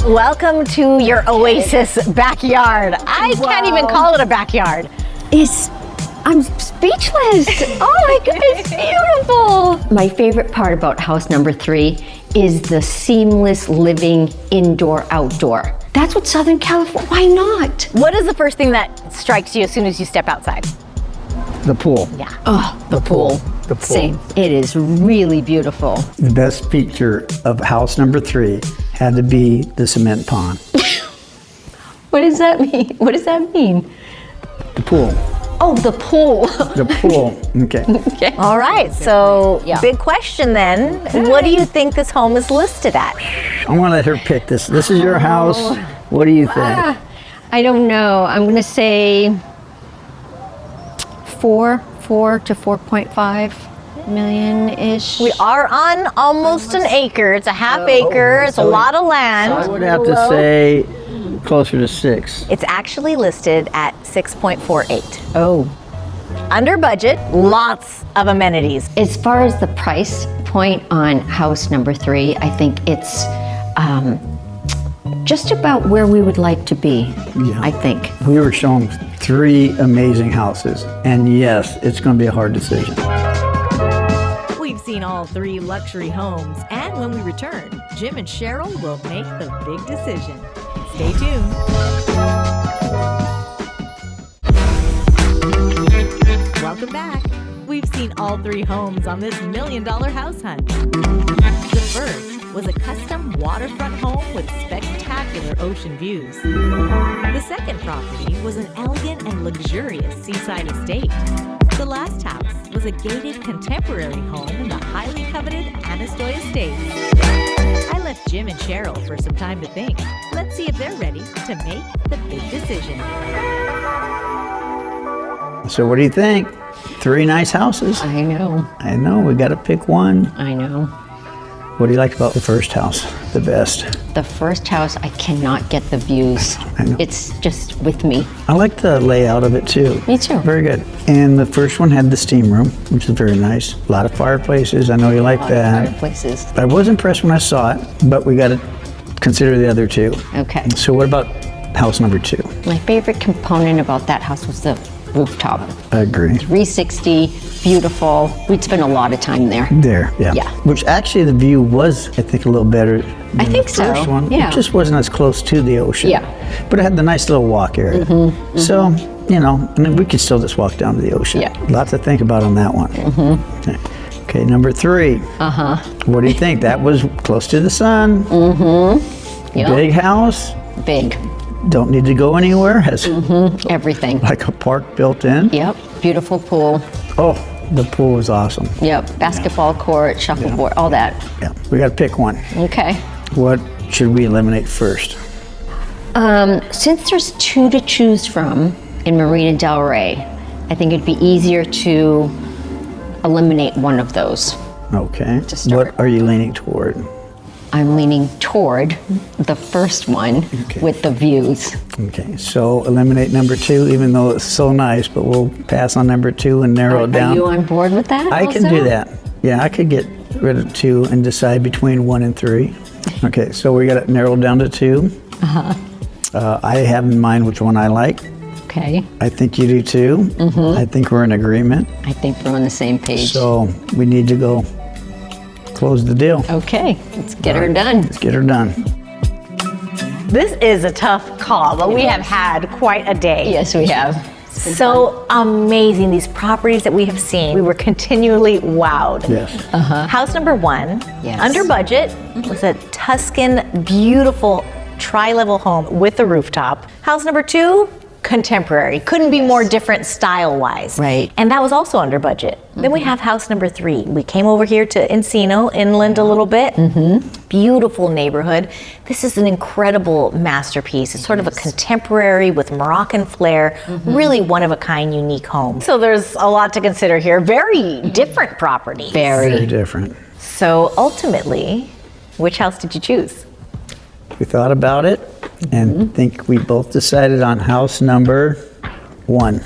Welcome to your oasis backyard. I can't even call it a backyard. I'm speechless. Oh my God, it's beautiful. My favorite part about house number 3 is the seamless living indoor-outdoor. That's what Southern California, why not? What is the first thing that strikes you as soon as you step outside? The pool. Yeah. Oh, the pool. The pool. Same. It is really beautiful. The best feature of house number 3 had to be the cement pond. What does that mean? What does that mean? The pool. Oh, the pool. The pool. Okay. Okay. All right, so Yeah. big question then. What do you think this home is listed at? I'm gonna let her pick this. This is your house. What do you think? I don't know. I'm going to say 4 to 4.5 million-ish. We are on almost an acre. It's a half acre. It's a lot of land. I would have to say closer to 6. It's actually listed at 6.48. Oh. Under budget, lots of amenities. As far as the price point on house number 3, I think it's just about where we would like to be, I think. We were shown 3 amazing houses, and yes, it's going to be a hard decision. We've seen all 3 luxury homes, and when we return, Jim and Cheryl will make the big decision. Stay tuned. Welcome back. We've seen all 3 homes on this $1 million house hunt. The first was a custom waterfront home with spectacular ocean views. The second property was an elegant and luxurious seaside estate. The last house was a gated contemporary home in the highly coveted Anastoy Estate. I left Jim and Cheryl for some time to think. Let's see if they're ready to make the big decision. So what do you think? 3 nice houses. I know. I know, we gotta pick one. I know. What do you like about the first house the best? The first house, I cannot get the views. I know. It's just with me. I like the layout of it too. Me too. Very good. And the first one had the steam room, which is very nice. A lot of fireplaces. I know you like that. Fireplaces. I was impressed when I saw it, but we got to consider the other 2. Okay. So what about house number 2? My favorite component about that house was the rooftop. I agree. 360, beautiful. We'd spend a lot of time there. There, yeah. Yeah. Which actually the view was, I think, a little better than I think the first so, one. yeah. It just wasn't as close to the ocean. Yeah. But it had the nice little walk area. So, you know, I mean, we could still just walk down to the ocean. Yeah. Lots to think about on that one. Okay, number 3. What do you think? That was close to the sun. Yep. Big house. Big. Don't need to go anywhere. Has Everything. like a park built in. Yep. Beautiful pool. Oh, the pool was awesome. Yep. Basketball court, shuffleboard, all that. Yeah, we got to pick one. Okay. What should we eliminate first? Since there's 2 to choose from in Marina Del Rey, I think it'd be easier to eliminate one of those. Okay. To start. What are you leaning toward? I'm leaning toward the first one with the views. Okay, so eliminate number 2, even though it's so nice, but we'll pass on number 2 and narrow it down. Are you on board with that? I can also? do that. Yeah, I could get rid of 2 and decide between 1 and 3. Okay, so we got it narrowed down to 2. I have in mind which one I like. Okay. I think you do too. I think we're in agreement. I think we're on the same page. So we need to go close the deal. Okay, let's get her done. Let's get her done. This is a tough call, but we have had quite a day. Yes, we have. So amazing, these properties that we have seen. We were continually wowed. Yes. House number 1, Yes. under budget, was a Tuscan, beautiful tri-level home with a rooftop. House number 2, contemporary. Couldn't be more different style-wise. Right. And that was also under budget. Then we have house number 3. We came over here to Encino, inland a little bit. Beautiful neighborhood. This is an incredible masterpiece. It's sort of a contemporary with Moroccan flair. Really one-of-a-kind, unique home. So there's a lot to consider here. Very different properties. Very different. So ultimately, which house did you choose? We thought about it and think we both decided on house number 1.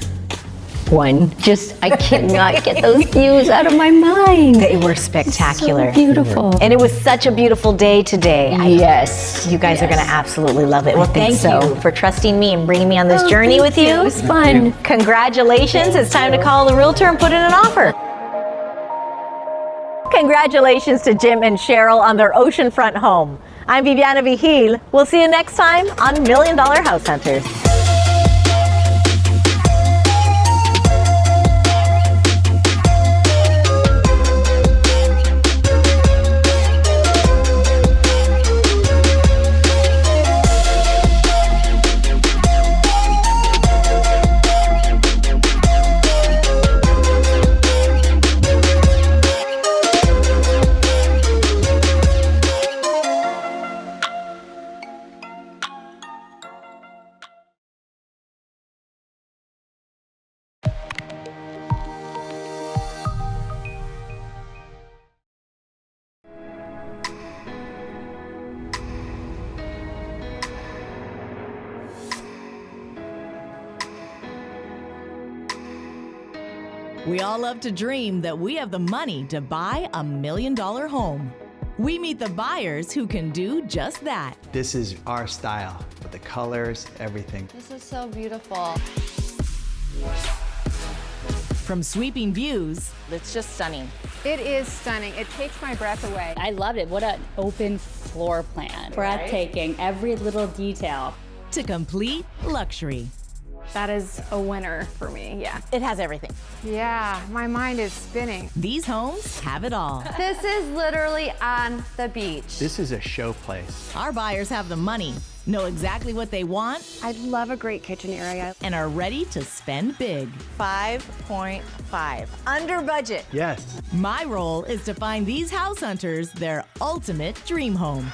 Just, I cannot get those views out of my mind. They were spectacular. So beautiful. And it was such a beautiful day today. Yes. You guys are going to absolutely love it. Well, thank so. you for trusting me and bringing me on this journey with you. It was fun. Congratulations. It's time to call the realtor and put in an offer. Congratulations to Jim and Cheryl on their oceanfront home. I'm Viviana Vigil. We'll see you next time on $1 Million House Hunters. We all love to dream that we have the money to buy $1 million home. We meet the buyers who can do just that. This is our style, with the colors, everything. This is so beautiful. From sweeping views, It's just stunning. It is stunning. It takes my breath away. I love it. What an open floor plan. Breathtaking, every little detail. to complete luxury. That is a winner for me, yeah. It has everything. Yeah, my mind is spinning. These homes have it all. This is literally on the beach. This is a show place. Our buyers have the money, know exactly what they want, I love a great kitchen area. and are ready to spend big. 5.5. Under budget. Yes. My role is to find these house hunters their ultimate dream home.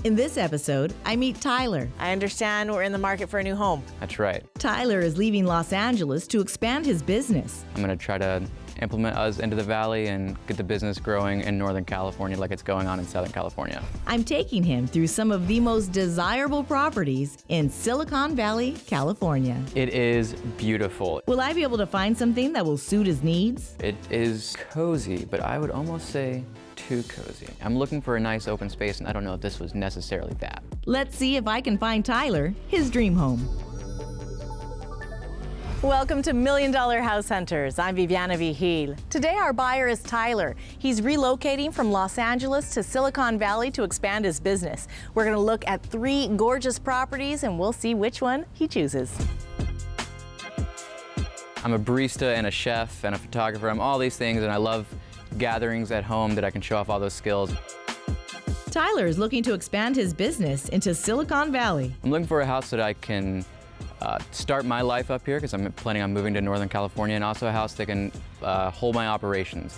In this episode, I meet Tyler. I understand we're in the market for a new home. That's right. Tyler is leaving Los Angeles to expand his business. I'm going to try to implement us into the valley and get the business growing in Northern California like it's going on in Southern California. I'm taking him through some of the most desirable properties in Silicon Valley, California. It is beautiful. Will I be able to find something that will suit his needs? It is cozy, but I would almost say too cozy. I'm looking for a nice open space, and I don't know if this was necessarily that. Let's see if I can find Tyler his dream home. Welcome to $1 Million House Hunters. I'm Viviana Vigil. Today our buyer is Tyler. He's relocating from Los Angeles to Silicon Valley to expand his business. We're going to look at 3 gorgeous properties and we'll see which one he chooses. I'm a barista and a chef and a photographer. I'm all these things, and I love gatherings at home that I can show off all those skills. Tyler is looking to expand his business into Silicon Valley. I'm looking for a house that I can start my life up here, because I'm planning on moving to Northern California, and also a house that can hold my operations.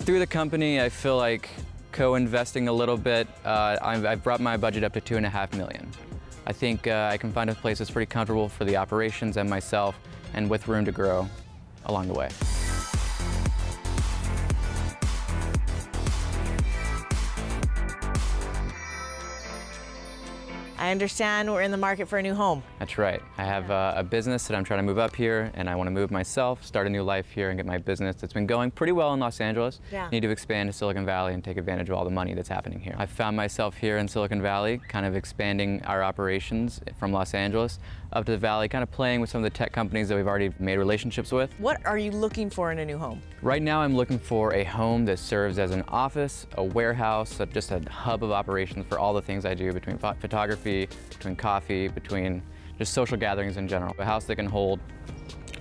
Through the company, I feel like co-investing a little bit. I've brought my budget up to $2.5 million. I think I can find a place that's pretty comfortable for the operations and myself, and with room to grow along the way. I understand we're in the market for a new home. That's right. I have a business that I'm trying to move up here, and I want to move myself, start a new life here, and get my business that's been going pretty well in Los Angeles. Yeah. Need to expand to Silicon Valley and take advantage of all the money that's happening here. I found myself here in Silicon Valley, kind of expanding our operations from Los Angeles up to the Valley, kind of playing with some of the tech companies that we've already made relationships with. What are you looking for in a new home? Right now, I'm looking for a home that serves as an office, a warehouse, just a hub of operations for all the things I do, between photography, between coffee, between just social gatherings in general. A house that can hold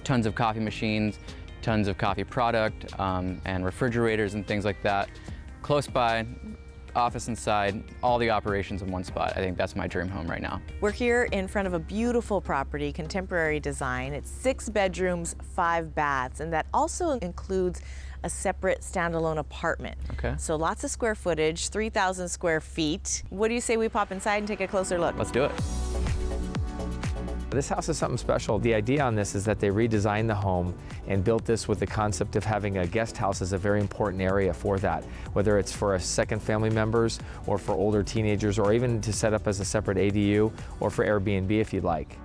tons of coffee machines, tons of coffee product, and refrigerators and things like that. Close by, office inside, all the operations in one spot. I think that's my dream home right now. We're here in front of a beautiful property, contemporary design. It's 6 bedrooms, 5 baths, and that also includes a separate standalone apartment. Okay. So lots of square footage, 3,000 square feet. What do you say we pop inside and take a closer look? Let's do it. This house is something special. The idea on this is that they redesigned the home and built this with the concept of having a guest house as a very important area for that, whether it's for a second family members or for older teenagers, or even to set up as a separate ADU or for Airbnb if you'd like.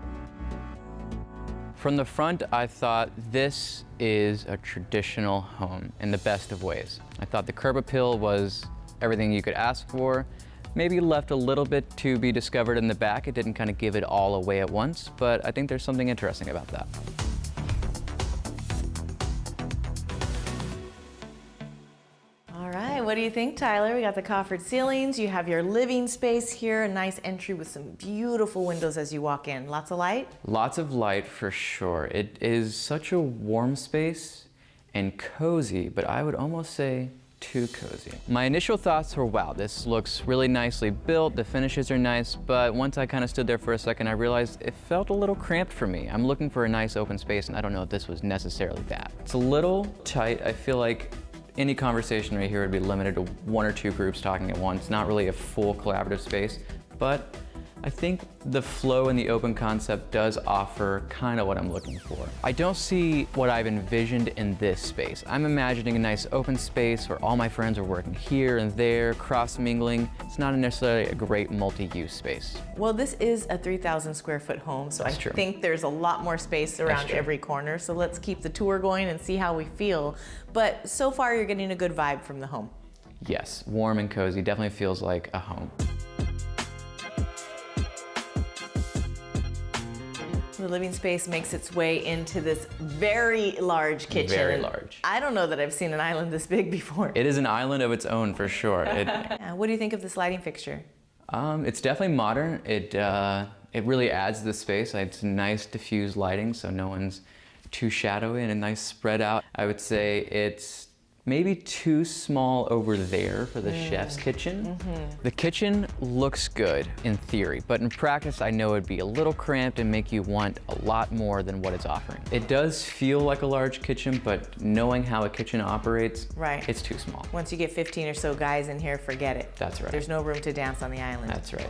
From the front, I thought this is a traditional home in the best of ways. I thought the curb appeal was everything you could ask for. Maybe left a little bit to be discovered in the back. It didn't kind of give it all away at once, but I think there's something interesting about that. All right, what do you think, Tyler? We got the coffered ceilings, you have your living space here, a nice entry with some beautiful windows as you walk in. Lots of light? Lots of light for sure. It is such a warm space and cozy, but I would almost say too cozy. My initial thoughts were, wow, this looks really nicely built, the finishes are nice, but once I kind of stood there for a second, I realized it felt a little cramped for me. I'm looking for a nice open space, and I don't know if this was necessarily that. It's a little tight. I feel like any conversation right here would be limited to 1 or 2 groups talking at once, not really a full collaborative space, but I think the flow and the open concept does offer kind of what I'm looking for. I don't see what I've envisioned in this space. I'm imagining a nice open space where all my friends are working here and there, cross-mingling. It's not necessarily a great multi-use space. Well, this is a 3,000 square foot home, so That's I true. think there's a lot more space around every corner, so let's keep the tour going and see how we feel. But so far, you're getting a good vibe from the home. Yes, warm and cozy, definitely feels like a home. The living space makes its way into this very large kitchen. Very large. I don't know that I've seen an island this big before. It is an island of its own for sure. What do you think of this lighting fixture? It's definitely modern. It really adds to the space. It's nice diffused lighting, so no one's too shadowy and a nice spread out. I would say it's maybe too small over there for the chef's kitchen. The kitchen looks good in theory, but in practice I know it'd be a little cramped and make you want a lot more than what it's offering. It does feel like a large kitchen, but knowing how a kitchen operates, it's too small. Once you get 15 or so guys in here, forget it. That's right. There's no room to dance on the island. That's right.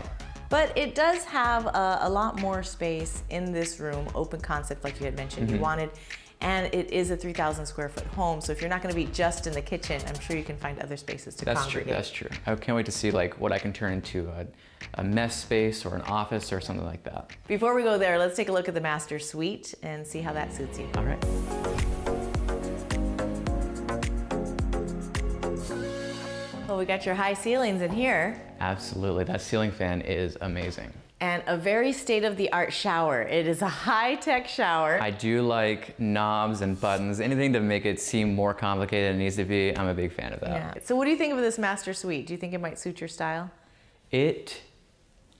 But it does have a lot more space in this room, open concept like you had mentioned you wanted. And it is a 3,000 square foot home, so if you're not going to be just in the kitchen, I'm sure you can find other spaces to congregate. That's true. I can't wait to see like what I can turn into a mess space or an office or something like that. Before we go there, let's take a look at the master suite and see how that suits you. All right. Well, we got your high ceilings in here. Absolutely, that ceiling fan is amazing. And a very state-of-the-art shower. It is a high-tech shower. I do like knobs and buttons, anything to make it seem more complicated than it needs to be. I'm a big fan of that. Yeah. So what do you think of this master suite? Do you think it might suit your style? It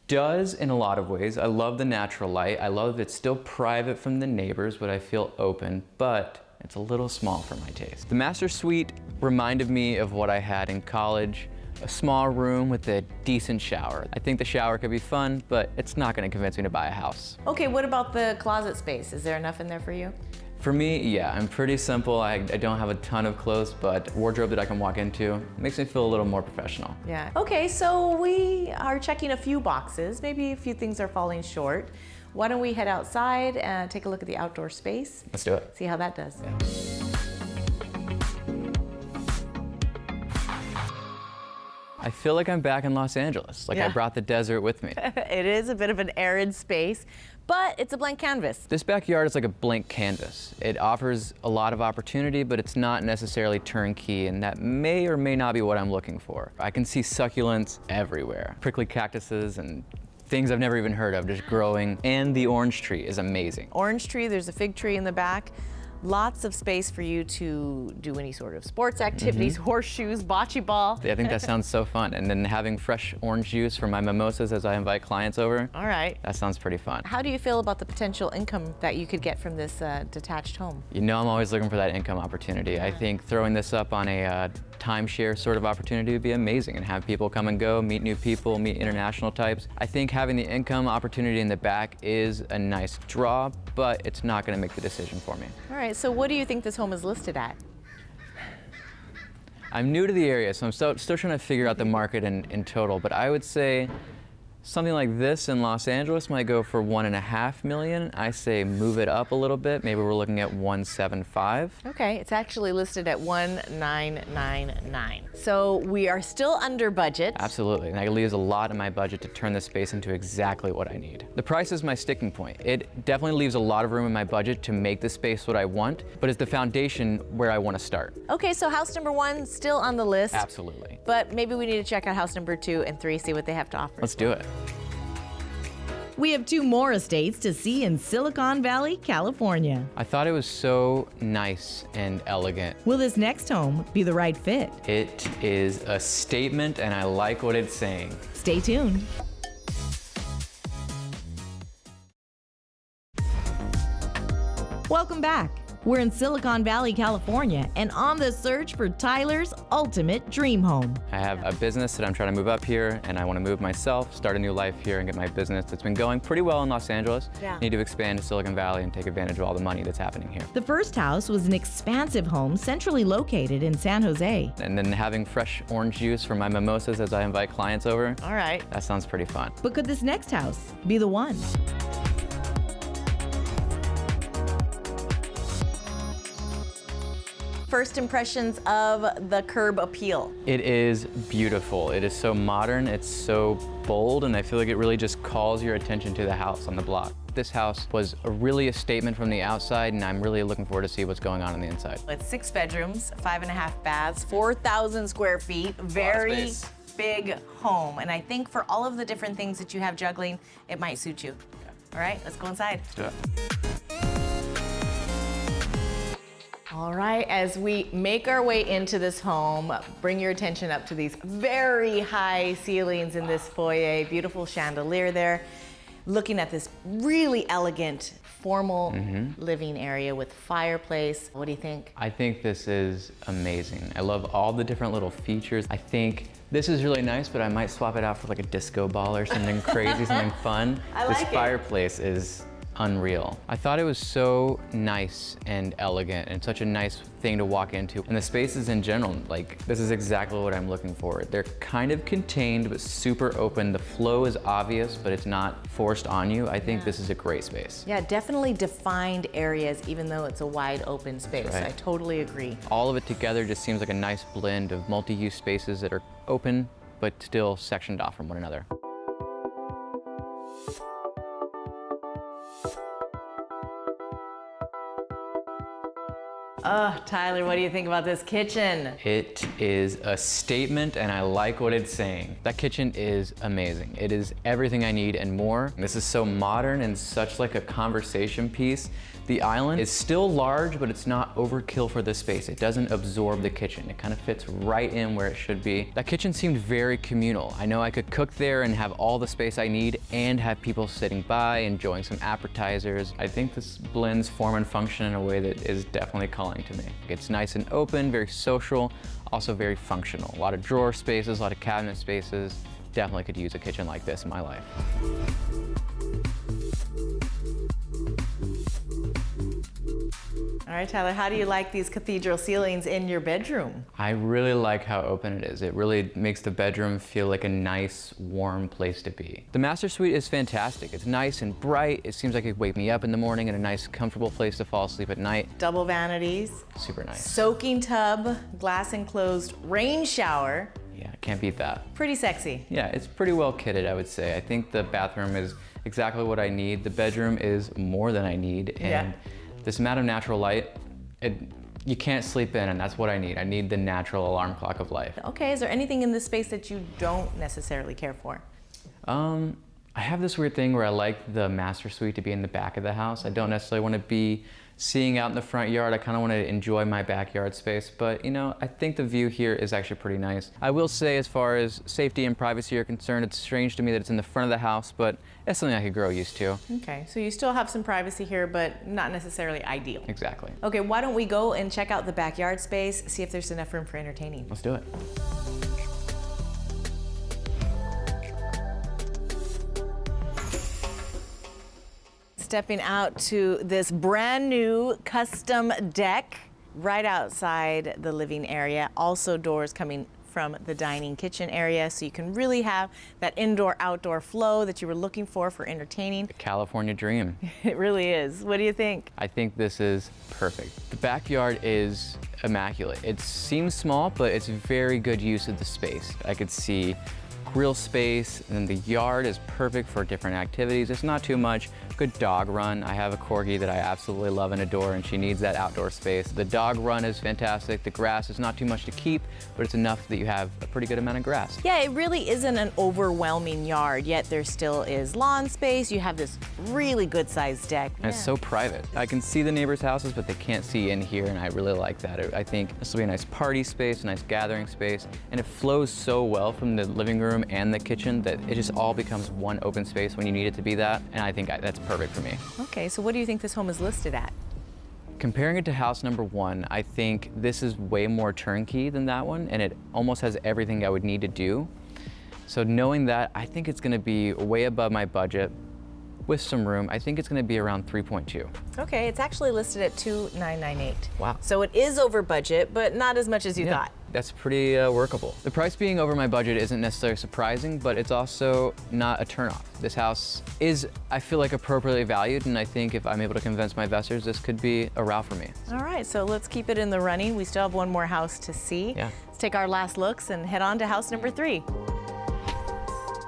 does in a lot of ways. I love the natural light. I love it's still private from the neighbors, but I feel open, but it's a little small for my taste. The master suite reminded me of what I had in college. A small room with a decent shower. I think the shower could be fun, but it's not going to convince me to buy a house. Okay, what about the closet space? Is there enough in there for you? For me, yeah, I'm pretty simple. I don't have a ton of clothes, but wardrobe that I can walk into makes me feel a little more professional. Yeah. Okay, so we are checking a few boxes. Maybe a few things are falling short. Why don't we head outside and take a look at the outdoor space? Let's do it. See how that does. Yeah. I feel like I'm back in Los Angeles, like I brought the desert with me. It is a bit of an arid space, but it's a blank canvas. This backyard is like a blank canvas. It offers a lot of opportunity, but it's not necessarily turnkey, and that may or may not be what I'm looking for. I can see succulents everywhere, prickly cactuses and things I've never even heard of just growing, and the orange tree is amazing. Orange tree, there's a fig tree in the back. Lots of space for you to do any sort of sports activities, horseshoes, bocce ball. I think that sounds so fun. And then having fresh orange juice for my mimosas as I invite clients over. All right. That sounds pretty fun. How do you feel about the potential income that you could get from this detached home? You know I'm always looking for that income opportunity. I think throwing this up on a timeshare sort of opportunity would be amazing and have people come and go, meet new people, meet international types. I think having the income opportunity in the back is a nice draw, but it's not going to make the decision for me. All right, so what do you think this home is listed at? I'm new to the area, so I'm still trying to figure out the market in total, but I would say something like this in Los Angeles might go for $1.5 million. I say move it up a little bit. Maybe we're looking at $1.75. Okay, it's actually listed at $1,999. So we are still under budget. Absolutely, and that leaves a lot in my budget to turn this space into exactly what I need. The price is my sticking point. It definitely leaves a lot of room in my budget to make the space what I want, but it's the foundation where I want to start. Okay, so house number 1 still on the list. Absolutely. But maybe we need to check out house number 2 and 3, see what they have to offer. Let's do it. We have 2 more estates to see in Silicon Valley, California. I thought it was so nice and elegant. Will this next home be the right fit? It is a statement, and I like what it's saying. Stay tuned. Welcome back. We're in Silicon Valley, California, and on the search for Tyler's ultimate dream home. I have a business that I'm trying to move up here, and I want to move myself, start a new life here, and get my business that's been going pretty well in Los Angeles. Yeah. Need to expand to Silicon Valley and take advantage of all the money that's happening here. The first house was an expansive home centrally located in San Jose. And then having fresh orange juice for my mimosas as I invite clients over. All right. That sounds pretty fun. But could this next house be the one? First impressions of the curb appeal. It is beautiful. It is so modern, it's so bold, and I feel like it really just calls your attention to the house on the block. This house was really a statement from the outside, and I'm really looking forward to see what's going on the inside. It's 6 bedrooms, 5.5 baths, 4,000 square feet, very big home. And I think for all of the different things that you have juggling, it might suit you. All right, let's go inside. Let's do it. All right, as we make our way into this home, bring your attention up to these very high ceilings in this foyer, beautiful chandelier there. Looking at this really elegant, formal living area with fireplace. What do you think? I think this is amazing. I love all the different little features. I think this is really nice, but I might swap it out for like a disco ball or something crazy, something fun. I like this fireplace is unreal. I thought it was so nice and elegant and such a nice thing to walk into. And the spaces in general, like this is exactly what I'm looking for. They're kind of contained, but super open. The flow is obvious, but it's not forced on you. I think this is a great space. Yeah, definitely defined areas, even though it's a wide open space. Right. I totally agree. All of it together just seems like a nice blend of multi-use spaces that are open, but still sectioned off from one another. Oh, Tyler, what do you think about this kitchen? It is a statement and I like what it's saying. That kitchen is amazing. It is everything I need and more. This is so modern and such like a conversation piece. The island is still large, but it's not overkill for the space. It doesn't absorb the kitchen. It kind of fits right in where it should be. That kitchen seemed very communal. I know I could cook there and have all the space I need and have people sitting by, enjoying some appetizers. I think this blends form and function in a way that is definitely calling to me. It's nice and open, very social, also very functional. A lot of drawer spaces, a lot of cabinet spaces. Definitely could use a kitchen like this in my life. All right, Tyler, how do you like these cathedral ceilings in your bedroom? I really like how open it is. It really makes the bedroom feel like a nice, warm place to be. The master suite is fantastic. It's nice and bright. It seems like it would wake me up in the morning and a nice, comfortable place to fall asleep at night. Double vanities. Super nice. Soaking tub, glass enclosed rain shower. Yeah, can't beat that. Pretty sexy. Yeah, it's pretty well kitted, I would say. I think the bathroom is exactly what I need. The bedroom is more than I need. And this amount of natural light, you can't sleep in, and that's what I need. I need the natural alarm clock of life. Okay, is there anything in this space that you don't necessarily care for? I have this weird thing where I like the master suite to be in the back of the house. I don't necessarily want to be seeing out in the front yard. I kind of want to enjoy my backyard space, but you know, I think the view here is actually pretty nice. I will say, as far as safety and privacy are concerned, it's strange to me that it's in the front of the house, but it's something I could grow used to. Okay, so you still have some privacy here, but not necessarily ideal. Exactly. Okay, why don't we go and check out the backyard space, see if there's enough room for entertaining. Let's do it. Stepping out to this brand new custom deck right outside the living area. Also doors coming from the dining kitchen area, so you can really have that indoor-outdoor flow that you were looking for entertaining. The California dream. It really is. What do you think? I think this is perfect. The backyard is immaculate. It seems small, but it's very good use of the space. I could see grill space, and then the yard is perfect for different activities. It's not too much. Good dog run. I have a corgi that I absolutely love and adore, and she needs that outdoor space. The dog run is fantastic. The grass is not too much to keep, but it's enough that you have a pretty good amount of grass. Yeah, it really isn't an overwhelming yard, yet there still is lawn space. You have this really good sized deck. And it's so private. I can see the neighbors' houses, but they can't see in here, and I really like that. I think this will be a nice party space, a nice gathering space, and it flows so well from the living room and the kitchen that it just all becomes one open space when you need it to be that, and I think that's perfect for me. Okay, so what do you think this home is listed at? Comparing it to house number one, I think this is way more turnkey than that one, and it almost has everything I would need to do. So knowing that, I think it's gonna be way above my budget with some room. I think it's gonna be around 3.2. Okay, it's actually listed at 2,998. Wow. So it is over budget, but not as much as you thought. That's pretty workable. The price being over my budget isn't necessarily surprising, but it's also not a turnoff. This house is, I feel like, appropriately valued, and I think if I'm able to convince my investors, this could be a route for me. All right, so let's keep it in the running. We still have one more house to see. Yeah. Let's take our last looks and head on to house number 3.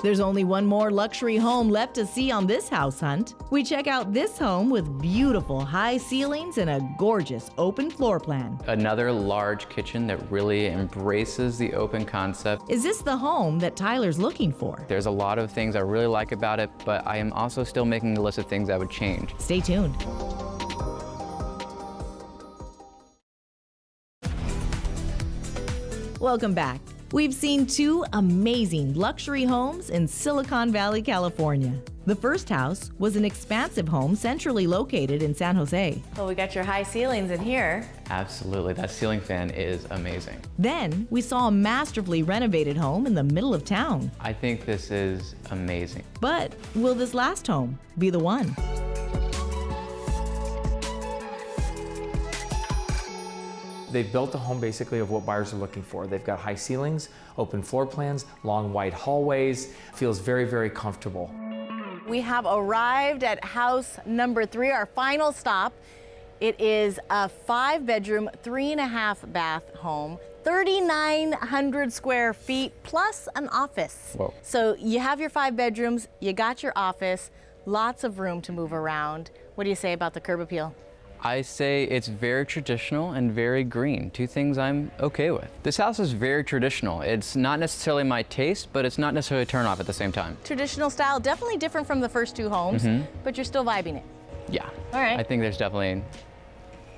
There's only one more luxury home left to see on this house hunt. We check out this home with beautiful high ceilings and a gorgeous open floor plan. Another large kitchen that really embraces the open concept. Is this the home that Tyler's looking for? There's a lot of things I really like about it, but I am also still making a list of things I would change. Stay tuned. Welcome back. We've seen two amazing luxury homes in Silicon Valley, California. The first house was an expansive home centrally located in San Jose. Well, we got your high ceilings in here. Absolutely, that ceiling fan is amazing. Then we saw a masterfully renovated home in the middle of town. I think this is amazing. But will this last home be the one? They built a home basically of what buyers are looking for. They've got high ceilings, open floor plans, long wide hallways. Feels very, very comfortable. We have arrived at house number 3, our final stop. It is a 5-bedroom, 3.5 bath home, 3,900 square feet plus an office. Whoa. So you have your 5 bedrooms, you got your office, lots of room to move around. What do you say about the curb appeal? I say it's very traditional and very green, two things I'm okay with. This house is very traditional. It's not necessarily my taste, but it's not necessarily a turn off at the same time. Traditional style, definitely different from the first 2 homes, but you're still vibing it. Yeah. All right. I think there's definitely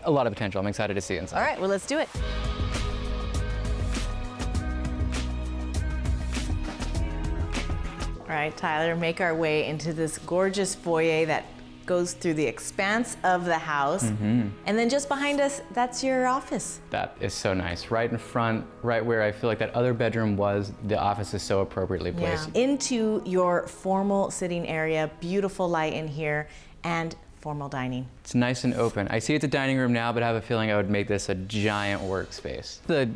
a lot of potential. I'm excited to see inside. All right, well, let's do it. All right, Tyler, make our way into this gorgeous foyer that goes through the expanse of the house. And then just behind us, that's your office. That is so nice. Right in front, right where I feel like that other bedroom was, the office is so appropriately placed. Yeah. Into your formal sitting area, beautiful light in here, and formal dining. It's nice and open. I see it's a dining room now, but I have a feeling I would make this a giant workspace. The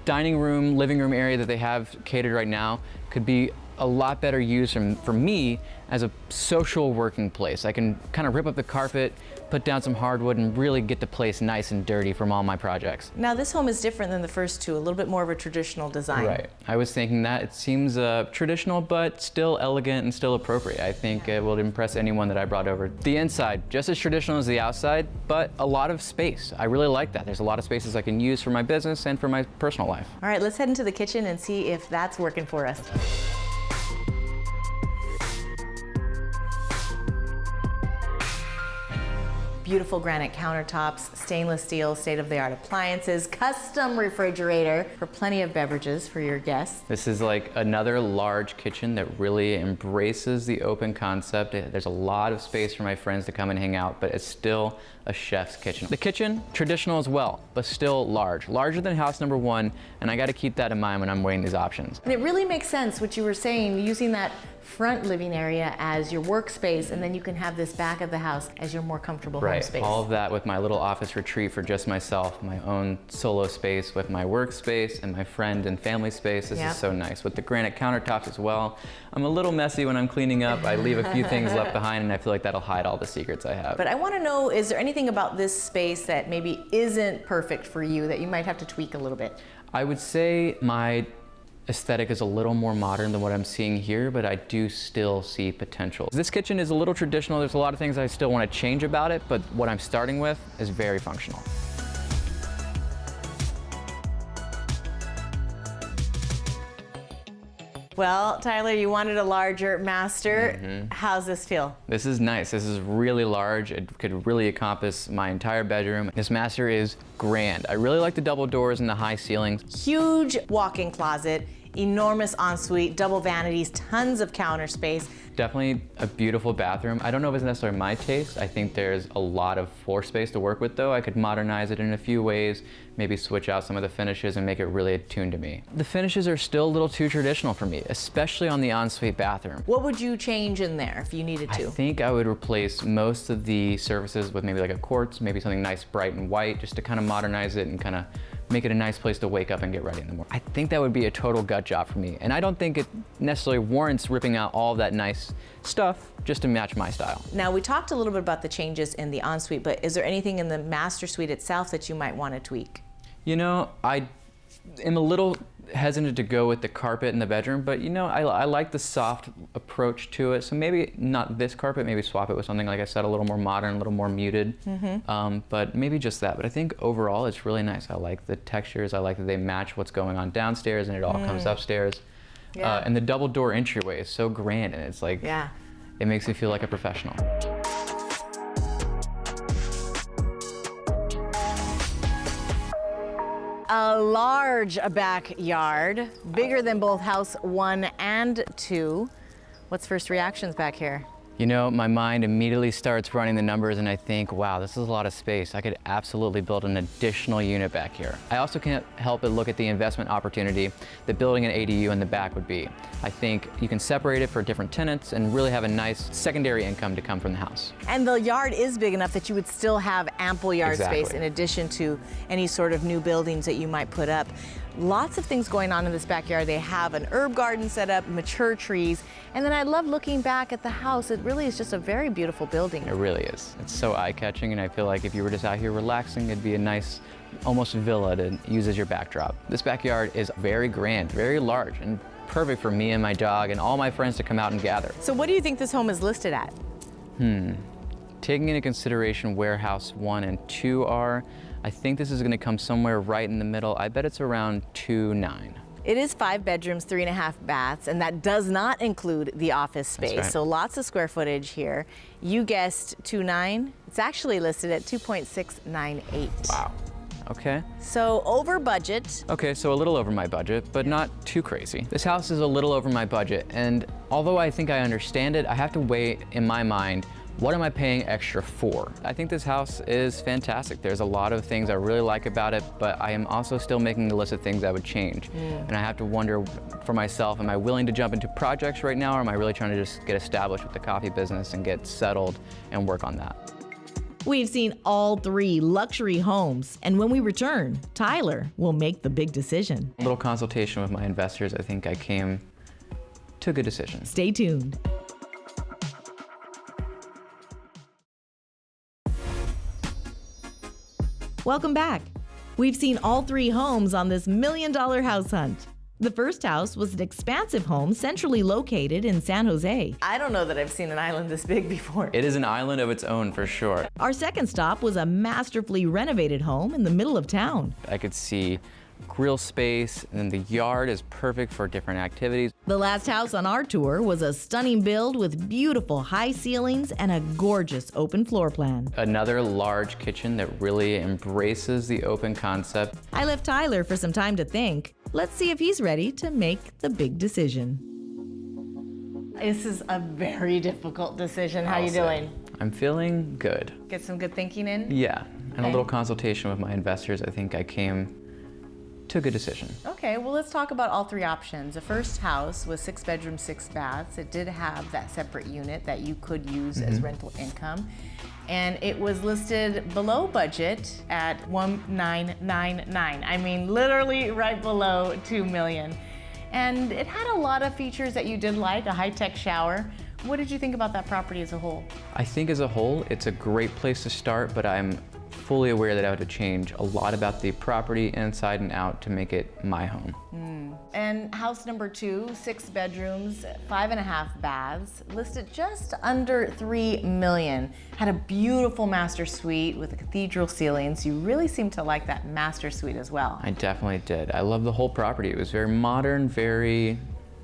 dining room, living room area that they have catered right now could be a lot better used for me as a social working place. I can kind of rip up the carpet, put down some hardwood, and really get the place nice and dirty from all my projects. Now this home is different than the first 2, a little bit more of a traditional design. Right. I was thinking that it seems traditional, but still elegant and still appropriate. I think it will impress anyone that I brought over. The inside, just as traditional as the outside, but a lot of space. I really like that. There's a lot of spaces I can use for my business and for my personal life. All right, let's head into the kitchen and see if that's working for us. Beautiful granite countertops, stainless steel, state-of-the-art appliances, custom refrigerator for plenty of beverages for your guests. This is like another large kitchen that really embraces the open concept. There's a lot of space for my friends to come and hang out, but it's still a chef's kitchen. The kitchen, traditional as well, but still large. Larger than house number 1, and I gotta keep that in mind when I'm weighing these options. And it really makes sense what you were saying, using that front living area as your workspace, and then you can have this back of the house as your more comfortable home space. All of that with my little office retreat for just myself, my own solo space with my workspace and my friend and family space. This is so nice. With the granite countertops as well. I'm a little messy when I'm cleaning up. I leave a few things left behind, and I feel like that'll hide all the secrets I have. But I want to know, is there anything about this space that maybe isn't perfect for you that you might have to tweak a little bit? I would say my aesthetic is a little more modern than what I'm seeing here, but I do still see potential. This kitchen is a little traditional. There's a lot of things I still want to change about it, but what I'm starting with is very functional. Well, Tyler, you wanted a larger master. How's this feel? This is nice. This is really large. It could really encompass my entire bedroom. This master is grand. I really like the double doors and the high ceilings. Huge walk-in closet, enormous ensuite, double vanities, tons of counter space. Definitely a beautiful bathroom. I don't know if it's necessarily my taste. I think there's a lot of floor space to work with though. I could modernize it in a few ways, maybe switch out some of the finishes and make it really attuned to me. The finishes are still a little too traditional for me, especially on the ensuite bathroom. What would you change in there if you needed to? I think I would replace most of the surfaces with maybe like a quartz, maybe something nice, bright and white, just to kind of modernize it and kind of make it a nice place to wake up and get ready in the morning. I think that would be a total gut job for me. And I don't think it necessarily warrants ripping out all of that nice stuff just to match my style. Now, we talked a little bit about the changes in the ensuite, but is there anything in the master suite itself that you might want to tweak? You know, I am a little hesitant to go with the carpet in the bedroom, but you know, I like the soft approach to it. So maybe not this carpet, maybe swap it with something, like I said, a little more modern, a little more muted. But maybe just that. But I think overall it's really nice. I like the textures. I like that they match what's going on downstairs and it all comes upstairs. Yeah. And the double door entryway is so grand, and it's like, yeah, it makes me feel like a professional. A large backyard, bigger than both house 1 and 2. What's first reactions back here? You know, my mind immediately starts running the numbers and I think, wow, this is a lot of space. I could absolutely build an additional unit back here. I also can't help but look at the investment opportunity that building an ADU in the back would be. I think you can separate it for different tenants and really have a nice secondary income to come from the house. And the yard is big enough that you would still have ample yard space in addition to any sort of new buildings that you might put up. Lots of things going on in this backyard. They have an herb garden set up, mature trees, and then I love looking back at the house. It really is just a very beautiful building. It really is. It's so eye-catching, and I feel like if you were just out here relaxing, it'd be a nice, almost villa to use as your backdrop. This backyard is very grand, very large, and perfect for me and my dog and all my friends to come out and gather. So what do you think this home is listed at? Taking into consideration where house 1 and 2 are, I think this is going to come somewhere right in the middle. I bet it's around 2.9. It is 5 bedrooms, 3.5 baths, and that does not include the office space. That's right. So lots of square footage here. You guessed 2.9. It's actually listed at 2.698. Wow. Okay. So over budget. Okay, so a little over my budget, but not too crazy. This house is a little over my budget, and although I think I understand it, I have to weigh in my mind, what am I paying extra for? I think this house is fantastic. There's a lot of things I really like about it, but I am also still making the list of things I would change. And I have to wonder for myself, am I willing to jump into projects right now, or am I really trying to just get established with the coffee business and get settled and work on that? We've seen all 3 luxury homes, and when we return, Tyler will make the big decision. A little consultation with my investors, I think I came to a good decision. Stay tuned. Welcome back. We've seen all 3 homes on this $1 million house hunt. The first house was an expansive home centrally located in San Jose. I don't know that I've seen an island this big before. It is an island of its own for sure. Our second stop was a masterfully renovated home in the middle of town. I could see grill space, and the yard is perfect for different activities. The last house on our tour was a stunning build with beautiful high ceilings and a gorgeous open floor plan. Another large kitchen that really embraces the open concept. I left Tyler for some time to think. Let's see if he's ready to make the big decision. This is a very difficult decision. How you doing? I'm feeling good. Get some good thinking in? Yeah, and a little consultation with my investors, I think I came to a good decision. Okay, well, let's talk about all 3 options. The first house was 6 bedrooms, 6 baths. It did have that separate unit that you could use as rental income. And it was listed below budget at $1,999. I mean, literally right below $2 million. And it had a lot of features that you did like, a high-tech shower. What did you think about that property as a whole? I think as a whole, it's a great place to start, but I'm fully aware that I have to change a lot about the property inside and out to make it my home. And house number 2, 6 bedrooms, 5.5 baths, listed just under $3 million. Had a beautiful master suite with cathedral ceilings. You really seem to like that master suite as well. I definitely did. I love the whole property. It was very modern, very,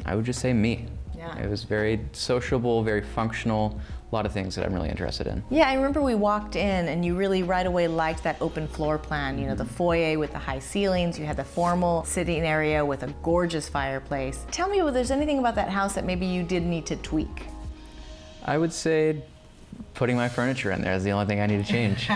I would just say me. Yeah. It was very sociable, very functional. A lot of things that I'm really interested in. Yeah, I remember we walked in and you really right away liked that open floor plan. You know, the foyer with the high ceilings, you had the formal sitting area with a gorgeous fireplace. Tell me if there's anything about that house that maybe you did need to tweak. I would say putting my furniture in there is the only thing I need to change.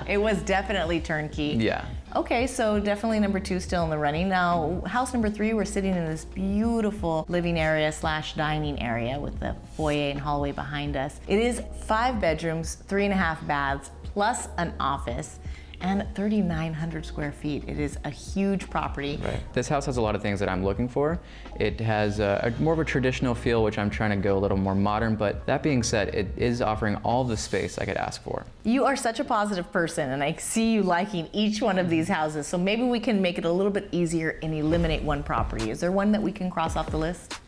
It was definitely turnkey. Yeah. Okay, so definitely number 2 still in the running. Now, house number 3, we're sitting in this beautiful living area / dining area with the foyer and hallway behind us. It is 5 bedrooms, 3.5 baths, plus an office. and 3,900 square feet. It is a huge property. Right. This house has a lot of things that I'm looking for. It has more of a traditional feel, which I'm trying to go a little more modern, but that being said, it is offering all the space I could ask for. You are such a positive person, and I see you liking each one of these houses, so maybe we can make it a little bit easier and eliminate one property. Is there one that we can cross off the list?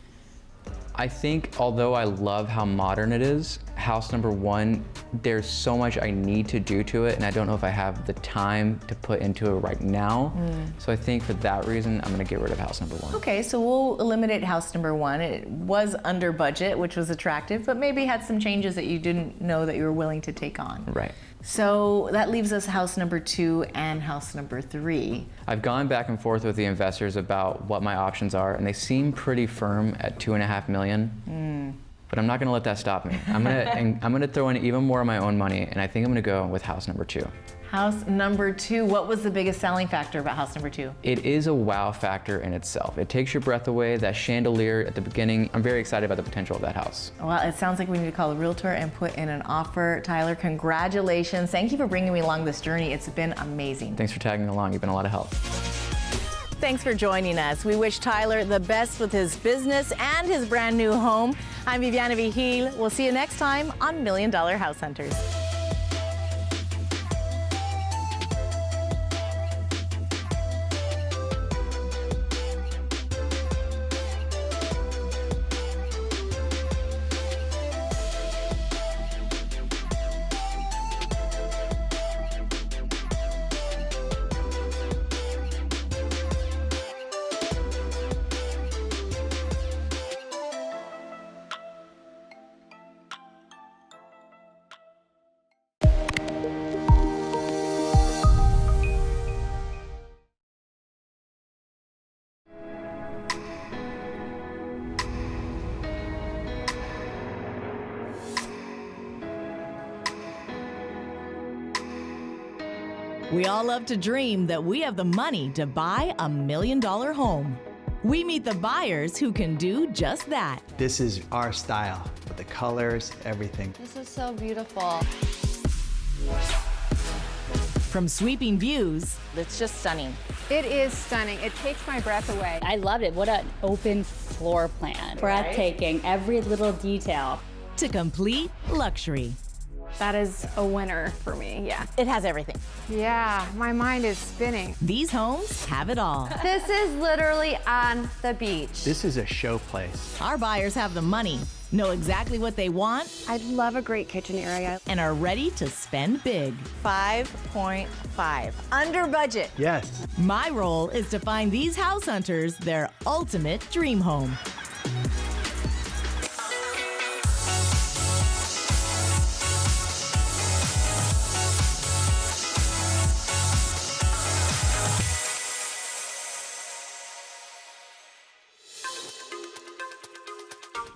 I think, although I love how modern it is, house number 1, there's so much I need to do to it, and I don't know if I have the time to put into it right now. So I think for that reason, I'm gonna get rid of house number 1. Okay, so we'll eliminate house number 1. It was under budget, which was attractive, but maybe had some changes that you didn't know that you were willing to take on. Right. So that leaves us house number 2 and house number 3. I've gone back and forth with the investors about what my options are, and they seem pretty firm at $2.5 million. But I'm not gonna let that stop me. I'm gonna throw in even more of my own money, and I think I'm gonna go with house number 2. House number 2, what was the biggest selling factor about house number 2? It is a wow factor in itself. It takes your breath away, that chandelier at the beginning. I'm very excited about the potential of that house. Well, it sounds like we need to call a realtor and put in an offer. Tyler, congratulations. Thank you for bringing me along this journey. It's been amazing. Thanks for tagging along. You've been a lot of help. Thanks for joining us. We wish Tyler the best with his business and his brand new home. I'm Viviana Vigil. We'll see you next time on $1 Million House Hunters. We all love to dream that we have the money to buy $1 million home. We meet the buyers who can do just that. This is our style, with the colors, everything. This is so beautiful. From sweeping views, It's just stunning. It is stunning. It takes my breath away. I loved it. What an open floor plan. Breathtaking, every little detail. to complete luxury. That is a winner for me, yeah. It has everything. Yeah, my mind is spinning. These homes have it all. This is literally on the beach. This is a show place. Our buyers have the money, know exactly what they want, I love a great kitchen area. and are ready to spend big. 5.5. Under budget. Yes. My role is to find these house hunters their ultimate dream home.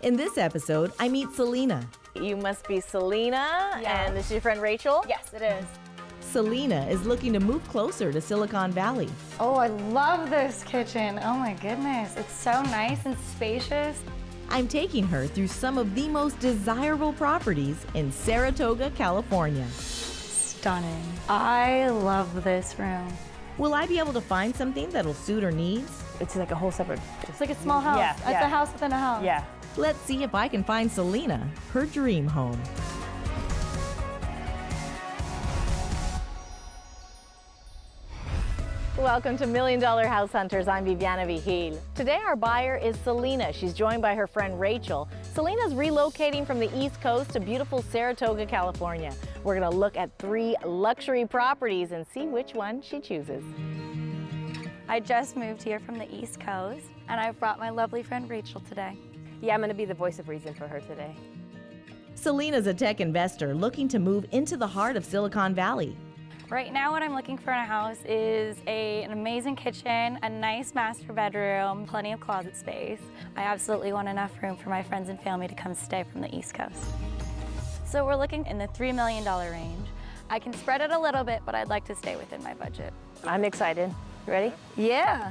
In this episode, I meet Selena. You must be Selena, and this is your friend Rachel? Yes, it is. Selena is looking to move closer to Silicon Valley. Oh, I love this kitchen. Oh my goodness. It's so nice and spacious. I'm taking her through some of the most desirable properties in Saratoga, California. Stunning. I love this room. Will I be able to find something that'll suit her needs? It's like a whole separate... It's like a small house. Yeah, It's yeah. a house within a house. Yeah. Let's see if I can find Selena her dream home. Welcome to $1 Million House Hunters. I'm Viviana Vigil. Today our buyer is Selena. She's joined by her friend Rachel. Selena's relocating from the East Coast to beautiful Saratoga, California. We're gonna look at 3 luxury properties and see which one she chooses. I just moved here from the East Coast, and I brought my lovely friend Rachel today. Yeah, I'm gonna be the voice of reason for her today. Selena's a tech investor looking to move into the heart of Silicon Valley. Right now, what I'm looking for in a house is an amazing kitchen, a nice master bedroom, plenty of closet space. I absolutely want enough room for my friends and family to come stay from the East Coast. So we're looking in the $3 million range. I can spread it a little bit, but I'd like to stay within my budget. I'm excited. You ready? Yeah.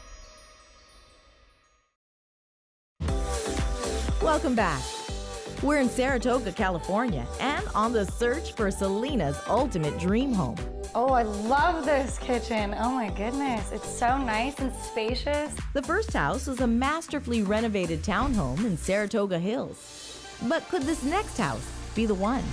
Welcome back. We're in Saratoga, California, and on the search for Selena's ultimate dream home. Oh, I love this kitchen. Oh my goodness. It's so nice and spacious. The first house was a masterfully renovated townhome in Saratoga Hills. But could this next house be the one?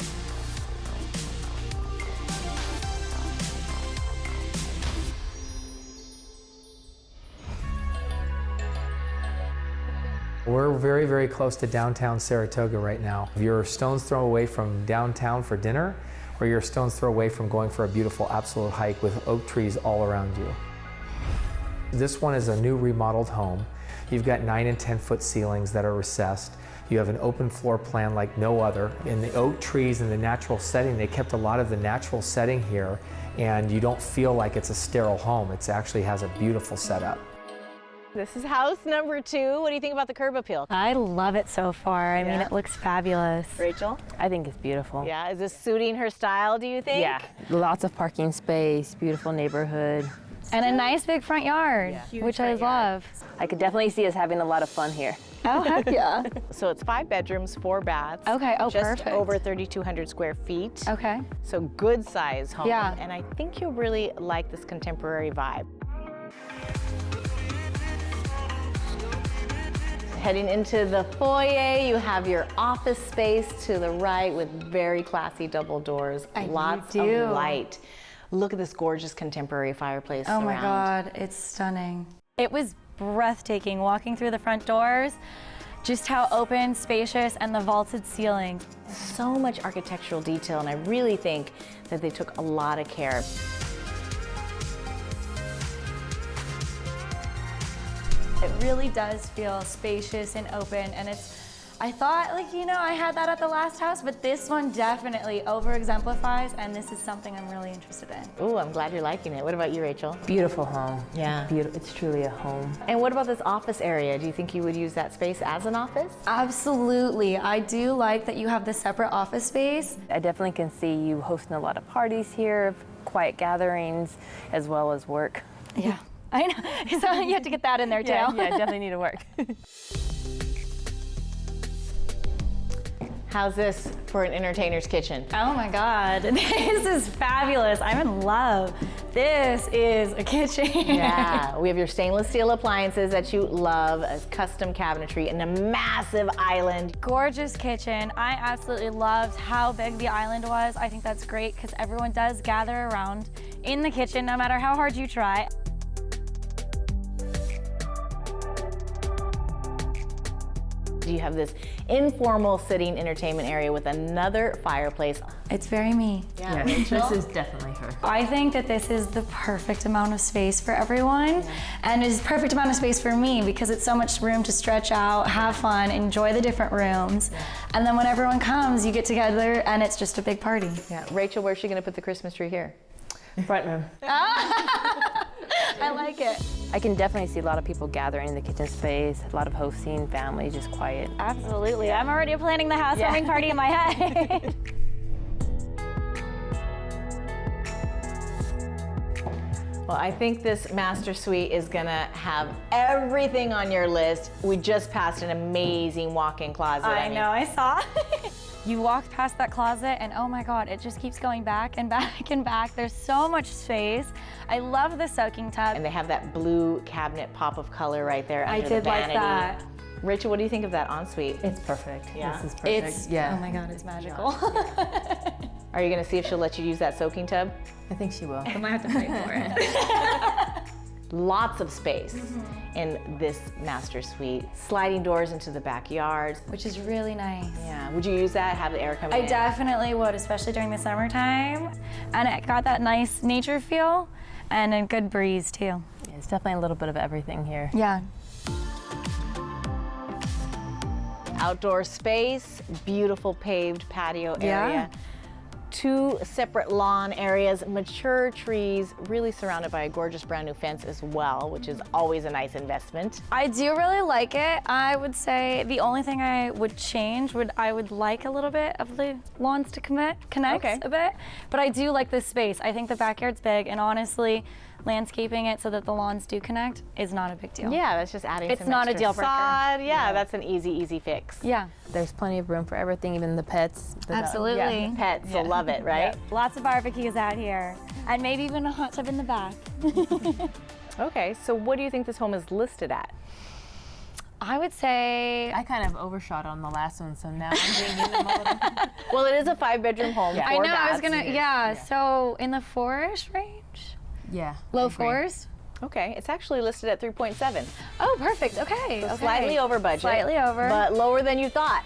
We're very, very close to downtown Saratoga right now. You're a stone's throw away from downtown for dinner, or you're a stone's throw away from going for a beautiful absolute hike with oak trees all around you. This one is a new remodeled home. You've got 9 and 10 foot ceilings that are recessed. You have an open floor plan like no other. In the oak trees and the natural setting, they kept a lot of the natural setting here, and you don't feel like it's a sterile home. It actually has a beautiful setup. This is house number 2. What do you think about the curb appeal? I love it so far. I mean, it looks fabulous. Rachel? I think it's beautiful. Yeah, is this suiting her style, do you think? Yeah, lots of parking space, beautiful neighborhood. And a nice big front yard, which I love. I could definitely see us having a lot of fun here. Oh, heck yeah. So it's 5 bedrooms, 4 baths. Okay, oh, just perfect. over 3,200 square feet. Okay. So good size home. Yeah. And I think you'll really like this contemporary vibe. Heading into the foyer, you have your office space to the right with very classy double doors. Lots of light. Look at this gorgeous contemporary fireplace. Oh my God, it's stunning. It was breathtaking walking through the front doors, just how open, spacious, and the vaulted ceiling. So much architectural detail, and I really think that they took a lot of care. It really does feel spacious and open, and I thought, like, you know, I had that at the last house, but this one definitely over-exemplifies, and this is something I'm really interested in. Ooh, I'm glad you're liking it. What about you, Rachel? Beautiful home. Yeah. It's truly a home. And what about this office area? Do you think you would use that space as an office? Absolutely. I do like that you have the separate office space. I definitely can see you hosting a lot of parties here, quiet gatherings, as well as work. Yeah, I know. So you have to get that in there too. Yeah, definitely need to work. How's this for an entertainer's kitchen? Oh my God, this is fabulous. I'm in love. This is a kitchen. Yeah, we have your stainless steel appliances that you love, a custom cabinetry, and a massive island. Gorgeous kitchen. I absolutely loved how big the island was. I think that's great because everyone does gather around in the kitchen no matter how hard you try. You have this informal sitting entertainment area with another fireplace. It's very me. Yeah, this is definitely her. I think that this is the perfect amount of space for everyone, and is perfect amount of space for me because it's so much room to stretch out, have fun, enjoy the different rooms, and then when everyone comes, you get together and it's just a big party. Yeah, Rachel, where's she gonna put the Christmas tree here? Front room. I like it. I can definitely see a lot of people gathering in the kitchen space, a lot of hosting, family, just quiet. Absolutely. I'm already planning the housewarming party in my head. Well, I think this master suite is gonna have everything on your list. We just passed an amazing walk-in closet. I know, I saw. You walk past that closet and oh my God, it just keeps going back and back and back. There's so much space. I love the soaking tub. And they have that blue cabinet pop of color right there under I did the vanity. like that. Rachel, what do you think of that ensuite? It's perfect. Yeah. This is perfect. Oh my God, it's magical. Are you gonna see if she'll let you use that soaking tub? I think she will. I might have to fight for it. Lots of space in this master suite. Sliding doors into the backyard. Which is really nice. Yeah, would you use that, have the air coming in? I definitely would, especially during the summertime. And it got that nice nature feel and a good breeze too. Yeah, it's definitely a little bit of everything here. Yeah. Outdoor space, beautiful paved patio area. 2 separate lawn areas, mature trees, really surrounded by a gorgeous brand new fence as well, which is always a nice investment. I do really like it. I would say the only thing I would change I would like a little bit of the lawns to connect a bit, but I do like this space. I think the backyard's big, and honestly, landscaping it so that the lawns do connect is not a big deal. Yeah, that's just adding it's some not a extra deal breaker. sod. Yeah, that's an easy fix. Yeah. There's plenty of room for everything, even the pets. Absolutely. Yeah, pets will love it, right? Yeah. Lots of barbecues out here, and maybe even a hot tub in the back. Okay, so what do you think this home is listed at? I would say I kind of overshot on the last one, so now I'm bringing them a little. Well, it is a 5-bedroom home. I know. I was baths. gonna. So in the 4-ish range. Yeah. Low 4s. Okay, it's actually listed at 3.7. Oh, perfect. Okay. So slightly over budget. Slightly over. But lower than you thought.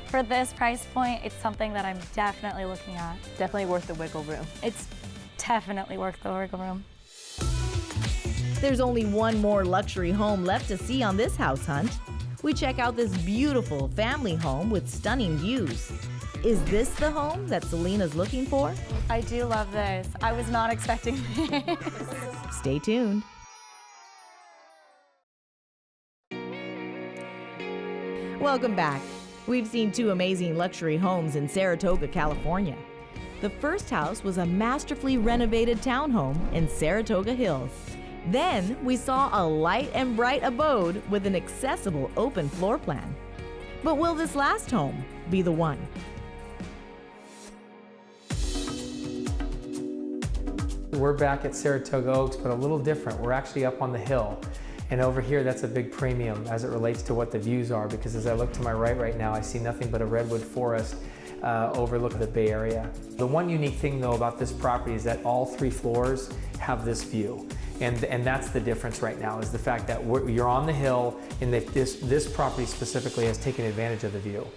For this price point, it's something that I'm definitely looking at. Definitely worth the wiggle room. It's definitely worth the wiggle room. There's only one more luxury home left to see on this house hunt. We check out this beautiful family home with stunning views. Is this the home that Selena's looking for? I do love this. I was not expecting this. Stay tuned. Welcome back. We've seen 2 amazing luxury homes in Saratoga, California. The first house was a masterfully renovated townhome in Saratoga Hills. Then we saw a light and bright abode with an accessible open floor plan. But will this last home be the one? We're back at Saratoga Oaks, but a little different. We're actually up on the hill. And over here, that's a big premium as it relates to what the views are, because as I look to my right now, I see nothing but a redwood forest overlooking the Bay Area. The one unique thing though about this property is that all 3 floors have this view. And that's the difference right now, is the fact that you're on the hill, and this property specifically has taken advantage of the view.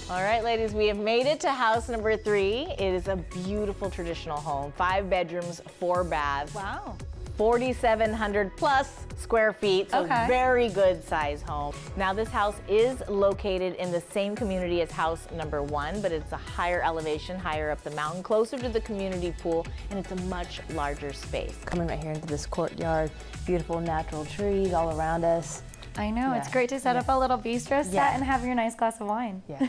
All right, ladies, we have made it to house number 3. It is a beautiful traditional home, 5 bedrooms, 4 baths. Wow. 4,700 plus square feet, so very good size home. Now this house is located in the same community as house number 1, but it's a higher elevation, higher up the mountain, closer to the community pool, and it's a much larger space. Coming right here into this courtyard, beautiful natural trees all around us. I know, it's great to set up a little bistro set and have your nice glass of wine. Yeah.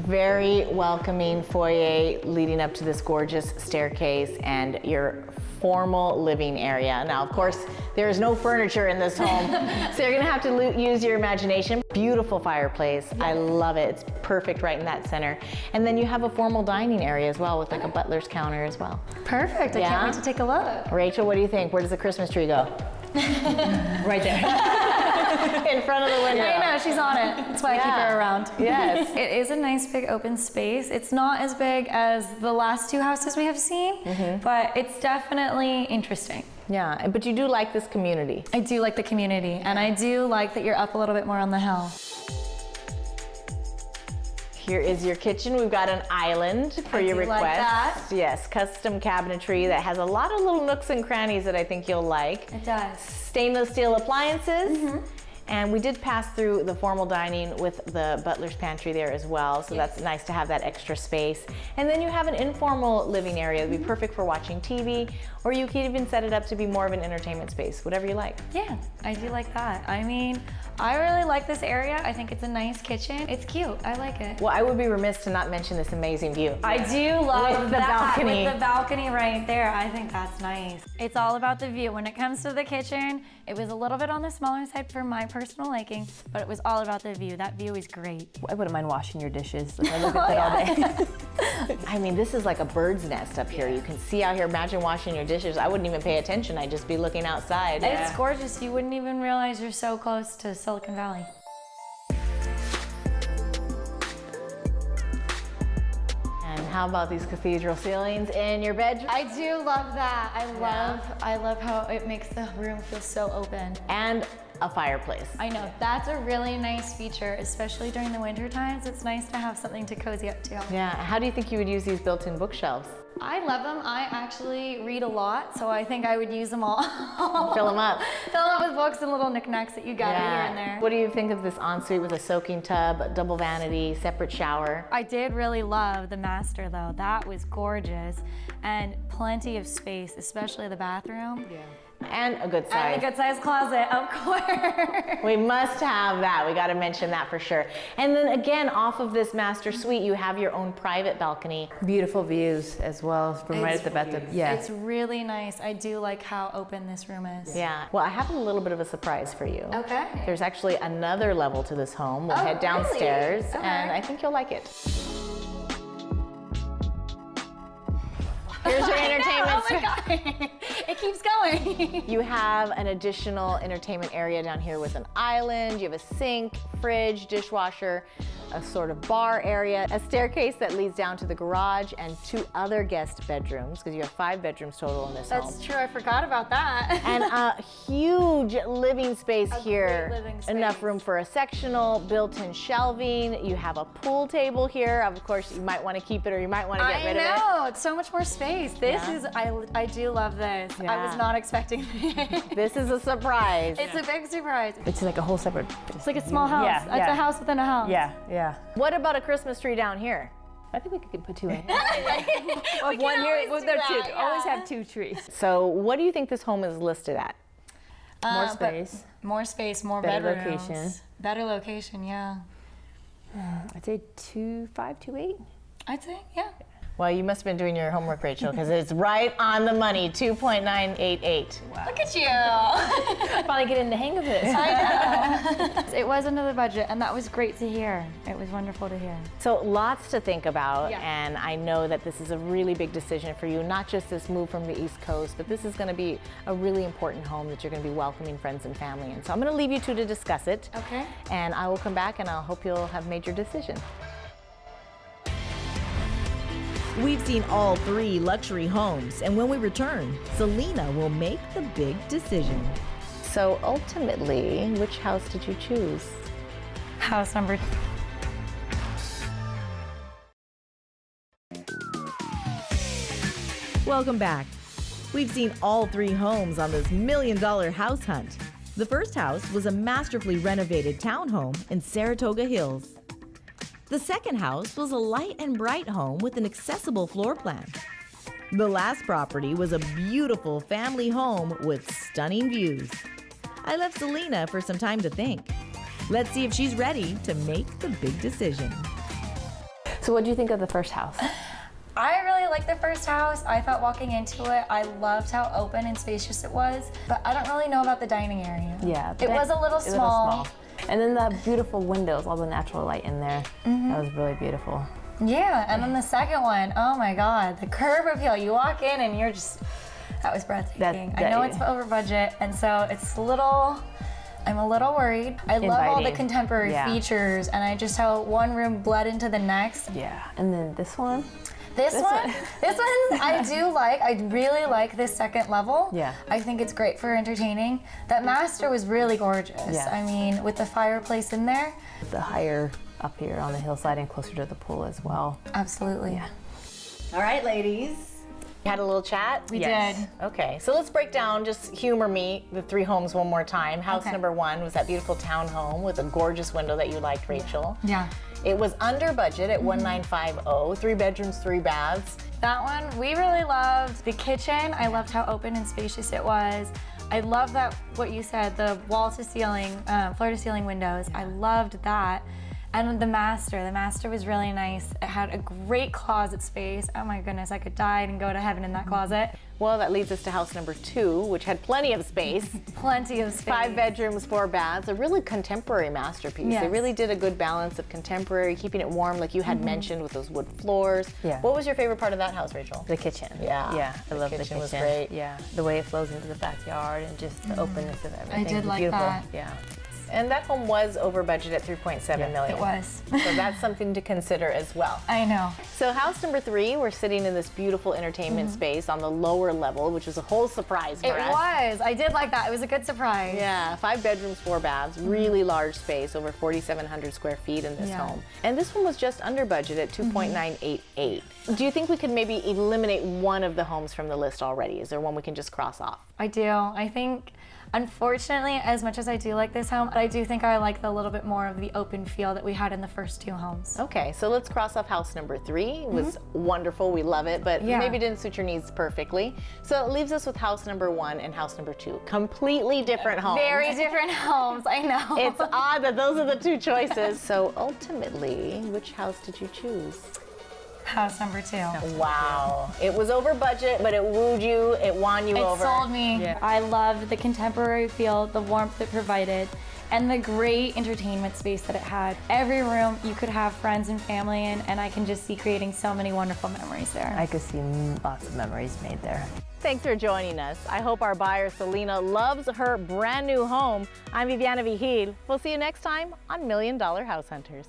Very welcoming foyer leading up to this gorgeous staircase and your formal living area. Now, of course, there is no furniture in this home, so you're gonna have to use your imagination. Beautiful fireplace. I love it. It's perfect right in that center. And then you have a formal dining area as well with like a butler's counter as well. Perfect. I can't wait to take a look. Rachel, what do you think? Where does the Christmas tree go? Right there. In front of the window. I know, she's on it. That's why I keep her around. Yes. It is a nice big open space. It's not as big as the last 2 houses we have seen, but it's definitely interesting. Yeah, but you do like this community. I do like the community, and I do like that you're up a little bit more on the hill. Here is your kitchen. We've got an island for your request. Like that. Yes, custom cabinetry that has a lot of little nooks and crannies that I think you'll like. It does. Stainless steel appliances. And we did pass through the formal dining with the butler's pantry there as well, so that's nice to have that extra space. And then you have an informal living area that would be perfect for watching TV, or you could even set it up to be more of an entertainment space, whatever you like. Yeah, I do like that. I mean, I really like this area. I think it's a nice kitchen. It's cute. I like it. Well, I would be remiss to not mention this amazing view. I do love with the balcony. With the balcony right there. I think that's nice. It's all about the view. When it comes to the kitchen, it was a little bit on the smaller side for my personal liking, but it was all about the view. That view is great. I wouldn't mind washing your dishes. I look at that all day. I mean, this is like a bird's nest up here. You can see out here. Imagine washing your dishes. I wouldn't even pay attention. I'd just be looking outside. It's gorgeous. You wouldn't even realize you're so close to Silicon Valley. And how about these cathedral ceilings in your bedroom? I do love that. I love how it makes the room feel so open. And a fireplace. I know, that's a really nice feature, especially during the winter times. It's nice to have something to cozy up to. Yeah, how do you think you would use these built-in bookshelves? I love them. I actually read a lot, so I think I would use them all. Fill them up. Fill them up with books and little knickknacks that you gather here and there. What do you think of this ensuite with a soaking tub, double vanity, separate shower? I did really love the master though. That was gorgeous and plenty of space, especially the bathroom. Yeah. And a good size. And a good size closet, of course. We must have that. We got to mention that for sure. And then again, off of this master suite, you have your own private balcony. Beautiful views as well from right at the bathtub. Yeah. It's really nice. I do like how open this room is. Yeah. Well, I have a little bit of a surprise for you. Okay. There's actually another level to this home. We'll head downstairs, really? Okay. and I think you'll like it. Here's your entertainment. Oh my God. It keeps going. You have an additional entertainment area down here with an island. You have a sink, fridge, dishwasher, a sort of bar area, a staircase that leads down to the garage, and 2 other guest bedrooms, because you have 5 bedrooms total in this home. That's true, I forgot about that. And a huge living space here. Great living space. Enough room for a sectional, built-in shelving. You have a pool table here. Of course, you might want to keep it or you might want to get rid of it. I know, it's so much more space. This is, I do love this. Yeah. I was not expecting this. This is a surprise. It's a big surprise. It's like a whole separate. It's like a small house. Yeah, It's a house within a house. Yeah, yeah. What about a Christmas tree down here? I think we could put 2 in. One here, Always have 2 trees. So what do you think this home is listed at? More space. More space, more Better bedrooms. location. Better location, yeah. I'd say 2.5, 2.8. I'd say, yeah. Well, you must have been doing your homework, Rachel, because it's right on the money, 2.988. Wow. Look at you. Finally getting the hang of this. I know. It was under the budget, and that was great to hear. It was wonderful to hear. So lots to think about, Yeah. and I know that this is a really big decision for you, not just this move from the East Coast, but this is going to be a really important home that you're going to be welcoming friends and family in. So I'm going to leave you 2 to discuss it. Okay. And I will come back, and I'll hope you'll have made your decision. We've seen all 3 luxury homes, and when we return, Selena will make the big decision. So ultimately, which house did you choose? House number 2. Welcome back. We've seen all 3 homes on this $1 million house hunt. The first house was a masterfully renovated townhome in Saratoga Hills. The second house was a light and bright home with an accessible floor plan. The last property was a beautiful family home with stunning views. I left Selena for some time to think. Let's see if she's ready to make the big decision. So what do you think of the first house? I really liked the first house. I thought walking into it, I loved how open and spacious it was, but I don't really know about the dining area. Yeah. It was a little small. And then the beautiful windows, all the natural light in there. That was really beautiful. Yeah, and then the second one, oh my God, the curb appeal. You walk in and you're just, that was breathtaking. I know it's over budget, and so it's a little, I'm a little worried. I love all the contemporary features, and I just how one room bled into the next. Yeah, and then this one. This one I do like. I really like this second level. Yeah. I think it's great for entertaining. That master was really gorgeous. Yeah. I mean, with the fireplace in there. The higher up here on the hillside and closer to the pool as well. Absolutely. Yeah. All right, ladies. You had a little chat? We did. Okay, so let's break down, just humor me, the 3 homes one more time. House number 1 was that beautiful townhome with a gorgeous window that you liked, Rachel. Yeah. It was under budget at $1,950, 3 bedrooms, 3 baths. That one, we really loved the kitchen. I loved how open and spacious it was. I love that, what you said, the wall to ceiling, floor to ceiling windows. I loved that. And the master was really nice. It had a great closet space. Oh my goodness, I could die and go to heaven in that closet. Well, that leads us to house number 2, which had plenty of space. Plenty of space. 5 bedrooms, 4 baths, a really contemporary masterpiece. Yes. They really did a good balance of contemporary, keeping it warm like you had mentioned with those wood floors. Yeah. What was your favorite part of that house, Rachel? The kitchen. Yeah. Yeah, I love the kitchen kitchen. was great. Yeah, the way it flows into the backyard and just the openness of everything. I did like Beautiful. that. Yeah. And that home was over budget at $3.7 million. It was. So that's something to consider as well. I know. So house number 3, we're sitting in this beautiful entertainment space on the lower level, which was a whole surprise for It us. was. I did like that. It was a good surprise. Yeah, 5 bedrooms, 4 baths, really large space, over 4,700 square feet in this home. And this one was just under budget at $2.988. Do you think we could maybe eliminate one of the homes from the list already? Is there one we can just cross off? I do. I think, unfortunately, as much as I do like this home, I do think I like the little bit more of the open feel that we had in the first 2 homes. Okay, so let's cross off house number 3. It was wonderful, we love it, but maybe didn't suit your needs perfectly. So it leaves us with house number 1 and house number 2. Completely different homes. Very different homes, I know. It's odd that those are the 2 choices. So ultimately, which house did you choose? House number 2. Wow. It was over budget, but it wooed you, it won you over. It sold me. Yeah. I loved the contemporary feel, the warmth it provided, and the great entertainment space that it had. Every room you could have friends and family in, and I can just see creating so many wonderful memories there. I could see lots of memories made there. Thanks for joining us. I hope our buyer, Selena, loves her brand new home. I'm Viviana Vigil. We'll see you next time on $1 Million House Hunters.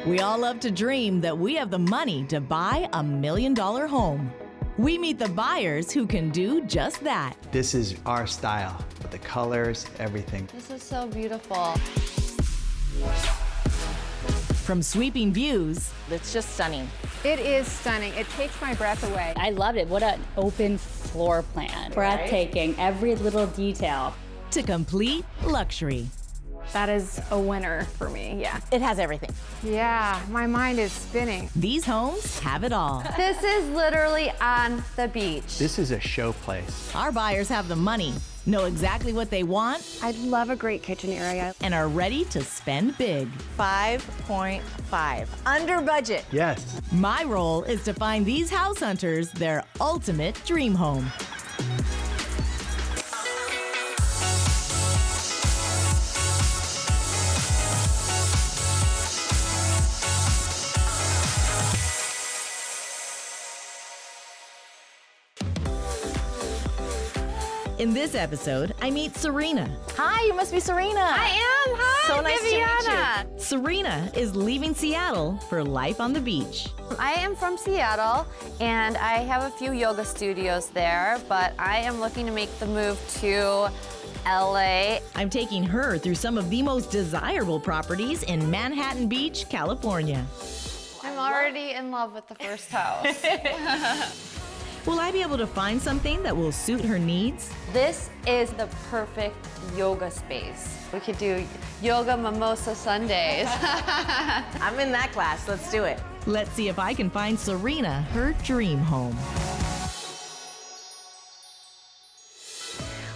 We all love to dream that we have the money to buy $1 million home. We meet the buyers who can do just that. This is our style, with the colors, everything. This is so beautiful. From sweeping views, it's just stunning. It is stunning. It takes my breath away. I loved it. What an open floor plan. Breathtaking, every little detail. To complete luxury. That is a winner for me, yeah. It has everything. Yeah, my mind is spinning. These homes have it all. This is literally on the beach. This is a show place. Our buyers have the money, know exactly what they want, I love a great kitchen area. and are ready to spend big. 5.5, under budget. Yes. My role is to find these house hunters their ultimate dream home. In this episode, I meet Serena. Hi, you must be Serena. I am. Hi, So nice to meet Viviana. Serena is leaving Seattle for life on the beach. I am from Seattle, and I have a few yoga studios there, but I am looking to make the move to LA. I'm taking her through some of the most desirable properties in Manhattan Beach, California. I'm already in love with the first house. Will I be able to find something that will suit her needs? This is the perfect yoga space. We could do yoga mimosa Sundays. I'm in that class, let's do it. Let's see if I can find Serena her dream home.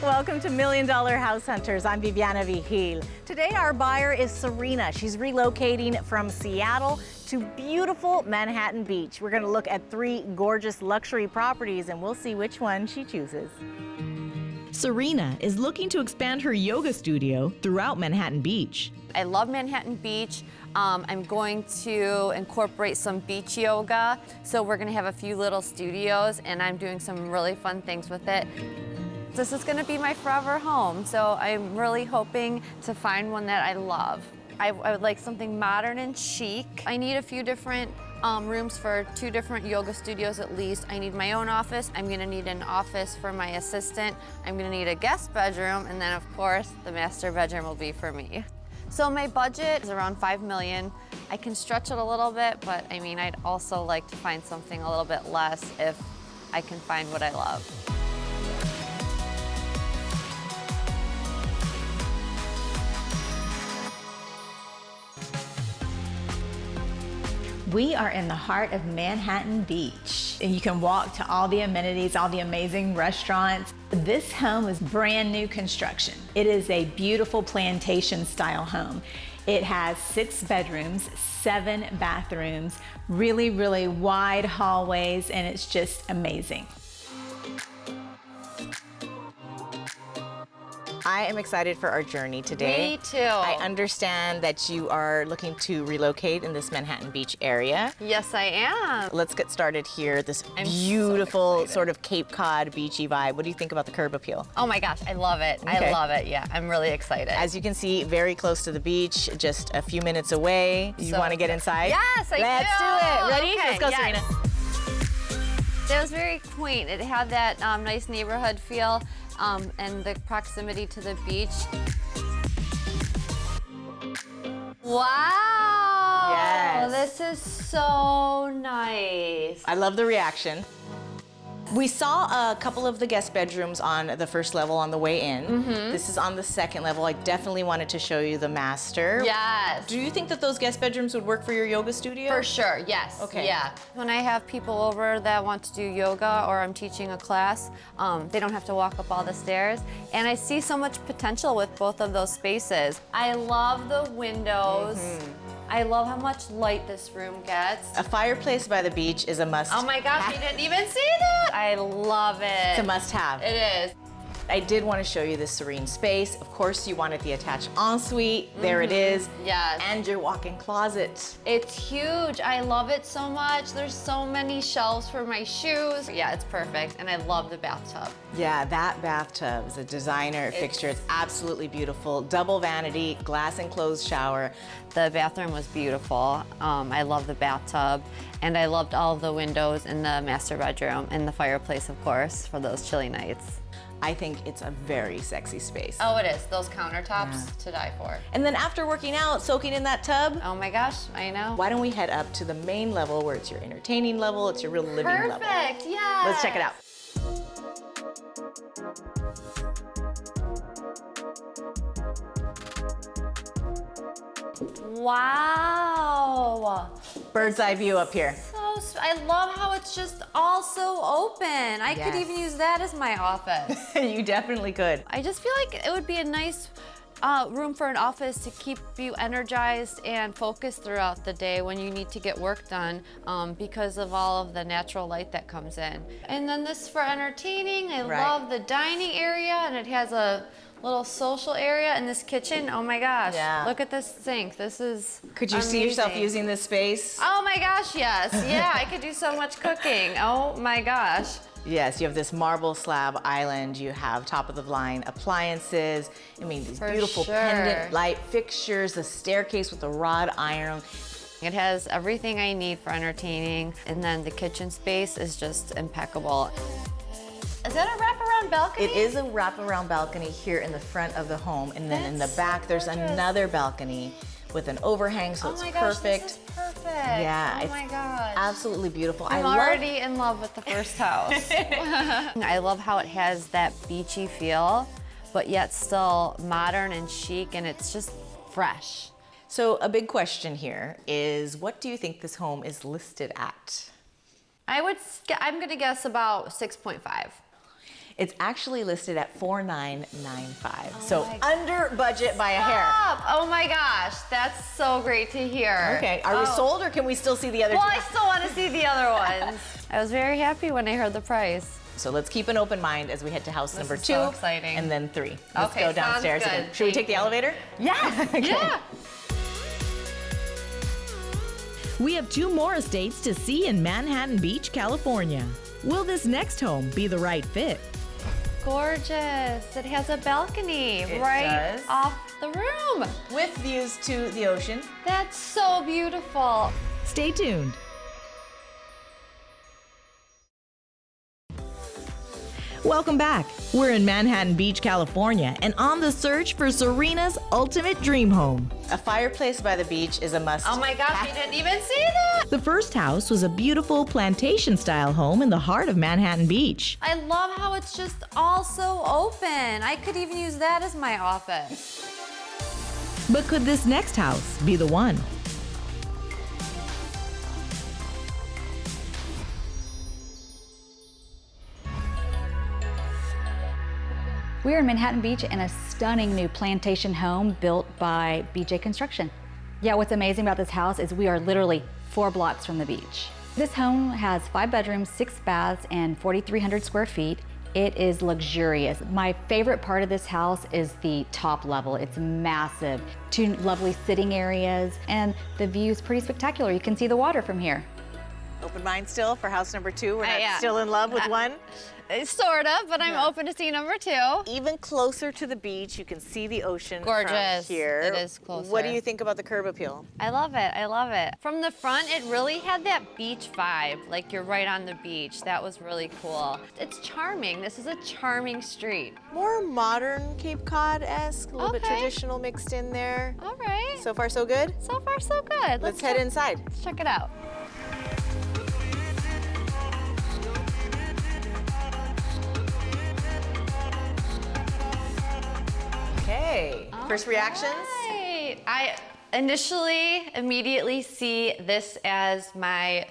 Welcome to $1 Million House Hunters. I'm Viviana Vigil. Today our buyer is Serena. She's relocating from Seattle to beautiful Manhattan Beach. We're going to look at 3 gorgeous luxury properties and we'll see which one she chooses. Serena is looking to expand her yoga studio throughout Manhattan Beach. I love Manhattan Beach. I'm going to incorporate some beach yoga. So we're gonna have a few little studios and I'm doing some really fun things with it. This is gonna be my forever home. So I'm really hoping to find one that I love. I would like something modern and chic. I need a few different rooms for 2 different yoga studios at least. I need my own office. I'm gonna need an office for my assistant. I'm gonna need a guest bedroom, and then of course, the master bedroom will be for me. So my budget is around $5 million. I can stretch it a little bit, but I mean, I'd also like to find something a little bit less if I can find what I love. We are in the heart of Manhattan Beach, and you can walk to all the amenities, all the amazing restaurants. This home is brand new construction. It is a beautiful plantation style home. It has 6 bedrooms, 7 bathrooms, really, really wide hallways, and it's just amazing. I am excited for our journey today. Me too. I understand that you are looking to relocate in this Manhattan Beach area. Yes, I am. Let's get started here. This beautiful sort of Cape Cod beachy vibe. What do you think about the curb appeal? Oh my gosh, I love it. Okay. I love it. Yeah, I'm really excited. As you can see, very close to the beach, just a few minutes away. You want to get inside? Yes, I do. Let's do it. Ready? Okay, Let's go, yes. Serena. It was very quaint. It had that nice neighborhood feel and the proximity to the beach. Wow! Yes. This is so nice. I love the reaction. We saw a couple of the guest bedrooms on the first level on the way in. This is on the second level. I definitely wanted to show you the master. Yes. Do you think that those guest bedrooms would work for your yoga studio? For sure, yes. Okay. Yeah. When I have people over that want to do yoga or I'm teaching a class, they don't have to walk up all the stairs. And I see so much potential with both of those spaces. I love the windows. I love how much light this room gets. A fireplace by the beach is a must. Oh my gosh, you didn't even see that? I love it. It's a must-have. It is. I did want to show you this serene space. Of course, you wanted the attached ensuite. There it is. Yes. And your walk-in closet. It's huge. I love it so much. There's so many shelves for my shoes. Yeah, it's perfect. And I love the bathtub. Yeah, that bathtub is a designer fixture. It's absolutely beautiful. Double vanity, glass enclosed shower. The bathroom was beautiful. I love the bathtub. And I loved all the windows in the master bedroom and the fireplace, of course, for those chilly nights. I think it's a very sexy space. Oh, it is. Those countertops to die for. And then after working out, soaking in that tub. Oh my gosh, I know. Why don't we head up to the main level where it's your entertaining level, it's your real living level. Perfect, yeah. Let's check it out. Wow. Bird's eye view up here. I love how it's just all so open. I could even use that as my office. You definitely could. I just feel like it would be a nice room for an office to keep you energized and focused throughout the day when you need to get work done because of all of the natural light that comes in. And then this for entertaining. I love the dining area, and it has a little social area in this kitchen. Oh my gosh. Yeah. Look at this sink. This is Could you see yourself using this space? Oh my gosh, yes. Yeah, I could do so much cooking. Oh my gosh. Yes, you have this marble slab island. You have top of the line appliances. I mean, these beautiful pendant light fixtures, the staircase with the wrought iron. It has everything I need for entertaining. And then the kitchen space is just impeccable. Is that a wraparound balcony? It is a wraparound balcony here in the front of the home. And then in the back, there's another balcony with an overhang, so it's perfect. This is perfect. Yeah, oh my gosh. Absolutely beautiful. I'm already in love with the first house. I love how it has that beachy feel, but yet still modern and chic, and it's just fresh. So a big question here is, what do you think this home is listed at? I'm gonna guess about 6.5. It's actually listed at $4,995. So under budget by a hair. Oh my gosh, that's so great to hear. Okay, are we sold, or can we still see the other two? Well, I still want to see the other ones. I was very happy when I heard the price. So let's keep an open mind as we head to house number 2. So exciting. And then 3. Let's Okay, go downstairs sounds again. good. Should we take the elevator? Yes, yeah. We have 2 more estates to see in Manhattan Beach, California. Will this next home be the right fit? Gorgeous. It has a balcony It right does. off the room. With views to the ocean. That's so beautiful. Stay tuned. Welcome back. We're in Manhattan Beach, California, and on the search for Serena's ultimate dream home. A fireplace by the beach is a must. Oh my gosh, you didn't even see that. The first house was a beautiful plantation-style home in the heart of Manhattan Beach. I love how it's just all so open. I could even use that as my office. But could this next house be the one? We're in Manhattan Beach in a stunning new plantation home built by BJ Construction. Yeah, what's amazing about this house is we are literally 4 blocks from the beach. This home has 5 bedrooms, 6 baths, and 4,300 square feet. It is luxurious. My favorite part of this house is the top level. It's massive. 2 lovely sitting areas, and the view is pretty spectacular. You can see the water from here. Open mind still for house number 2? We're not still in love with one? Sort of, but I'm open to see number 2. Even closer to the beach, you can see the ocean Gorgeous. from here. It is closer. What do you think about the curb appeal? I love it, I love it. From the front, it really had that beach vibe, like you're right on the beach. That was really cool. It's charming. This is a charming street. More modern Cape Cod-esque, a little bit traditional mixed in there. All right. So far, so good? So far, so good. Let's head inside. Let's check it out. Okay, first reactions? Right. I initially immediately see this as my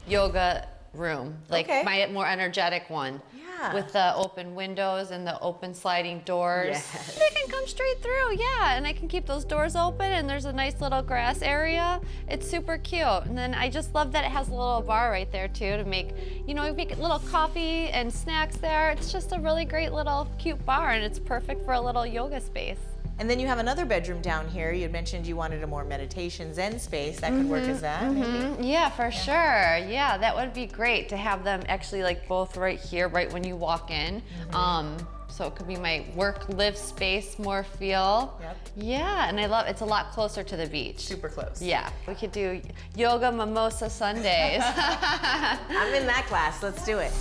yoga room, like my more energetic one. Yeah. With the open windows and the open sliding doors. Yes. They can come straight through, yeah. And I can keep those doors open and there's a nice little grass area. It's super cute. And then I just love that it has a little bar right there too to make, you know, make a little coffee and snacks there. It's just a really great little cute bar and it's perfect for a little yoga space. And then you have another bedroom down here. You had mentioned you wanted a more meditation zen space. That could work as that, maybe? Yeah, for sure. Yeah, that would be great to have them actually like both right here, right when you walk in. So it could be my work-live space, more feel. Yep. Yeah, and I love it's a lot closer to the beach. Super close. Yeah, we could do yoga mimosa Sundays. I'm in that class. Let's do it.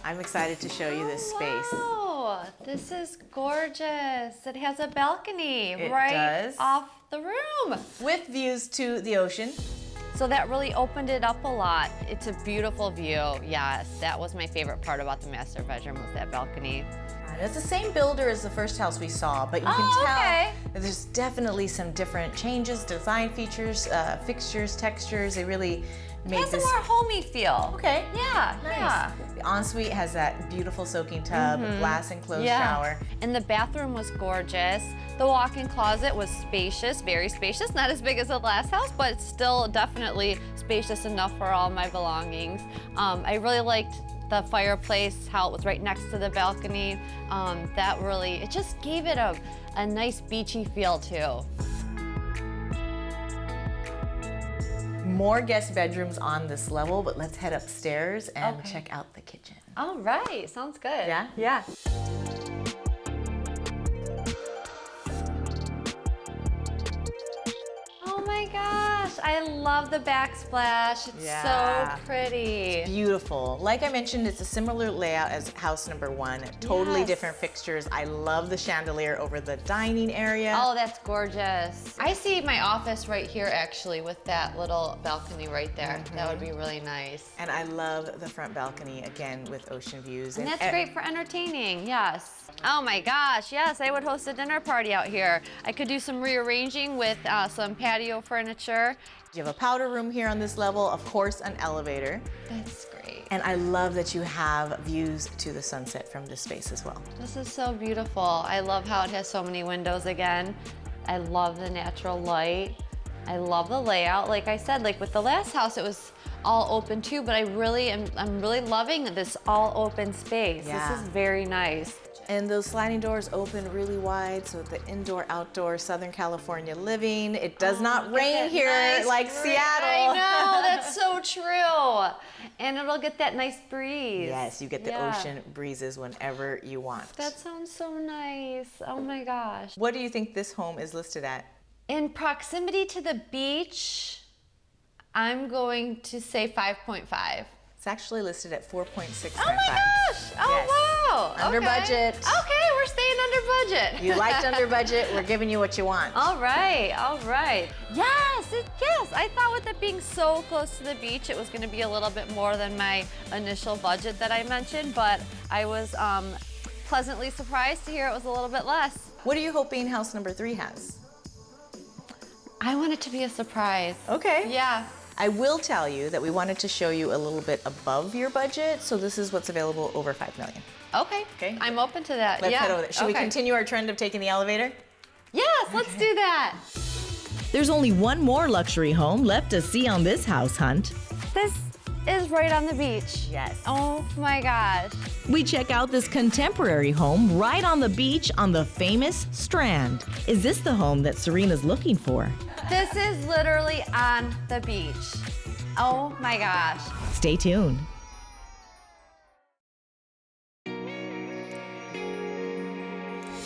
I'm excited to show you this space. Wow, this is gorgeous. It has a balcony It right does. off the room. With views to the ocean. So that really opened it up a lot. It's a beautiful view, yes. That was my favorite part about the master bedroom was that balcony. It's the same builder as the first house we saw, but you can tell that there's definitely some different changes, design features, fixtures, textures. They really made It has this a more homey feel. Okay. Yeah, Nice. yeah. The ensuite has that beautiful soaking tub, glass enclosed shower. And the bathroom was gorgeous. The walk-in closet was spacious, very spacious. Not as big as the last house, but it's still definitely spacious enough for all my belongings. I really liked the fireplace, how it was right next to the balcony. That really, it just gave it a nice beachy feel too. More guest bedrooms on this level, but let's head upstairs and check out the kitchen. All right, sounds good. Yeah? Yeah. Oh my gosh, I love the backsplash. It's so pretty. It's beautiful. Like I mentioned, it's a similar layout as house number 1. Totally different fixtures. I love the chandelier over the dining area. Oh, that's gorgeous. I see my office right here actually with that little balcony right there. That would be really nice. And I love the front balcony, again, with ocean views. And that's great for entertaining, yes. Oh my gosh, yes, I would host a dinner party out here. I could do some rearranging with some patio furniture. You have a powder room here on this level, of course, an elevator. That's great. And I love that you have views to the sunset from this space as well. This is so beautiful. I love how it has so many windows again. I love the natural light. I love the layout. Like I said, like with the last house, it was all open too, but I'm really loving this all open space. Yeah. This is very nice. And those sliding doors open really wide, so the indoor-outdoor Southern California living. It does not rain here like Seattle. I know, that's so true. And it'll get that nice breeze. Yes, you get the ocean breezes whenever you want. That sounds so nice. Oh my gosh. What do you think this home is listed at? In proximity to the beach, I'm going to say 5.5. It's actually listed at 4.695. Oh my gosh! Oh wow! Under budget. Okay, we're staying under budget. You liked under budget, we're giving you what you want. All right, all right. Yes, yes. I thought with it being so close to the beach, it was going to be a little bit more than my initial budget that I mentioned, but I was pleasantly surprised to hear it was a little bit less. What are you hoping house number 3 has? I want it to be a surprise. Okay. Yeah. I will tell you that we wanted to show you a little bit above your budget, so this is what's available over $5 million. Okay, I'm open to that. Let's head over there. Should we continue our trend of taking the elevator? Yes, let's do that. There's only one more luxury home left to see on this house hunt. This is right on the beach. Yes. Oh my gosh. We check out this contemporary home right on the beach on the famous Strand. Is this the home that Serena's looking for? This is literally on the beach. Oh my gosh. Stay tuned.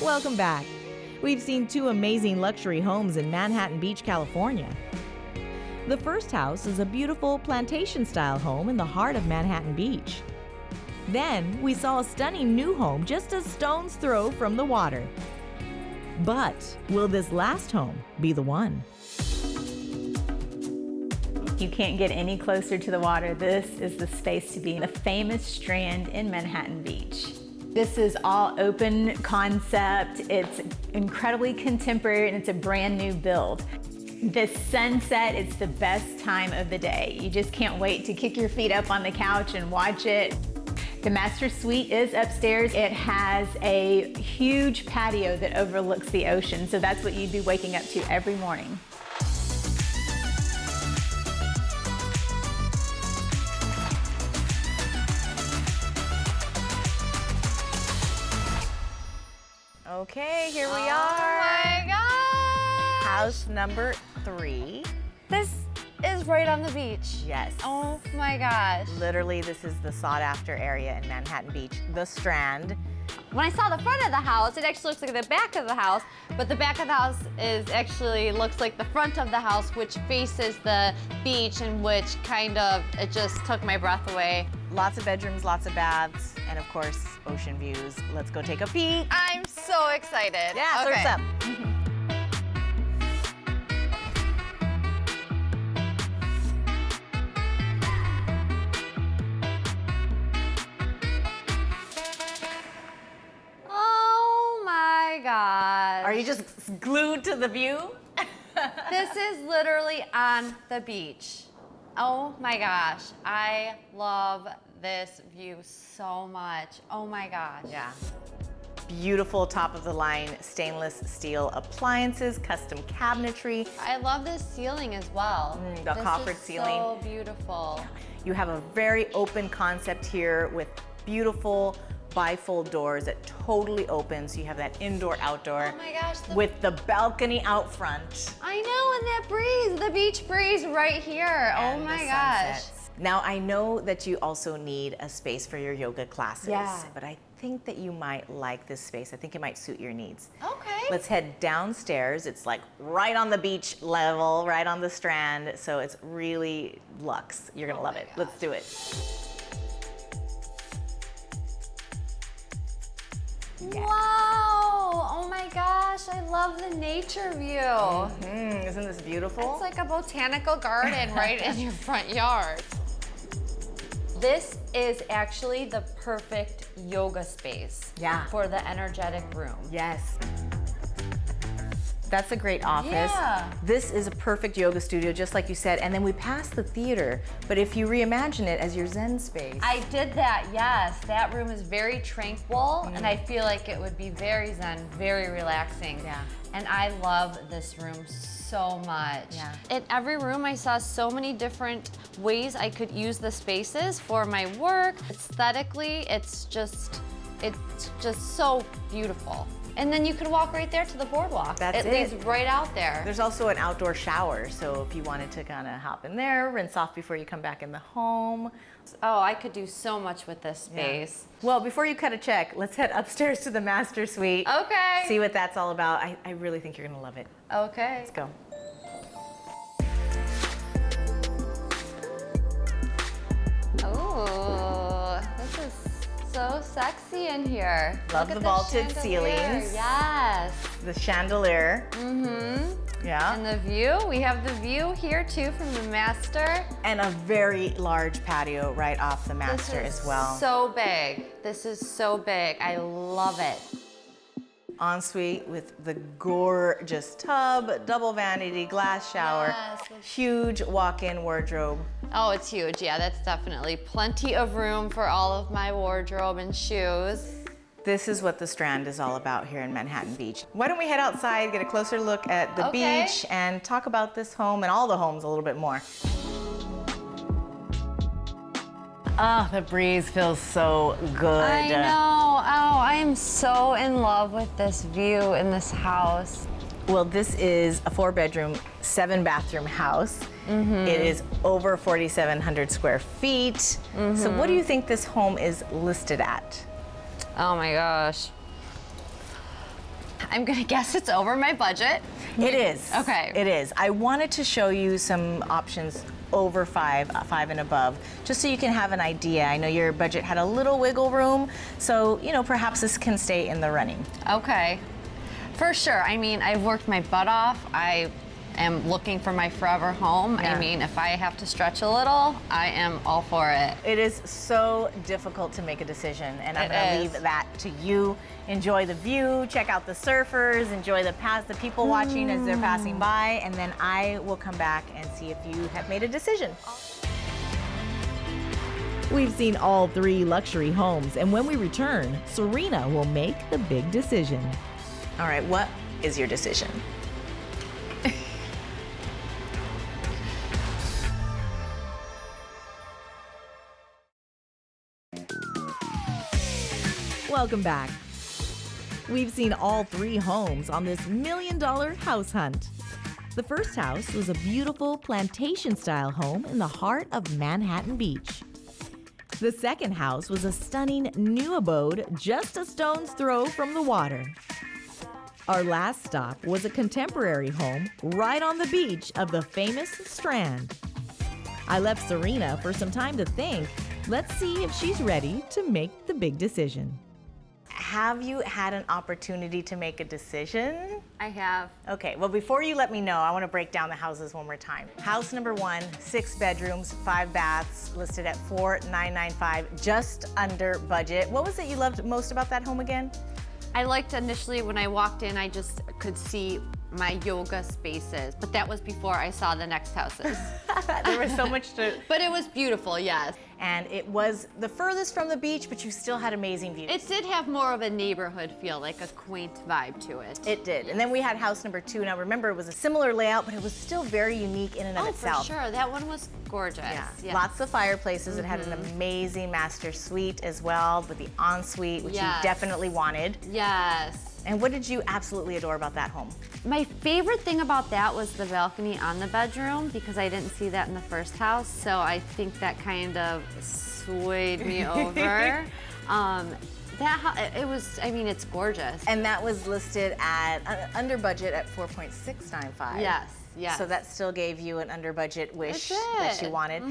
Welcome back. We've seen two amazing luxury homes in Manhattan Beach, California. The first house is a beautiful plantation-style home in the heart of Manhattan Beach. Then we saw a stunning new home just a stone's throw from the water. But will this last home be the one? You can't get any closer to the water. This is the space to be. The famous Strand in Manhattan Beach. This is all open concept. It's incredibly contemporary and it's a brand new build. The sunset, it's the best time of the day. You just can't wait to kick your feet up on the couch and watch it. The master suite is upstairs. It has a huge patio that overlooks the ocean, so that's what you'd be waking up to every morning. Okay, here we are. Oh my god. House number 3. This is right on the beach. Yes. Oh my gosh. Literally, this is the sought-after area in Manhattan Beach, the Strand. When I saw the front of the house, it actually looks like the back of the house, but the back of the house looks like the front of the house, which faces the beach, and which it just took my breath away. Lots of bedrooms, lots of baths, and of course, ocean views. Let's go take a peek. I'm so excited. Yeah, okay. surf's up. Oh my god. Are you just glued to the view? This is literally on the beach. Oh my gosh, I love this view so much. Oh my gosh. Yeah. Beautiful top-of-the-line stainless steel appliances, custom cabinetry. I love this ceiling as well. The coffered ceiling. So beautiful. You have a very open concept here with beautiful bifold doors that totally open, so you have that indoor-outdoor. Oh my gosh. With the balcony out front. I know, and that breeze, the beach breeze right here. And oh my the gosh. sunsets. Now, I know that you also need a space for your yoga classes, but I think that you might like this space. I think it might suit your needs. Okay. Let's head downstairs. It's like right on the beach level, right on the Strand, so it's really luxe. You're gonna love it. Let's do it. Wow! Oh my gosh, I love the nature view. Isn't this beautiful? It's like a botanical garden right in your front yard. This is actually the perfect yoga space for the energetic room. Yes. That's a great office. Yeah. This is a perfect yoga studio, just like you said, and then we passed the theater, but if you reimagine it as your Zen space. I did that, yes. That room is very tranquil, and I feel like it would be very Zen, very relaxing. Yeah. And I love this room so much. Yeah. In every room, I saw so many different ways I could use the spaces for my work. Aesthetically, it's just so beautiful. And then you could walk right there to the boardwalk. That's it leads right out there. There's also an outdoor shower, so if you wanted to kind of hop in there, rinse off before you come back in the home. Oh, I could do so much with this space. Yeah. Well, before you cut a check, let's head upstairs to the master suite. Okay. See what that's all about. I really think you're gonna love it. Okay. Let's go. Oh, this is so sexy in here. Love the vaulted ceilings. Yes. The chandelier. Yeah. And the view, we have the view here too from the master. And a very large patio right off the master as well. So big. This is so big. I love it. ensuite with the gorgeous tub, double vanity, glass shower, huge walk-in wardrobe. Oh, it's huge. Yeah, that's definitely plenty of room for all of my wardrobe and shoes. This is what the Strand is all about here in Manhattan Beach. Why don't we head outside, get a closer look at the beach, and talk about this home and all the homes a little bit more. Oh, the breeze feels so good. I know. Oh, I am so in love with this view in this house. Well, this is a 4-bedroom, 7-bathroom house. It is over 4,700 square feet. So what do you think this home is listed at? Oh my gosh. I'm gonna guess it's over my budget. It is. Okay. It is. I wanted to show you some options over 5 and above, just so you can have an idea. I know your budget had a little wiggle room, so, you know, perhaps this can stay in the running. Okay. For sure. I mean, I've worked my butt off. I am looking for my forever home. I mean, if I have to stretch a little, I am all for it. It is so difficult to make a decision, and I'm going to leave that to you. Enjoy the view, check out the surfers, enjoy the people watching as they're passing by, and then I will come back and see if you have made a decision. We've seen all 3 luxury homes, and when we return, Serena will make the big decision. All right, what is your decision? Welcome back. We've seen all 3 homes on this $1 million house hunt. The first house was a beautiful plantation-style home in the heart of Manhattan Beach. The second house was a stunning new abode just a stone's throw from the water. Our last stop was a contemporary home right on the beach of the famous Strand. I left Serena for some time to think. Let's see if she's ready to make the big decision. Have you had an opportunity to make a decision? I have. Okay, well, before you let me know, I want to break down the houses one more time. House number 1, 6 bedrooms, 5 baths, listed at $4,995, just under budget. What was it you loved most about that home again? I liked initially when I walked in, I just could see my yoga spaces, but that was before I saw the next houses. There was so much to... But it was beautiful, yes. And it was the furthest from the beach, but you still had amazing views. It did have more of a neighborhood feel, like a quaint vibe to it. It did. And then we had house number 2. Now remember, it was a similar layout, but it was still very unique in and of itself. Oh, for sure. That one was gorgeous. Yeah. Yes. Lots of fireplaces. It had an amazing master suite as well, with the ensuite, which you definitely wanted. Yes. And what did you absolutely adore about that home? My favorite thing about that was the balcony on the bedroom, because I didn't see that in the first house, so I think that kind of swayed me over. It was, I mean, it's gorgeous. And that was listed at under budget at $4,695. Yes. Yes. So that still gave you an under budget wish that you wanted.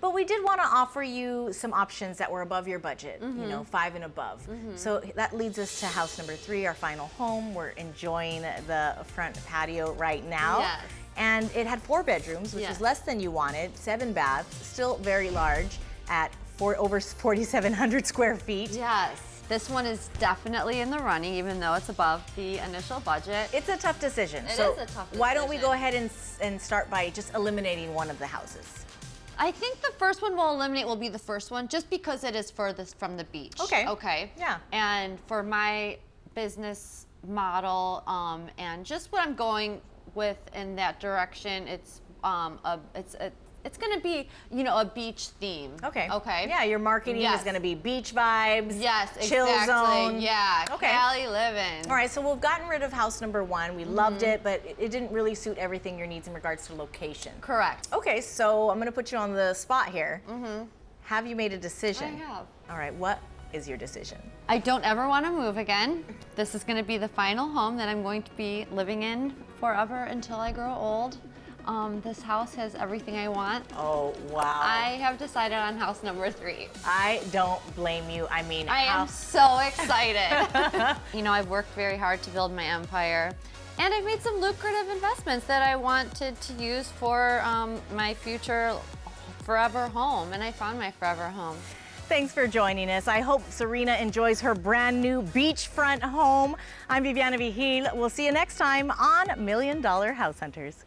But we did want to offer you some options that were above your budget, you know, 5 and above. So that leads us to house number 3, our final home. We're enjoying the front patio right now. Yes. And it had 4 bedrooms, which is less than you wanted, 7 baths, still very large at over 4,700 square feet. Yes. This one is definitely in the running, even though it's above the initial budget. It's a tough decision. It is a tough decision. Why don't we go ahead and start by just eliminating one of the houses? I think the first one we'll eliminate will be the first one, just because it is furthest from the beach. Okay. Okay. Yeah. And for my business model and just what I'm going with in that direction, it's going to be, you know, a beach theme. Okay. Okay. Yeah, your marketing is going to be beach vibes. Yes, chill exactly. zone. Yeah. Okay. Cali living. All right, so we've gotten rid of house number 1. We loved it, but it didn't really suit everything your needs in regards to location. Correct. Okay, so I'm going to put you on the spot here. Have you made a decision? I have. All right, what is your decision? I don't ever want to move again. This is going to be the final home that I'm going to be living in forever until I grow old. This house has everything I want. Oh, wow. I have decided on house number 3. I don't blame you. I mean, I am so excited. You know, I've worked very hard to build my empire, and I've made some lucrative investments that I wanted to use for my future forever home, and I found my forever home. Thanks for joining us. I hope Serena enjoys her brand new beachfront home. I'm Viviana Vigil. We'll see you next time on $1 Million House Hunters.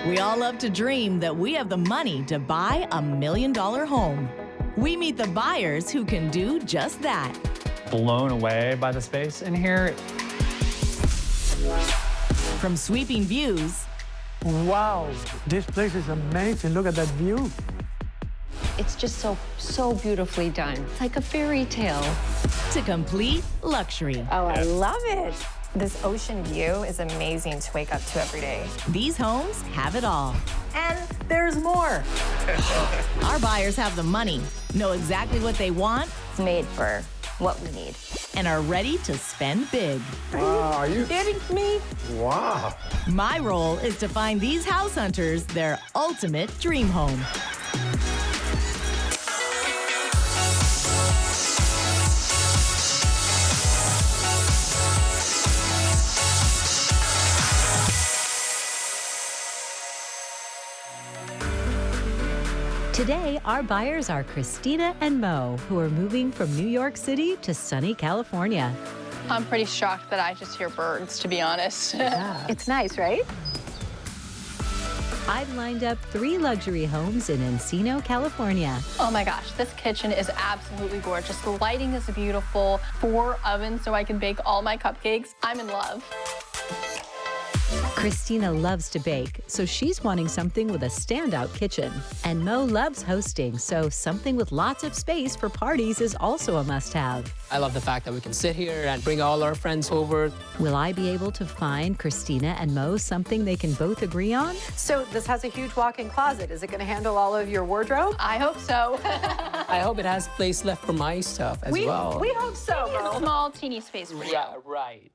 We all love to dream that we have the money to buy $1 million home. We meet the buyers who can do just that. Blown away by the space in here. From sweeping views. Wow, this place is amazing. Look at that view. It's just so beautifully done. It's like a fairy tale. To complete luxury. Oh, I love it. This ocean view is amazing to wake up to every day. These homes have it all. And there's more. Our buyers have the money, know exactly what they want. It's made for what we need. And are ready to spend big. Wow, are you kidding me? Wow. My role is to find these house hunters their ultimate dream home. Today, our buyers are Christina and Mo, who are moving from New York City to sunny California. I'm pretty shocked that I just hear birds, to be honest. It's nice, right? I've lined up 3 luxury homes in Encino, California. Oh my gosh, this kitchen is absolutely gorgeous. The lighting is beautiful. 4 ovens so I can bake all my cupcakes. I'm in love. Christina loves to bake, so she's wanting something with a standout kitchen. And Mo loves hosting, so something with lots of space for parties is also a must-have. I love the fact that we can sit here and bring all our friends over. Will I be able to find Christina and Mo something they can both agree on? So this has a huge walk-in closet. Is it going to handle all of your wardrobe? I hope so. I hope it has place left for my stuff as well. We hope so, Mo. Small, teeny space for you. Yeah, right.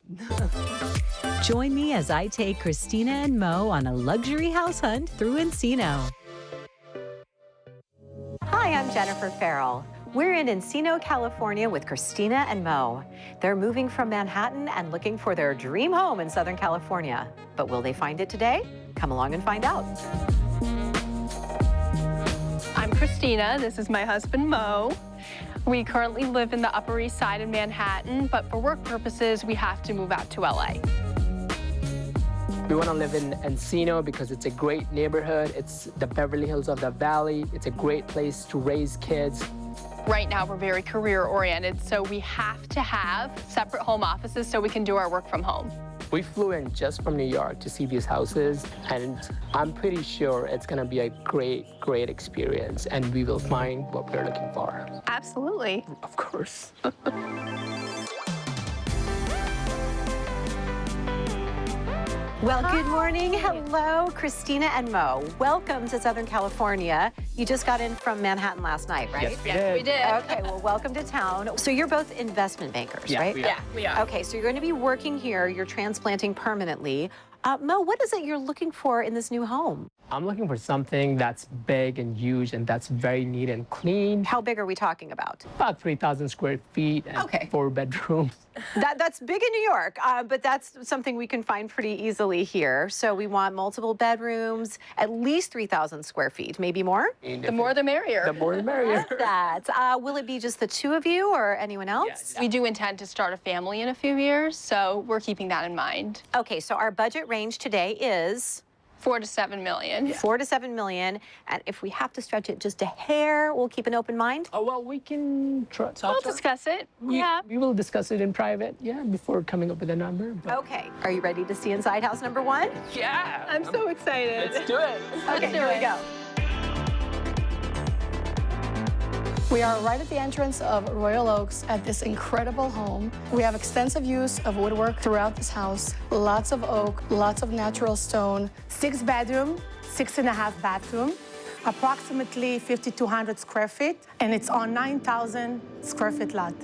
Join me as I take Christina and Mo on a luxury house hunt through Encino. Hi, I'm Jennifer Farrell. We're in Encino, California with Christina and Mo. They're moving from Manhattan and looking for their dream home in Southern California. But will they find it today? Come along and find out. I'm Christina. This is my husband, Mo. We currently live in the Upper East Side of Manhattan, but for work purposes, we have to move out to LA. We want to live in Encino because it's a great neighborhood. It's the Beverly Hills of the Valley. It's a great place to raise kids. Right now, we're very career-oriented, so we have to have separate home offices so we can do our work from home. We flew in just from New York to see these houses, and I'm pretty sure it's going to be a great, great experience, and we will find what we're looking for. Absolutely. Of course. Well, good morning. Hello, Christina and Mo. Welcome to Southern California. You just got in from Manhattan last night, right? Yes, we did. Okay, well, welcome to town. So you're both investment bankers, Yeah, right? we are. Yeah, we are. Okay, so you're going to be working here. You're transplanting permanently. Mo, what is it you're looking for in this new home? I'm looking for something that's big and huge and that's very neat and clean. How big are we talking about? About 3,000 square feet and 4 bedrooms. That's big in New York, but that's something we can find pretty easily here. So we want multiple bedrooms, at least 3,000 square feet, maybe more? The more the merrier. The more the merrier. That. Will it be just the 2 of you or anyone else? Yes. We do intend to start a family in a few years, so we're keeping that in mind. Okay, so our budget range today is? 4 to 7 million. 4 to 7 million. And if we have to stretch it just a hair, we'll keep an open mind? Oh, well, we can try. We'll discuss it. Yeah. We will discuss it in private, before coming up with a number. But... Okay. Are you ready to see inside house number 1? Yeah. I'm so excited. Let's do it. Okay, here we go. We are right at the entrance of Royal Oaks at this incredible home. We have extensive use of woodwork throughout this house. Lots of oak, lots of natural stone. 6-bedroom, 6.5 bathroom, approximately 5,200 square feet, and it's on 9,000 square feet lot.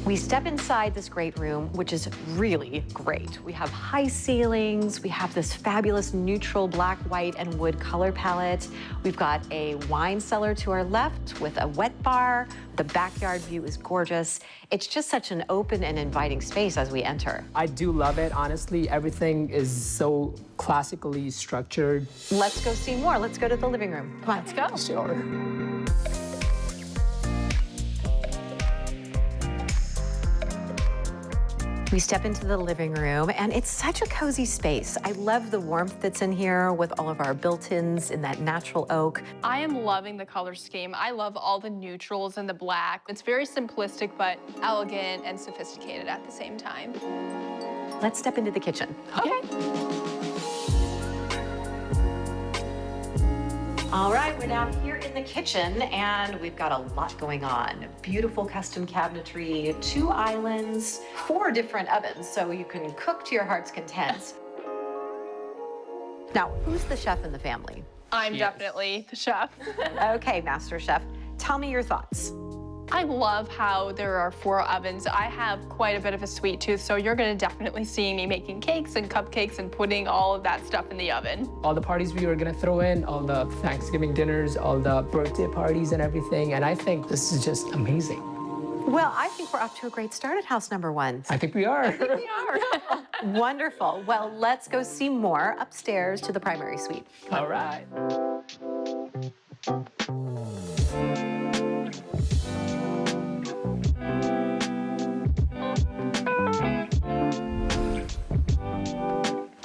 We step inside this great room, which is really great. We have high ceilings, we have this fabulous neutral black, white, and wood color palette. We've got a wine cellar to our left with a wet bar. The backyard view is gorgeous. It's just such an open and inviting space as we enter. I do love it, honestly. Everything is so classically structured. Let's go see more. Let's go to the living room. Come on. Let's go. Sure. We step into the living room, and it's such a cozy space. I love the warmth that's in here with all of our built-ins in that natural oak. I am loving the color scheme. I love all the neutrals and the black. It's very simplistic, but elegant and sophisticated at the same time. Let's step into the kitchen. Okay. All right, we're now here in the kitchen, and we've got a lot going on. Beautiful custom cabinetry, 2 islands, 4 different ovens, so you can cook to your heart's content. Now, who's the chef in the family? I'm definitely the chef. Okay, Master Chef, tell me your thoughts. I love how there are 4 ovens. I have quite a bit of a sweet tooth, so you're gonna definitely see me making cakes and cupcakes and putting all of that stuff in the oven. All the parties we were gonna throw in, all the Thanksgiving dinners, all the birthday parties and everything, and I think this is just amazing. Well, I think we're off to a great start at house number 1. I think we are. I think we are. Wonderful. Well, let's go see more upstairs to the primary suite. All right.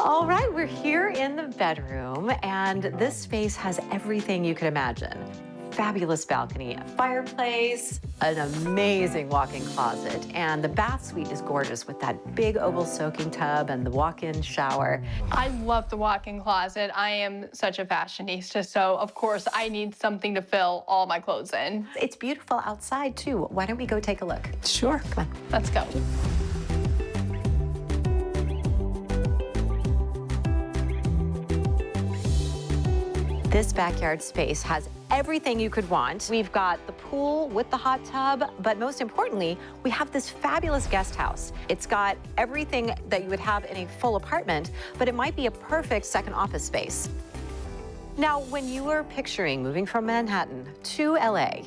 All right, we're here in the bedroom, and this space has everything you could imagine. Fabulous balcony, a fireplace, an amazing walk-in closet, and the bath suite is gorgeous with that big oval soaking tub and the walk-in shower. I love the walk-in closet. I am such a fashionista, so of course I need something to fill all my clothes in. It's beautiful outside too. Why don't we go take a look? Sure. Come on. Let's go. This backyard space has everything you could want. We've got the pool with the hot tub, but most importantly, we have this fabulous guest house. It's got everything that you would have in a full apartment, but it might be a perfect second office space. Now, when you were picturing moving from Manhattan to LA,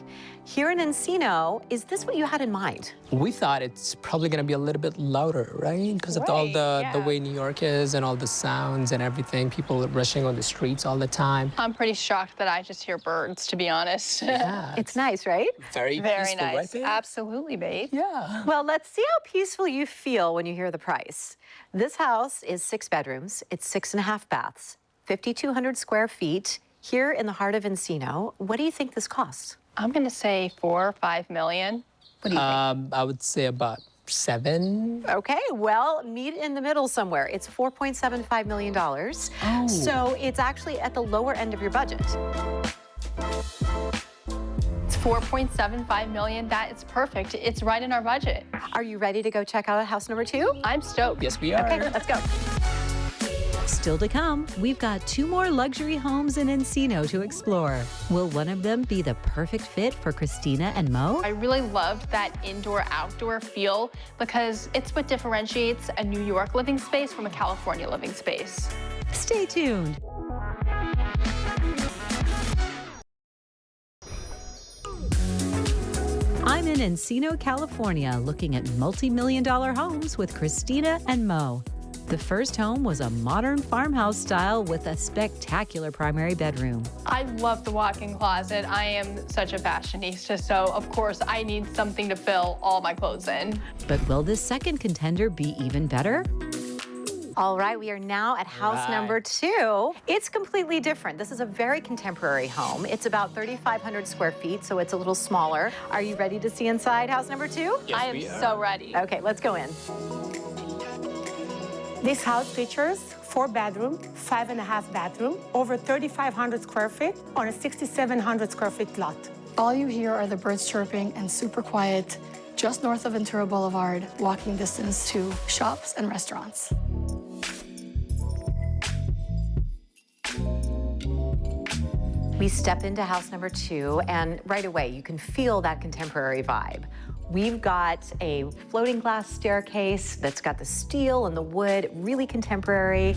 here in Encino, is this what you had in mind? We thought it's probably going to be a little bit louder, right? Because of all the way New York is and all the sounds and everything, people rushing on the streets all the time. I'm pretty shocked that I just hear birds, to be honest. Yeah, it's nice, right? Very peaceful, nice. right, babe? Absolutely, babe. Yeah. Well, let's see how peaceful you feel when you hear the price. This house is 6 bedrooms. It's 6.5 baths, 5,200 square feet here in the heart of Encino. What do you think this costs? I'm going to say 4 or 5 million. What do you think? I would say about 7. Okay, well, meet in the middle somewhere. It's $4.75 million. Oh. So it's actually at the lower end of your budget. It's 4.75 million. That is perfect. It's right in our budget. Are you ready to go check out house number 2? I'm stoked. Yes, we are. Okay, let's go. Still to come, we've got 2 more luxury homes in Encino to explore. Will one of them be the perfect fit for Christina and Mo? I really loved that indoor-outdoor feel because it's what differentiates a New York living space from a California living space. Stay tuned. I'm in Encino, California, looking at multi-million-dollar homes with Christina and Mo. The first home was a modern farmhouse style with a spectacular primary bedroom. I love the walk-in closet. I am such a fashionista, so of course I need something to fill all my clothes in. But will this second contender be even better? All right, we are now at house number 2. It's completely different. This is a very contemporary home. It's about 3,500 square feet, so it's a little smaller. Are you ready to see inside house number 2? Yes, I am so ready. Okay, let's go in. This house features 4-bedroom, 5.5 bathroom, over 3,500 square feet on a 6,700 square feet lot. All you hear are the birds chirping and super quiet, just north of Ventura Boulevard, walking distance to shops and restaurants. We step into house number 2, and right away you can feel that contemporary vibe. We've got a floating glass staircase that's got the steel and the wood, really contemporary.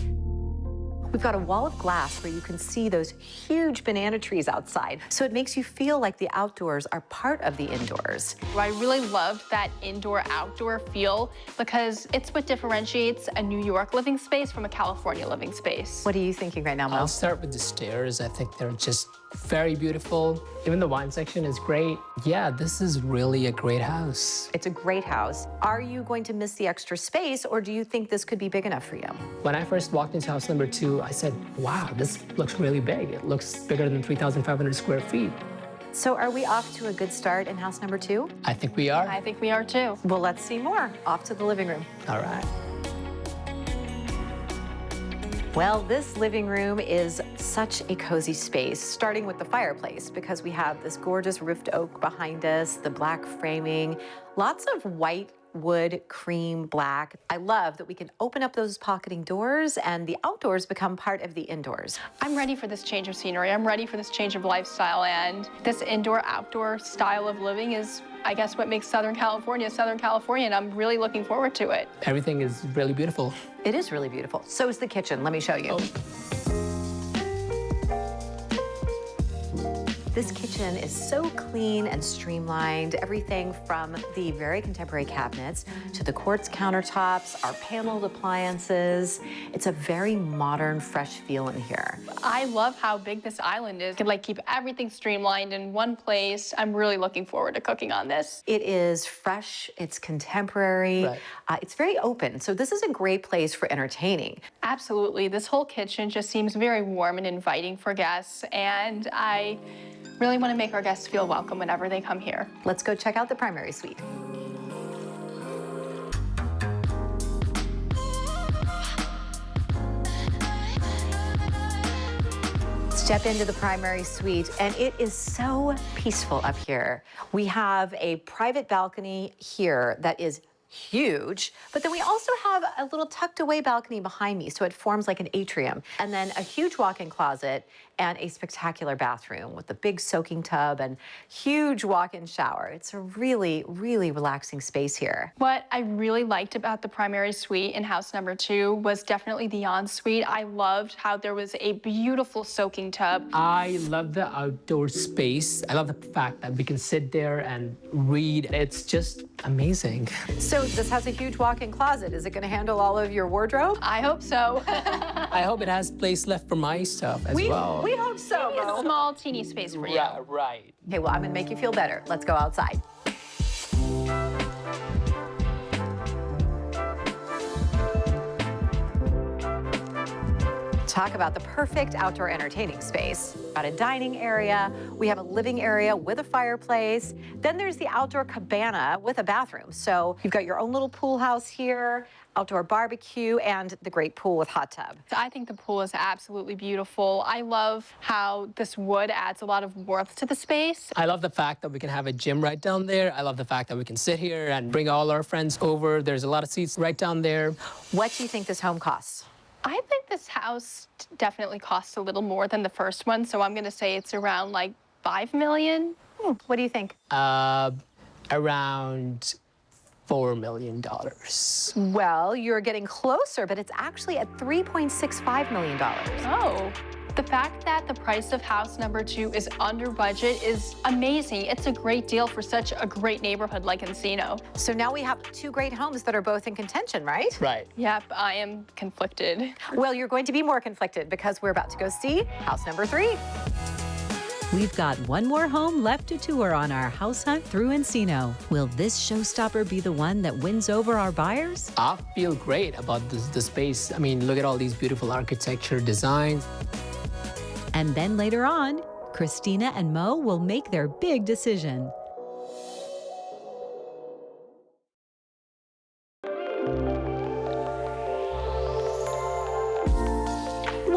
We've got a wall of glass where you can see those huge banana trees outside. So it makes you feel like the outdoors are part of the indoors. I really loved that indoor-outdoor feel because it's what differentiates a New York living space from a California living space. What are you thinking right now, Mo? I'll start with the stairs. I think they're just very beautiful. Even the wine section is great. Yeah, this is really a great house. It's a great house. Are you going to miss the extra space, or do you think this could be big enough for you? When I first walked into house number 2, I said, wow, this looks really big. It looks bigger than 3,500 square feet. So are we off to a good start in house number 2? I think we are. I think we are too. Well, let's see more. Off to the living room. All right. Well, this living room is such a cozy space, starting with the fireplace, because we have this gorgeous roofed oak behind us, the black framing, lots of white wood, cream, black. I love that we can open up those pocketing doors and the outdoors become part of the indoors. I'm ready for this change of scenery. I'm ready for this change of lifestyle, and this indoor-outdoor style of living is, I guess, what makes Southern California, and I'm really looking forward to it. Everything is really beautiful. It is really beautiful. So is the kitchen. Let me show you. This kitchen is so clean and streamlined. Everything from the very contemporary cabinets to the quartz countertops, our paneled appliances. It's a very modern, fresh feel in here. I love how big this island is. You can keep everything streamlined in one place. I'm really looking forward to cooking on this. It is fresh, it's contemporary, Right. It's very open. So this is a great place for entertaining. Absolutely. This whole kitchen just seems very warm and inviting for guests, and I really want to make our guests feel welcome whenever they come here. Let's go check out the primary suite. Step into the primary suite, and it is so peaceful up here. We have a private balcony here that is huge, but then we also have a little tucked away balcony behind me, so it forms like an atrium. And then a huge walk-in closet and a spectacular bathroom with a big soaking tub and huge walk-in shower. It's a really, really relaxing space here. What I really liked about the primary suite in house number 2 was definitely the ensuite. I loved how there was a beautiful soaking tub. I love the outdoor space. I love the fact that we can sit there and read. It's just amazing. So this has a huge walk-in closet. Is it going to handle all of your wardrobe? I hope so. I hope it has place left for my stuff as well. We hope so. Maybe a small, teeny space for you. Yeah, right. Okay, well, I'm going to make you feel better. Let's go outside. Talk about the perfect outdoor entertaining space. Got a dining area, we have a living area with a fireplace, then there's the outdoor cabana with a bathroom. So you've got your own little pool house here, outdoor barbecue, and the great pool with hot tub. I think the pool is absolutely beautiful. I love how this wood adds a lot of warmth to the space. I love the fact that we can have a gym right down there. I love the fact that we can sit here and bring all our friends over. There's a lot of seats right down there. What do you think this home costs? I think this house definitely costs a little more than the first one, so I'm gonna say it's around like $5 million. What do you think? Around $4 million. Well, you're getting closer, but it's actually at $3.65 million. Oh. The fact that the price of house number 2 is under budget is amazing. It's a great deal for such a great neighborhood like Encino. So now we have 2 great homes that are both in contention, right? Right. Yep, I am conflicted. Well, you're going to be more conflicted because we're about to go see house number 3. We've got one more home left to tour on our house hunt through Encino. Will this showstopper be the one that wins over our buyers? I feel great about the space. I mean, look at all these beautiful architecture designs. And then later on, Christina and Mo will make their big decision.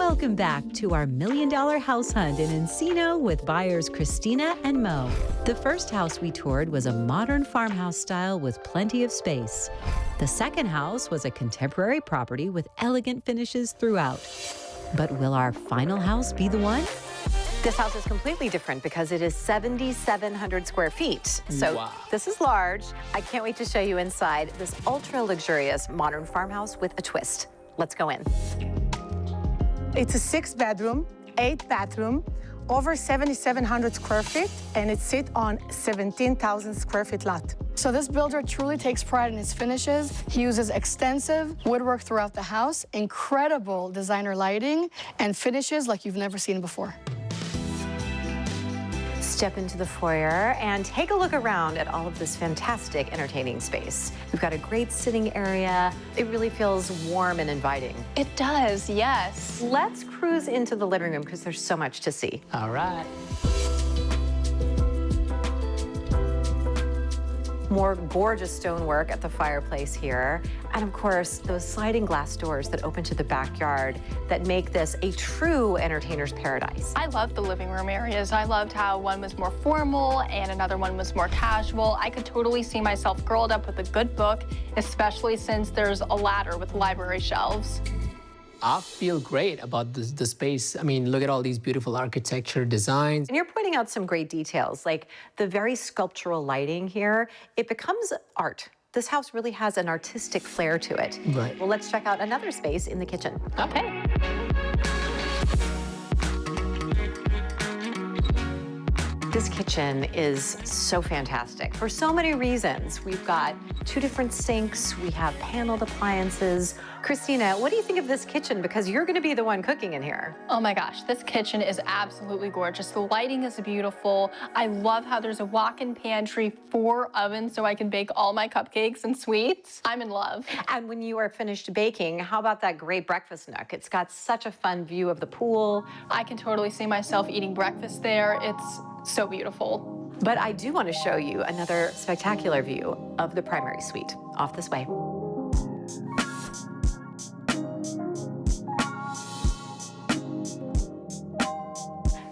Welcome back to our $1 million house hunt in Encino with buyers Christina and Mo. The first house we toured was a modern farmhouse style with plenty of space. The second house was a contemporary property with elegant finishes throughout. But will our final house be the one? This house is completely different because it is 7,700 square feet. So Wow. This is large. I can't wait to show you inside this ultra luxurious modern farmhouse with a twist. Let's go in. It's a 6-bedroom, 8-bathroom, over 7,700 square feet, and it sits on 17,000 square feet lot. So this builder truly takes pride in his finishes. He uses extensive woodwork throughout the house, incredible designer lighting, and finishes like you've never seen before. Step into the foyer and take a look around at all of this fantastic entertaining space. We've got a great sitting area. It really feels warm and inviting. It does, yes. Let's cruise into the living room because there's so much to see. All right. More gorgeous stonework at the fireplace here. And of course, those sliding glass doors that open to the backyard that make this a true entertainer's paradise. I loved the living room areas. I loved how one was more formal and another one was more casual. I could totally see myself curled up with a good book, especially since there's a ladder with library shelves. I feel great about the space. I mean, look at all these beautiful architecture designs. And you're pointing out some great details, like the very sculptural lighting here. It becomes art. This house really has an artistic flair to it. Right. Well, let's check out another space in the kitchen. Okay. This kitchen is so fantastic for so many reasons. We've got 2 different sinks, we have paneled appliances. Christina, what do you think of this kitchen? Because you're gonna be the one cooking in here. Oh my gosh, this kitchen is absolutely gorgeous. The lighting is beautiful. I love how there's a walk-in pantry, 4 ovens so I can bake all my cupcakes and sweets. I'm in love. And when you are finished baking, how about that great breakfast nook? It's got such a fun view of the pool. I can totally see myself eating breakfast there. It's so beautiful. But I do want to show you another spectacular view of the primary suite. Off this way.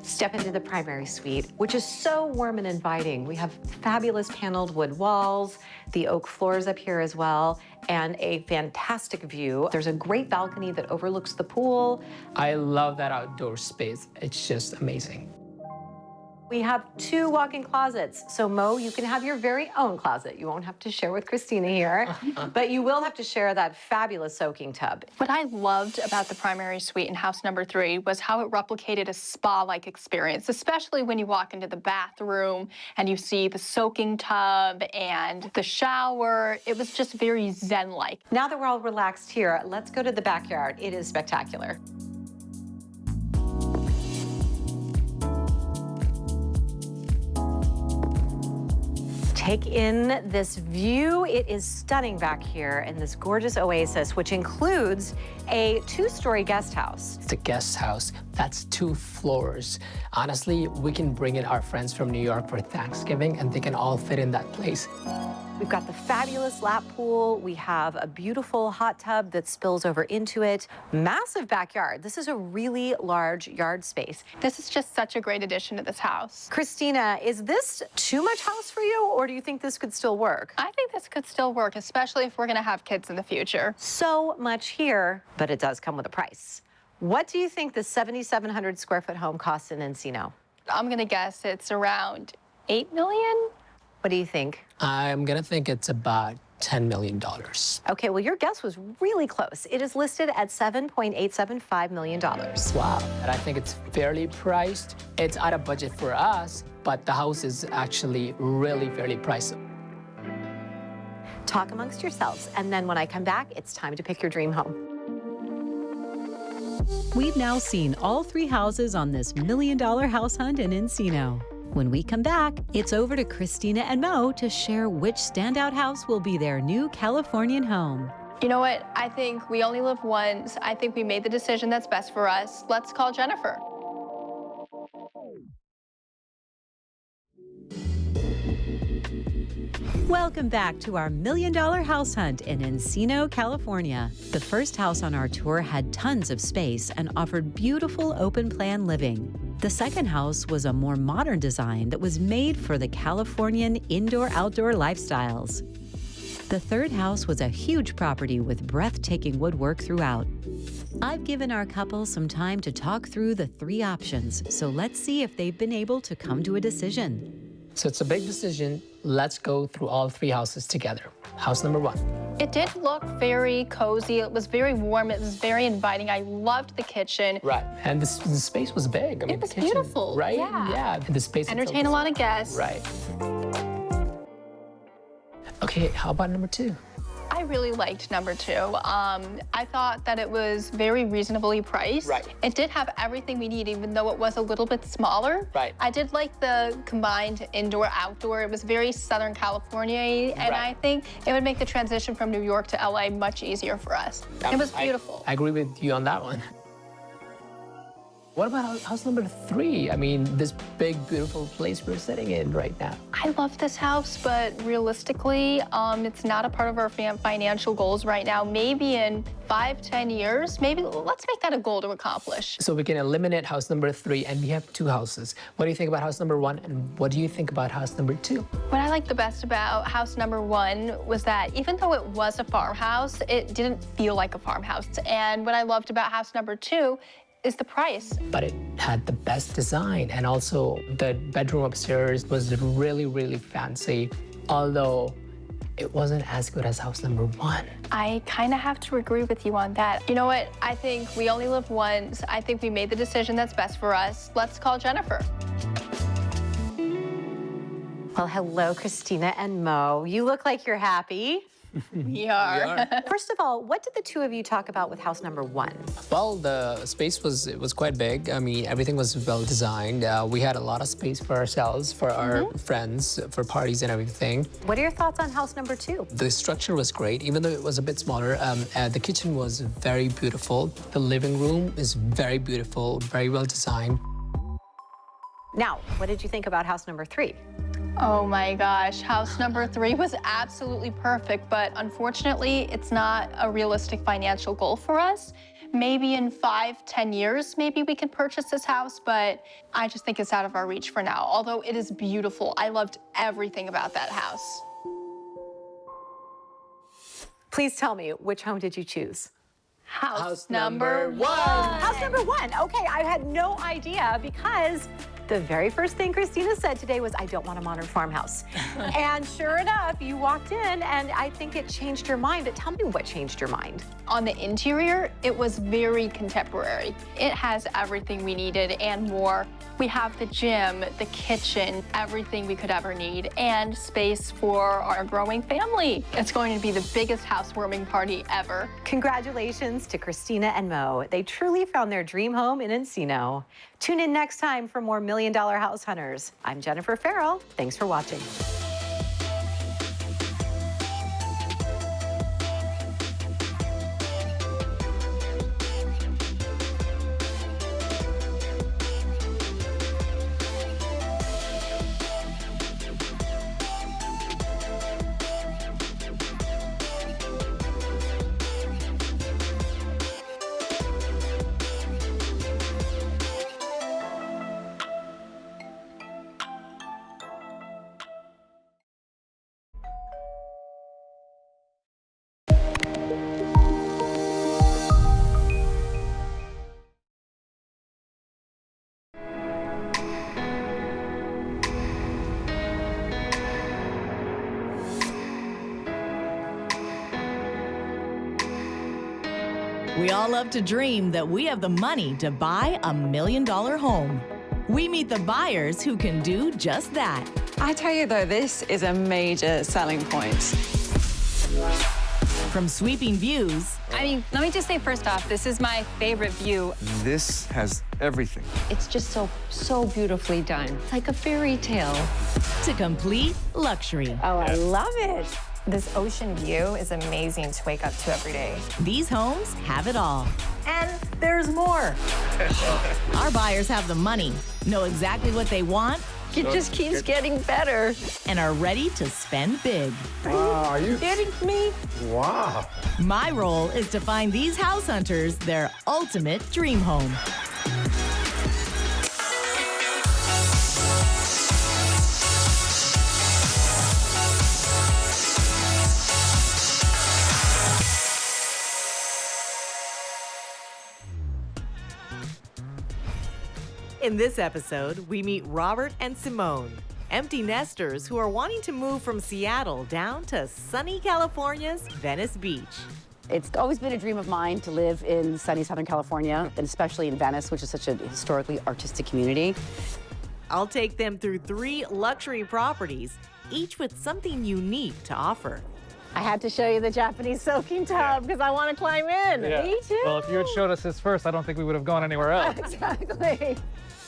Step into the primary suite, which is so warm and inviting. We have fabulous paneled wood walls, the oak floors up here as well, and a fantastic view. There's a great balcony that overlooks the pool. I love that outdoor space. It's just amazing. We have 2 walk-in closets. So Mo, you can have your very own closet. You won't have to share with Christina here, but you will have to share that fabulous soaking tub. What I loved about the primary suite in house number 3 was how it replicated a spa-like experience, especially when you walk into the bathroom and you see the soaking tub and the shower. It was just very zen-like. Now that we're all relaxed here, let's go to the backyard. It is spectacular. Take in this view. It is stunning back here in this gorgeous oasis, which includes a 2-story guest house. It's a guest house. That's 2 floors. Honestly, we can bring in our friends from New York for Thanksgiving, and they can all fit in that place. We've got the fabulous lap pool. We have a beautiful hot tub that spills over into it. Massive backyard. This is a really large yard space. This is just such a great addition to this house. Christina, is this too much house for you, or do you think this could still work? I think this could still work, especially if we're gonna have kids in the future. So much here, but it does come with a price. What do you think the 7,700 square foot home costs in Encino? I'm gonna guess it's around 8 million? What do you think? I'm gonna think it's about $10 million. Okay, well, your guess was really close. It is listed at $7.875 million. Wow, and I think it's fairly priced. It's out of budget for us, but the house is actually really fairly priced. Talk amongst yourselves, and then when I come back, it's time to pick your dream home. We've now seen all 3 houses on this $1 million house hunt in Encino. When we come back, it's over to Christina and Mo to share which standout house will be their new Californian home. You know what? I think we only live once. I think we made the decision that's best for us. Let's call Jennifer. Welcome back to our $1 million house hunt in Encino, California. The first house on our tour had tons of space and offered beautiful open-plan living. The second house was a more modern design that was made for the Californian indoor-outdoor lifestyles. The third house was a huge property with breathtaking woodwork throughout. I've given our couple some time to talk through the 3 options, so let's see if they've been able to come to a decision. So it's a big decision. Let's go through all 3 houses together. House number 1. It did look very cozy. It was very warm. It was very inviting. I loved the kitchen. Right. And the space was big. I mean, It was the kitchen, beautiful. right? Yeah. The space Entertain a lot of guests. Right. Okay, how about number 2? I really liked number 2. I thought that it was very reasonably priced. Right. It did have everything we need, even though it was a little bit smaller. Right. I did like the combined indoor-outdoor. It was very Southern California-y, and I think it would make the transition from New York to LA much easier for us. It was beautiful. I agree with you on that one. What about house number 3? I mean, this big, beautiful place we're sitting in right now. I love this house, but realistically, it's not a part of our financial goals right now. Maybe in 5-10 years, maybe let's make that a goal to accomplish. So we can eliminate house number 3, and we have 2 houses. What do you think about house number 1, and what do you think about house number 2? What I liked the best about house number 1 was that even though it was a farmhouse, it didn't feel like a farmhouse. And what I loved about house number 2 is the price. But it had the best design, and also the bedroom upstairs was really, really fancy, although it wasn't as good as house number 1. I kind of have to agree with you on that. You know what? I think we only live once. I think we made the decision that's best for us. Let's call Jennifer. Well, hello, Christina and Mo. You look like you're happy. We are. First of all, what did the 2 of you talk about with house number 1? Well, the space was quite big. I mean, everything was well designed. We had a lot of space for ourselves, for our friends, for parties and everything. What are your thoughts on house number 2? The structure was great, even though it was a bit smaller. The kitchen was very beautiful. The living room is very beautiful, very well designed. Now, what did you think about house number 3? Oh my gosh, house number 3 was absolutely perfect, but unfortunately, it's not a realistic financial goal for us. Maybe in 5-10 years, maybe we can purchase this house, but I just think it's out of our reach for now, although it is beautiful. I loved everything about that house. Please tell me, which home did you choose? House number 1. House number 1. Okay, I had no idea because the very first thing Christina said today was, I don't want a modern farmhouse. And sure enough, you walked in and I think it changed your mind. But tell me what changed your mind. On the interior, it was very contemporary. It has everything we needed and more. We have the gym, the kitchen, everything we could ever need, and space for our growing family. It's going to be the biggest housewarming party ever. Congratulations to Christina and Mo. They truly found their dream home in Encino. Tune in next time for more $1 Million House Hunters. I'm Jennifer Farrell. Thanks for watching. We all love to dream that we have the money to buy $1 million home. We meet the buyers who can do just that. I tell you though, this is a major selling point. From sweeping views. I mean, let me just say first off, this is my favorite view. This has everything. It's just so beautifully done. It's like a fairy tale. To complete luxury. Oh, I love it. This ocean view is amazing to wake up to every day. These homes have it all. And there's more. Our buyers have the money, know exactly what they want, It just keeps getting better. And are ready to spend big. Wow, are you kidding me? Wow. My role is to find these house hunters their ultimate dream home. In this episode, we meet Robert and Simone, empty nesters who are wanting to move from Seattle down to sunny California's Venice Beach. It's always been a dream of mine to live in sunny Southern California, and especially in Venice, which is such a historically artistic community. I'll take them through 3 luxury properties, each with something unique to offer. I had to show you the Japanese soaking tub because I want to climb in. Yeah. Me too. Well, if you had showed us this first, I don't think we would have gone anywhere else. Exactly.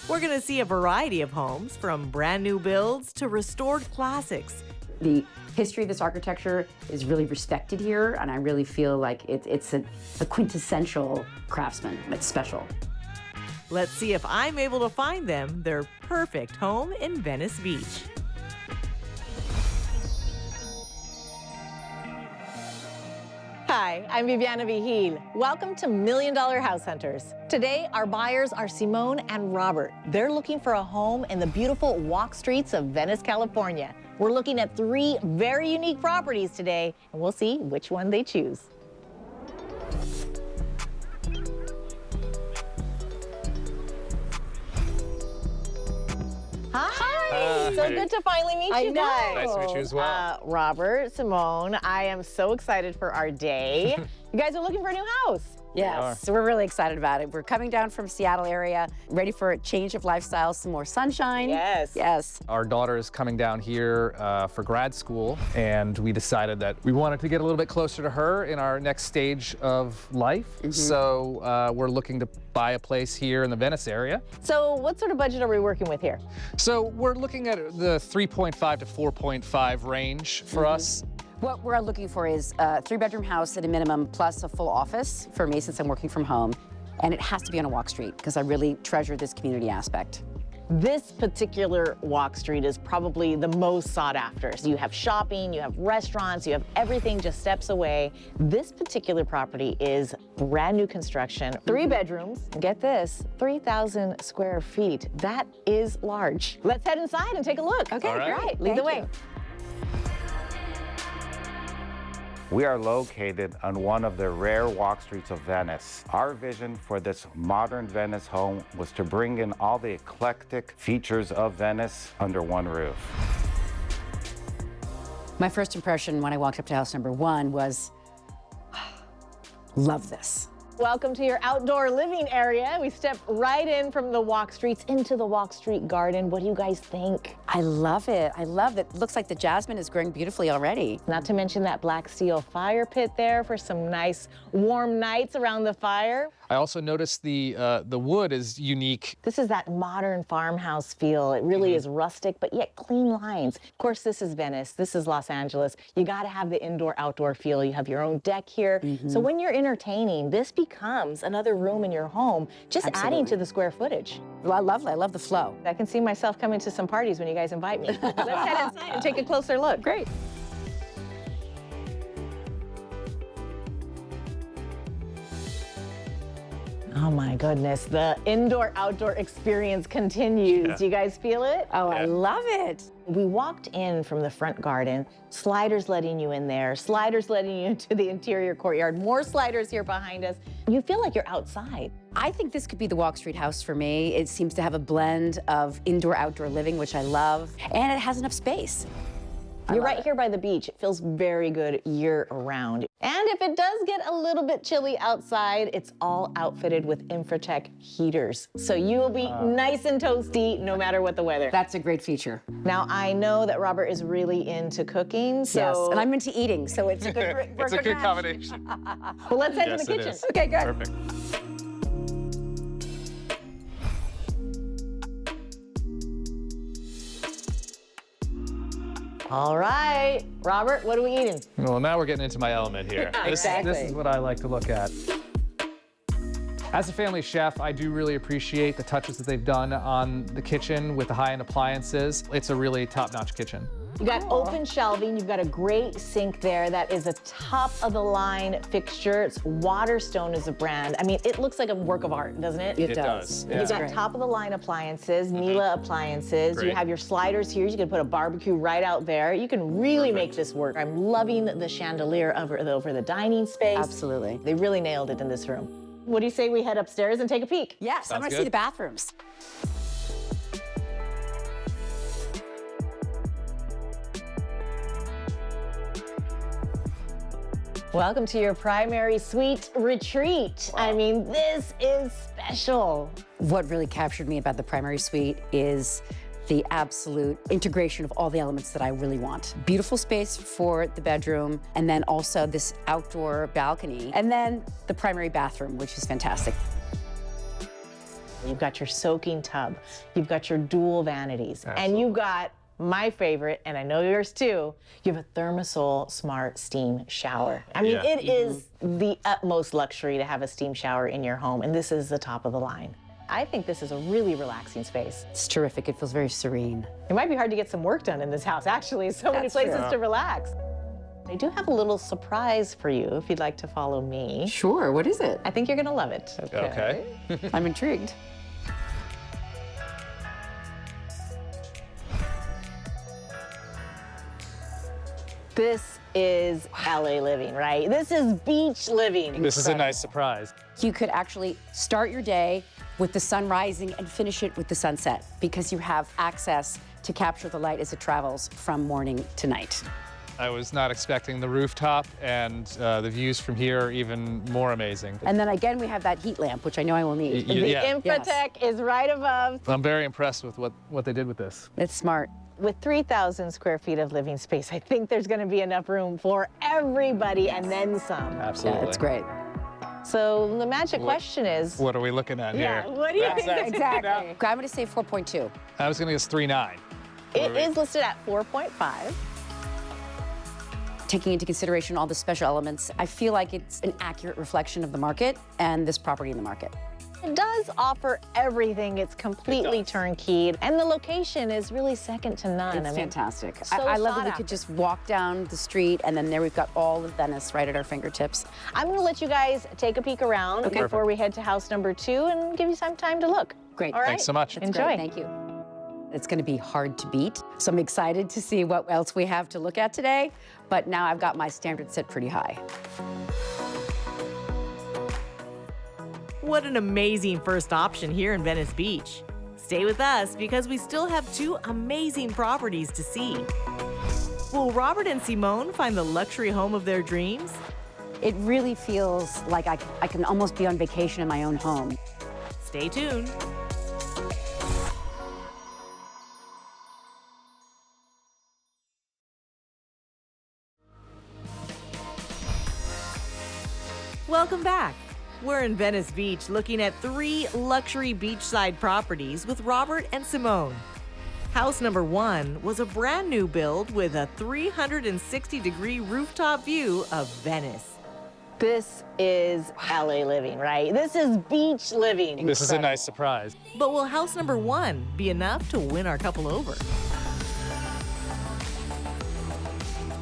We're going to see a variety of homes, from brand new builds to restored classics. The history of this architecture is really respected here, and I really feel like it's a quintessential craftsman. It's special. Let's see if I'm able to find them their perfect home in Venice Beach. Hi, I'm Viviana Vigil. Welcome to $1 Million House Hunters. Today, our buyers are Simone and Robert. They're looking for a home in the beautiful walk streets of Venice, California. We're looking at 3 very unique properties today, and we'll see which one they choose. Hi! So good to finally meet you guys. Nice to meet you as well. Robert, Simone, I am so excited for our day. You guys are looking for a new house. Yes, so we're really excited about it. We're coming down from Seattle area, ready for a change of lifestyle, some more sunshine. Yes. Yes. Our daughter is coming down here for grad school, and we decided that we wanted to get a little bit closer to her in our next stage of life. So we're looking to buy a place here in the Venice area. So what sort of budget are we working with here? So we're looking at the 3.5 to 4.5 range for us. What we're looking for is a 3-bedroom house at a minimum, plus a full office for me since I'm working from home. And it has to be on a walk street because I really treasure this community aspect. This particular walk street is probably the most sought after. So you have shopping, you have restaurants, you have everything just steps away. This particular property is brand new construction, 3 bedrooms. Get this, 3,000 square feet. That is large. Let's head inside and take a look. Okay, great. Lead the way. We are located on one of the rare walk streets of Venice. Our vision for this modern Venice home was to bring in all the eclectic features of Venice under one roof. My first impression when I walked up to house number 1 was, love this. Welcome to your outdoor living area. We step right in from the walk streets into the walk street garden. What do you guys think? I love it. I love it. Looks like the jasmine is growing beautifully already. Not to mention that black steel fire pit there for some nice warm nights around the fire. I also noticed the wood is unique. This is that modern farmhouse feel. It really is rustic, but yet clean lines. Of course, this is Venice. This is Los Angeles. You got to have the indoor-outdoor feel. You have your own deck here. So when you're entertaining, this becomes another room in your home, just adding to the square footage. Well, I love it. I love the flow. I can see myself coming to some parties when you guys invite me. Let's head inside and take a closer look. Great. Oh my goodness, the indoor-outdoor experience continues. Yeah. Do you guys feel it? Oh, I love it. We walked in from the front garden, sliders letting you in there, sliders letting you into the interior courtyard, more sliders here behind us. You feel like you're outside. I think this could be the walk street house for me. It seems to have a blend of indoor-outdoor living, which I love, and it has enough space. You're right here by the beach. It feels very good year-round. And if it does get a little bit chilly outside, it's all outfitted with Infratech heaters. So you will be nice and toasty no matter what the weather. That's a great feature. Now, I know that Robert is really into cooking, so... Yes, and I'm into eating, so it's a good It's a good combination. Well, let's head to the kitchen. Okay, good. Perfect. All right, Robert, what are we eating? Well, now we're getting into my element here. Exactly. This is what I like to look at. As a family chef, I do really appreciate the touches that they've done on the kitchen with the high-end appliances. It's a really top-notch kitchen. You got open shelving, you've got a great sink there that is a top-of-the-line fixture. It's Waterstone is a brand. I mean, it looks like a work of art, doesn't it? It does. Yeah. You've got top-of-the-line appliances, Miele appliances. Great. You have your sliders here. You can put a barbecue right out there. You can really make this work. I'm loving the chandelier over the dining space. Absolutely. They really nailed it in this room. What do you say we head upstairs and take a peek? Yes, I Sounds want to good. see the bathrooms. Welcome to your primary suite retreat. I mean, this is special. What really captured me about the primary suite is the absolute integration of all the elements that I really want. Beautiful space for the bedroom, and then also this outdoor balcony, and then the primary bathroom, which is fantastic. You've got your soaking tub, you've got your dual vanities, and you've got my favorite, and I know yours too, you have a Thermosol Smart Steam Shower. I mean, it is the utmost luxury to have a steam shower in your home, and this is the top of the line. I think this is a really relaxing space. It's terrific. It feels very serene. It might be hard to get some work done in this house, actually. So many places to relax. I do have a little surprise for you if you'd like to follow me. Sure, what is it? I think you're gonna love it. Okay. I'm intrigued. This is LA living, right? This is beach living. This is a nice surprise. You could actually start your day with the sun rising and finish it with the sunset because you have access to capture the light as it travels from morning to night. I was not expecting the rooftop, and the views from here are even more amazing. And then again, we have that heat lamp, which I know I will need. The Infratech is right above. I'm very impressed with what they did with this. It's smart. With 3,000 square feet of living space, I think there's gonna be enough room for everybody and then some. Absolutely. Yeah, it's great. So the magic question is, What are we looking at here? what do you think? Exactly. I'm gonna say 4.2. I was gonna guess 3.9. It is listed at 4.5. Taking into consideration all the special elements, I feel like it's an accurate reflection of the market and this property in the market. It does offer everything. It's completely turnkey, and the location is really second to none. It's fantastic. so I love that we sought could after. just walk down the street and then there we've got all of Venice right at our fingertips. I'm gonna let you guys take a peek around before we head to house number 2 and give you some time to look. Great. All right? Thanks so much. That's Enjoy. great. Thank you. It's going to be hard to beat, so I'm excited to see what else we have to look at today, but now I've got my standards set pretty high. What an amazing first option here in Venice Beach. Stay with us because we still have 2 amazing properties to see. Will Robert and Simone find the luxury home of their dreams? It really feels like I can almost be on vacation in my own home. Stay tuned. Welcome back. We're in Venice Beach looking at 3 luxury beachside properties with Robert and Simone. House number 1 was a brand new build with a 360-degree rooftop view of Venice. This is LA living, right? This is beach living. This is a nice surprise. But will house number 1 be enough to win our couple over?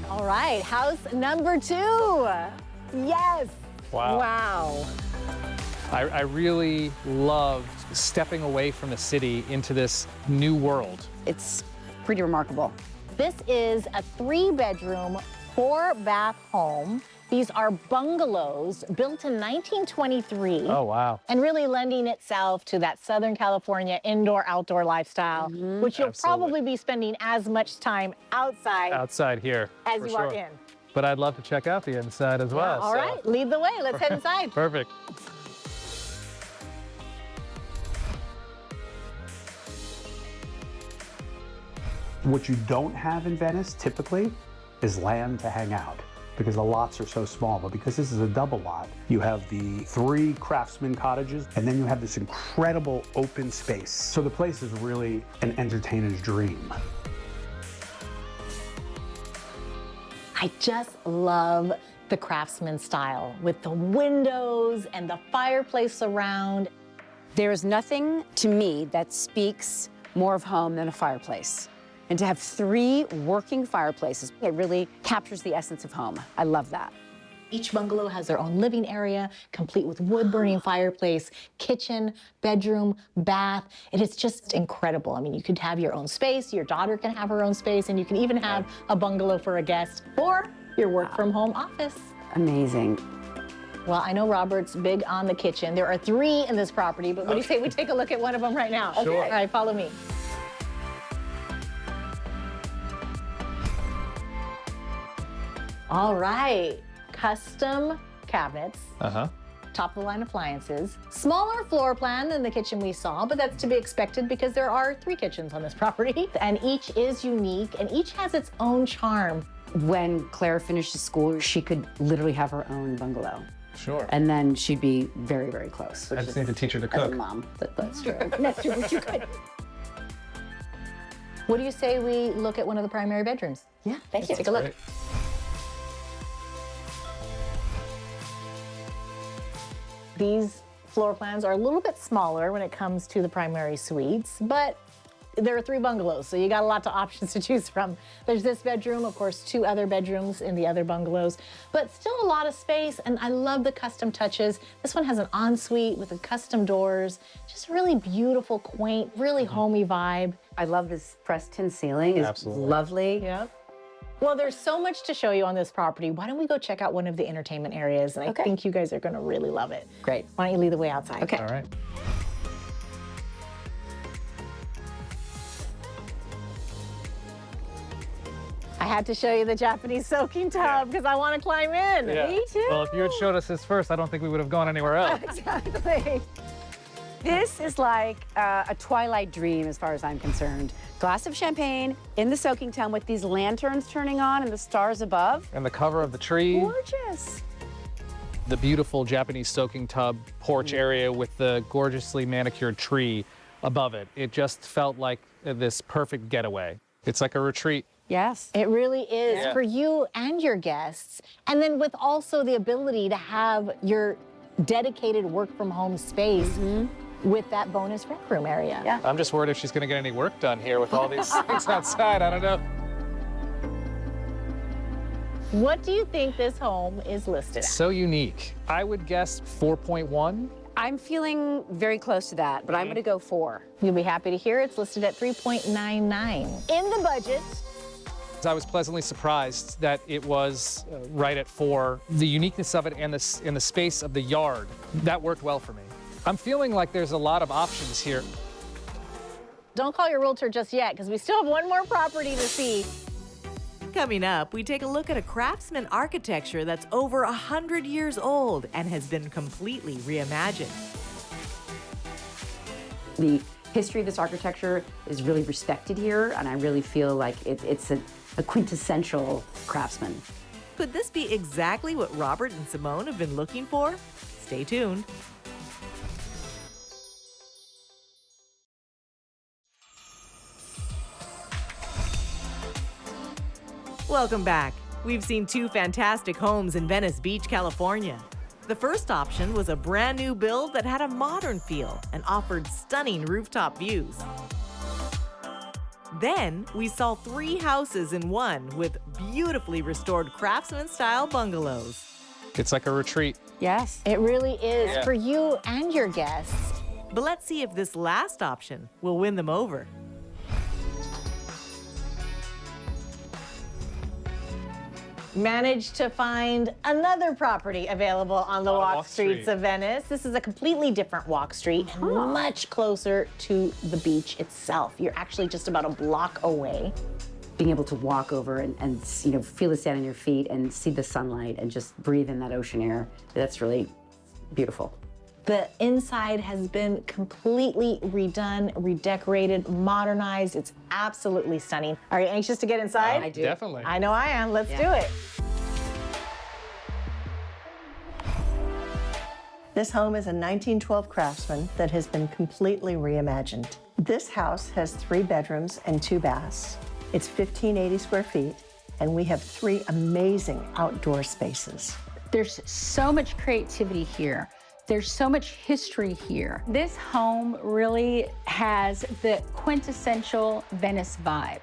All right, house number 2. Yes. Wow. Wow. I really loved stepping away from the city into this new world. It's pretty remarkable. This is a 3-bedroom, 4-bath home. These are bungalows built in 1923. Oh, wow. And really lending itself to that Southern California indoor-outdoor lifestyle, which you'll probably be spending as much time outside here. as for you sure. are in. But I'd love to check out the inside as well. All right, lead the way. Let's head inside. Perfect. What you don't have in Venice, typically, is land to hang out because the lots are so small. But because this is a double lot, you have the 3 craftsman cottages, and then you have this incredible open space. So the place is really an entertainer's dream. I just love the craftsman style with the windows and the fireplace around. There is nothing to me that speaks more of home than a fireplace. And to have 3 working fireplaces, it really captures the essence of home. I love that. Each bungalow has their own living area, complete with wood-burning fireplace, kitchen, bedroom, bath. It is just incredible. I mean, you could have your own space, your daughter can have her own space, and you can even have a bungalow for a guest or your work-from-home office. Amazing. Well, I know Robert's big on the kitchen. There are 3 in this property, but what do you say we take a look at one of them right now? Sure. Okay. All right, follow me. All right, custom cabinets. Top-of-the-line appliances. Smaller floor plan than the kitchen we saw, but that's to be expected because there are 3 kitchens on this property, and each is unique, and each has its own charm. When Claire finishes school, she could literally have her own bungalow. Sure. And then she'd be very, very close. I just need to teach her to As a cook. mom, that's true. That's true, but you could. What do you say we look at one of the primary bedrooms? Yeah, thank you. Take a look. Great. These floor plans are a little bit smaller when it comes to the primary suites, but there are 3 bungalows, so you got a lot of options to choose from. There's this bedroom, of course, 2 other bedrooms in the other bungalows, but still a lot of space, and I love the custom touches. This one has an ensuite with the custom doors, just really beautiful, quaint, really homey vibe. I love this pressed tin ceiling. It's Absolutely. lovely. Yeah. Well, there's so much to show you on this property. Why don't we go check out one of the entertainment areas? And I think you guys are gonna really love it. Great. Why don't you lead the way outside? Okay. All right. I had to show you the Japanese soaking tub because I want to climb in. Me too. Well, if you had showed us this first, I don't think we would have gone anywhere else. Exactly. This is like a twilight dream as far as I'm concerned. Glass of champagne in the soaking tub with these lanterns turning on and the stars above. And the cover of the tree. Gorgeous. The beautiful Japanese soaking tub porch area with the gorgeously manicured tree above it. It just felt like this perfect getaway. It's like a retreat. Yes. It really is Yeah. for you and your guests. And then with also the ability to have your dedicated work from home space with that bonus rec room area. Yeah. I'm just worried if she's going to get any work done here with all these things outside. I don't know. What do you think this home is listed at? So unique. I would guess 4.1. I'm feeling very close to that, but I'm going to go 4. You'll be happy to hear it's listed at 3.99. In the budget. I was pleasantly surprised that it was right at 4. The uniqueness of it and the space of the yard, that worked well for me. I'm feeling like there's a lot of options here. Don't call your realtor just yet because we still have one more property to see. Coming up, we take a look at a craftsman architecture that's over 100 years old and has been completely reimagined. The history of this architecture is really respected here, and I really feel like it's a quintessential craftsman. Could this be exactly what Robert and Simone have been looking for? Stay tuned. Welcome back. We've seen 2 fantastic homes in Venice Beach, California. The first option was a brand new build that had a modern feel and offered stunning rooftop views. Then we saw 3 houses in one with beautifully restored craftsman-style bungalows. It's like a retreat. Yes. It really is Yeah. for you and your guests. But let's see if this last option will win them over. Managed to find another property available on the walk streets of Venice. This is a completely different walk street and much closer to the beach itself. You're actually just about a block away. Being able to walk over and feel the sand on your feet and see the sunlight and just breathe in that ocean air, that's really beautiful. The inside has been completely redone, redecorated, modernized. It's absolutely stunning. Are you anxious to get inside? I do. Definitely. I know I am. Let's do it. This home is a 1912 Craftsman that has been completely reimagined. This house has 3 bedrooms and 2 baths. It's 1,580 square feet. and we have 3 amazing outdoor spaces. There's so much creativity here. There's so much history here. This home really has the quintessential Venice vibe.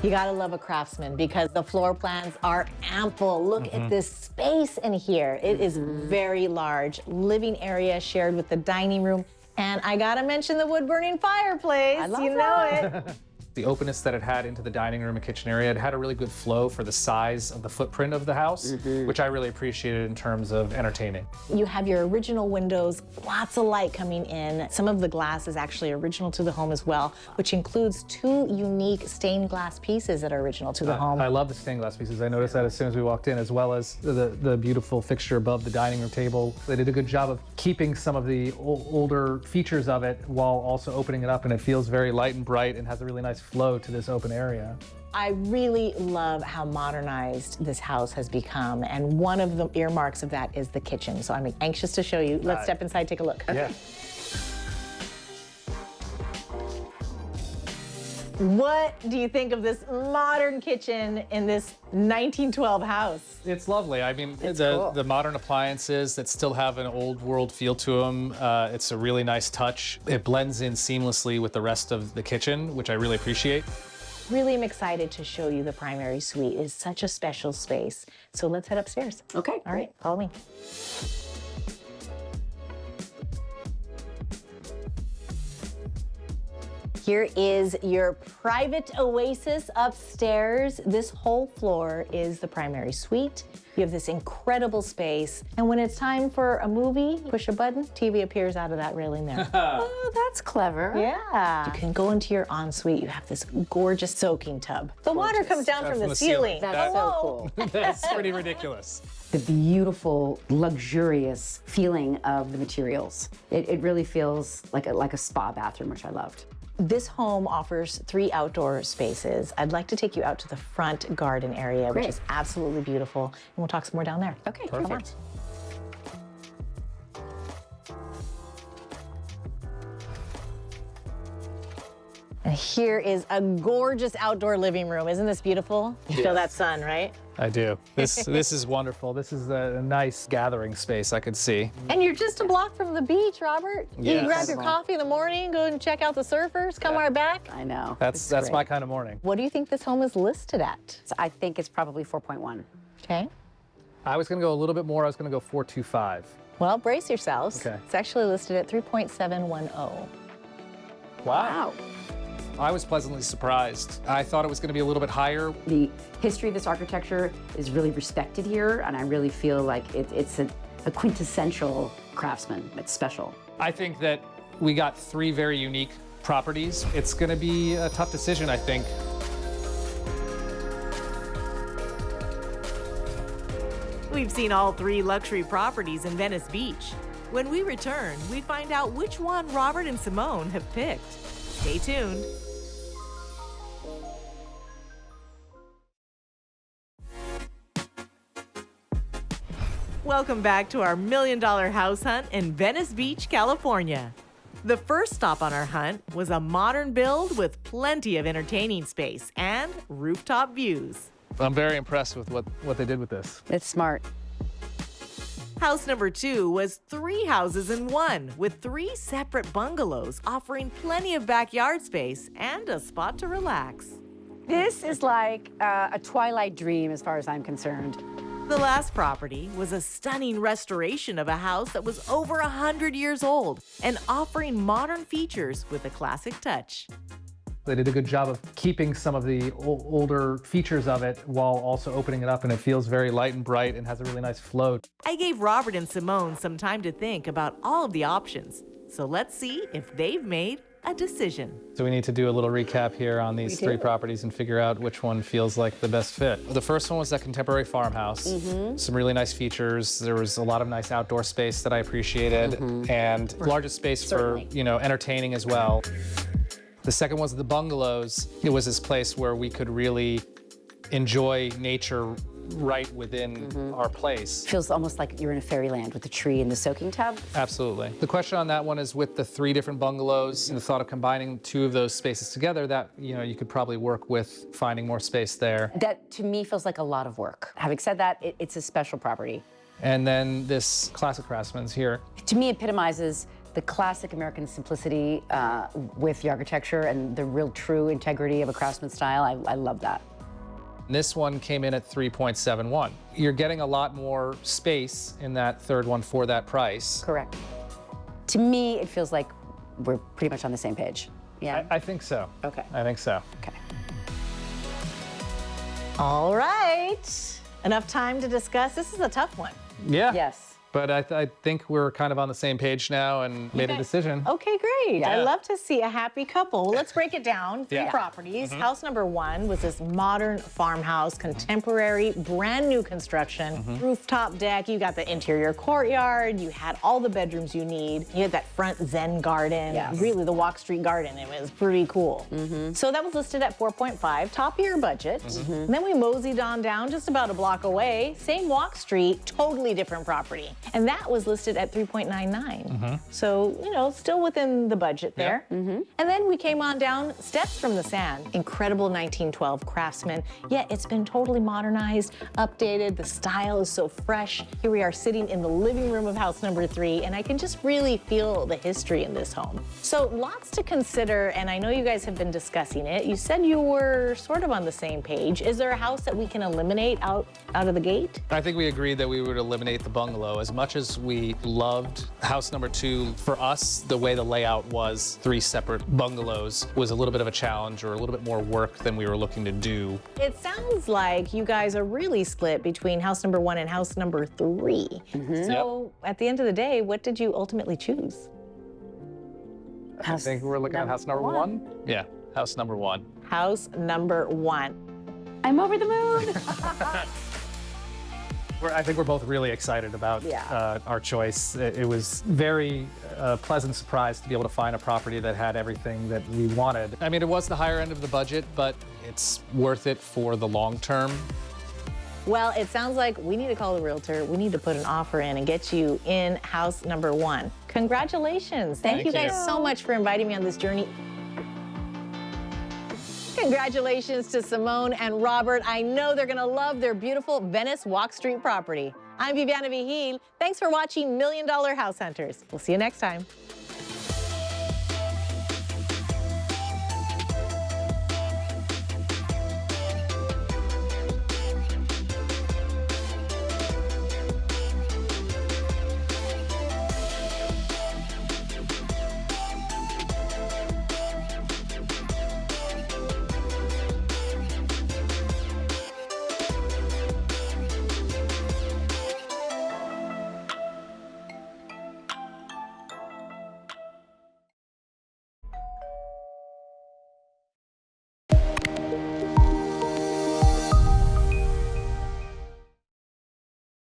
You gotta love a craftsman because the floor plans are ample. Look at this space in here. It is very large. Living area shared with the dining room. And I gotta mention the wood-burning fireplace. I love you know it. The openness that it had into the dining room and kitchen area, it had a really good flow for the size of the footprint of the house, which I really appreciated in terms of entertaining. You have your original windows, lots of light coming in. Some of the glass is actually original to the home as well, which includes 2 unique stained glass pieces that are original to the home. I love the stained glass pieces. I noticed that as soon as we walked in, as well as the beautiful fixture above the dining room table. They did a good job of keeping some of the older features of it while also opening it up, and it feels very light and bright and has a really nice flow to this open area. I really love how modernized this house has become, and one of the earmarks of that is the kitchen. So I'm anxious to show you. Let's step inside, take a look. Yeah. What do you think of this modern kitchen in this 1912 house? It's lovely. I mean, It's the cool. modern appliances that still have an old world feel to them, it's a really nice touch. It blends in seamlessly with the rest of the kitchen, which I really appreciate. Really am excited to show you the primary suite. It's such a special space. So let's head upstairs. Okay. All right, follow me. Here is your private oasis upstairs. This whole floor is the primary suite. You have this incredible space. And when it's time for a movie, push a button, TV appears out of that railing there. Oh, that's clever. Yeah. You can go into your ensuite. You have this gorgeous soaking tub. The water comes down from the ceiling. That's so cool. That's pretty ridiculous. The beautiful, luxurious feeling of the materials. It really feels like a spa bathroom, which I loved. This home offers 3 outdoor spaces. I'd like to take you out to the front garden area, which is absolutely beautiful. And we'll talk some more down there. Okay, come on. Perfect. And here is a gorgeous outdoor living room. Isn't this beautiful? You feel that sun, right? I do. This is wonderful. This is a nice gathering space I could see. And you're just a block from the beach, Robert. You Yes. can grab your coffee in the morning, go and check out the surfers, come right back. I know. That's my kind of morning. What do you think this home is listed at? So I think it's probably 4.1. Okay. I was going to go a little bit more. I was going to go 4.25. Well, brace yourselves. Okay. It's actually listed at 3.710. Wow. I was pleasantly surprised. I thought it was going to be a little bit higher. The history of this architecture is really respected here, and I really feel like it's a quintessential craftsman. It's special. I think that we got 3 very unique properties. It's going to be a tough decision, I think. We've seen all 3 luxury properties in Venice Beach. When we return, we find out which one Robert and Simone have picked. Stay tuned. Welcome back to our $1 million house hunt in Venice Beach, California. The first stop on our hunt was a modern build with plenty of entertaining space and rooftop views. I'm very impressed with what they did with this. It's smart. House number 2 was 3 houses in one, with 3 separate bungalows offering plenty of backyard space and a spot to relax. This is like a twilight dream as far as I'm concerned. The last property was a stunning restoration of a house that was over 100 years old and offering modern features with a classic touch. They did a good job of keeping some of the older features of it while also opening it up, and it feels very light and bright and has a really nice flow. I gave Robert and Simone some time to think about all of the options, so let's see if they've made a decision. So we need to do a little recap here on these 3 properties and figure out which one feels like the best fit. The first one was that contemporary farmhouse. Some really nice features. There was a lot of nice outdoor space that I appreciated, and largest space for, entertaining as well. The second was the bungalows. It was this place where we could really enjoy nature right within our place. Feels almost like you're in a fairyland with the tree and the soaking tub. Absolutely. The question on that one is with the 3 different bungalows and the thought of combining 2 of those spaces together, that, you know, you could probably work with finding more space there. That to me feels like a lot of work. Having said that, it's a special property. And then this classic craftsman's here. To me, epitomizes the classic American simplicity with the architecture and the real true integrity of a craftsman style. I love that. This one came in at 3.71. You're getting a lot more space in that third one for that price. Correct. To me, it feels like we're pretty much on the same page. Yeah. I think so. Okay. I think so. Okay. All right. Enough time to discuss. This is a tough one. Yeah. Yes. But I think we're kind of on the same page now and made a decision. Okay, great. Yeah. I love to see a happy couple. Well, let's break it down. 3 Yeah. properties. House number 1 was this modern farmhouse, contemporary, brand new construction, rooftop deck. You got the interior courtyard. You had all the bedrooms you need. You had that front Zen garden. Yes. Really, the Walk Street garden. It was pretty cool. So that was listed at 4.5, top of your budget. And then we moseyed on down just about a block away. Same Walk Street, totally different property. And that was listed at 3.99. So, you know, still within the budget there. And then we came on down steps from the sand. Incredible 1912 craftsman. Yeah, it's been totally modernized, updated. The style is so fresh. Here we are sitting in the living room of house number 3, and I can just really feel the history in this home. So lots to consider, and I know you guys have been discussing it. You said you were sort of on the same page. Is there a house that we can eliminate out of the gate? I think we agreed that we would eliminate the bungalow. As much as we loved house number 2, for us, the way the layout was, 3 separate bungalows was a little bit of a challenge or a little bit more work than we were looking to do. It sounds like you guys are really split between house number 1 and house number 3. So at the end of the day, what did you ultimately choose? I think we're looking at house number 1. Yeah, house number 1. House number 1. I'm over the moon. I think we're both really excited about our choice. It was very pleasant surprise to be able to find a property that had everything that we wanted. I mean, it was the higher end of the budget, but it's worth it for the long term. Well, it sounds like we need to call the realtor. We need to put an offer in and get you in house number 1. Congratulations. Thank you guys so much for inviting me on this journey. Congratulations to Simone and Robert. I know they're gonna love their beautiful Venice Walk Street property. I'm Viviana Vigil. Thanks for watching $1 Million House Hunters. We'll see you next time.